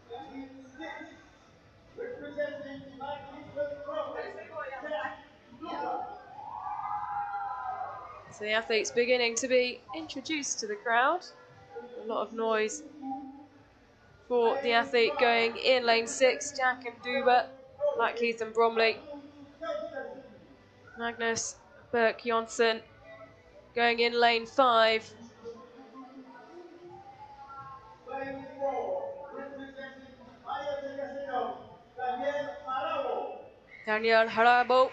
So the athletes beginning to be introduced to the crowd. A lot of noise for the athlete going in lane 6, Jack and Duba, Blackheath and Bromley. Magnus Berg Jonsson going in lane 5. Lane 4, representing Daniel Harabo.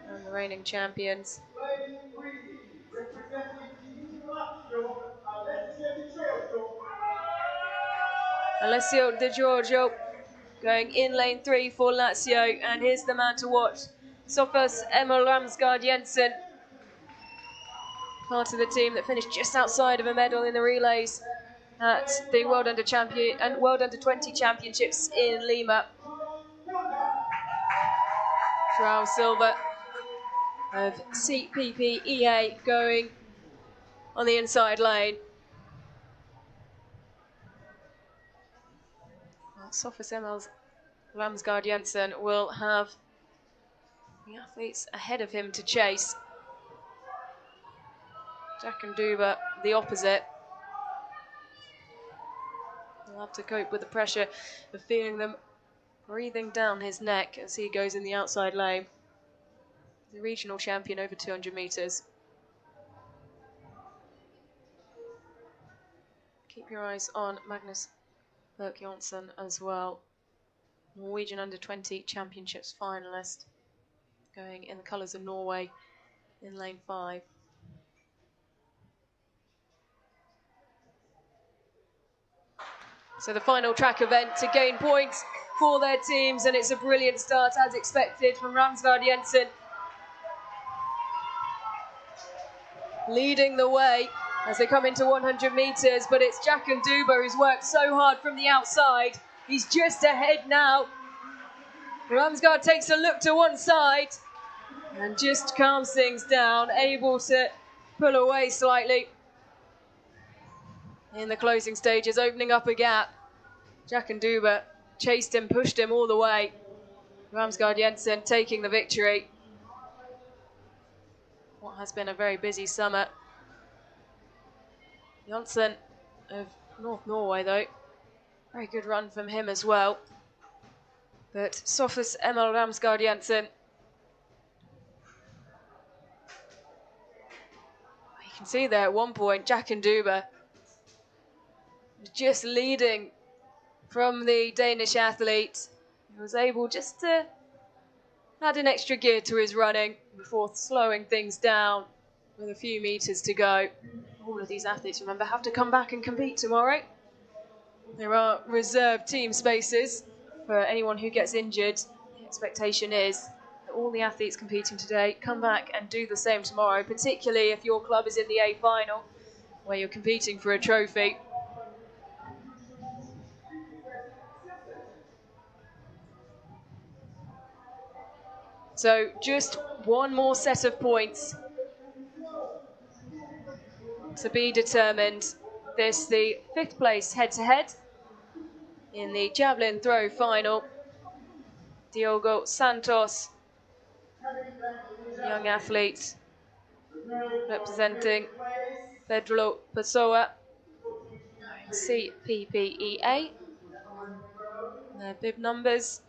And the reigning champions. Lane 3, representing Alessio Di Giorgio going in lane 3 for Lazio. And here's the man to watch, Sofus Emil Ramsgaard Jensen. Part of the team that finished just outside of a medal in the relays at the World Under-20 Championships in Lima. Joao Silva of CPPEA going on the inside lane. Sofus Emil Ramsgaard Jensen will have the athletes ahead of him to chase. Jack and Duba the opposite. He'll have to cope with the pressure of feeling them breathing down his neck as he goes in the outside lane. The regional champion over 200 metres. Keep your eyes on Magnus Berg Jonsson as well. Norwegian Under-20 Championships finalist, going in the colours of Norway in lane 5. So the final track event to gain points for their teams, and it's a brilliant start as expected from Ramsgaard Jensen. Leading the way as they come into 100 metres, but it's Jack and Duba who's worked so hard from the outside. He's just ahead now. Ramsgaard takes a look to one side and just calms things down, able to pull away slightly in the closing stages, opening up a gap. Jack and Duba chased him, pushed him all the way. Ramsgaard Jensen taking the victory. What has been a very busy summer. Jonsson of North Norway though, very good run from him as well. But Sofus Emil Ramsgaard Jensen, you can see there at one point Jack and Duba was just leading from the Danish athlete. He was able just to add an extra gear to his running before slowing things down with a few metres to go. All of these athletes, remember, have to come back and compete tomorrow. There are reserved team spaces for anyone who gets injured. The expectation is that all the athletes competing today come back and do the same tomorrow, particularly if your club is in the A final, where you're competing for a trophy. So just one more set of points to be determined. This the 5th place head-to-head in the javelin throw final. Diogo Santos, young athlete representing Pedro Pessoa, CPPEA. Their bib numbers.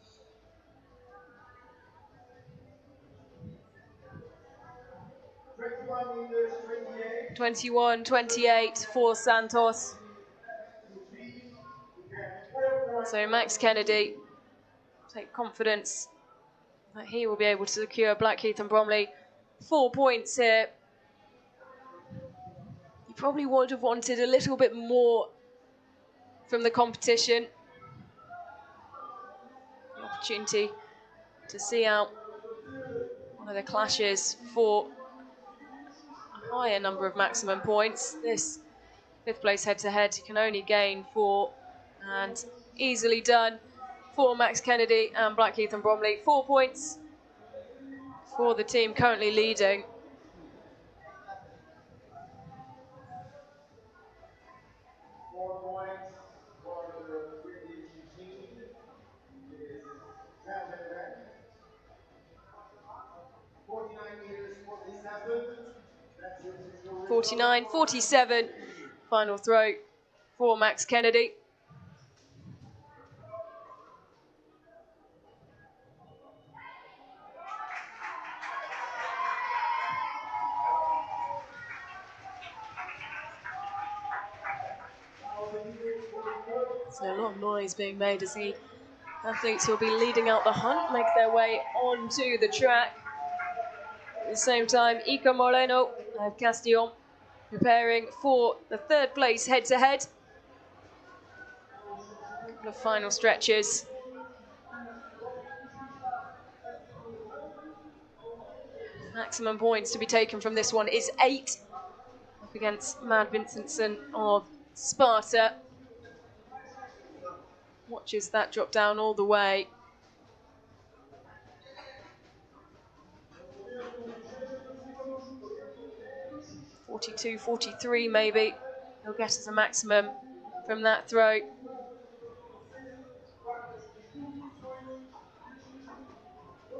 (21:28) for Santos. So Max Kennedy, take confidence that he will be able to secure Blackheath and Bromley 4 points here. You probably would have wanted a little bit more from the competition. The opportunity to see out one of the clashes for higher number of maximum points. This fifth place head-to-head can only gain 4, and easily done for Max Kennedy and Blackheath and Bromley. 4 points for the team currently leading. Points for the British team is javelin. 49 meters, 47. 49-47, final throw for Max Kennedy. So a lot of noise being made as the athletes who will be leading out the hunt make their way onto the track. At the same time, Iker Moreno of Castillon preparing for the third place head-to-head. Couple of final stretches. Maximum points to be taken from this one is 8 up against Mad Vincentson of Sparta. Watches that drop down all the way. 42-43 maybe. He'll get as a maximum from that throw.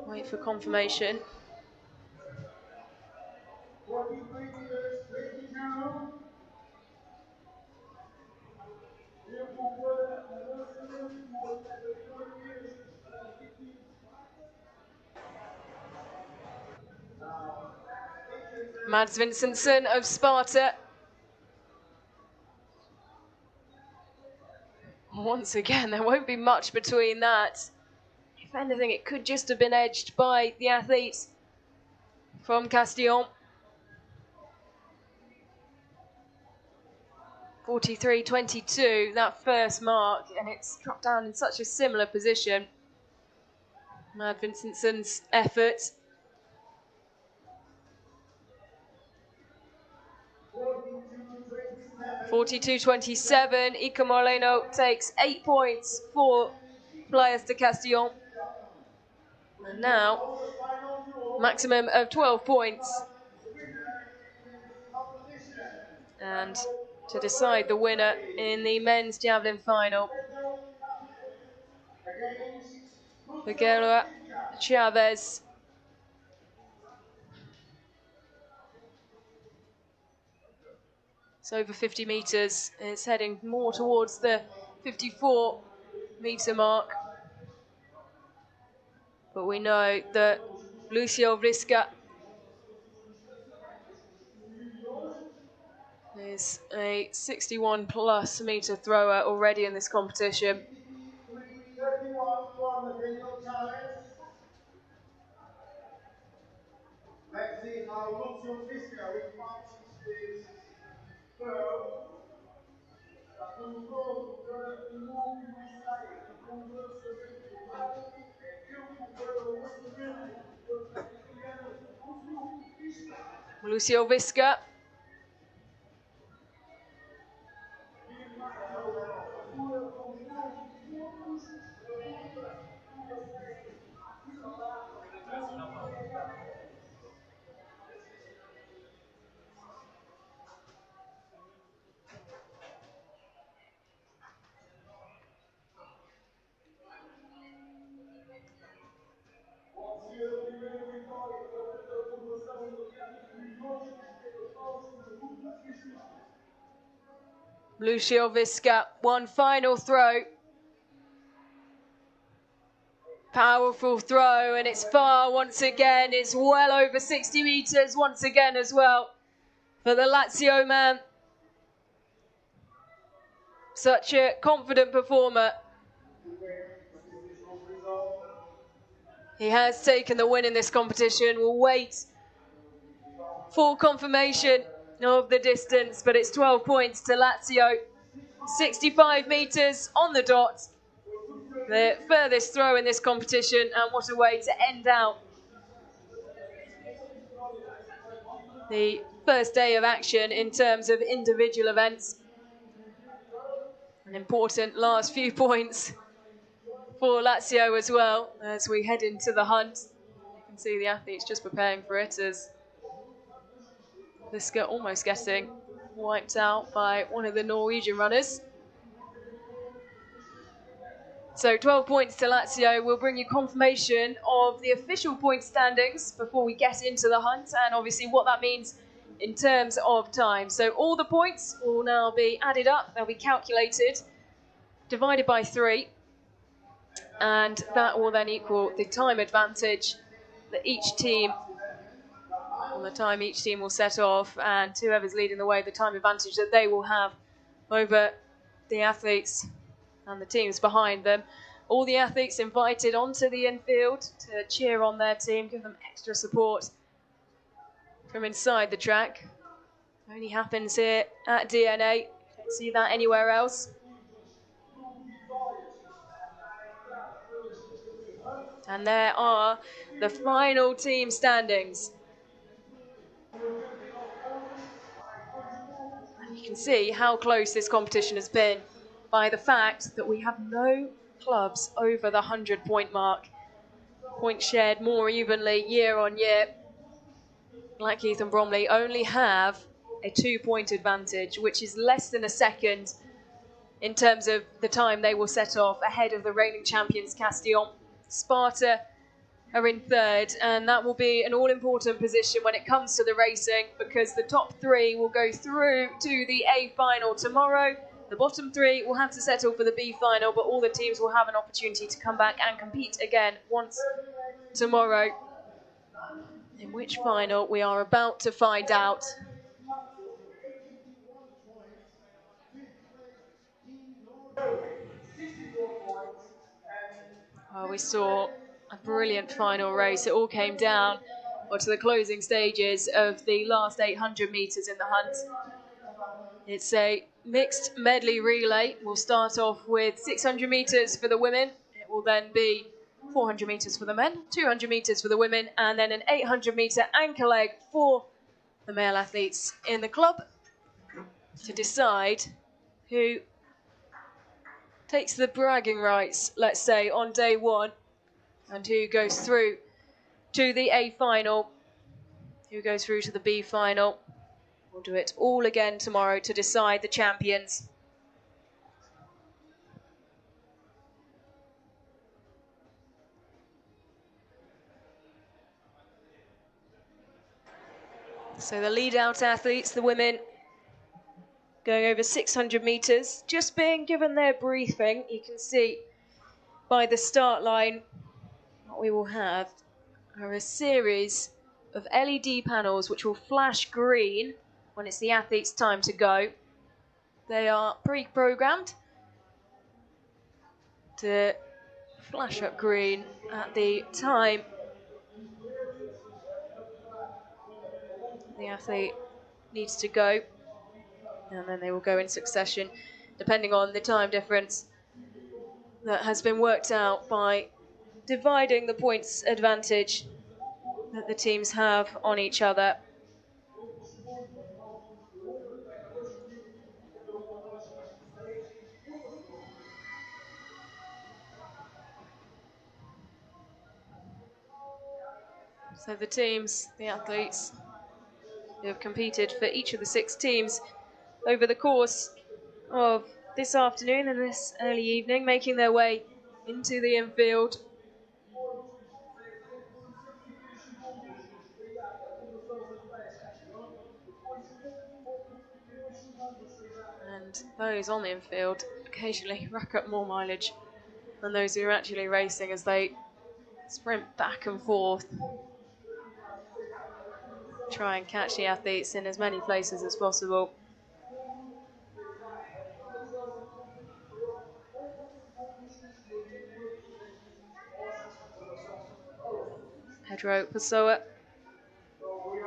Wait for confirmation. 43 meters, 22. Mads Vincentson of Sparta. Once again, there won't be much between that. If anything, it could just have been edged by the athletes from Castillon. 43-22, that first mark, and it's dropped down in such a similar position. Mad Vincenson's effort. 42-27, Iker Moreno takes 8 points for Playas de Castillon. And now, maximum of 12 points. And to decide the winner in the men's javelin final, Figueroa Chavez. It's over 50 metres. It's heading more towards the 54-metre mark. But we know that Lucio Vrisca is a 61-plus metre thrower already in this competition. 31 for Daniel Chavez. Let's see how Lucio Fischer responds this throw. Lucio Vrisca. Lucio Vrisca, one final throw. Powerful throw, and it's far once again. It's well over 60 metres once again as well for the Lazio man. Such a confident performer. He has taken the win in this competition. We'll wait for confirmation of the distance, but it's 12 points to Lazio. 65 metres on the dot. The furthest throw in this competition, and what a way to end out the first day of action in terms of individual events. An important last few points for Lazio as well as we head into the hunt. You can see the athletes just preparing for it as Liska almost getting wiped out by one of the Norwegian runners. So 12 points to Lazio will bring you confirmation of the official point standings before we get into the hunt, and obviously what that means in terms of time. So all the points will now be added up, they'll be calculated, divided by 3, and that will then equal the time advantage that each team, or the time each team will set off, and whoever's leading the way, the time advantage that they will have over the athletes and the teams behind them. All the athletes invited onto the infield to cheer on their team, give them extra support from inside the track. Only happens here at DNA. Don't see that anywhere else. And there are the final team standings. And you can see how close this competition has been by the fact that we have no clubs over the 100-point mark. Points shared more evenly year on year. Blackheath and Bromley only have a 2-point advantage, which is less than a second in terms of the time they will set off ahead of the reigning champions Castillon. Sparta are in third, and that will be an all-important position when it comes to the racing, because the top 3 will go through to the A final tomorrow. The bottom 3 will have to settle for the B final, but all the teams will have an opportunity to come back and compete again once tomorrow. In which final we are about to find out. Well, we saw a brilliant final race. It all came down to the closing stages of the last 800 metres in the hunt. It's a mixed medley relay. We'll start off with 600 metres for the women. It will then be 400 metres for the men, 200 metres for the women, and then an 800 metre anchor leg for the male athletes in the club to decide who takes the bragging rights, let's say, on day 1, and who goes through to the A final, who goes through to the B final. We'll do it all again tomorrow to decide the champions. So the lead-out athletes, the women, going over 600 metres, just being given their briefing. You can see by the start line what we will have are a series of LED panels which will flash green when it's the athlete's time to go. They are pre-programmed to flash up green at the time the athlete needs to go, and then they will go in succession depending on the time difference that has been worked out by dividing the points advantage that the teams have on each other. So the teams, the athletes who have competed for each of the 6 teams over the course of this afternoon and this early evening, making their way into the infield. And those on the infield occasionally rack up more mileage than those who are actually racing as they sprint back and forth, try and catch the athletes in as many places as possible. Pedro Pessoa,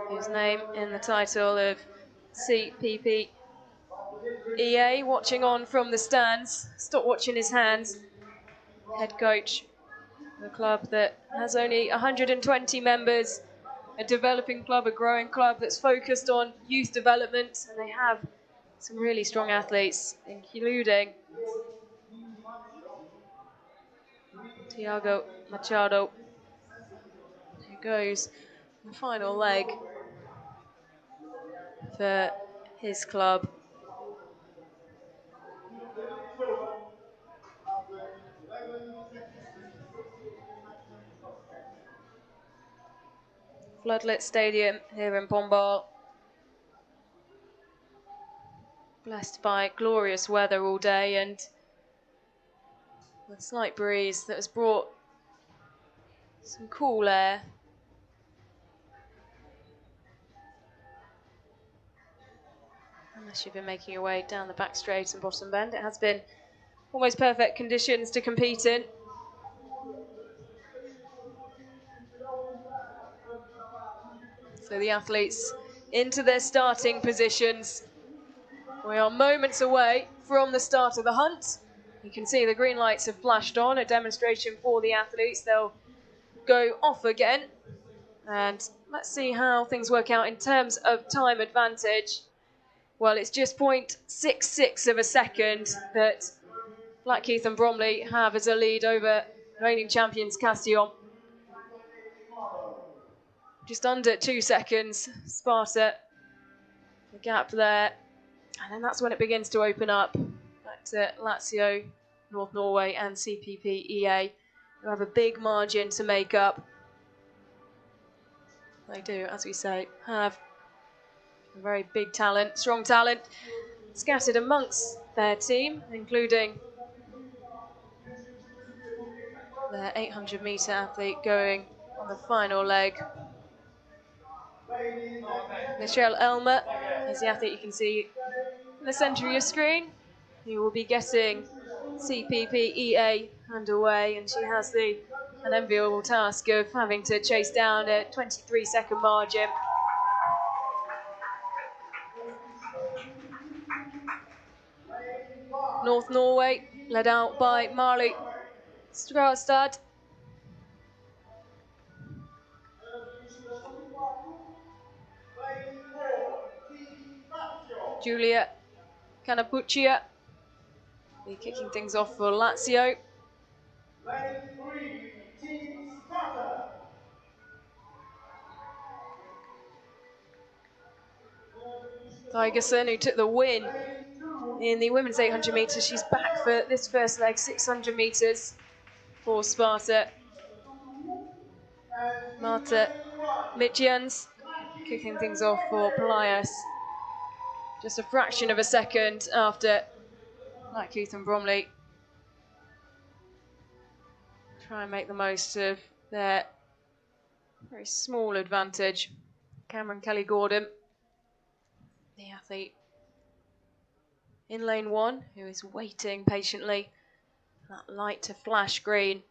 whose name in the title of CPPEA, watching on from the stands, stop watching his hands, head coach of a club that has only 120 members a developing club, a growing club that's focused on youth development, and they have some really strong athletes, including Tiago Machado, who goes the final leg for his club. Floodlit Stadium here in Pombal. Blessed by glorious weather all day and a slight breeze that has brought some cool air. Unless you've been making your way down the back straight and bottom bend, it has been almost perfect conditions to compete in. So the athletes into their starting positions. We are moments away from the start of the hunt. You can see the green lights have flashed on, a demonstration for the athletes. They'll go off again. And let's see how things work out in terms of time advantage. Well, it's just 0.66 of a second that Blackheath and Bromley have as a lead over reigning champions Castillon. Just under 2 seconds, Sparta, the gap there. And then that's when it begins to open up. Back to Lazio, North Norway and CPP EA, who have a big margin to make up. They do, as we say, have a very big talent, strong talent, scattered amongst their team, including their 800-metre athlete going on the final leg. Michelle Elmer is the athlete you can see in the centre of your screen. He will be getting CPP EA underway, and she has the unenviable task of having to chase down a 23-second margin. North Norway, led out by Marley Strastad. Julia Canapuccia be kicking things off for Lazio. Tigerson, who took the win in the women's 800 metres, she's back for this first leg, 600 metres for Sparta. Marta Mitjans kicking things off for Pelias. Just a fraction of a second after Blackheath and Bromley try and make the most of their very small advantage. Cameron Kelly-Gordon, the athlete in lane one, who is waiting patiently for that light to flash green.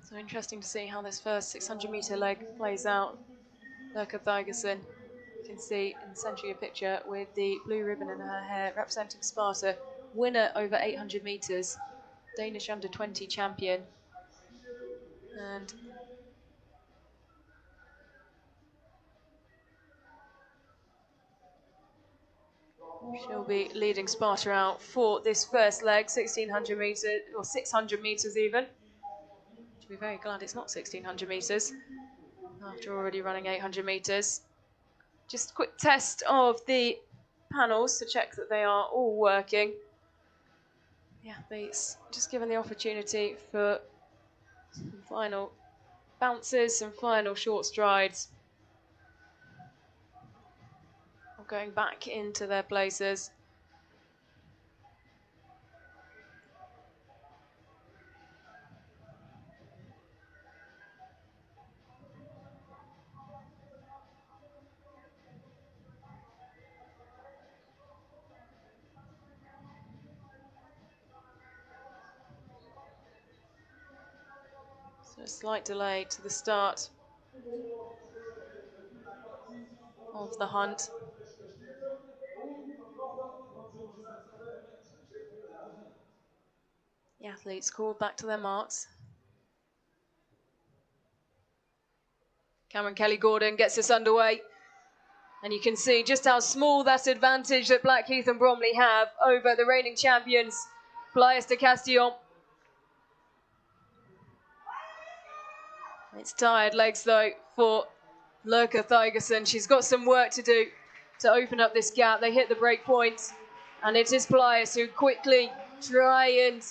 So interesting to see how this first 600-metre leg plays out. Lurka Thygesen, you can see in the centre of your picture with the blue ribbon in her hair, representing Sparta, winner over 800 metres, Danish under-20 champion. And she'll be leading Sparta out for this first leg, 1600 metres, or 600 metres even. She'll be very glad it's not 1600 metres after already running 800 metres. Just a quick test of the panels to check that they are all working. The athletes just given the opportunity for some final bounces, some final short strides. Going back into their places. So a slight delay to the start of the hunt. The athletes called back to their marks. Cameron Kelly-Gordon gets us underway. And you can see just how small that advantage that Blackheath and Bromley have over the reigning champions, Playas de Castillon. It's tired legs though for Lurka Thygerson. She's got some work to do to open up this gap. They hit the break points, and it is Playas who quickly try and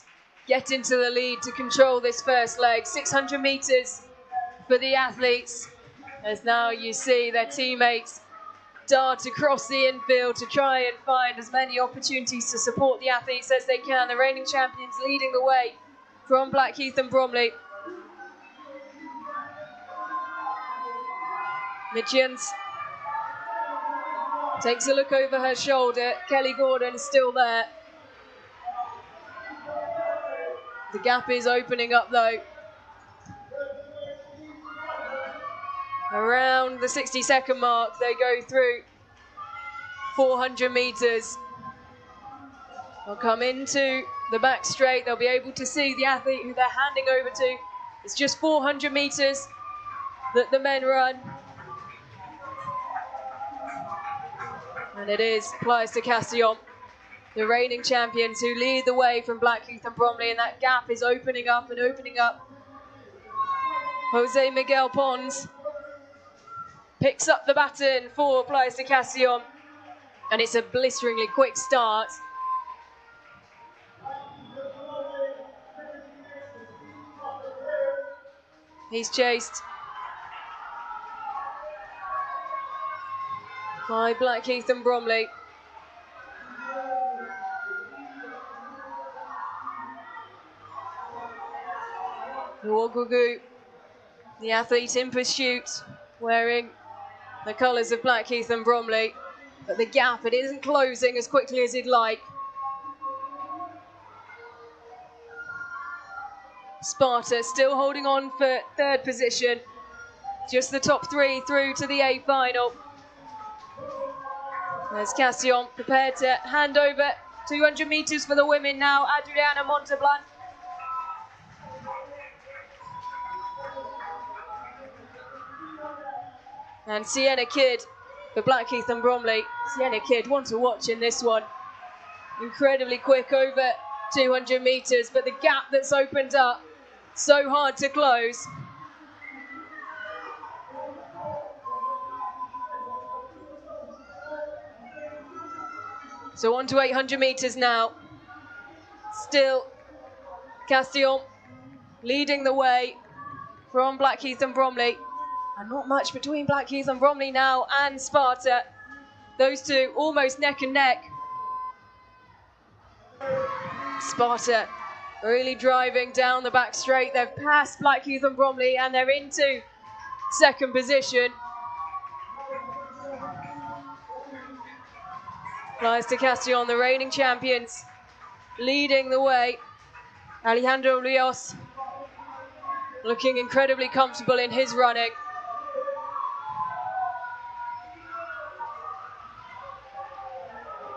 get into the lead to control this first leg. 600 metres for the athletes, as now you see their teammates dart across the infield to try and find as many opportunities to support the athletes as they can. The reigning champions leading the way from Blackheath and Bromley. Mitchens takes a look over her shoulder. Kelly-Gordon still there. The gap is opening up though. Around the 60-second mark, they go through 400 metres. They'll come into the back straight. They'll be able to see the athlete who they're handing over to. It's just 400 metres that the men run. And it is Playas de Castillon, the reigning champions, who lead the way from Blackheath and Bromley, and that gap is opening up and opening up. Jose Miguel Pons picks up the baton for Playas de Castillon, and it's a blisteringly quick start. He's chased by Blackheath and Bromley. Uogugu, the athlete in pursuit, wearing the colours of Blackheath and Bromley, but the gap, it isn't closing as quickly as he'd like. Sparta still holding on for third position, just the top three through to the A final. There's Castillon prepared to hand over 200 metres for the women now. Adriana Monteblanc. And Sienna Kidd for Blackheath and Bromley. Sienna Kidd, one to watch in this one. Incredibly quick over 200 metres, but the gap that's opened up, so hard to close. So on to 800 metres now. Still Castillon leading the way from Blackheath and Bromley. And not much between Blackheath and Bromley now and Sparta. Those two almost neck and neck. Sparta really driving down the back straight. They've passed Blackheath and Bromley and they're into second position. Playas de Castillon, the reigning champions, leading the way. Alejandro Rios looking incredibly comfortable in his running.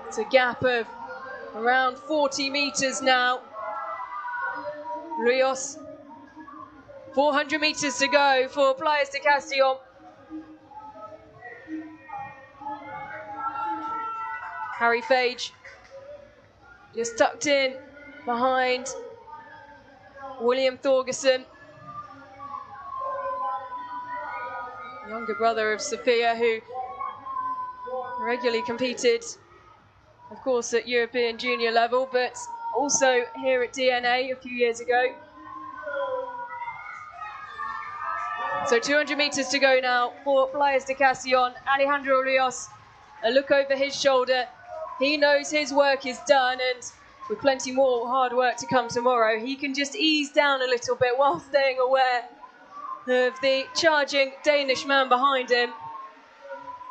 It's a gap of around 40 metres now. Rios, 400 metres to go for Playas de Castillon. Harry Fage just tucked in behind William Thorgerson, younger brother of Sophia, who regularly competed, of course, at European junior level, but also here at DNA a few years ago. So 200 metres to go now for Playas de Castillon. Alejandro Rios, a look over his shoulder. He knows his work is done, and with plenty more hard work to come tomorrow, he can just ease down a little bit while staying aware of the charging Danish man behind him.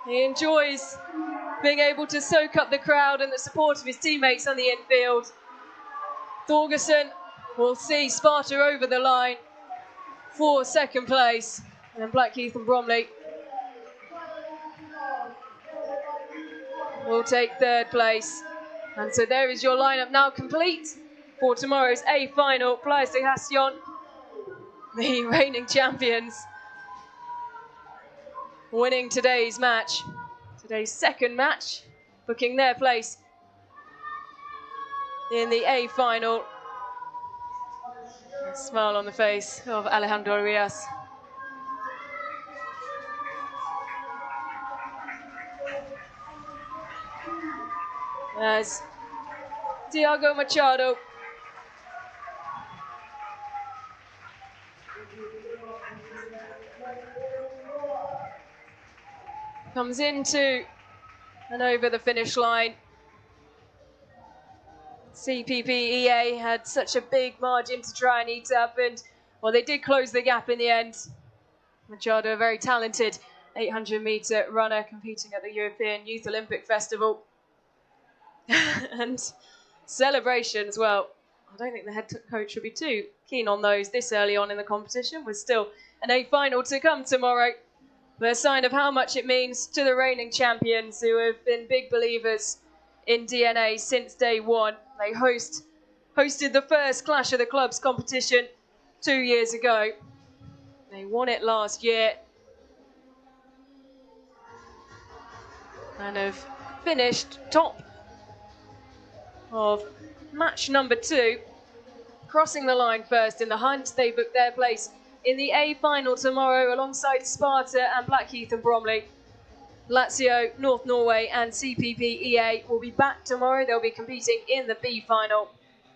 He enjoys being able to soak up the crowd and the support of his teammates on the infield. Thorgerson will see Sparta over the line. for second place. And then Blackheath and Bromley will take third place. And so there is your lineup now complete for tomorrow's A final. Players de Castillon, the reigning champions, winning today's match, today's second match, booking their place in the A final. A smile on the face of Alejandro Rias. As Tiago Machado comes into and over the finish line. CPPEA had such a big margin to try and eat up, and well, they did close the gap in the end. Machado, a very talented 800-metre runner competing at the European Youth Olympic Festival. And celebrations, well, I don't think the head coach would be too keen on those this early on in the competition, with still an A final to come tomorrow. But a sign of how much it means to the reigning champions, who have been big believers in DNA since day one. They hosted the first Clash of the Clubs competition 2 years ago. They won it last year and have finished top of match number 2, crossing the line first in the hunt. They book their place in the A final tomorrow alongside Sparta and Blackheath and Bromley. Lazio, North Norway and CPPEA will be back tomorrow. They'll be competing in the B final.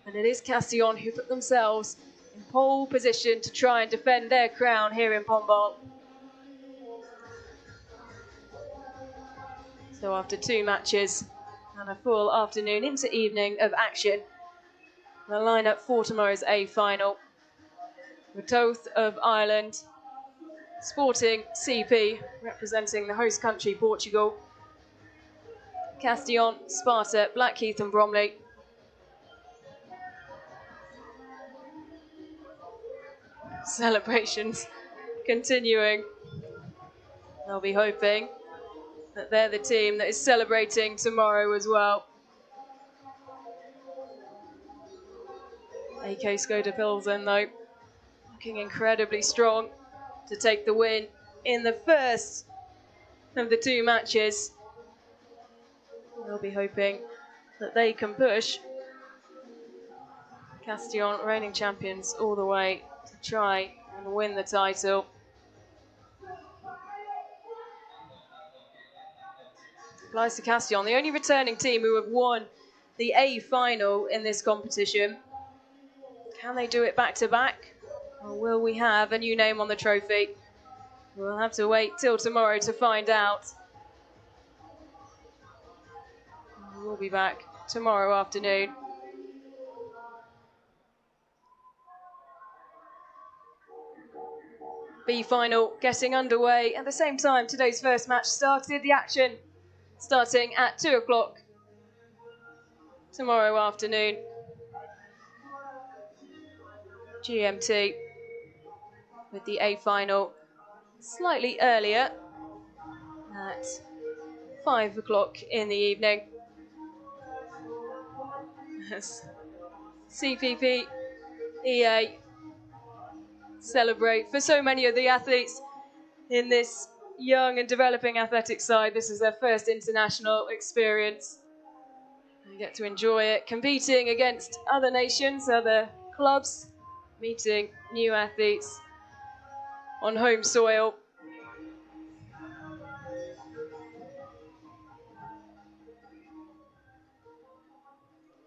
And it is Castillon who put themselves in pole position to try and defend their crown here in Pombal. So after 2 matches and a full afternoon into evening of action, the lineup for tomorrow's A final. Rotowth of Ireland, Sporting CP, representing the host country Portugal. Castillon, Sparta, Blackheath and Bromley. Celebrations continuing. They'll be hoping that they're the team that is celebrating tomorrow as well. AK Skoda Pilsen, though, looking incredibly strong to take the win in the first of the 2 matches. They'll be hoping that they can push Castillon, reigning champions, all the way to try and win the title. Players de Castillon, the only returning team who have won the A final in this competition. Can they do it back to back? Or will we have a new name on the trophy? We'll have to wait till tomorrow to find out. We'll be back tomorrow afternoon. B final getting underway. At the same time, today's first match started. The action starting at 2 o'clock tomorrow afternoon. GMT, with the A final slightly earlier at 5 o'clock in the evening. As CPP EA celebrate for so many of the athletes in this young and developing athletic side. This is their first international experience. They get to enjoy it, competing against other nations, other clubs, meeting new athletes on home soil.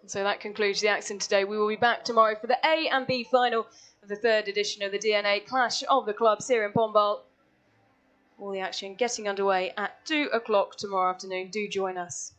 And so that concludes the action today. We will be back tomorrow for the A and B final of the 3rd edition of the DNA Clash of the Clubs here in Pombal. All the action getting underway at 2 o'clock tomorrow afternoon. Do join us.